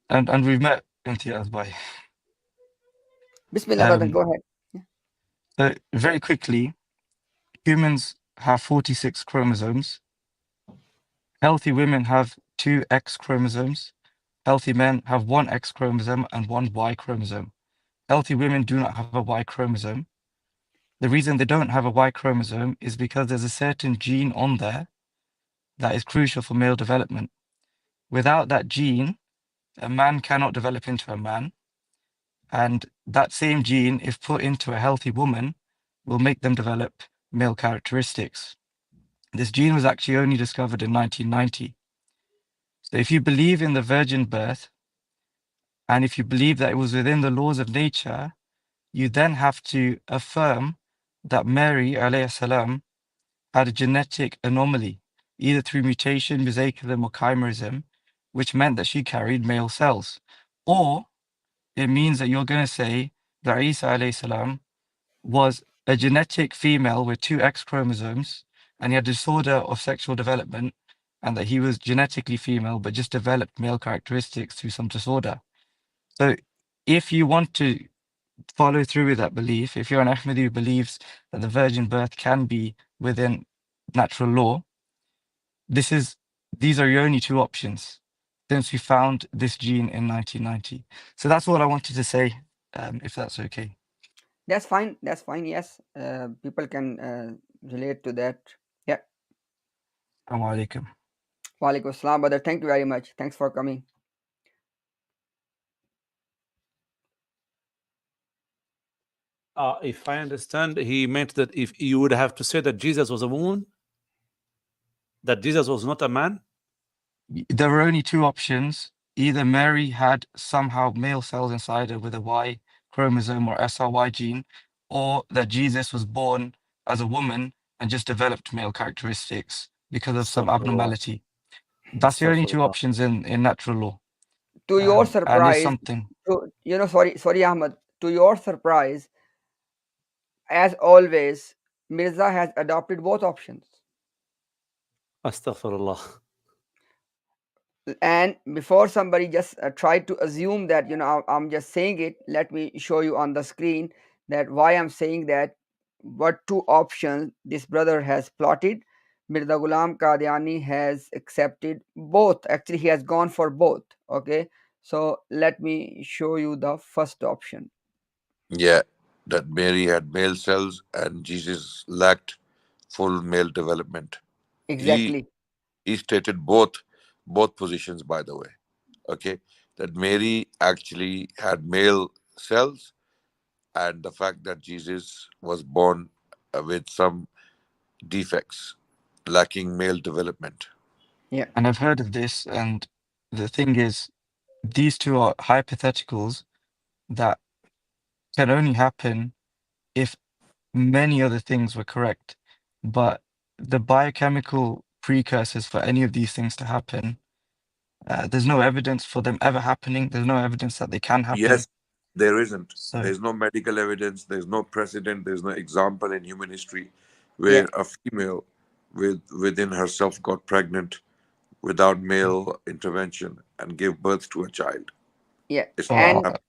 And we've met Imtiaz by. Bismillah, brother, go ahead. So very quickly, humans have 46 chromosomes. Healthy women have 2 X chromosomes. Healthy men have 1 X chromosome and 1 Y chromosome. Healthy women do not have a Y chromosome. The reason they don't have a Y chromosome is because there's a certain gene on there that is crucial for male development. Without that gene, a man cannot develop into a man. And that same gene, if put into a healthy woman, will make them develop male characteristics. This gene was actually only discovered in 1990. So if you believe in the virgin birth, and if you believe that it was within the laws of nature, you then have to affirm that Mary alayhi salam had a genetic anomaly, either through mutation, mosaicism, or chimerism, which meant that she carried male cells. Or it means that you're going to say that Isa alayhi salam was a genetic female with 2 X chromosomes, and he had disorder of sexual development, and that he was genetically female but just developed male characteristics through some disorder. So if you want to follow through with that belief, if you're an Ahmadi who believes that the virgin birth can be within natural law, these are your only two options since we found this gene in 1990. So that's all I wanted to say, if that's okay. That's fine. That's fine. Yes, people can relate to that. Yeah. Assalamu alaikum. Walaikum assalam, brother. Thank you very much. Thanks for coming. If I understand, he meant that if you would have to say that Jesus was a woman, that Jesus was not a man. There were only two options. Either Mary had somehow male cells inside her with a Y chromosome or SRY gene, or that Jesus was born as a woman and just developed male characteristics because of some Astaghfirullah. abnormality. That's the only two Astaghfirullah. options in natural law. To your And it's surprise, something. sorry, Ahmad. To your surprise, as always, Mirza has adopted both options. Astaghfirullah. And before somebody just try to assume that I'm just saying it, let me show you on the screen that why I'm saying that, what two options this brother has plotted. Mirza Ghulam Qadiani has accepted both. Actually, he has gone for both. Okay, so let me show you the first option. Yeah, that Mary had male cells and Jesus lacked full male development. Exactly. He stated both positions, by the way. Okay, that Mary actually had male cells, and the fact that Jesus was born with some defects, lacking male development. Yeah. And I've heard of this, and the thing is, these two are hypotheticals that can only happen if many other things were correct. But the biochemical precursors for any of these things to happen, there's no evidence for them ever happening. There's no evidence that they can happen. Yes, there isn't. So, There's no medical evidence, there's no precedent, there's no example in human history Yeah. where a female within herself got pregnant without male intervention and gave birth to a child. Yeah. It's so not And happening.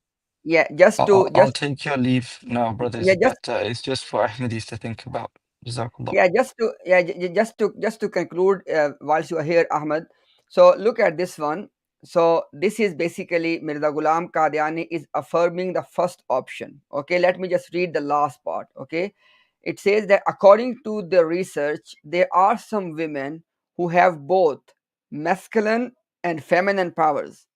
yeah, just to I'll take your leave now, brothers, yeah, just but it's just for Ahmadis to think about. Jazakallah. yeah, just to conclude, whilst you are here, Ahmed. So look at this one. So this is basically Mirza Ghulam Qadiani is affirming the first option. Okay, let me just read the last part. Okay, it says that according to the research, there are some women who have both masculine and feminine powers,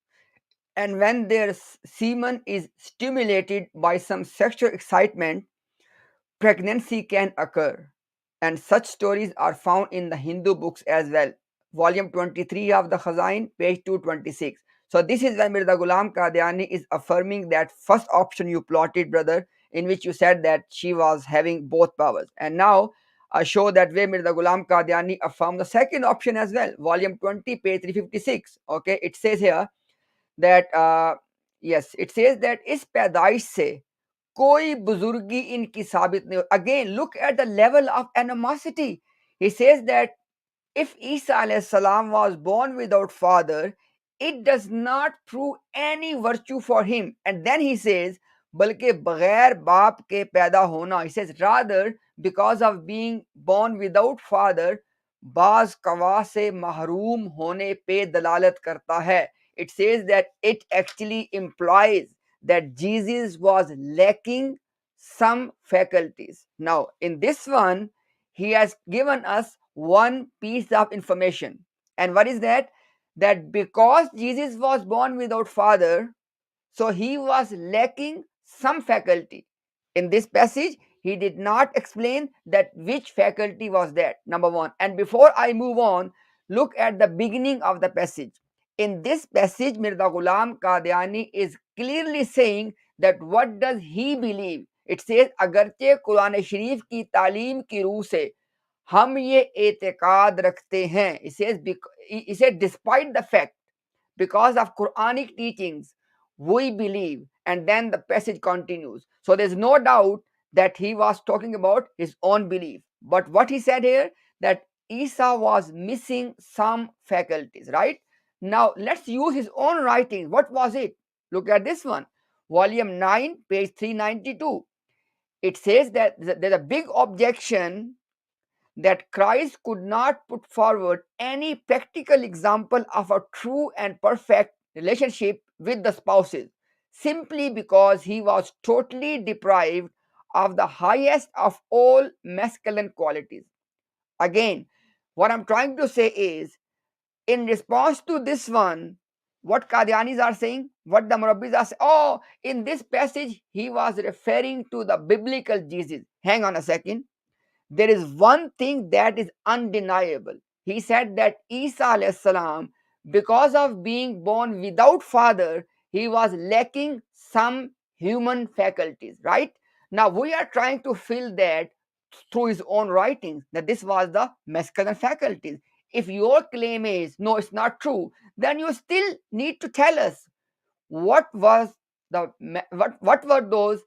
and when their semen is stimulated by some sexual excitement, pregnancy can occur, and such stories are found in the Hindu books as well. Volume 23 of the Khazain, page 226. So this is when Mirza Ghulam Qadiani is affirming that first option you plotted, brother, in which you said that she was having both powers. And now I show that way Mirza Ghulam Qadiani affirmed the second option as well. Volume 20, page 356. Okay, it says here that yes, it says that इस पैदाइश से कोई बुजुर्गी इनकी साबित नहीं हो. Again, look at the level of animosity. He says that if Isa alayhi salam was born without father, it does not prove any virtue for him. And then he says, बल्कि बगैर बाप के पैदा होना. He says rather because of being born without father, बाज कवा से महरूम होने पे दलालत करता है. It says that it actually implies that Jesus was lacking some faculties. Now, in this one, he has given us one piece of information. And what is that? That because Jesus was born without father, so he was lacking some faculty. In this passage, he did not explain that which faculty was that, number one. And before I move on, look at the beginning of the passage. In this passage, Mirza Ghulam Qadiani is clearly saying that what does he believe? It says, अगरचे कुरान शरीफ की तालीम की रूह से हम ये एतकाद रखते हैं. He said, despite the fact, because of Quranic teachings, we believe. And then the passage continues. So there's no doubt that he was talking about his own belief. But what he said here, that Isa was missing some faculties, right? Now let's use his own writing. What was it? Look at this one. volume 9, page 392. It says that there's a big objection that Christ could not put forward any practical example of a true and perfect relationship with the spouses, simply because he was totally deprived of the highest of all masculine qualities. Again, what I'm trying to say is, in response to this one, what Qadianis are saying, what the Murabbis are saying, oh, in this passage, he was referring to the biblical Jesus. Hang on a second. There is one thing that is undeniable. He said that Isa alayhi salam, because of being born without father, he was lacking some human faculties, right? Now we are trying to fill that through his own writings, that this was the masculine faculties. If your claim is no, it's not true, then you still need to tell us what was what were those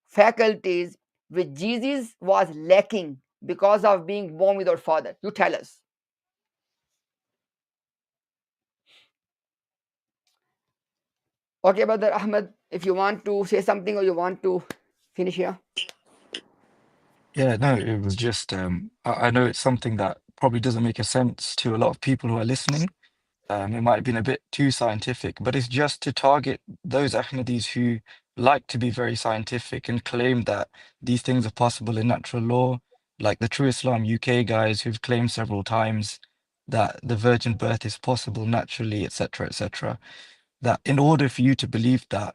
faculties which Jesus was lacking because of being born without father. You tell us. Okay, Brother Ahmed, if you want to say something or you want to finish here. Yeah, no, it was just I know it's something that probably doesn't make a sense to a lot of people who are listening. It might have been a bit too scientific, but it's just to target those Ahmadis who like to be very scientific and claim that these things are possible in natural law, like the True Islam UK guys who've claimed several times that the virgin birth is possible naturally, etc., etc. That in order for you to believe that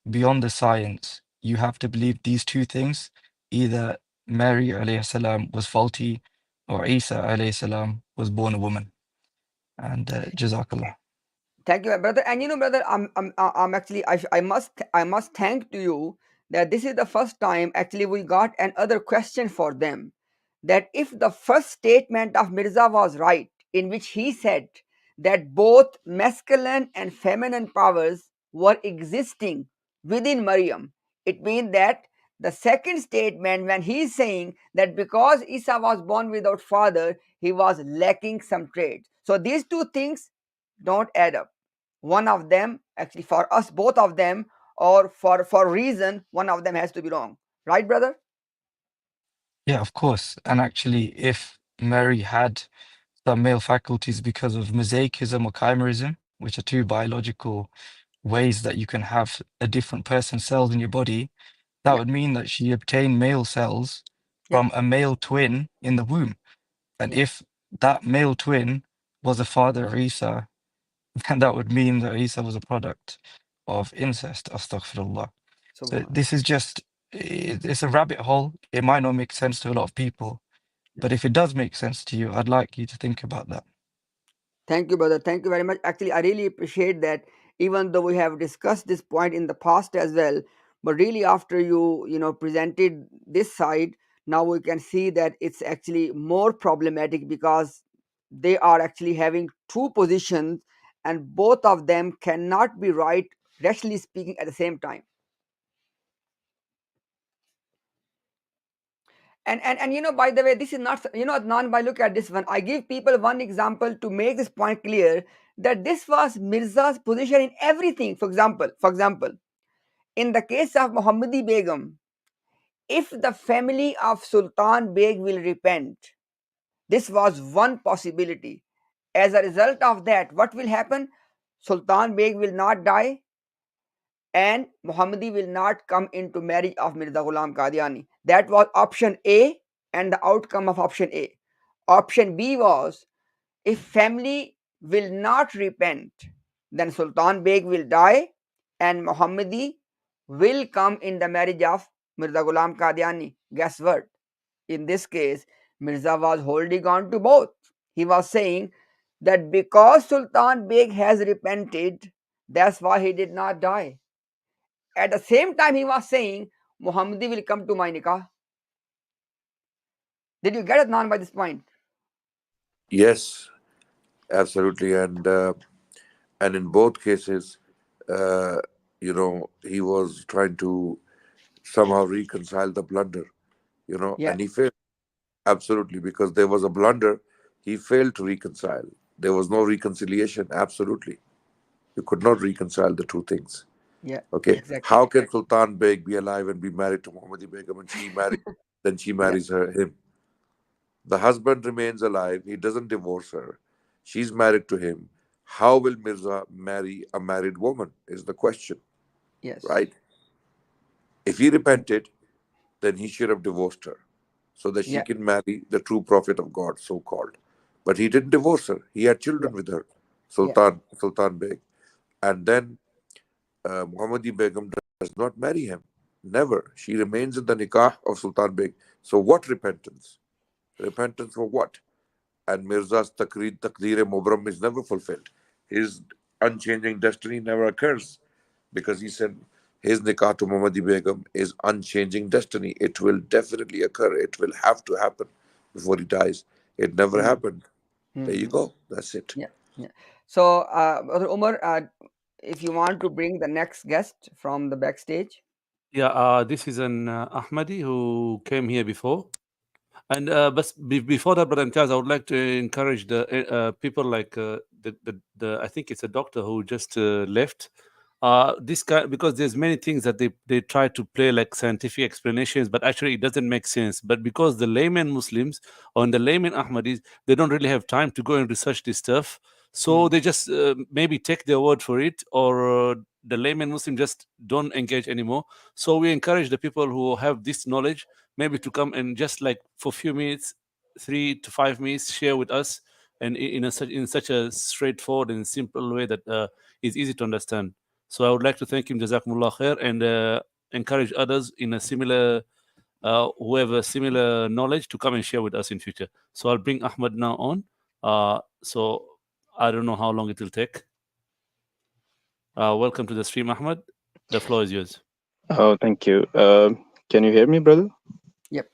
beyond the science, you have to believe these two things: either Mary alayhi salam was faulty, or Isa alayhi salam was born a woman. And Jazakallah. Thank you, brother. And you know, brother, I'm actually, I must thank to you that this is the first time actually we got another question for them. That if the first statement of Mirza was right, in which he said that both masculine and feminine powers were existing within Maryam, it means that the second statement, when he is saying that because Isa was born without father, he was lacking some traits. So these two things don't add up. One of them, actually for us, both of them, or for reason, one of them has to be wrong, right, brother? Yeah, of course. And actually, if Mary had some male faculties because of mosaicism or chimerism, which are two biological ways that you can have a different person's cells in your body, that Yeah, would mean that she obtained male cells yeah, from a male twin in the womb. And yeah. if that male twin was the father of Isa, then that would mean that Isa was a product of incest. Astaghfirullah. So Subhan. this is just, it's a rabbit hole. It might not make sense to a lot of people, but if it does make sense to you, I'd like you to think about that. Thank you, brother. Thank you very much. Actually, I really appreciate that. Even though we have discussed this point in the past as well, but really after you presented this side, now we can see that it's actually more problematic because they are actually having two positions, and both of them cannot be right, rationally speaking, at the same time. And by the way, this is not, Adnan, by look at this one. I give people one example to make this point clear, that this was Mirza's position in everything. For example, in the case of Muhammadi Begum, if the family of Sultan Beg will repent, this was one possibility. As a result of that, what will happen? Sultan Beg will not die, and Muhammadi will not come into marriage of Mirza Ghulam Qadiani. That was option A, and the outcome of option A. Option B was, if family will not repent, then Sultan Beg will die and Muhammadi will come in the marriage of Mirza Ghulam Qadiani. Guess what? In this case, Mirza was holding on to both. He was saying that because Sultan Beg has repented, that's why he did not die. At the same time, he was saying, Muhammadi will come to my nikah. Did you get it, Nan, by this point? Yes, absolutely. And in both cases, uh, he was trying to somehow reconcile the blunder, Yeah. and he failed. Absolutely, because there was a blunder, he failed to reconcile. There was no reconciliation. Absolutely, you could not reconcile the two things. Yeah, Okay, exactly. how can Sultan Beg be alive and be married to Muhammadi Begum and she marries, then she Yeah, marries him? The husband remains alive, he doesn't divorce her. She's married to him. How will Mirza marry a married woman? Is the question, yes. right? If he repented, then he should have divorced her so that she Yeah, can marry the true prophet of God, so called. But he didn't divorce her. He had yeah, children with her, yeah, Sultan Beg. And then Muhammadi Begum does not marry him. Never. She remains in the nikah of Sultan Beg. So what repentance? Repentance for what? And Mirza's Taqdeer Mubram is never fulfilled. His unchanging destiny never occurs because he said his nikah to Muhammadi Begum is unchanging destiny. It will definitely occur. It will have to happen before he dies. It never mm, happened. There you mm-hmm. go. That's it. Yeah, yeah. So, Brother Umar, if you want to bring the next guest from the backstage. Yeah, this is an Ahmadi who came here before. And but before that, Brother Imtiaz, I would like to encourage the people like the I think it's a doctor who just left. This guy, because there's many things that they try to play like scientific explanations, but actually it doesn't make sense. But because the layman Muslims or the layman Ahmadis, they don't really have time to go and research this stuff, so they just maybe take their word for it, or the layman Muslim just don't engage anymore. So we encourage the people who have this knowledge maybe to come and just like for a few minutes, 3 to 5 minutes, share with us, and in such a straightforward and simple way that is easy to understand. So I would like to thank him, Jazakumullah khair, and encourage others in a similar, who have a similar knowledge to come and share with us in future. So I'll bring Ahmad now on. So I don't know how long it will take. Welcome to the stream, Ahmad. The floor is yours. Oh, thank you. Can you hear me, brother? Yep.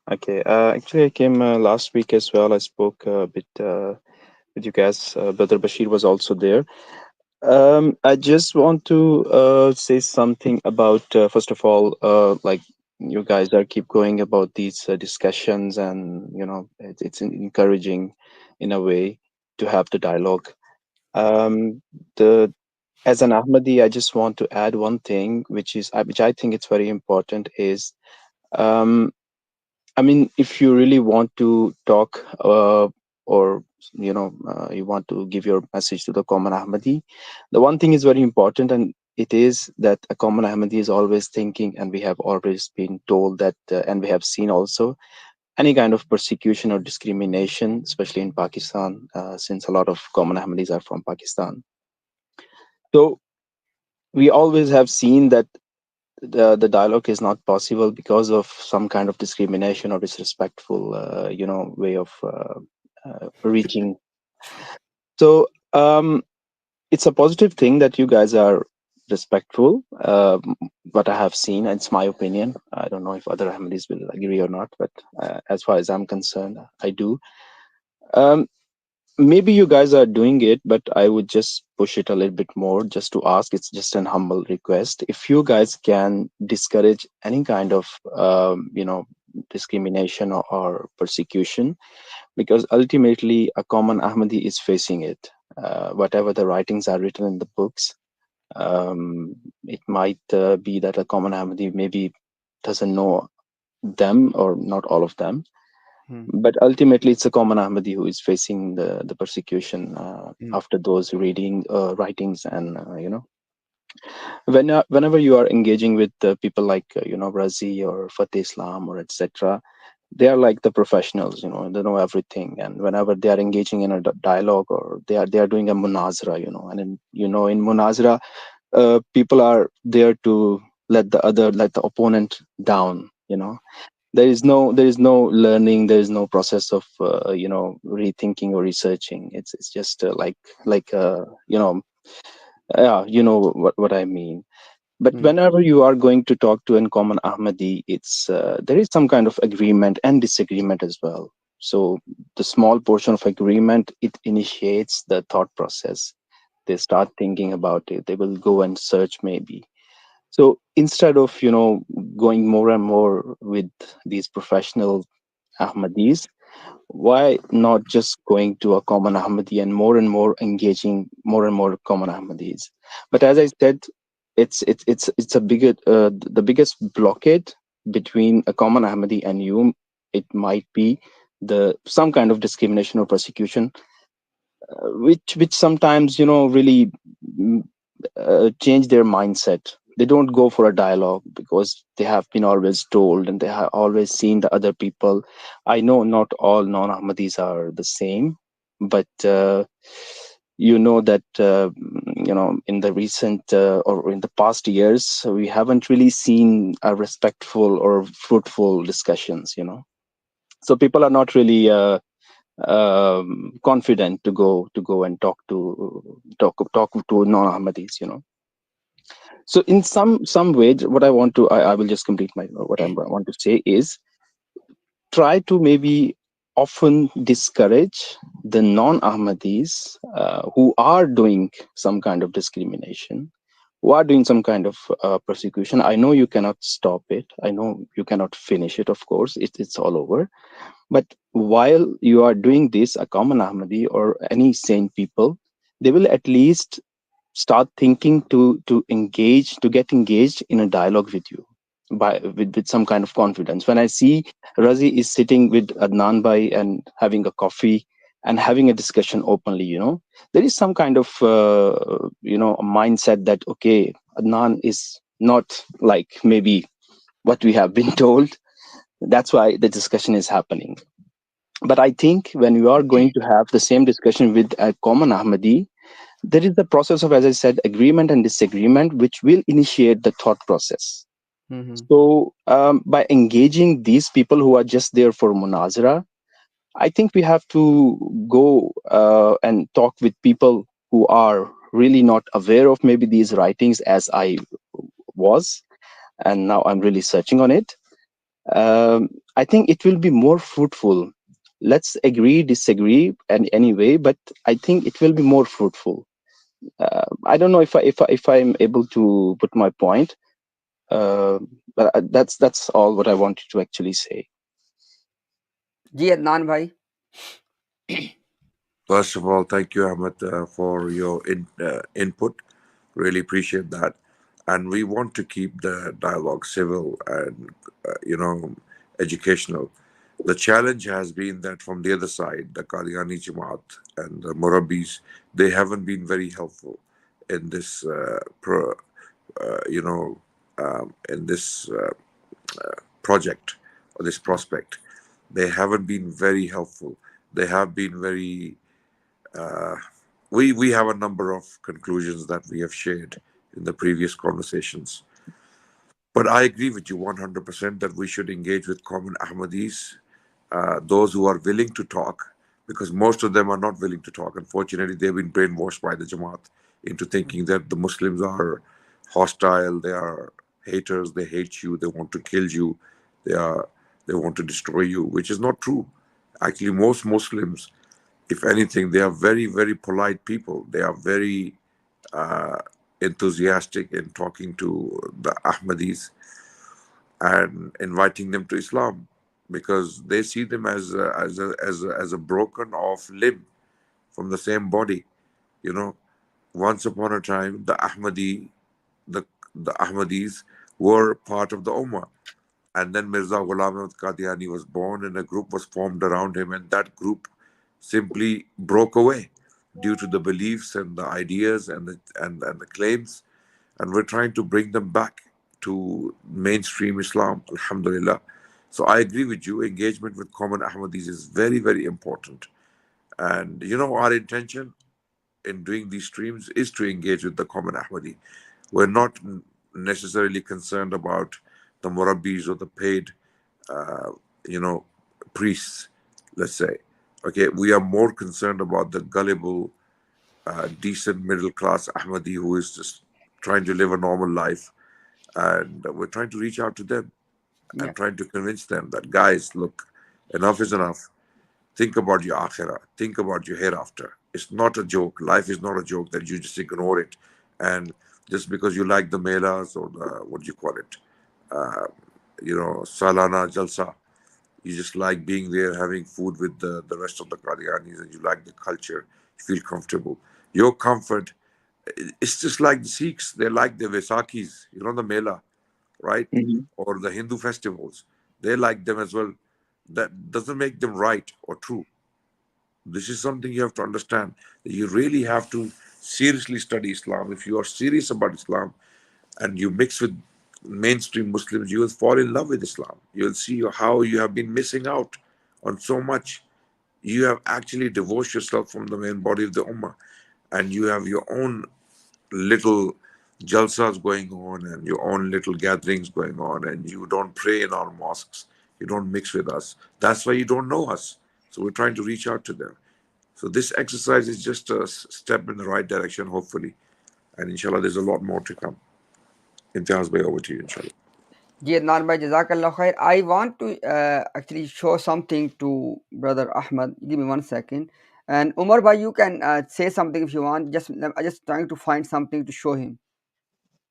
Okay. Actually, I came last week as well. I spoke a bit with you guys. Brother Bashir was also there. I just want to say something about, first of all, like you guys are keep going about these discussions, and it's encouraging in a way to have the dialogue. The As an Ahmadi, I just want to add one thing, which I think it's very important is, um, I mean, if you really want to talk, or you want to give your message to the common Ahmadi, the one thing is very important, and it is that a common Ahmadi is always thinking, and we have always been told that, and we have seen also any kind of persecution or discrimination, especially in Pakistan, since a lot of common Ahmadis are from Pakistan. So we always have seen that the dialogue is not possible because of some kind of discrimination or disrespectful way of reaching. So it's a positive thing that you guys are respectful. What I have seen, it's my opinion. I don't know if other Ahmadis will agree or not, but as far as I'm concerned, I do. um, Maybe you guys are doing it, but I would just push it a little bit more, just to ask. It's just an humble request. If you guys can discourage any kind of discrimination or persecution, because ultimately a common Ahmadi is facing it. Whatever the writings are written in the books, it might be that a common Ahmadi maybe doesn't know them, or not all of them, Hmm. but ultimately it's a common Ahmadi who is facing the persecution Hmm. after those reading writings. And whenever you are engaging with people like Razi or Fateh Islam or etc., they are like the professionals, they know everything. And whenever they are engaging in a dialogue, or they are doing a munazara, and in munazara, people are there to let the opponent down. There is no learning, there is no process of rethinking or researching. It's just like yeah, you know what I mean. But Hmm. whenever you are going to talk to a common Ahmadi, it's there is some kind of agreement and disagreement as well. So the small portion of agreement, it initiates the thought process. They start thinking about it, they will go and search maybe. So instead of going more and more with these professional Ahmadis, Why not just going to a common Ahmadi and more engaging more and more common Ahmadis? But as I said, it's a bigger the biggest blockade between a common Ahmadi and you. It might be the some kind of discrimination or persecution, which sometimes really mm, change their mindset. They don't go for a dialogue because they have been always told and they have always seen the other people. I know not all non-Ahmadis are the same, but that in the recent or in the past years we haven't really seen a respectful or fruitful discussions. So people are not really confident to go and talk to non-Ahmadis. So in some ways, what I will just complete my what I want to say is try to maybe often discourage the non-Ahmadis who are doing some kind of discrimination, who are doing some kind of persecution. I know you cannot stop it. I know you cannot finish it. Of course, it's all over. But while you are doing this, a common Ahmadi or any sane people, they will at least start thinking to get engaged in a dialogue with you with some kind of confidence. When I see Razi is sitting with Adnan Bhai and having a coffee and having a discussion openly, there is some kind of a mindset that okay, Adnan is not like maybe what we have been told. That's why the discussion is happening. But I think when you are going to have the same discussion with a common Ahmadi, there is the process of, as I said, agreement and disagreement, which will initiate the thought process. Mhm. So, by engaging these people who are just there for munazara, I think we have to go and talk with people who are really not aware of maybe these writings as I was, and now I'm really searching on it. I think it will be more fruitful. Let's agree, disagree, and anyway, but I think it will be more fruitful. I don't know if I'm able to put my point, uh, but that's all what I wanted to actually say. जी अदनान भाई. First of all, thank you, Ahmed, for your input. Really appreciate that. And we want to keep the dialogue civil and, educational. The challenge has been that from the other side, the Qadiani Jamaat and the Murabbis, they haven't been very helpful in this, in this project or this prospect. They haven't been very helpful. They have been very we have a number of conclusions that we have shared in the previous conversations. But I agree with you 100% that we should engage with common Ahmadis, those who are willing to talk, because most of them are not willing to talk. Unfortunately, they've been brainwashed by the Jamaat into thinking that the Muslims are hostile, they are haters, they hate you, they want to kill you, they want to destroy you, which is not true. Actually, most Muslims, if anything, they are very, very polite people. They are very uh, enthusiastic in talking to the Ahmadis and inviting them to Islam because they see them as a broken off limb from the same body. You know, once upon a time, the the Ahmadis were part of the Ummah. And then Mirza Ghulam Ahmad Qadiani was born, and a group was formed around him, and that group simply broke away due to the beliefs and the ideas and the claims. And we're trying to bring them back to mainstream Islam, alhamdulillah. So I agree with you. Engagement with common Ahmadis is very, very important. And our intention in doing these streams is to engage with the common Ahmadi. We're not necessarily concerned about the murabbis or the paid, uh, you know, priests, let's say. Okay, we are more concerned about the gullible, decent middle class Ahmadi who is just trying to live a normal life. And we're trying to reach out to them Yeah. and trying to convince them that, guys, look, enough is enough. Think about your akhirah. Think about your hereafter. It's not a joke. Life is not a joke that you just ignore it. And just because you like the melas or the, what do you call it? Uh, Salana Jalsa, You just like being there, having food with the rest of the Qadianis, and you like the culture. You feel comfortable. Your comfort, it's just like the Sikhs. They like the Vaisakis, you know, the Mela, right? Hmm. Or the Hindu festivals. They like them as well. That doesn't make them right or true. This is something you have to understand. You really have to seriously study Islam. If you are serious about Islam and you mix with mainstream Muslims, you will fall in love with Islam. You will see how you have been missing out on so much. You have actually divorced yourself from the main body of the Ummah, and you have your own little jalsas going on and your own little gatherings going on, and you don't pray in our mosques. You don't mix with us. That's why you don't know us. So we're trying to reach out to them. So this exercise is just a step in the right direction, hopefully. And inshallah, there's a lot more to come. Imtiaz Bhai, over to you, inshallah. Ji Adnan bhai, Jazakallah khair. I want to actually show something to Brother Ahmad. Give me 1 second. And Umar bhai, you can say something if you want. I just trying to find something to show him.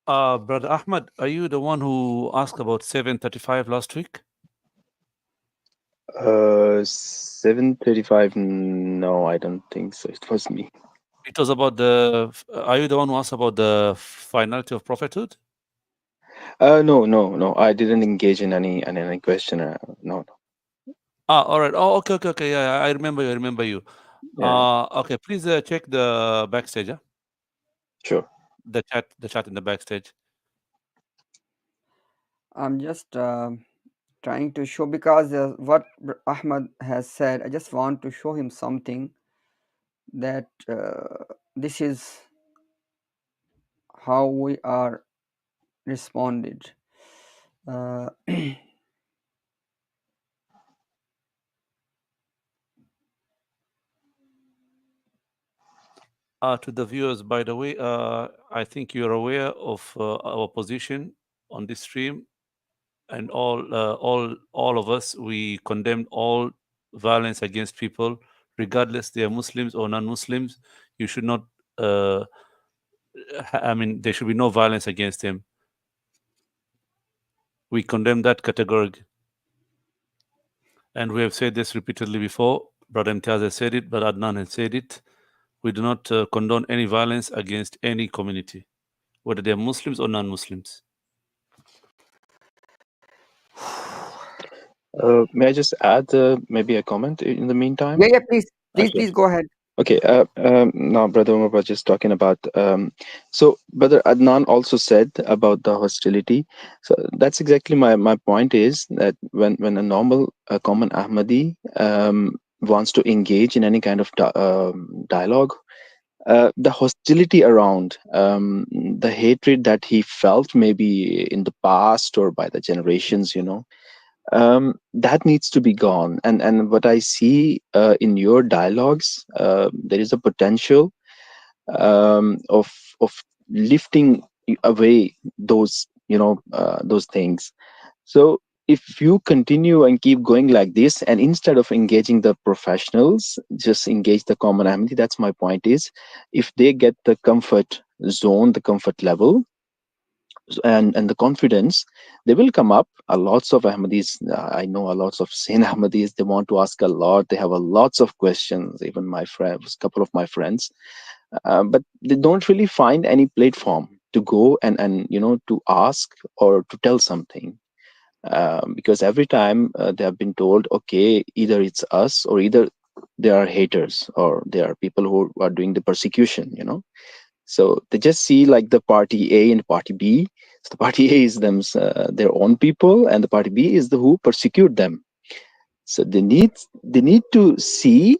Brother Ahmad, are you the one who asked about 735 last week? 735. No, I don't think so. It was me. It was about the. Are you the one who asked about the finality of prophethood? No. I didn't engage in any question. No. All right. Oh, okay. Yeah, I remember you. Yeah. Okay. Please check the backstage. Yeah? Sure. The chat in the backstage. I'm just trying to show, because what Ahmad has said, I just want to show him something, that this is how we are responded. To the viewers, by the way, I think you're aware of our position on this stream, and all of us, we condemn all violence against people, regardless they are Muslims or non-Muslims. You should not. There should be no violence against them. We condemn that categorically, and we have said this repeatedly before. Brother Imtiaz has said it, but Adnan has said it. We do not condone any violence against any community, whether they are Muslims or non-Muslims. May I just add maybe a comment in the meantime? Yeah, please Okay. go ahead. Okay. Now, Brother Umar was just talking about. So, Brother Adnan also said about the hostility. So that's exactly my point. Is that when a normal, common Ahmadi wants to engage in any kind of dialogue, the hostility around, the hatred that he felt maybe in the past or by the generations, that needs to be gone. And what I see in your dialogues, there is a potential of lifting away those those things. So if you continue and keep going like this, and instead of engaging the professionals, just engage the common Ahmadi. That's my point. Is if they get the comfort zone, the comfort level, and the confidence, they will come up. Lots of Ahmadis, I know a lots of sane Ahmadis, they want to ask a lot, they have a lots of questions. Even my friends, couple of my friends, but they don't really find any platform to go and to ask or to tell something, because every time they have been told, okay, either it's us, or either there are haters, or there are people who are doing the persecution. So they just see like the party A and party B. So the party A is their own people, and the party B is the who persecute them. So they need to see.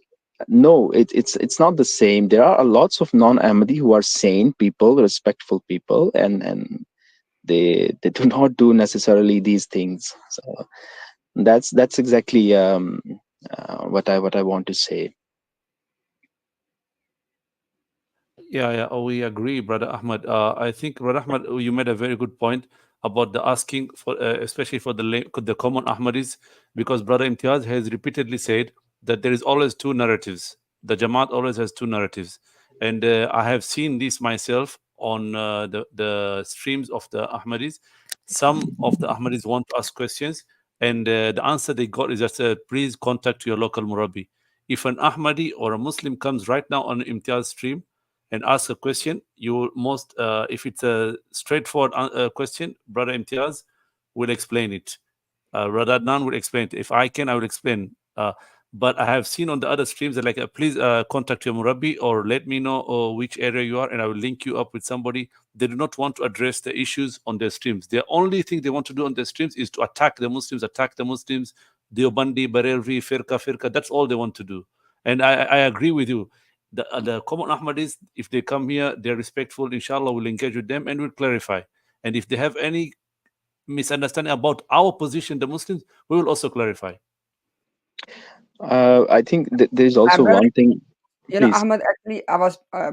No, it's not the same. There are lots of non-Ahmadi who are sane people, respectful people, and they do not do necessarily these things. So that's exactly what I want to say. Yeah, we agree, Brother Ahmad. I think, Brother Ahmad, you made a very good point about the asking for, especially for the common Ahmadis, because Brother Imtiaz has repeatedly said that there is always two narratives. The Jamaat always has two narratives, and I have seen this myself on the streams of the Ahmadis. Some of the Ahmadis want to ask questions, And the answer they got is just please contact your local murabi. If an Ahmadi or a Muslim comes right now on Imtiaz stream and asks a question, you most if it's a straightforward question, brother Imtiaz will explain it. Brother Adnan will explain it. If I can, I will explain. But I have seen on the other streams that like, please contact your murabi or let me know which area you are, and I will link you up with somebody. They do not want to address the issues on their streams. The only thing they want to do on their streams is to attack the Muslims, Deobandi, Barelvi, Firqa. That's all they want to do. And I agree with you. The common Ahmadis, if they come here, they're respectful. Inshallah, we'll engage with them and we'll clarify. And if they have any misunderstanding about our position, the Muslims, we will also clarify. I think there's also Brother, one thing. Please. Ahmad, actually, I was, I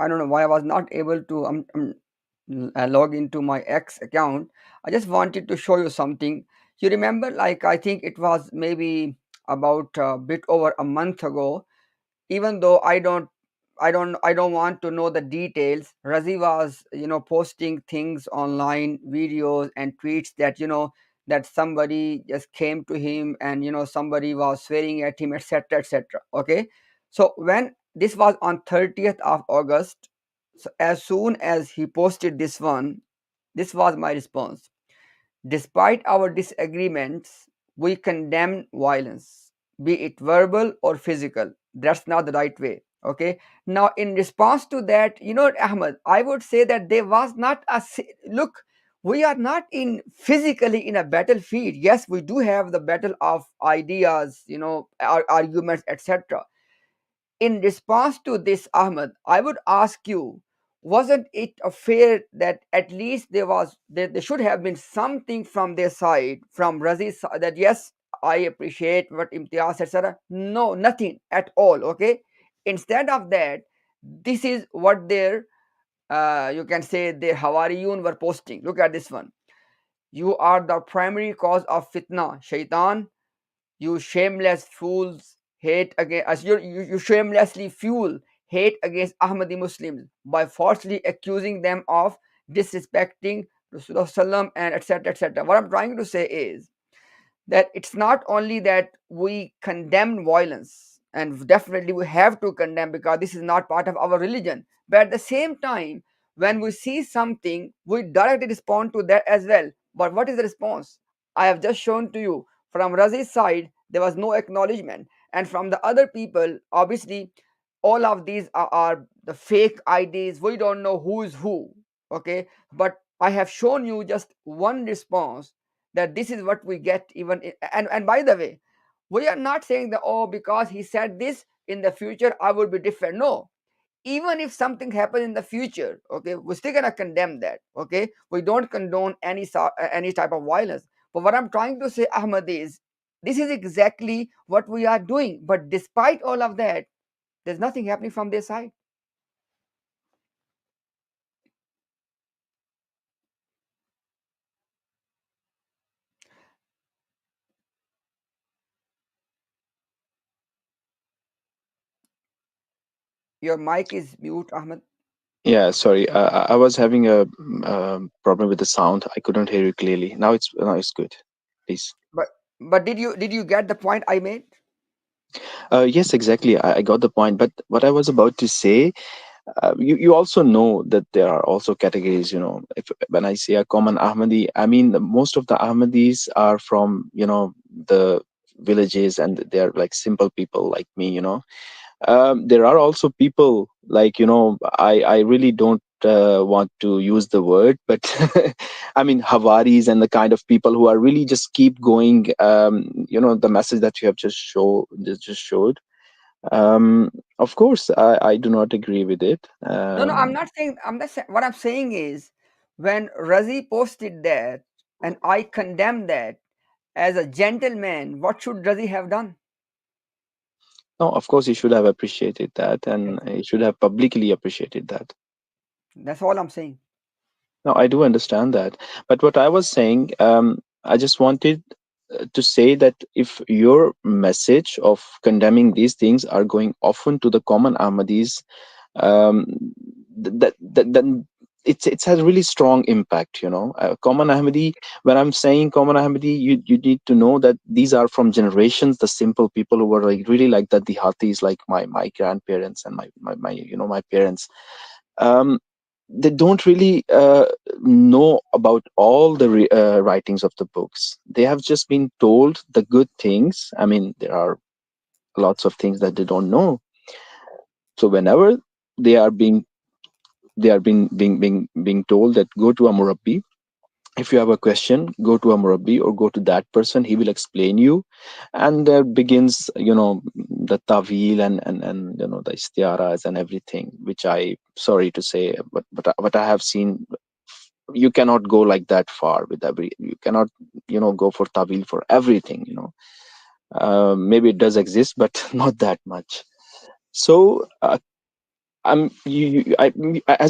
don't know why I was not able to log into my X account. I just wanted to show you something. You remember, like, I think it was maybe about a bit over a month ago, even though I don't want to know the details. Razi was, posting things online, videos and tweets that, that somebody just came to him and, somebody was swearing at him, etc., etc. Okay. So when this was on 30th of August, so as soon as he posted this one, this was my response. Despite our disagreements, we condemn violence, be it verbal or physical. That's not the right way. Okay. Now, in response to that, Ahmad, I would say that there was not look. We are not in physically in a battlefield. Yes, we do have the battle of ideas, arguments, etc. In response to this, Ahmad, I would ask you, wasn't it a fair that at least there should have been something from their side, from Razi's side, that yes, I appreciate what Imtiaz, etc. No, nothing at all. Okay. Instead of that, this is what their you can say their Hawariyun were posting. Look at this one. You are the primary cause of fitna, shaitan. You shameless fools hate against you shamelessly fuel hate against Ahmadi Muslims by falsely accusing them of disrespecting Rasulullah and etc., etc. What I'm trying to say is that it's not only that we condemn violence, and definitely we have to condemn because this is not part of our religion, but at the same time, when we see something, we directly respond to that as well. But what is the response? I have just shown to you. From Razi's side there was no acknowledgement, and from the other people, obviously all of these are the fake IDs. We don't know who is who. Okay, but I have shown you just one response, that this is what we get. And by the way, we are not saying that, oh, because he said this, in the future I will be different. No, even if something happens in the future, okay, we're still gonna condemn that. Okay, we don't condone any type of violence. But what I'm trying to say, Ahmad, is this is exactly what we are doing. But despite all of that, there's nothing happening from their side. Your mic is mute, Ahmad. Yeah, sorry. I was having a problem with the sound. I couldn't hear you clearly. Now it's good. Please. But did you get the point I made? Yes, exactly. I got the point. But what I was about to say, you also know that there are also categories. If when I say a common Ahmadi, I mean most of the Ahmadis are from the villages, and they are like simple people like me. There are also people like I really don't want to use the word, but I mean Havaris and the kind of people who are really just keep going. The message that you have just showed. Of course, I do not agree with it. No, I'm not saying. What I'm saying is, when Razi posted that, and I condemn that as a gentleman, what should Razi have done? No, of course, he should have appreciated that, and he should have publicly appreciated that. That's all I'm saying. No, I do understand that. But what I was saying, I just wanted to say that if your message of condemning these things are going often to the common Ahmadis, um, then it's had a really strong impact, common Ahmadi. When I'm saying common Ahmadi, you need to know that these are from generations, the simple people who were like really like that, the Hathis, like my grandparents and my my parents. um they don't really know about all the writings of the books. They have just been told the good things. I mean, there are lots of things that they don't know. So whenever they are being told that go to a murabbi, if you have a question, go to a murabbi or go to that person, he will explain you. And there begins, the tawil and the istiaras and everything, which I sorry to say, but I have seen. You cannot go like that far with every. You cannot go for tawil for everything. Maybe it does exist, but not that much. So as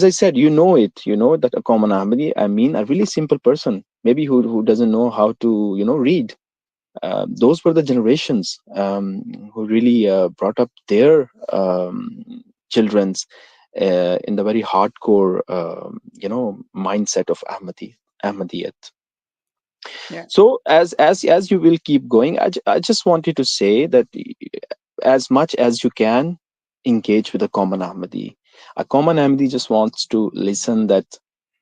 I said, that a common Ahmadi, I mean a really simple person, maybe who doesn't know how to read. Those were the generations who really brought up their children's in the very hardcore mindset of Ahmadiyyat. Yeah. So as you will keep going, I just wanted to say that as much as you can, engage with a common Ahmadi. A common Ahmadi just wants to listen that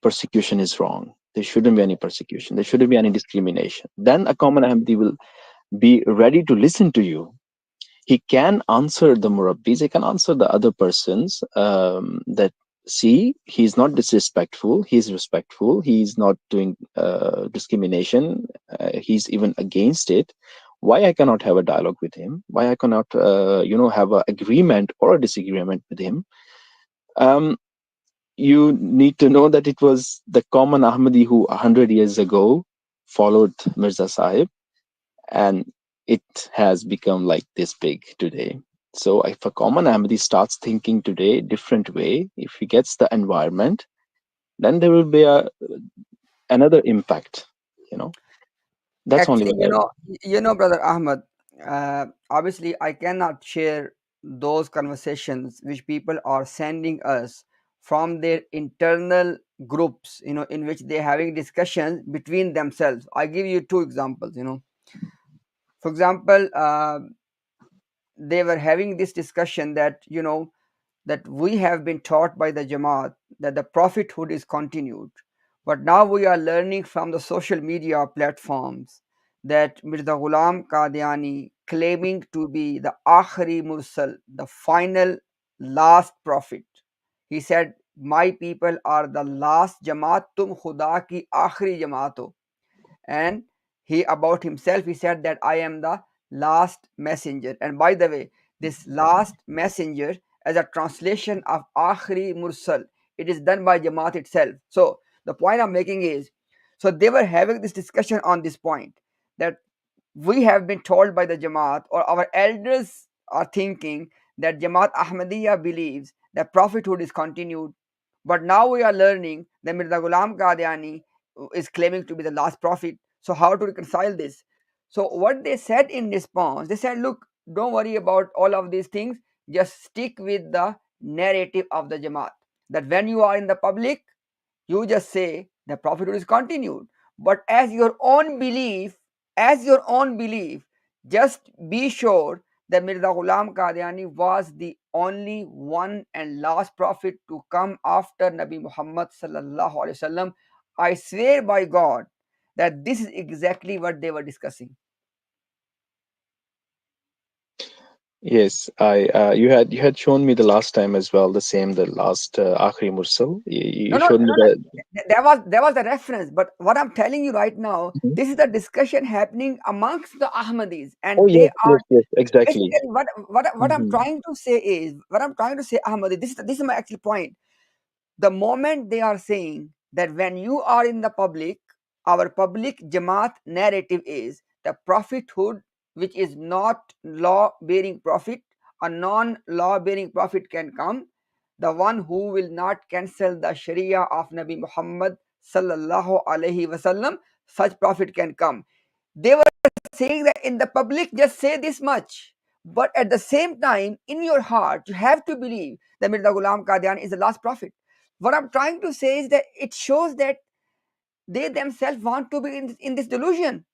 persecution is wrong. There shouldn't be any persecution. There shouldn't be any discrimination. Then a common Ahmadi will be ready to listen to you. He can answer the murabbis. He can answer the other persons that, see, he's not disrespectful. He's respectful. He's not doing discrimination. He's even against it. Why I cannot have a dialogue with him? Why I cannot have an agreement or a disagreement with him? You need to know that it was the common Ahmadi who 100 years ago followed Mirza Sahib, and it has become like this big today. So if a common Ahmadi starts thinking today different way, if he gets the environment, then there will be another impact. That's only Actually, what I. Brother Ahmad, obviously I cannot share those conversations which people are sending us from their internal groups, in which they're having discussions between themselves. I give you two examples. For example, they were having this discussion that that we have been taught by the Jamaat that the prophethood is continued. But now we are learning from the social media platforms that Mirza Ghulam Qadiani, claiming to be the Akhri Mursal, the final last prophet. He said, my people are the last Jamaat, tum Khuda ki Akhri Jamaat ho. And he about himself, he said that I am the last messenger. And by the way, this last messenger, as a translation of Akhri Mursal, it is done by Jamaat itself. So the point I'm making is, so they were having this discussion on this point, that we have been told by the Jamaat, or our elders are thinking that Jamaat Ahmadiyya believes that prophethood is continued. But now we are learning that Mirza Ghulam Qadiani is claiming to be the last prophet. So how to reconcile this? So what they said in response, they said, look, don't worry about all of these things. Just stick with the narrative of the Jamaat. That when you are in the public, you just say the prophethood is continued. But as your own belief, just be sure that Mirza Ghulam Qadiani was the only one and last prophet to come after Nabi Muhammad sallallahu alaihi wasallam. I swear by God that this is exactly what they were discussing. Yes, I you had shown me the last time as well, the last Akhri Mursal. No, You no, showed me no, no. the. There was the reference, but what I'm telling you right now, Mhm. this is the discussion happening amongst the Ahmadis, Oh and they yes, are yes, yes, exactly. basically what I'm Hmm. trying to say is, Ahmadi. This is my actual point. The moment they are saying that when you are in the public, our public Jamaat narrative is the prophethood, which is not law bearing prophet, a non law bearing prophet can come, the one who will not cancel the Sharia of Nabi Muhammad sallallahu alaihi wasallam, such prophet can come. They were saying that in the public, just say this much. But at the same time, in your heart, you have to believe that Mirza Ghulam Qadian is the last prophet. What I'm trying to say is that it shows that they themselves want to be in this delusion.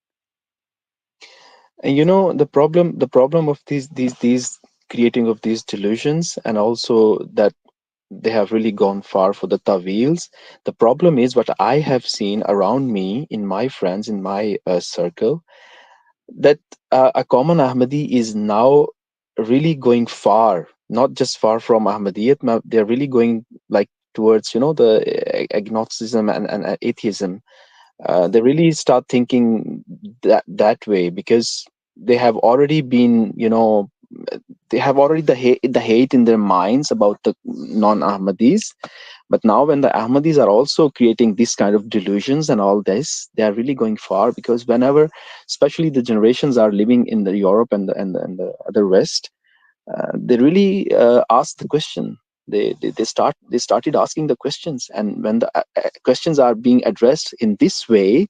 And you know, the problem of these creating of these delusions, and also that they have really gone far for the tawils. The problem is what I have seen around me, in my friends, in my circle, that a common Ahmadi is now really going far, not just far from Ahmadiyyat, they're really going like towards, you know, the agnosticism and atheism. They really start thinking that way, because they have already been, you know, they have already the hate in their minds about the non-Ahmadis. But now when the Ahmadis are also creating this kind of delusions and all this, they are really going far, because whenever, especially the generations are living in the Europe and the other West, they really ask the question. They started asking the questions, and when the questions are being addressed in this way,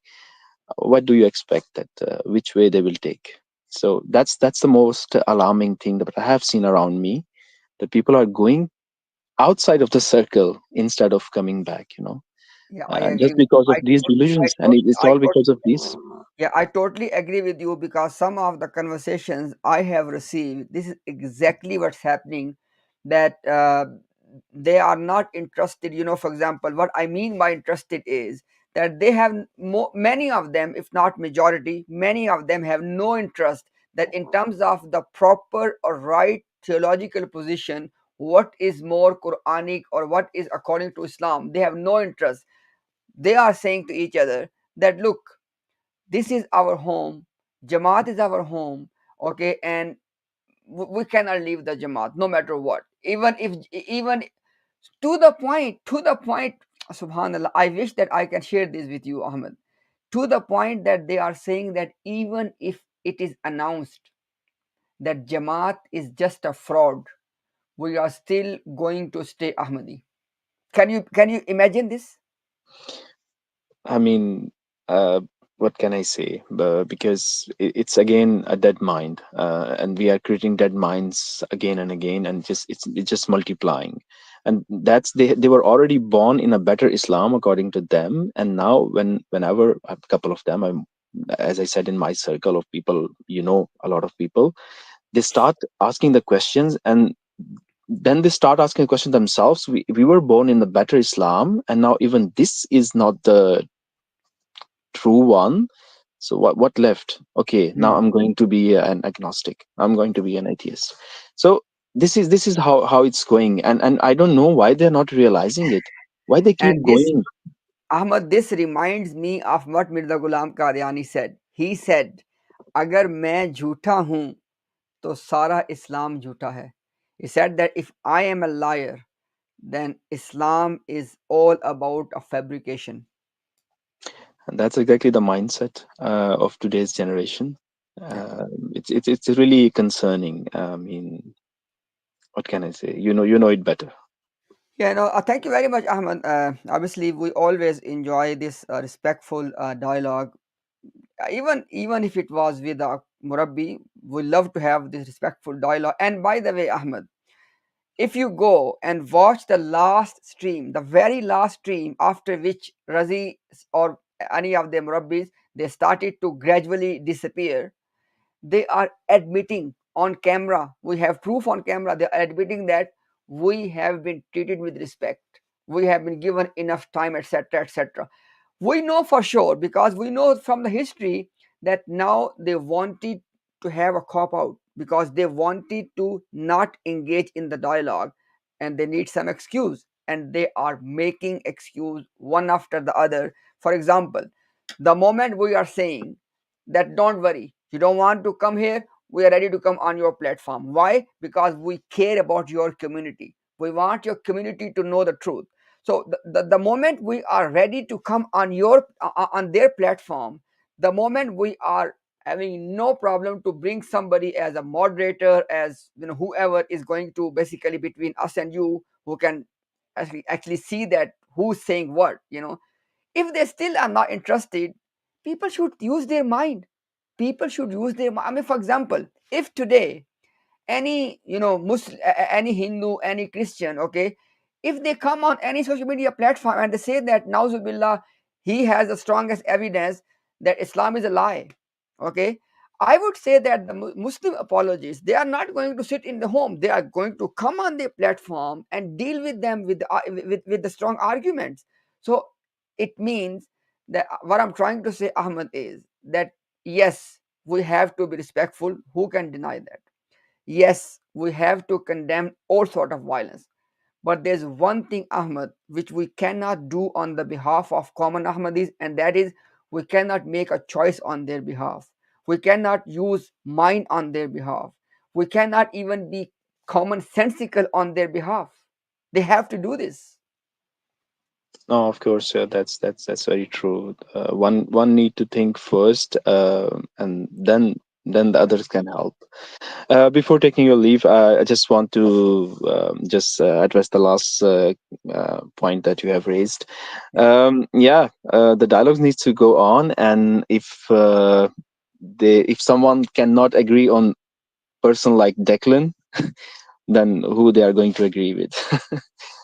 what do you expect that which way they will take? So that's the most alarming thing that I have seen around me, that people are going outside of the circle instead of coming back, you know, Yeah, I agree just with you. because of these delusions, and it's all because of this. Yeah, I totally agree with you because some of the conversations I have received, this is exactly what's happening. That they are not interested. For example, what I mean by interested is that they have many of them, if not majority, many of them have no interest that in terms of the proper or right theological position, what is more Quranic or what is according to Islam. They have no interest. They are saying to each other that look, this is our home, Jamaat is our home, okay, and we cannot leave the Jamaat no matter what, even to the point, subhanallah, I wish that I can share this with you, Ahmed, to the point that they are saying that even if it is announced that Jamaat is just a fraud, we are still going to stay Ahmadi. Can you imagine this? I mean, what can I say? Because it's again a dead mind, and we are creating dead minds again and again, and it's just multiplying. And that's they were already born in a better Islam according to them, and now whenever a couple of them, as I said, in my circle of people, you know, a lot of people, they start asking the questions, and then they start asking the question themselves. We were born in the better Islam, and now even this is not the true one. So what left? Okay, now Hmm. I'm going to be an agnostic, I'm going to be an atheist. So this is how it's going, and I don't know why they're not realizing it, why they keep And this, going. Ahmad, this reminds me of what Mirza Ghulam Qadiani said. He said, "अगर मैं झूठा हूँ तो सारा इस्लाम झूठा है." He said that if I am a liar, then Islam is all about a fabrication. And that's exactly the mindset of today's generation. Yeah. It's really concerning. I mean, what can I say? You know it better. Yeah, no, thank you very much, Ahmad. Obviously, we always enjoy this respectful dialogue. Even if it was with a Murabbi, we love to have this respectful dialogue. And by the way, Ahmad, if you go and watch the last stream, the very last stream after which Razi or any of them Rabbis, they started to gradually disappear, they are admitting on camera, we have proof on camera, they are admitting that we have been treated with respect, we have been given enough time, etc., etc. We know for sure because we know from the history that now they wanted to have a cop out because they wanted to not engage in the dialogue and they need some excuse and they are making excuse one after the other. For example, the moment we are saying that don't worry, you don't want to come here, we are ready to come on your platform. Why? Because we care about your community, we want your community to know the truth. So the moment we are ready to come on on their platform, the moment we are having no problem to bring somebody as a moderator, as whoever is going to basically between us and you, who can actually see that who's saying what. If they still are not interested, people should use their mind. People should use their mind. I mean, for example, if today any Muslim, any Hindu, any Christian, okay, if they come on any social media platform and they say that Nauzubillah, he has the strongest evidence that Islam is a lie, okay, I would say that the Muslim apologists, they are not going to sit in the home. They are going to come on the platform and deal with them with the strong arguments. So it means that what I'm trying to say, Ahmad, is that yes, we have to be respectful. Who can deny that? Yes, we have to condemn all sort of violence. But there's one thing, Ahmad, which we cannot do on the behalf of common Ahmadis, and that is we cannot make a choice on their behalf. We cannot use mind on their behalf. We cannot even be commonsensical on their behalf. They have to do this. No, of course, that's very true. One need to think first, and then the others can help. Before taking your leave, I just want to just address the last point that you have raised. Yeah, the dialogue needs to go on, and if someone cannot agree on person like Declan, then who they are going to agree with?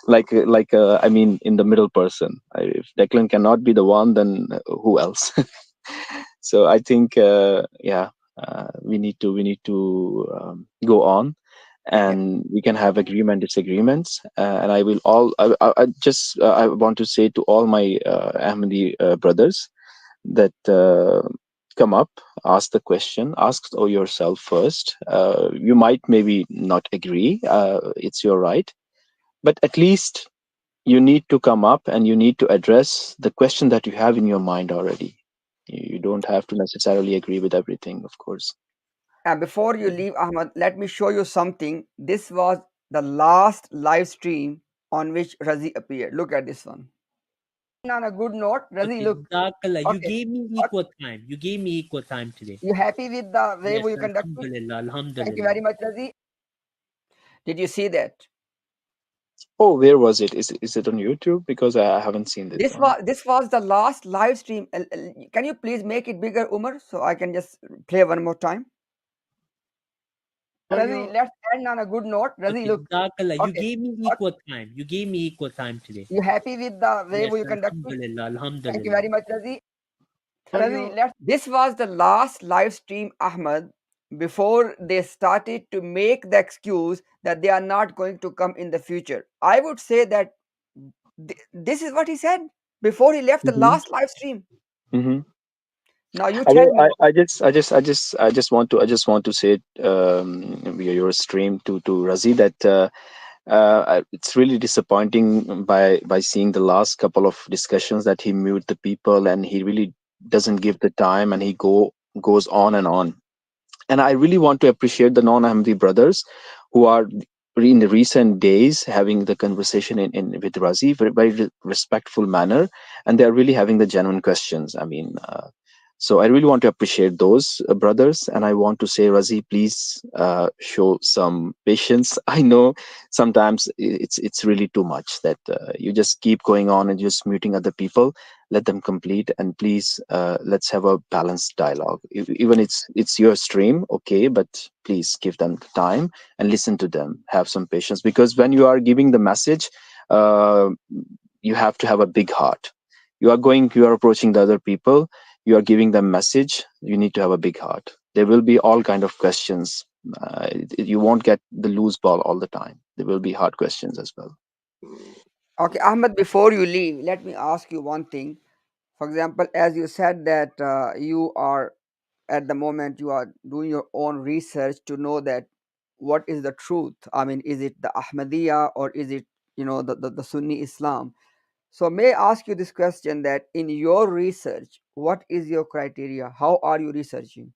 I mean, in the middle person. If Declan cannot be the one, then who else? So I think, yeah, we need to go on, Yeah. and we can have agreement disagreements. And I will all I just I want to say to all my Ahmadi brothers that come up, ask the question, ask yourself first. You might maybe not agree, it's your right, but at least you need to come up and you need to address the question that you have in your mind already. You don't have to necessarily agree with everything, of course. And before you leave, Ahmad, let me show you something. This was the last live stream on which Razi appeared. Look at this one. On a good note, Razi, Okay, look. Jazakallah. You Okay. gave me Okay. equal time. You gave me equal time today. You happy with the way Yes, you conduct me? Alhamdulillah, Thank you Alhamdulillah. very much, Razi. Did you see that? Oh, where was it? Is it on YouTube? Because I haven't seen this one. This was the last live stream. Can you please make it bigger, Umar, so I can just play one more time? Razi, let's end on a good note. Razi, Okay, look. Jazakallah. You Okay. gave me Okay. equal time. You gave me equal time today. You happy with the way Yes, you conduct me? Alhamdulillah, Thank you Alhamdulillah. very much, Razi. Razi, this was the last live stream, Ahmad, before they started to make the excuse that they are not going to come in the future. I would say that this is what he said before he left the Hmm. last live stream. Hmm. Now you I tell will. me. I just want to say via your stream to Razi that it's really disappointing by seeing the last couple of discussions that he mute the people, and he really doesn't give the time, and he goes on and on. And I really want to appreciate the non-Ahmadi brothers who are in the recent days having the conversation in with Razi, very respectful manner, and they are really having the genuine questions. I mean, so I really want to appreciate those brothers, and I want to say, Razi, please show some patience. I know sometimes it's really too much that you just keep going on and just muting other people. Let them complete, and please let's have a balanced dialogue. Even it's your stream, okay, but please give them time and listen to them. Have some patience, because when you are giving the message, uh, you have to have a big heart. You are approaching the other people, you are giving them message, you need to have a big heart. There will be all kind of questions. You won't get the loose ball all the time. There will be hard questions as well. Okay, Ahmed, before you leave, let me ask you one thing. For example, as you said that you are at the moment you are doing your own research to know that what is the truth. I mean, is it the Ahmadiyya or is it the Sunni Islam? So may I ask you this question that in your research, what is your criteria? How are you researching?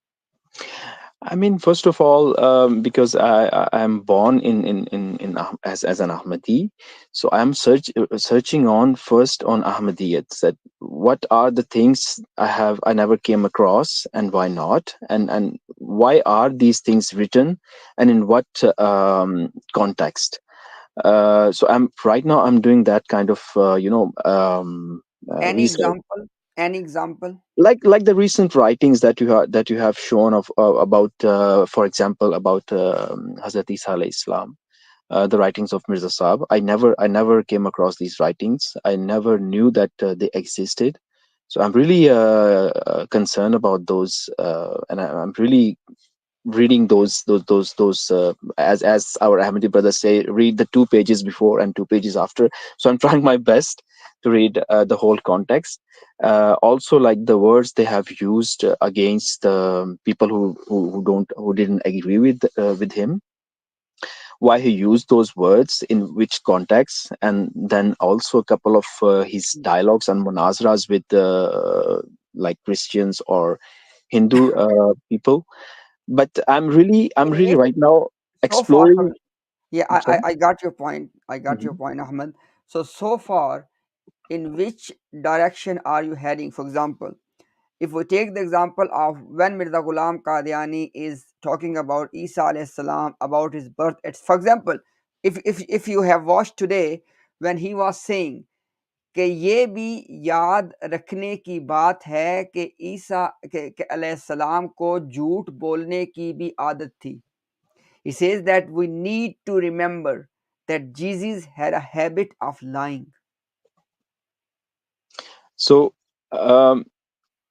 I mean, first of all, because I am born as an Ahmadi, so I am searching on first on Ahmadiyyat. That what are the things I never came across, and why not, and why are these things written, and in what context. So I'm doing that kind of Any research, example? Any example? like the recent writings that you have shown of about for example about Hazrat Isa alayhi salam. the writings of Mirza Sahib. I never came across these writings. I never knew that they existed. So I'm really concerned about those, and I'm really reading those as our Ahmadi brothers say, read the 2 pages before and 2 pages after. So I'm trying my best to read the whole context. Also, like the words they have used against the people who didn't agree with him, why he used those words in which context, and then also a couple of his dialogues and munazaras with like Christians or Hindu people. But I'm really Anyways, right now so far, exploring. yeah, I'm sorry. I got your point. I got your Mhm. point, Ahmed. So far, in which direction are you heading? For example, if we take the example of when Mirza Ghulam Qadiani is talking about Isa alayhi salam, about his birth, it's, for example, if you have watched today, when he was saying कि ये भी याद रखने की बात है कि ईसा के अलैहिस्सलाम को झूठ बोलने की भी आदत थी. He says that we need to remember that Jesus had a habit of lying. So, um,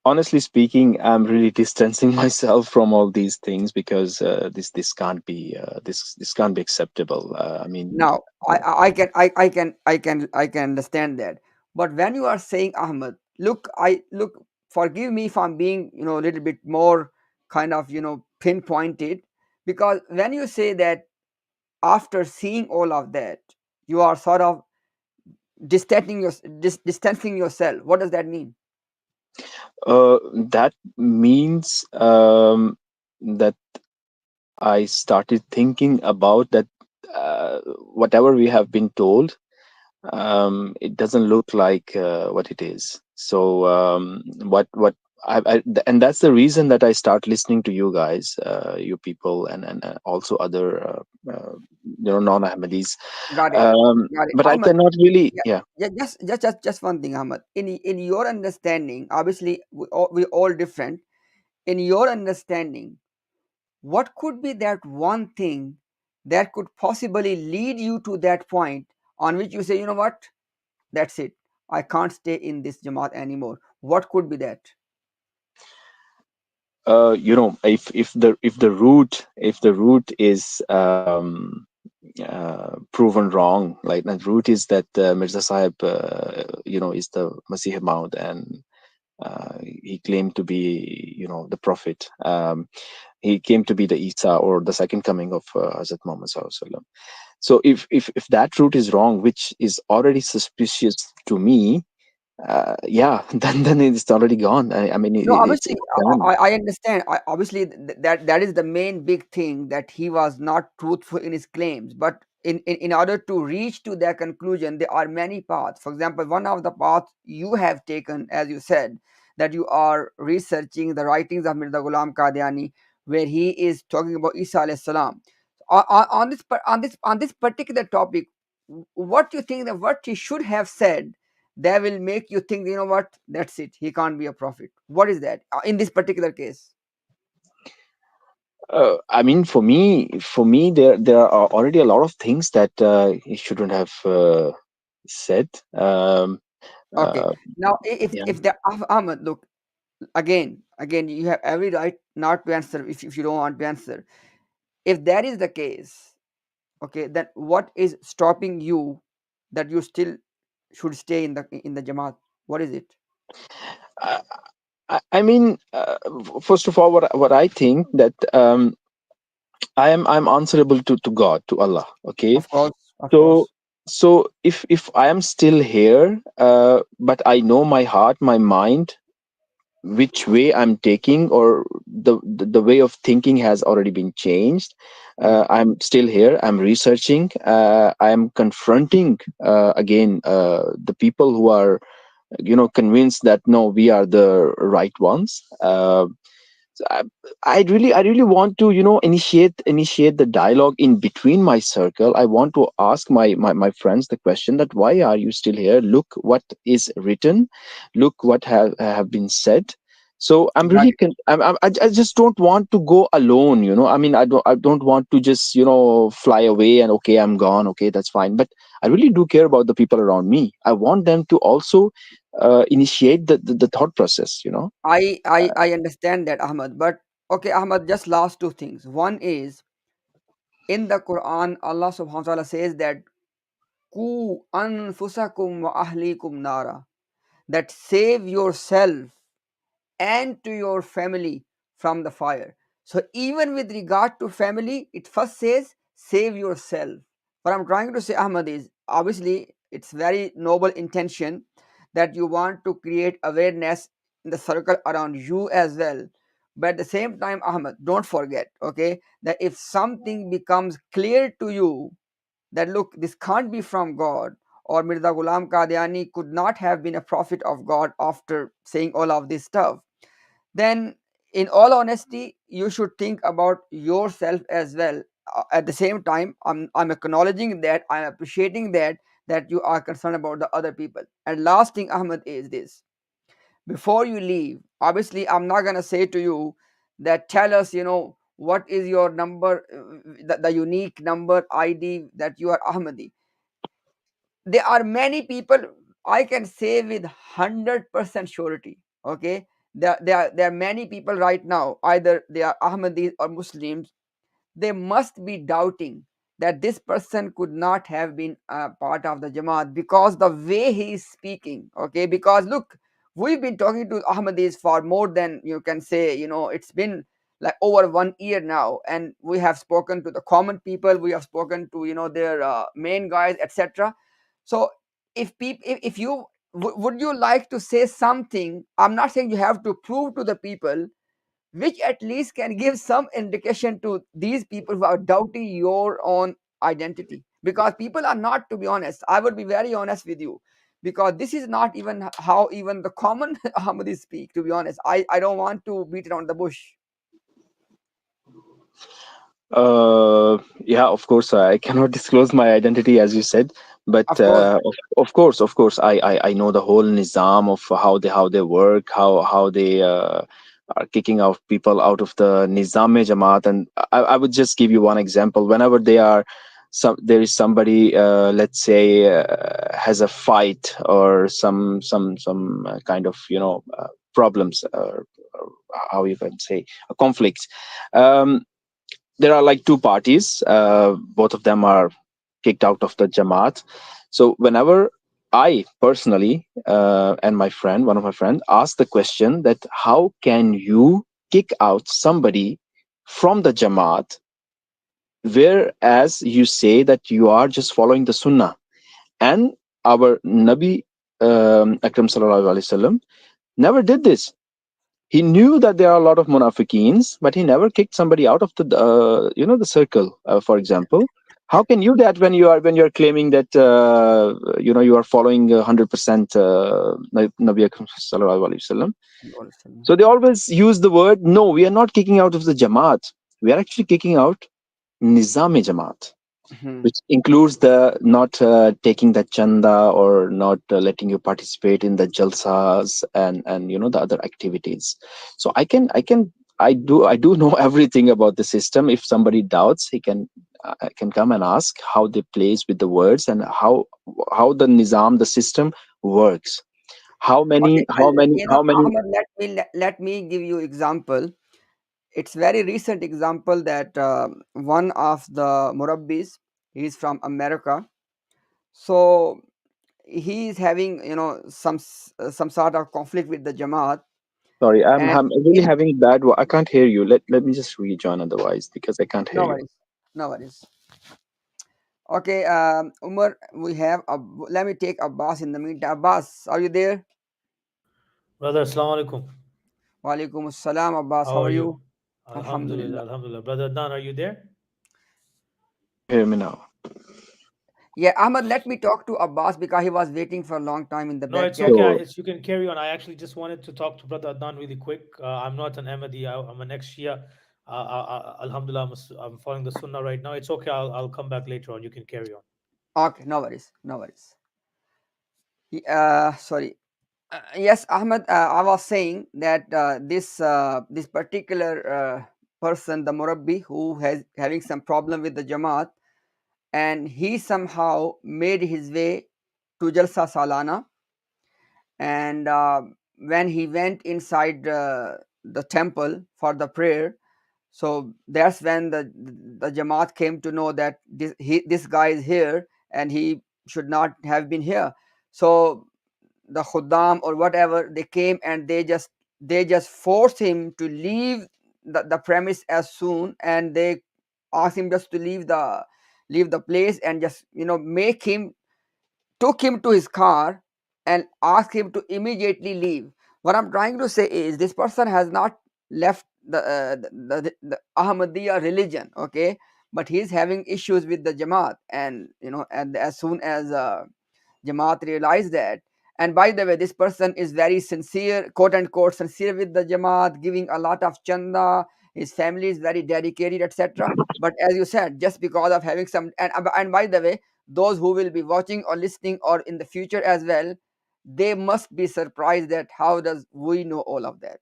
honestly speaking, I'm really distancing myself from all these things because this can't be this can't be acceptable. I mean, Now, I can understand that. But when you are saying Ahmed, look, forgive me if I'm being a little bit more kind of pinpointed, because when you say that after seeing all of that, you are sort of distancing yourself. What does that mean? that means that I started thinking about that. Whatever we have been told, it doesn't look like what it is. So what and that's the reason that I start listening to you guys, you people, and also other non-Ahmadis. Got it. Got it. But I Ahmed, cannot really, yeah, yeah. yeah, just one thing, Ahmed. In your understanding, obviously we all different. In your understanding, what could be that one thing that could possibly lead you to that point on which you say, you know what, that's it, I can't stay in this Jamaat anymore? What could be that? If the root is proven wrong, like the root is that Mirza Sahib is the Masih Maud, and he claimed to be the prophet. He came to be the Isa, or the second coming of Hazrat Muhammad Sallallahu Alaihi Wasallam. So if that root is wrong, which is already suspicious to me, yeah, then it's already gone. I mean, No, it's obviously, done. I understand. Obviously, that is the main big thing, that he was not truthful in his claims. But in order to reach to that conclusion, there are many paths. For example, one of the paths you have taken, as you said, that you are researching the writings of Mirza Ghulam Qadiani, where he is talking about Isa alayhi salam. On this particular topic, what do you think that what he should have said that will make you think, you know what, that's it, he can't be a prophet? What is that in this particular case? I mean, for me, there are already a lot of things that he shouldn't have said. Okay, Uh, now yeah. if the Ahmad, look, again, you have every right not to answer if you don't want to answer. If that is the case, okay, then what is stopping you that you still should stay in the Jamaat? What is it? I, I mean, first of all, what I think that I'm answerable to God, to Allah. Okay, Of course, of so course. if I am still here, but I know my heart, my mind, which way I'm taking, or the way of thinking has already been changed. Hmm. I'm still here. I'm researching. I'm confronting again the people who are convinced that no, we are the right ones. So I really want to initiate the dialogue in between my circle. I want to ask my friends the question that why are you still here? Look what is written. Look what have been said. So I'm Got really it. I just don't want to go alone, you know. I mean, I don't want to just, you know, fly away and okay, I'm gone, okay, that's fine. But I really do care about the people around me. I want them to also initiate the thought process, you know. I understand that, Ahmad. But okay, Ahmad, just last two things. One is in the Quran, Allah subhanahu wa ta'ala says that ku anfusakum wa ahlikum nara, that save yourself and to your family from the fire. So even with regard to family, it first says save yourself. What I'm trying to say, Ahmad, is obviously it's very noble intention that you want to create awareness in the circle around you as well. But at the same time, Ahmad, don't forget, okay, that if something becomes clear to you that look, this can't be from God, or Mirza Ghulam Qadiani could not have been a prophet of God after saying all of this stuff, then in all honesty you should think about yourself as well. At the same time, I'm acknowledging that, I'm appreciating that you are concerned about the other people. And last thing, Ahmed, is this: before you leave, obviously I'm not going to say to you that tell us, what is your number, the unique number ID that you are Ahmadi. There are many people, I can say with 100% surety, okay, there are many people right now, either they are Ahmadis or Muslims, they must be doubting that this person could not have been a part of the Jamaat because the way he is speaking. Okay, because look, we've been talking to Ahmadis for more than, you can say, it's been like over 1 year now, and we have spoken to the common people, we have spoken to, their main guys, etc. So if people, if you would you like to say something, I'm not saying you have to prove to the people, which at least can give some indication to these people who are doubting your own identity. Because people are not, to be honest, I would be very honest with you, because this is not even how even the common Ahmadis speak, to be honest. I don't want to beat around the bush. Yeah, of course, I cannot disclose my identity as you said, but Of course. of course, I know the whole nizam of how they work, how they are kicking out people out of the nizam jamaat. And I would just give you one example. Whenever there is somebody, let's say, has a fight or some kind of, you know, problems, or how you can say, a conflict. Um, there are like two parties. Both of them are kicked out of the Jamaat. So whenever I personally and my friend, one of my friends, ask the question that how can you kick out somebody from the Jamaat, whereas you say that you are just following the Sunnah, and our Nabi Akram Sallallahu Alaihi Wasallam never did this. He knew that there are a lot of munafiqeens, but he never kicked somebody out of the the circle. For example, how can you that when you are claiming that you are following 100% Nabi Akram sallallahu alaihi wasallam? So they always use the word, no, we are not kicking out of the Jamaat. We are actually kicking out Nizam Jamaat, Mhm. which includes the not taking the chanda, or not letting you participate in the jalsas and the other activities. So I do know everything about the system. If somebody doubts, he can come and ask how they place with the words, and how the nizam, the system, works. how Okay, many well, how many how many Ahmed, let me give you example. It's very recent example that one of the murabbis, he's from America. So he is having, some sort of conflict with the Jamaat. Sorry, And I'm really in having I can't hear you. Let me just rejoin otherwise, because I can't hear no you. worries, no worries. Okay, Umar, we have let me take Abbas in the meantime. Abbas, are you there? Brother, Assalamu alaikum. Walaikum assalam. Abbas, How how are are you? you? Alhamdulillah, Alhamdulillah. Alhamdulillah. Brother Dan, are you there? Can you hear me now? Yeah, Ahmad, let me talk to Abbas because he was waiting for a long time in the No, back it's gap. okay. Sure. You can carry on. I actually just wanted to talk to Brother Adnan really quick. I'm not an Ahmadi. I'm an ex-Shia. Alhamdulillah, I'm following the Sunnah right now. It's okay. I'll come back later on. You can carry on. Okay, no worries, no worries. Sorry. Yes, Ahmed. I was saying that this particular person, the Murabbi, who has having some problem with the Jamaat, and he somehow made his way to Jalsa Salana, and when he went inside the temple for the prayer, so that's when the Jamaat came to know that this guy is here and he should not have been here. So the khuddam or whatever, they came and they just forced him to leave the premise as soon, and they asked him just to leave the place, and just make him took him to his car and asked him to immediately leave. What I'm trying to say is this person has not left the Ahmadiyya religion, okay, but he's having issues with the Jamaat, and as soon as Jamaat realized that. And by the way, this person is very sincere, quote unquote, sincere with the Jamaat, giving a lot of chanda. His family is very dedicated, etc. But as you said, just because of having some, and by the way, those who will be watching or listening or in the future as well, they must be surprised that how does we know all of that.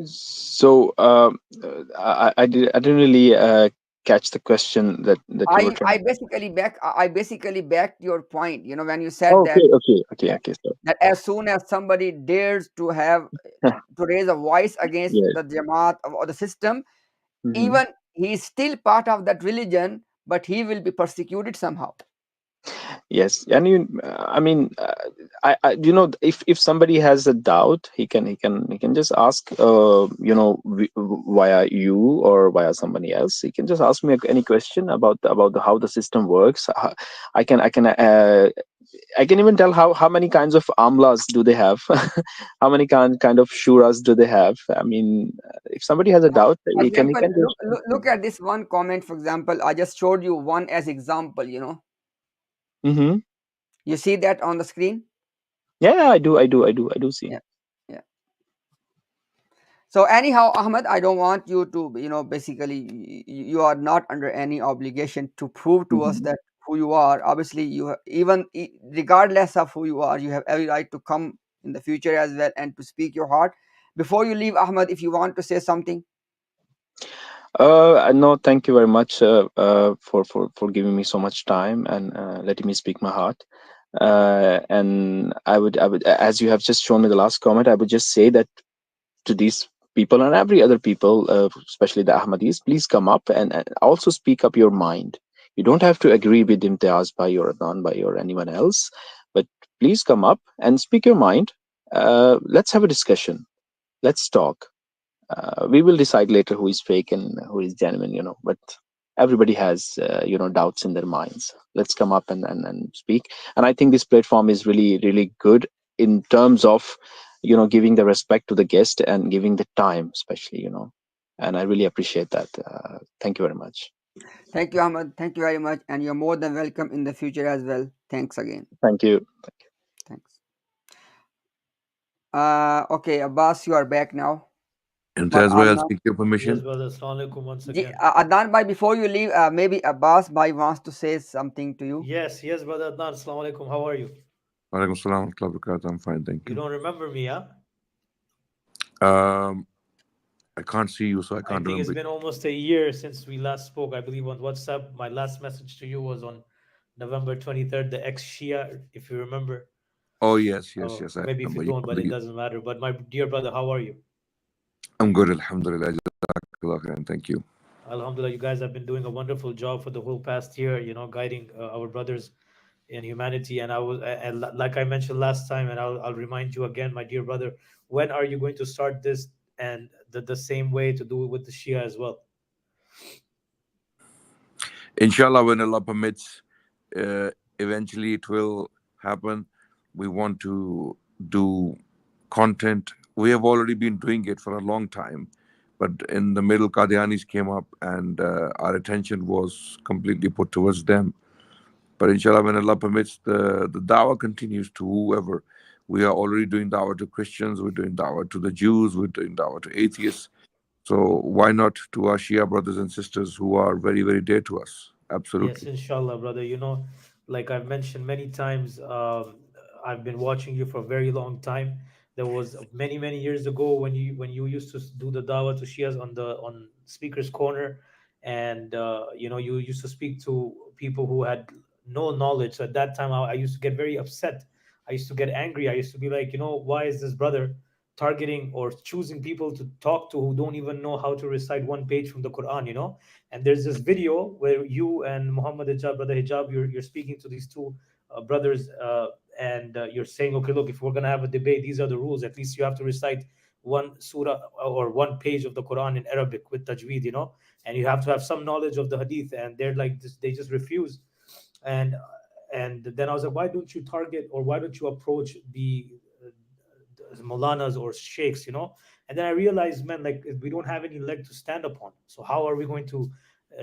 So I didn't really catch the question that you were I trying. basically backed your point. When you said Oh, that, okay. So that as soon as somebody dares to raise a voice against yeah. the Jamaat or the system, Hmm. even he is still part of that religion, but he will be persecuted somehow. Yes, and I mean, if somebody has a doubt, he can just ask, via you or via somebody else. He can just ask me any question about how the system works. I can even tell how many kinds of amlas do they have, how many kind of shuras do they have. I mean, if somebody has a doubt, For he example, can just. look at this one comment. For example, I just showed you one as example. Mm-hmm. You see that on the screen? Yeah, I do see. Yeah, yeah. So anyhow, Ahmed, I don't want you to, basically, you are not under any obligation to prove to us Mm-hmm. that who you are. Obviously, regardless of who you are, you have every right to come in the future as well and to speak your heart. Before you leave, Ahmed, if you want to say something. No, thank you very much for giving me so much time and letting me speak my heart. And I would, as you have just shown me the last comment, I would just say that to these people and every other people, especially the Ahmadis, please come up and also speak up your mind. You don't have to agree with Imtiaz Bhai or Adnan Bhai or anyone else, but please come up and speak your mind. Let's have a discussion. Let's talk. We will decide later who is fake and who is genuine, but everybody has doubts in their minds. Let's come up and speak. And I think this platform is really really good in terms of giving the respect to the guest and giving the time, especially, and I really appreciate that. Thank you very much. Thank you, Ahmed. Thank you very much, and you're more than welcome in the future as well. Thanks again. Thank you. Thanks. Okay, Abbas, you are back now. And But as well, Adnan, seek your Yes, permission. brother. Assalamu alaikum once again. Adnan bhai, before you leave, maybe Abbas bhai wants to say something to you. Yes, brother Adnan. Assalamu alaikum. How are you? Walaikum salam wa rahmatullahi wa barakatuh. I'm fine, thank You you. don't remember me, huh? I can't see you, so I I can't think it's remember. been almost a year since we last spoke. I believe on WhatsApp. My last message to you was on November 23rd, the ex-Shia, if you remember. Oh, yes, Oh, I maybe if you remember you. don't, but it doesn't matter. But my dear brother, how are you? I'm good, alhamdulillah. Jazakallah khair, thank you. Alhamdulillah, you guys have been doing a wonderful job for the whole past year, guiding our brothers in humanity. And like I mentioned last time, and I'll remind you again, my dear brother, when are you going to start this and the same way to do it with the Shia as well? Inshallah, when Allah permits, eventually it will happen. We want to do content. We have already been doing it for a long time, but in the middle, Qadianis came up and our attention was completely put towards them. But inshallah, when Allah permits, the dawah continues to whoever. We are already doing dawah to Christians, we're doing dawah to the Jews, we're doing dawah to atheists. So why not to our Shia brothers and sisters who are very, very dear to us? Yes, Absolutely. inshallah, brother. like I've mentioned many times, I've been watching you for a very long time. There was many years ago when you used to do the dawah to Shias on Speaker's Corner, and you used to speak to people who had no knowledge. So at that time, I used to get very upset. I used to get angry. I used to be like, why is this brother targeting or choosing people to talk to who don't even know how to recite one page from the Quran? And there's this video where you and Muhammad Hijab, brother Hijab, you're speaking to these two brothers, and you're saying, okay, look, if we're going to have a debate, these are the rules. At least you have to recite one surah or one page of the Quran in Arabic with tajweed, and you have to have some knowledge of the hadith. And they're like, they just refuse. And then I was like, why don't you target, or why don't you approach the Molanas or sheikhs? And then I realized, man, like, we don't have any leg to stand upon. So how are we going to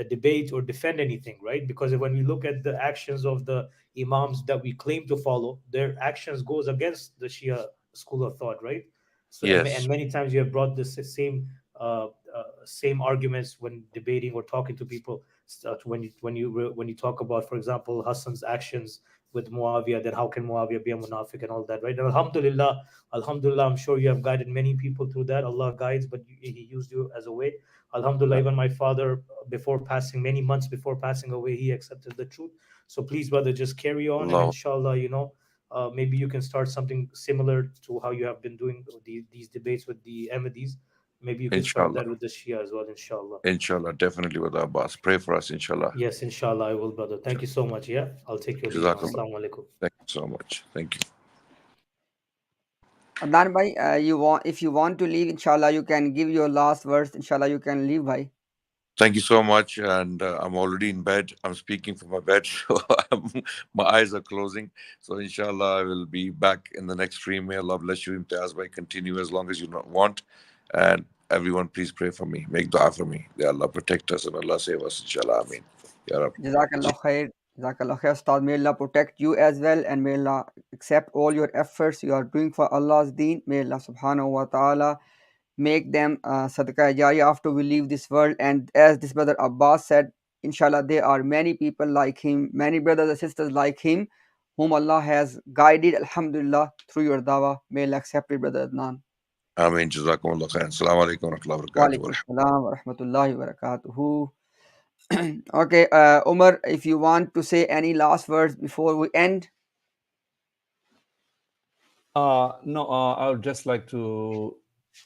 debate or defend anything, right? Because when we look at the actions of the imams that we claim to follow, their actions goes against the Shia school of thought, right? So and Yes. many times you have brought this same arguments when debating or talking to people. When you talk about, for example, Hassan's actions with Muawiyah, then how can Muawiyah be a munafiq and all that, right? And Alhamdulillah, I'm sure you have guided many people through that. Allah guides, but He used you as a way. Alhamdulillah, even my father, before passing, many months before passing away, he accepted the truth. So please, brother, just carry on, and Allah, inshallah, maybe you can start something similar to how you have been doing these debates with the Ahmadis. Maybe you can start inshallah. that with the Shia as well, inshallah. Inshallah, definitely with Abbas. Pray for us, inshallah. Yes, inshallah, I will, brother. Thank you so much. Yeah, I'll take your leave now. Jazakallah. Assalamu alaikum. Thank you so much. Thank you. Adnan bhai, if you want to leave, inshallah, you can give your last words. Inshallah, you can leave, bhai. Thank you so much. And I'm already in bed. I'm speaking from my bed. So my eyes are closing. So inshallah, I will be back in the next stream. May Allah bless you. Imtiaz bhai, continue as long as you not want. And everyone, please pray for me. Make dua for me. May Allah protect us and Allah save us. Inshallah. Ameen. Ya Rab. Jazakallah khair. Jazakallah khair, Ustad. May Allah protect you as well, and may Allah accept all your efforts you are doing for Allah's deen. May Allah subhanahu wa ta'ala make them sadaqah jariyah after we leave this world. And as this brother Abbas said, inshallah, there are many people like him, many brothers and sisters like him, whom Allah has guided, alhamdulillah, through your dawah. May Allah accept it, brother Adnan. Ameen. Jazakumullah khair. Assalamu alaikum wa rahmatullahi wa Wa barakatuh. alaikum assalam wa rahmatullahi wa barakatuhu. Okay, Umar, if you want to say any last words before we end. No, I would just like to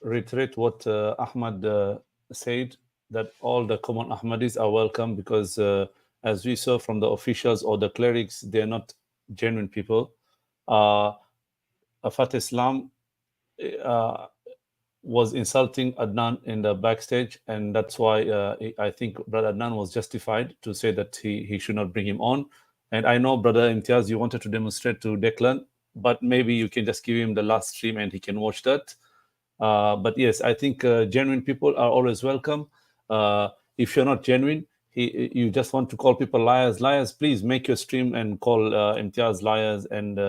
reiterate what Ahmad said, that all the common Ahmadis are welcome, because as we saw from the officials or the clerics, they're not genuine people. Afat Islam was insulting Adnan in the backstage, and that's why I think Brother Adnan was justified to say that he should not bring him on. And I know, Brother Imtiaz, you wanted to demonstrate to Declan, but maybe you can just give him the last stream and he can watch that. But yes, I think genuine people are always welcome. If you're not genuine, you just want to call people liars, please make your stream and call Imtiaz liars and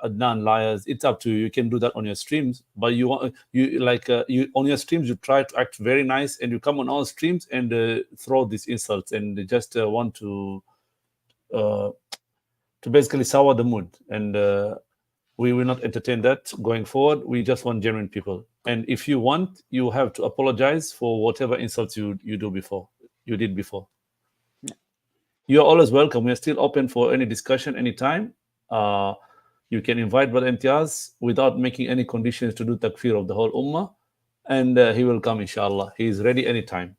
Adnan liars. It's up to you. You can do that on your streams, but you on your streams you try to act very nice, and you come on all streams and throw these insults and just want to basically sour the mood, and we will not entertain that going forward. We just want genuine people, and if you want, you have to apologize for whatever insults you did before. You are always welcome. We are still open for any discussion anytime. You can invite Brother Imtiaz without making any conditions to do takfir of the whole ummah, and he will come, inshallah. He is ready anytime.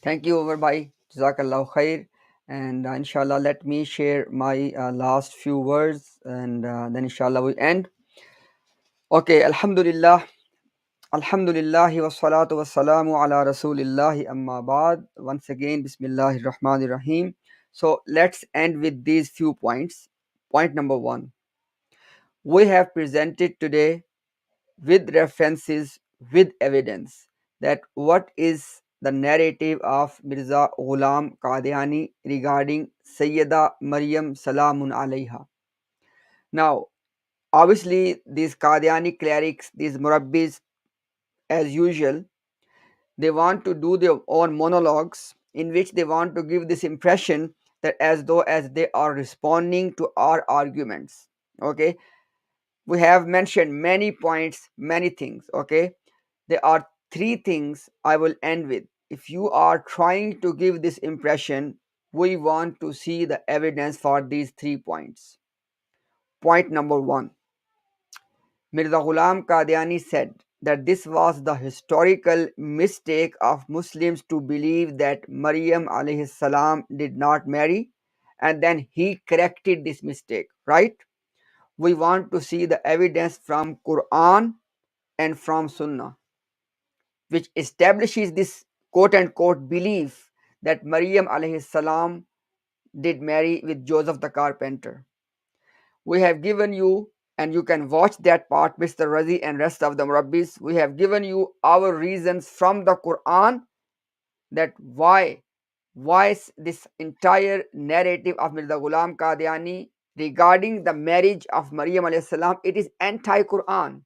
Thank you, Umar bhai. Jazakallah khair. And inshallah, let me share my last few words, and then inshallah we end. Okay, alhamdulillah. Alhamdulillahi wa salatu wa salamu ala rasulillahi amma ba'd. Once again, bismillahir rahmanir rahim. So let's end with these few points. Point number 1. We have presented today with references, with evidence, that what is the narrative of Mirza Ghulam Qadiani regarding Sayyida Maryam Salamun alayha. Now, obviously, these Qadiani clerics, these Murabbis, as usual, they want to do their own monologues in which they want to give this impression that as though as they are responding to our arguments. Okay, we have mentioned many points, many things. Okay, there are three things I will end with. If you are trying to give this impression, we want to see the evidence for these 3 points. Point number 1, Mirza Ghulam Qadiani said that this was the historical mistake of Muslims to believe that Maryam alayhi salam did not marry, and then he corrected this mistake, right? We want to see the evidence from Quran and from Sunnah, which establishes this quote unquote belief that Maryam alayhi salam did marry with Joseph the carpenter. We have given you, and you can watch that part, Mr. Razi and rest of the Murabbis. We have given you our reasons from the Quran that why this entire narrative of Mirza Ghulam Qadiani regarding the marriage of Maryam alayhi salam, it is anti-Quran.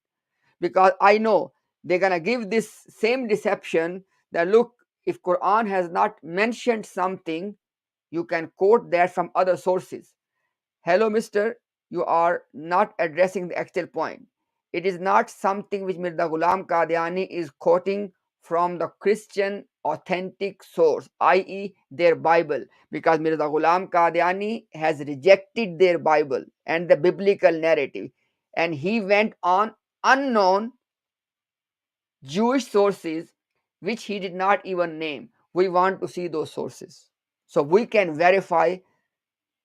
Because I know they're gonna give this same deception that look, if Quran has not mentioned something, you can quote that from other sources. Hello, mister, you are not addressing the actual point. It is not something which Mirza Ghulam Qadiani is quoting from the Christian authentic source, i.e., their Bible, because Mirza Ghulam Qadiani has rejected their Bible and the biblical narrative, and he went on unknown Jewish sources which he did not even name. We want to see those sources so we can verify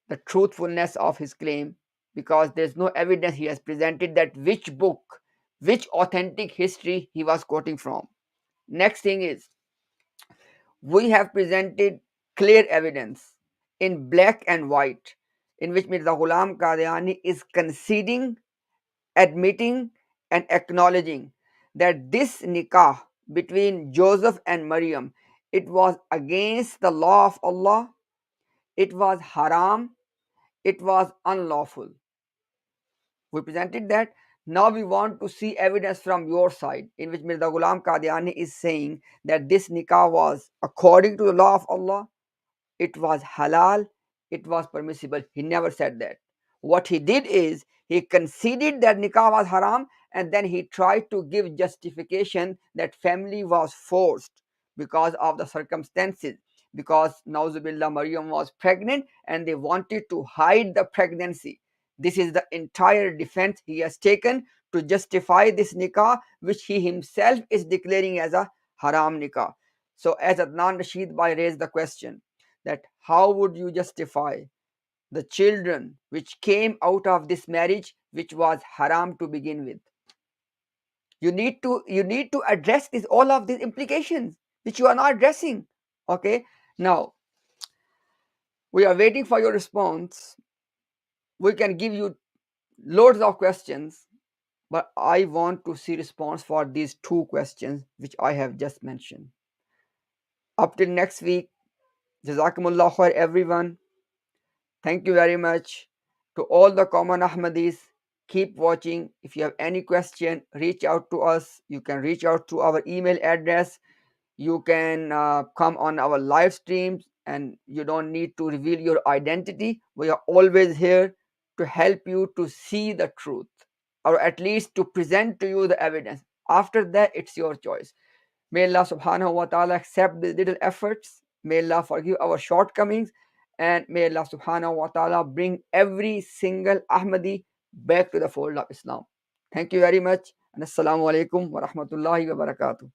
the truthfulness of his claim, because there's no evidence he has presented that which book, which authentic history he was quoting from. Next thing is, we have presented clear evidence in black and white in which Mirza Ghulam Qadiani is conceding, admitting, and acknowledging that this nikah between Joseph and Maryam, it was against the law of Allah, it was haram, it was unlawful. We presented that. Now we want to see evidence from your side in which Mirza Ghulam Qadiani is saying that this nikah was according to the law of Allah, it was halal, it was permissible. He never said that. What he did is he conceded that nikah was haram, and then he tried to give justification that family was forced because of the circumstances, because Nauzubillah Maryam was pregnant and they wanted to hide the pregnancy. This is the entire defense he has taken to justify this nikah, which he himself is declaring as a haram nikah. So as Adnan Rashid Bhai raised the question, that how would you justify the children which came out of this marriage which was haram to begin with? You need to address this, all of these implications which you are not addressing. Okay, now we are waiting for your response. We can give you loads of questions, but I want to see response for these 2 questions which I have just mentioned. Up till next week, Jazakumullah khair everyone. Thank you very much. To all the common Ahmadis, keep watching. If you have any question, reach out to us. You can reach out to our email address. You can come on our live streams, and you don't need to reveal your identity. We are always here to help you to see the truth, or at least to present to you the evidence. After that, it's your choice. May Allah subhanahu wa ta'ala accept these little efforts. May Allah forgive our shortcomings. And may Allah subhanahu wa ta'ala bring every single Ahmadi back to the fold of Islam. Thank you very much. And assalamu alaikum wa rahmatullahi wa barakatuh.